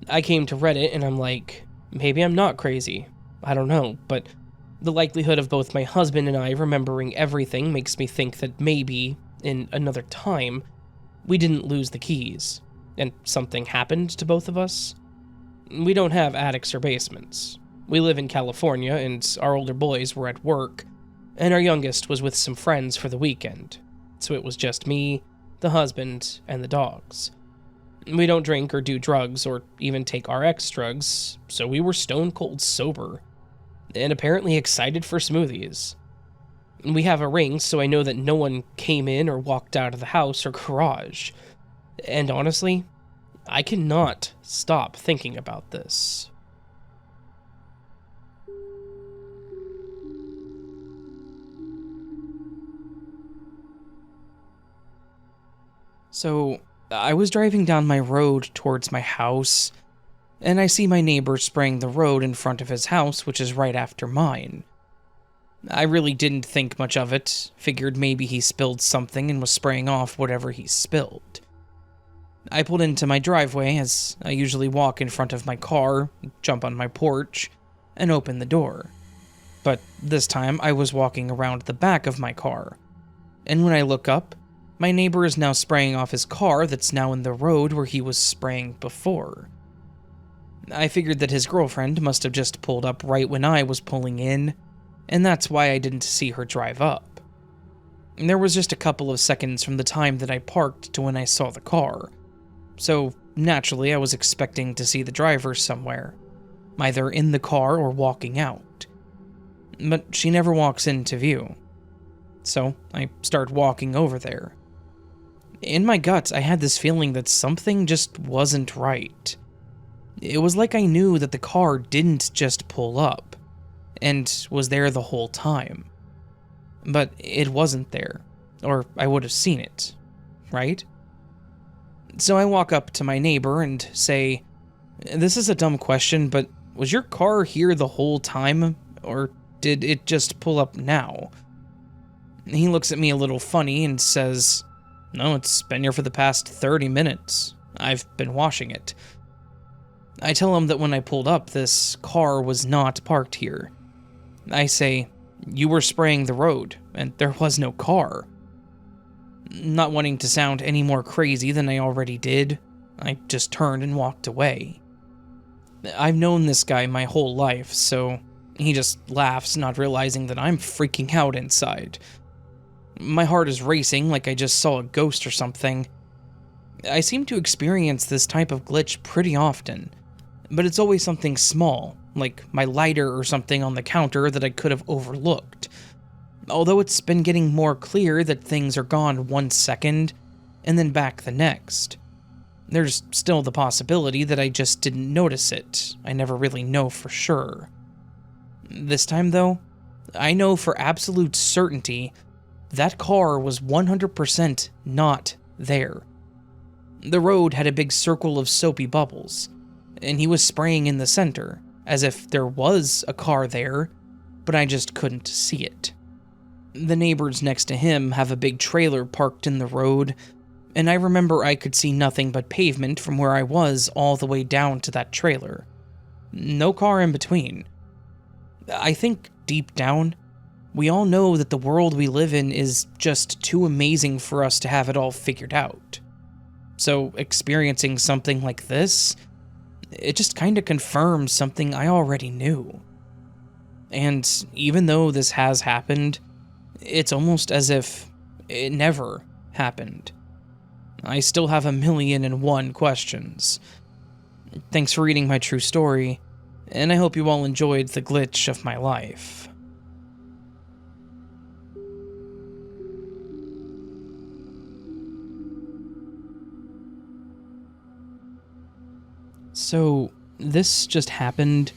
[SPEAKER 1] I came to Reddit and I'm like, maybe I'm not crazy. I don't know, but the likelihood of both my husband and I remembering everything makes me think that maybe, in another time, we didn't lose the keys, and something happened to both of us. We don't have attics or basements. We live in California, and our older boys were at work, and our youngest was with some friends for the weekend, so it was just me, the husband, and the dogs. We don't drink or do drugs or even take RX drugs, so we were stone cold sober, and apparently excited for smoothies. We have a ring, so I know that no one came in or walked out of the house or garage. And honestly, I cannot stop thinking about this. So, I was driving down my road towards my house, and I see my neighbor spraying the road in front of his house, which is right after mine. I really didn't think much of it, figured maybe he spilled something and was spraying off whatever he spilled. I pulled into my driveway, as I usually walk in front of my car, jump on my porch, and open the door. But this time I was walking around the back of my car, and when I look up, my neighbor is now spraying off his car that's now in the road where he was spraying before. I figured that his girlfriend must have just pulled up right when I was pulling in, and that's why I didn't see her drive up. There was just a couple of seconds from the time that I parked to when I saw the car, so naturally I was expecting to see the driver somewhere, either in the car or walking out. But she never walks into view, so I start walking over there. In my guts, I had this feeling that something just wasn't right. It was like I knew that the car didn't just pull up, and was there the whole time. But it wasn't there, or I would have seen it, right? So I walk up to my neighbor and say, "This is a dumb question, but was your car here the whole time, or did it just pull up now?" He looks at me a little funny and says, "No, it's been here for the past 30 minutes. I've been washing it." I tell him that when I pulled up, this car was not parked here. I say, "You were spraying the road, and there was no car." Not wanting to sound any more crazy than I already did, I just turned and walked away. I've known this guy my whole life, so he just laughs, not realizing that I'm freaking out inside. My heart is racing like I just saw a ghost or something. I seem to experience this type of glitch pretty often, but it's always something small, like my lighter or something on the counter that I could have overlooked. Although it's been getting more clear that things are gone 1 second, and then back the next. There's still the possibility that I just didn't notice it. I never really know for sure. This time though, I know for absolute certainty that car was 100% not there. The road had a big circle of soapy bubbles, and he was spraying in the center, as if there was a car there, but I just couldn't see it. The neighbors next to him have a big trailer parked in the road, and I remember I could see nothing but pavement from where I was all the way down to that trailer. No car in between. I think deep down, we all know that the world we live in is just too amazing for us to have it all figured out. So experiencing something like this, it just kinda confirms something I already knew. And even though this has happened, it's almost as if it never happened. I still have 1,000,001 questions. Thanks for reading my true story, and I hope you all enjoyed the glitch of my life. So, this just happened,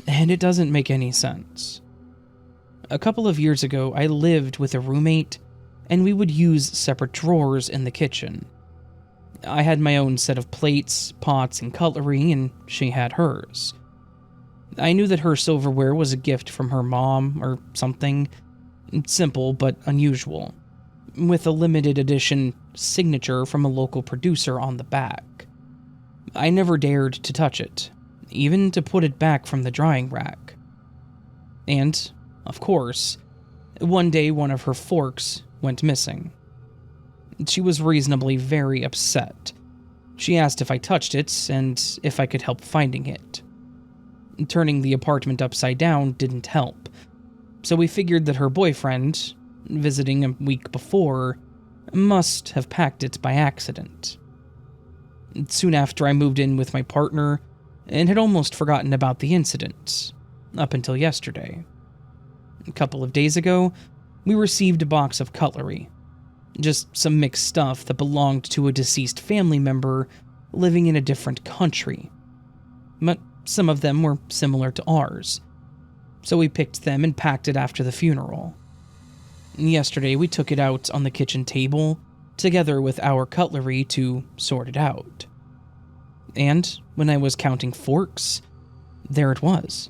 [SPEAKER 1] and it doesn't make any sense. A couple of years ago, I lived with a roommate, and we would use separate drawers in the kitchen. I had my own set of plates, pots, and cutlery, and she had hers. I knew that her silverware was a gift from her mom or something, simple but unusual, with a limited edition signature from a local producer on the back. I never dared to touch it, even to put it back from the drying rack. And, of course, one day one of her forks went missing. She was reasonably very upset. She asked if I touched it and if I could help finding it. Turning the apartment upside down didn't help, so we figured that her boyfriend, visiting a week before, must have packed it by accident. Soon after, I moved in with my partner and had almost forgotten about the incident, up until yesterday. A couple of days ago, we received a box of cutlery. Just some mixed stuff that belonged to a deceased family member living in a different country. But some of them were similar to ours, so we picked them and packed it after the funeral. Yesterday, we took it out on the kitchen table, together with our cutlery, to sort it out. And when I was counting forks, there it was.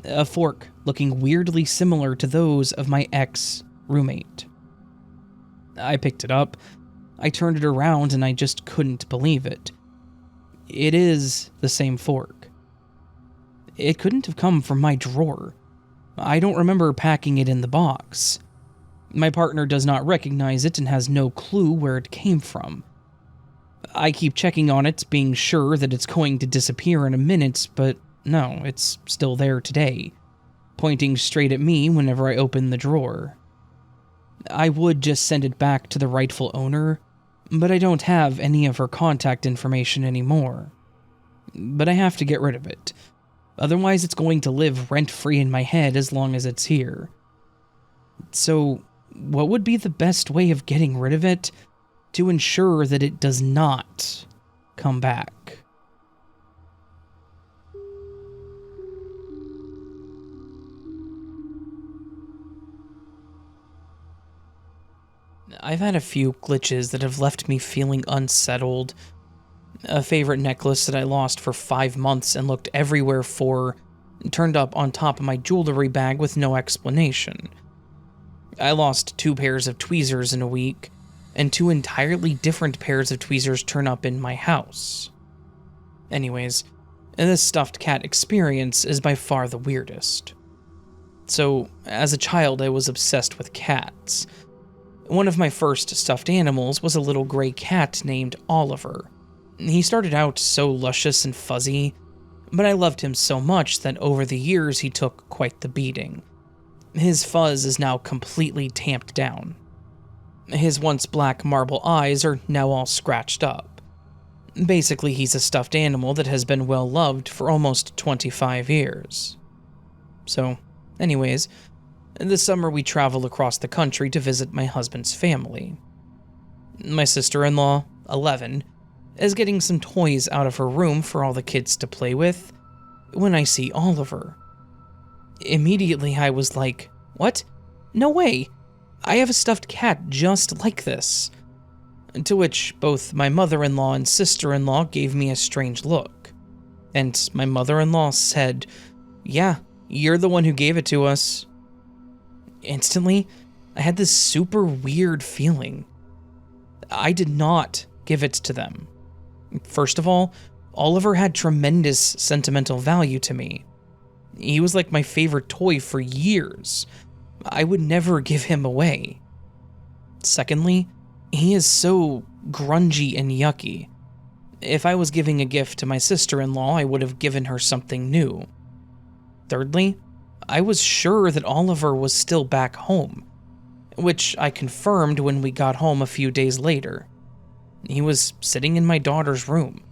[SPEAKER 1] A fork looking weirdly similar to those of my ex-roommate. I picked it up, I turned it around, and I just couldn't believe it. It is the same fork. It couldn't have come from my drawer. I don't remember packing it in the box. My partner does not recognize it and has no clue where it came from. I keep checking on it, being sure that it's going to disappear in a minute, but no, it's still there today, pointing straight at me whenever I open the drawer. I would just send it back to the rightful owner, but I don't have any of her contact information anymore. But I have to get rid of it. Otherwise, it's going to live rent-free in my head as long as it's here. So, what would be the best way of getting rid of it to ensure that it does not come back? I've had a few glitches that have left me feeling unsettled. A favorite necklace that I lost for 5 months and looked everywhere for turned up on top of my jewelry bag with no explanation. I lost 2 pairs of tweezers in a week, and 2 entirely different pairs of tweezers turn up in my house. Anyways, this stuffed cat experience is by far the weirdest. So, as a child, I was obsessed with cats. One of my first stuffed animals was a little gray cat named Oliver. He started out so luscious and fuzzy, but I loved him so much that over the years he took quite the beating. His fuzz is now completely tamped down. His once black marble eyes are now all scratched up. Basically, he's a stuffed animal that has been well loved for almost 25 years. So, anyways, this summer we travel across the country to visit my husband's family. My sister-in-law, 11, is getting some toys out of her room for all the kids to play with when I see Oliver. Immediately I was like, what? No way! I have a stuffed cat just like this. To which both my mother-in-law and sister-in-law gave me a strange look. And my mother-in-law said, "Yeah, you're the one who gave it to us." Instantly, I had this super weird feeling. I did not give it to them. First of all, Oliver had tremendous sentimental value to me. He was like my favorite toy for years. I would never give him away. Secondly, he is so grungy and yucky. If I was giving a gift to my sister-in-law, I would have given her something new. Thirdly, I was sure that Oliver was still back home, which I confirmed when we got home a few days later. He was sitting in my daughter's room,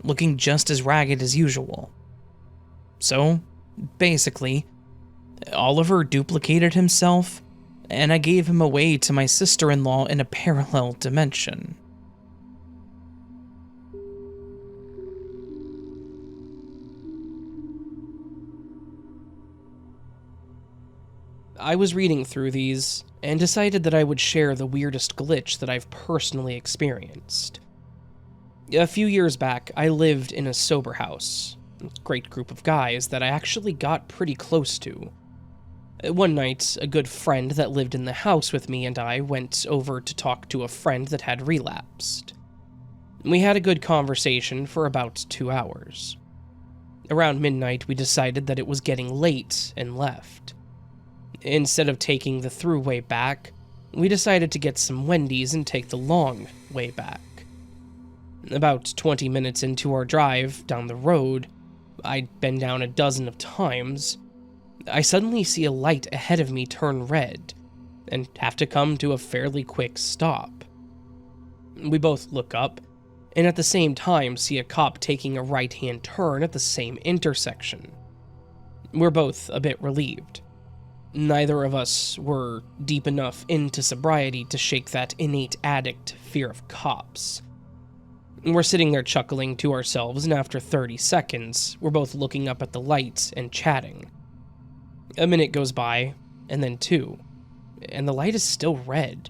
[SPEAKER 1] looking just as ragged as usual. So, basically, Oliver duplicated himself, and I gave him away to my sister-in-law in a parallel dimension. I was reading through these and decided that I would share the weirdest glitch that I've personally experienced. A few years back, I lived in a sober house, a great group of guys that I actually got pretty close to. One night, a good friend that lived in the house with me and I went over to talk to a friend that had relapsed. We had a good conversation for about 2 hours. Around midnight, we decided that it was getting late and left. Instead of taking the throughway back, we decided to get some Wendy's and take the long way back. About 20 minutes into our drive down the road, I'd been down a dozen of times, I suddenly see a light ahead of me turn red, and have to come to a fairly quick stop. We both look up, and at the same time see a cop taking a right-hand turn at the same intersection. We're both a bit relieved. Neither of us were deep enough into sobriety to shake that innate addict fear of cops. We're sitting there chuckling to ourselves, and after 30 seconds, we're both looking up at the lights and chatting. A minute goes by, and then 2, and the light is still red,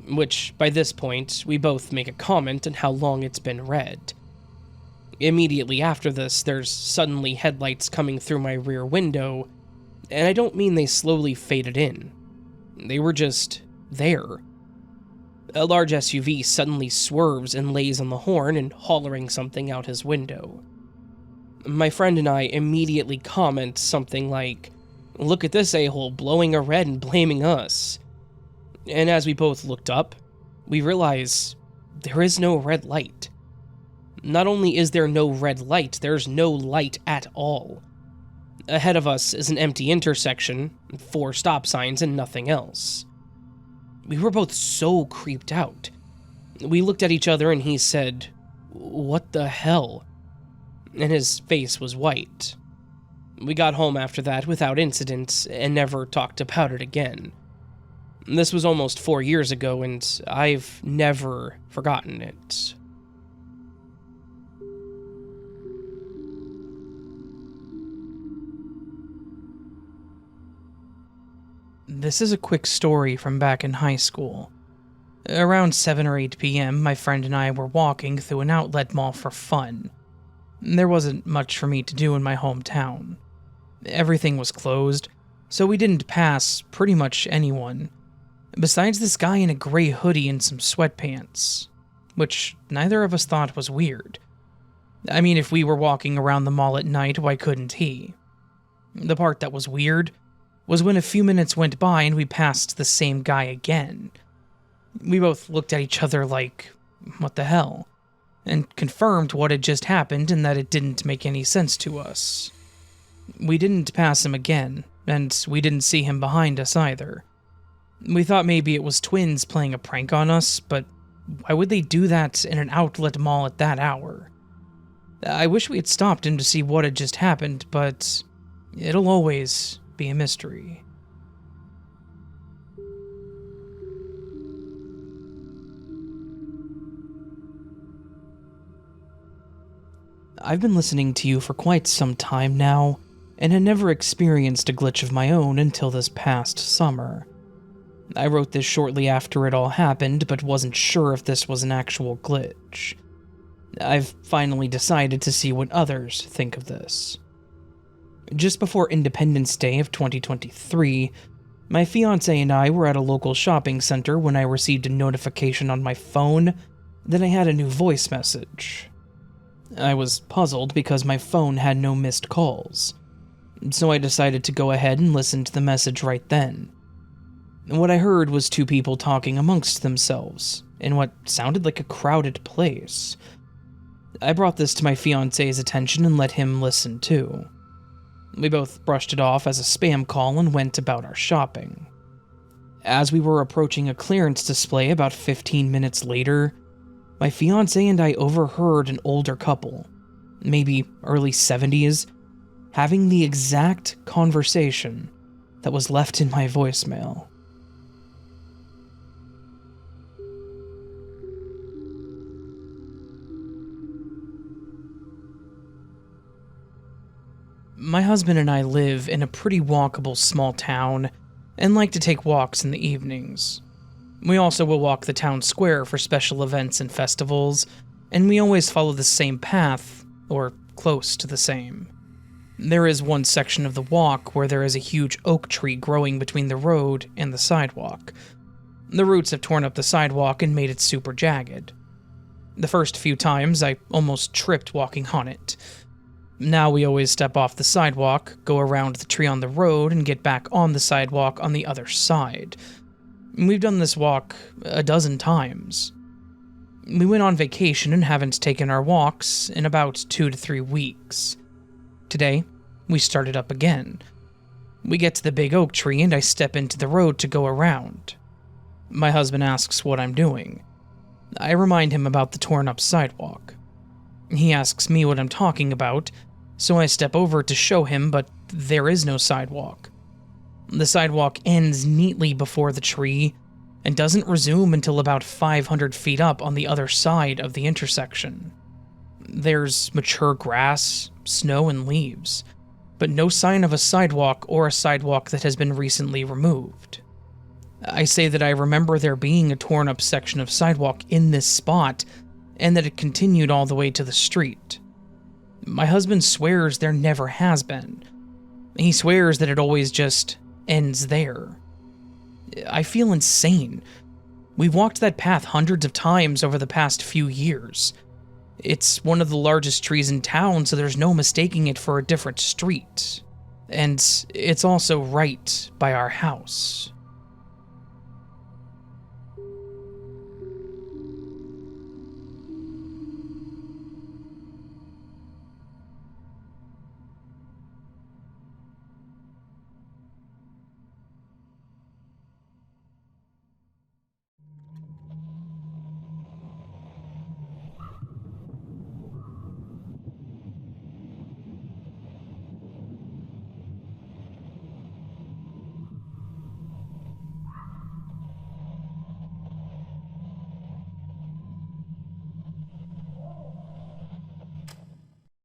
[SPEAKER 1] which, by this point, we both make a comment on how long it's been red. Immediately after this, there's suddenly headlights coming through my rear window, and I don't mean they slowly faded in. They were just there. A large SUV suddenly swerves and lays on the horn and hollering something out his window. My friend and I immediately comment something like, "Look at this a-hole blowing a red and blaming us." And as we both looked up, we realize there is no red light. Not only is there no red light, there's no light at all. Ahead of us is an empty intersection, 4 stop signs, and nothing else. We were both so creeped out. We looked at each other and he said, "What the hell?" And his face was white. We got home after that without incident and never talked about it again. This was almost 4 years ago, and I've never forgotten it. This is a quick story from back in high school. Around 7 or 8 p.m., my friend and I were walking through an outlet mall for fun. There wasn't much for me to do in my hometown. Everything was closed, so we didn't pass pretty much anyone, besides this guy in a gray hoodie and some sweatpants, which neither of us thought was weird. I mean, if we were walking around the mall at night, why couldn't he? The part that was weird was when a few minutes went by and we passed the same guy again. We both looked at each other like, what the hell? And confirmed what had just happened and that it didn't make any sense to us. We didn't pass him again, and we didn't see him behind us either. We thought maybe it was twins playing a prank on us, but why would they do that in an outlet mall at that hour? I wish we had stopped him to see what had just happened, but it'll always be a mystery. I've been listening to you for quite some time now, and had never experienced a glitch of my own until this past summer. I wrote this shortly after it all happened, but wasn't sure if this was an actual glitch. I've finally decided to see what others think of this. Just before Independence Day of 2023, my fiancé and I were at a local shopping center when I received a notification on my phone that I had a new voice message. I was puzzled because my phone had no missed calls, so I decided to go ahead and listen to the message right then. What I heard was 2 people talking amongst themselves, in what sounded like a crowded place. I brought this to my fiance's attention and let him listen too. We both brushed it off as a spam call and went about our shopping. As we were approaching a clearance display about 15 minutes later, my fiance and I overheard an older couple, maybe early 70s, having the exact conversation that was left in my voicemail. My husband and I live in a pretty walkable small town and like to take walks in the evenings. We also will walk the town square for special events and festivals, and we always follow the same path, or close to the same. There is one section of the walk where there is a huge oak tree growing between the road and the sidewalk. The roots have torn up the sidewalk and made it super jagged. The first few times, I almost tripped walking on it. Now we always step off the sidewalk, go around the tree on the road, and get back on the sidewalk on the other side. We've done this walk a dozen times. We went on vacation and haven't taken our walks in about 2 to 3 weeks. Today, we started up again. We get to the big oak tree and I step into the road to go around. My husband asks what I'm doing. I remind him about the torn up sidewalk. He asks me what I'm talking about, so I step over to show him, but there is no sidewalk. The sidewalk ends neatly before the tree and doesn't resume until about 500 feet up on the other side of the intersection. There's mature grass, snow, and leaves, but no sign of a sidewalk or a sidewalk that has been recently removed. I say that I remember there being a torn up section of sidewalk in this spot, and that it continued all the way to the street. My husband swears there never has been. He swears that it always just ends there. I feel insane. We've walked that path hundreds of times over the past few years. It's one of the largest trees in town, so there's no mistaking it for a different street. And it's also right by our house.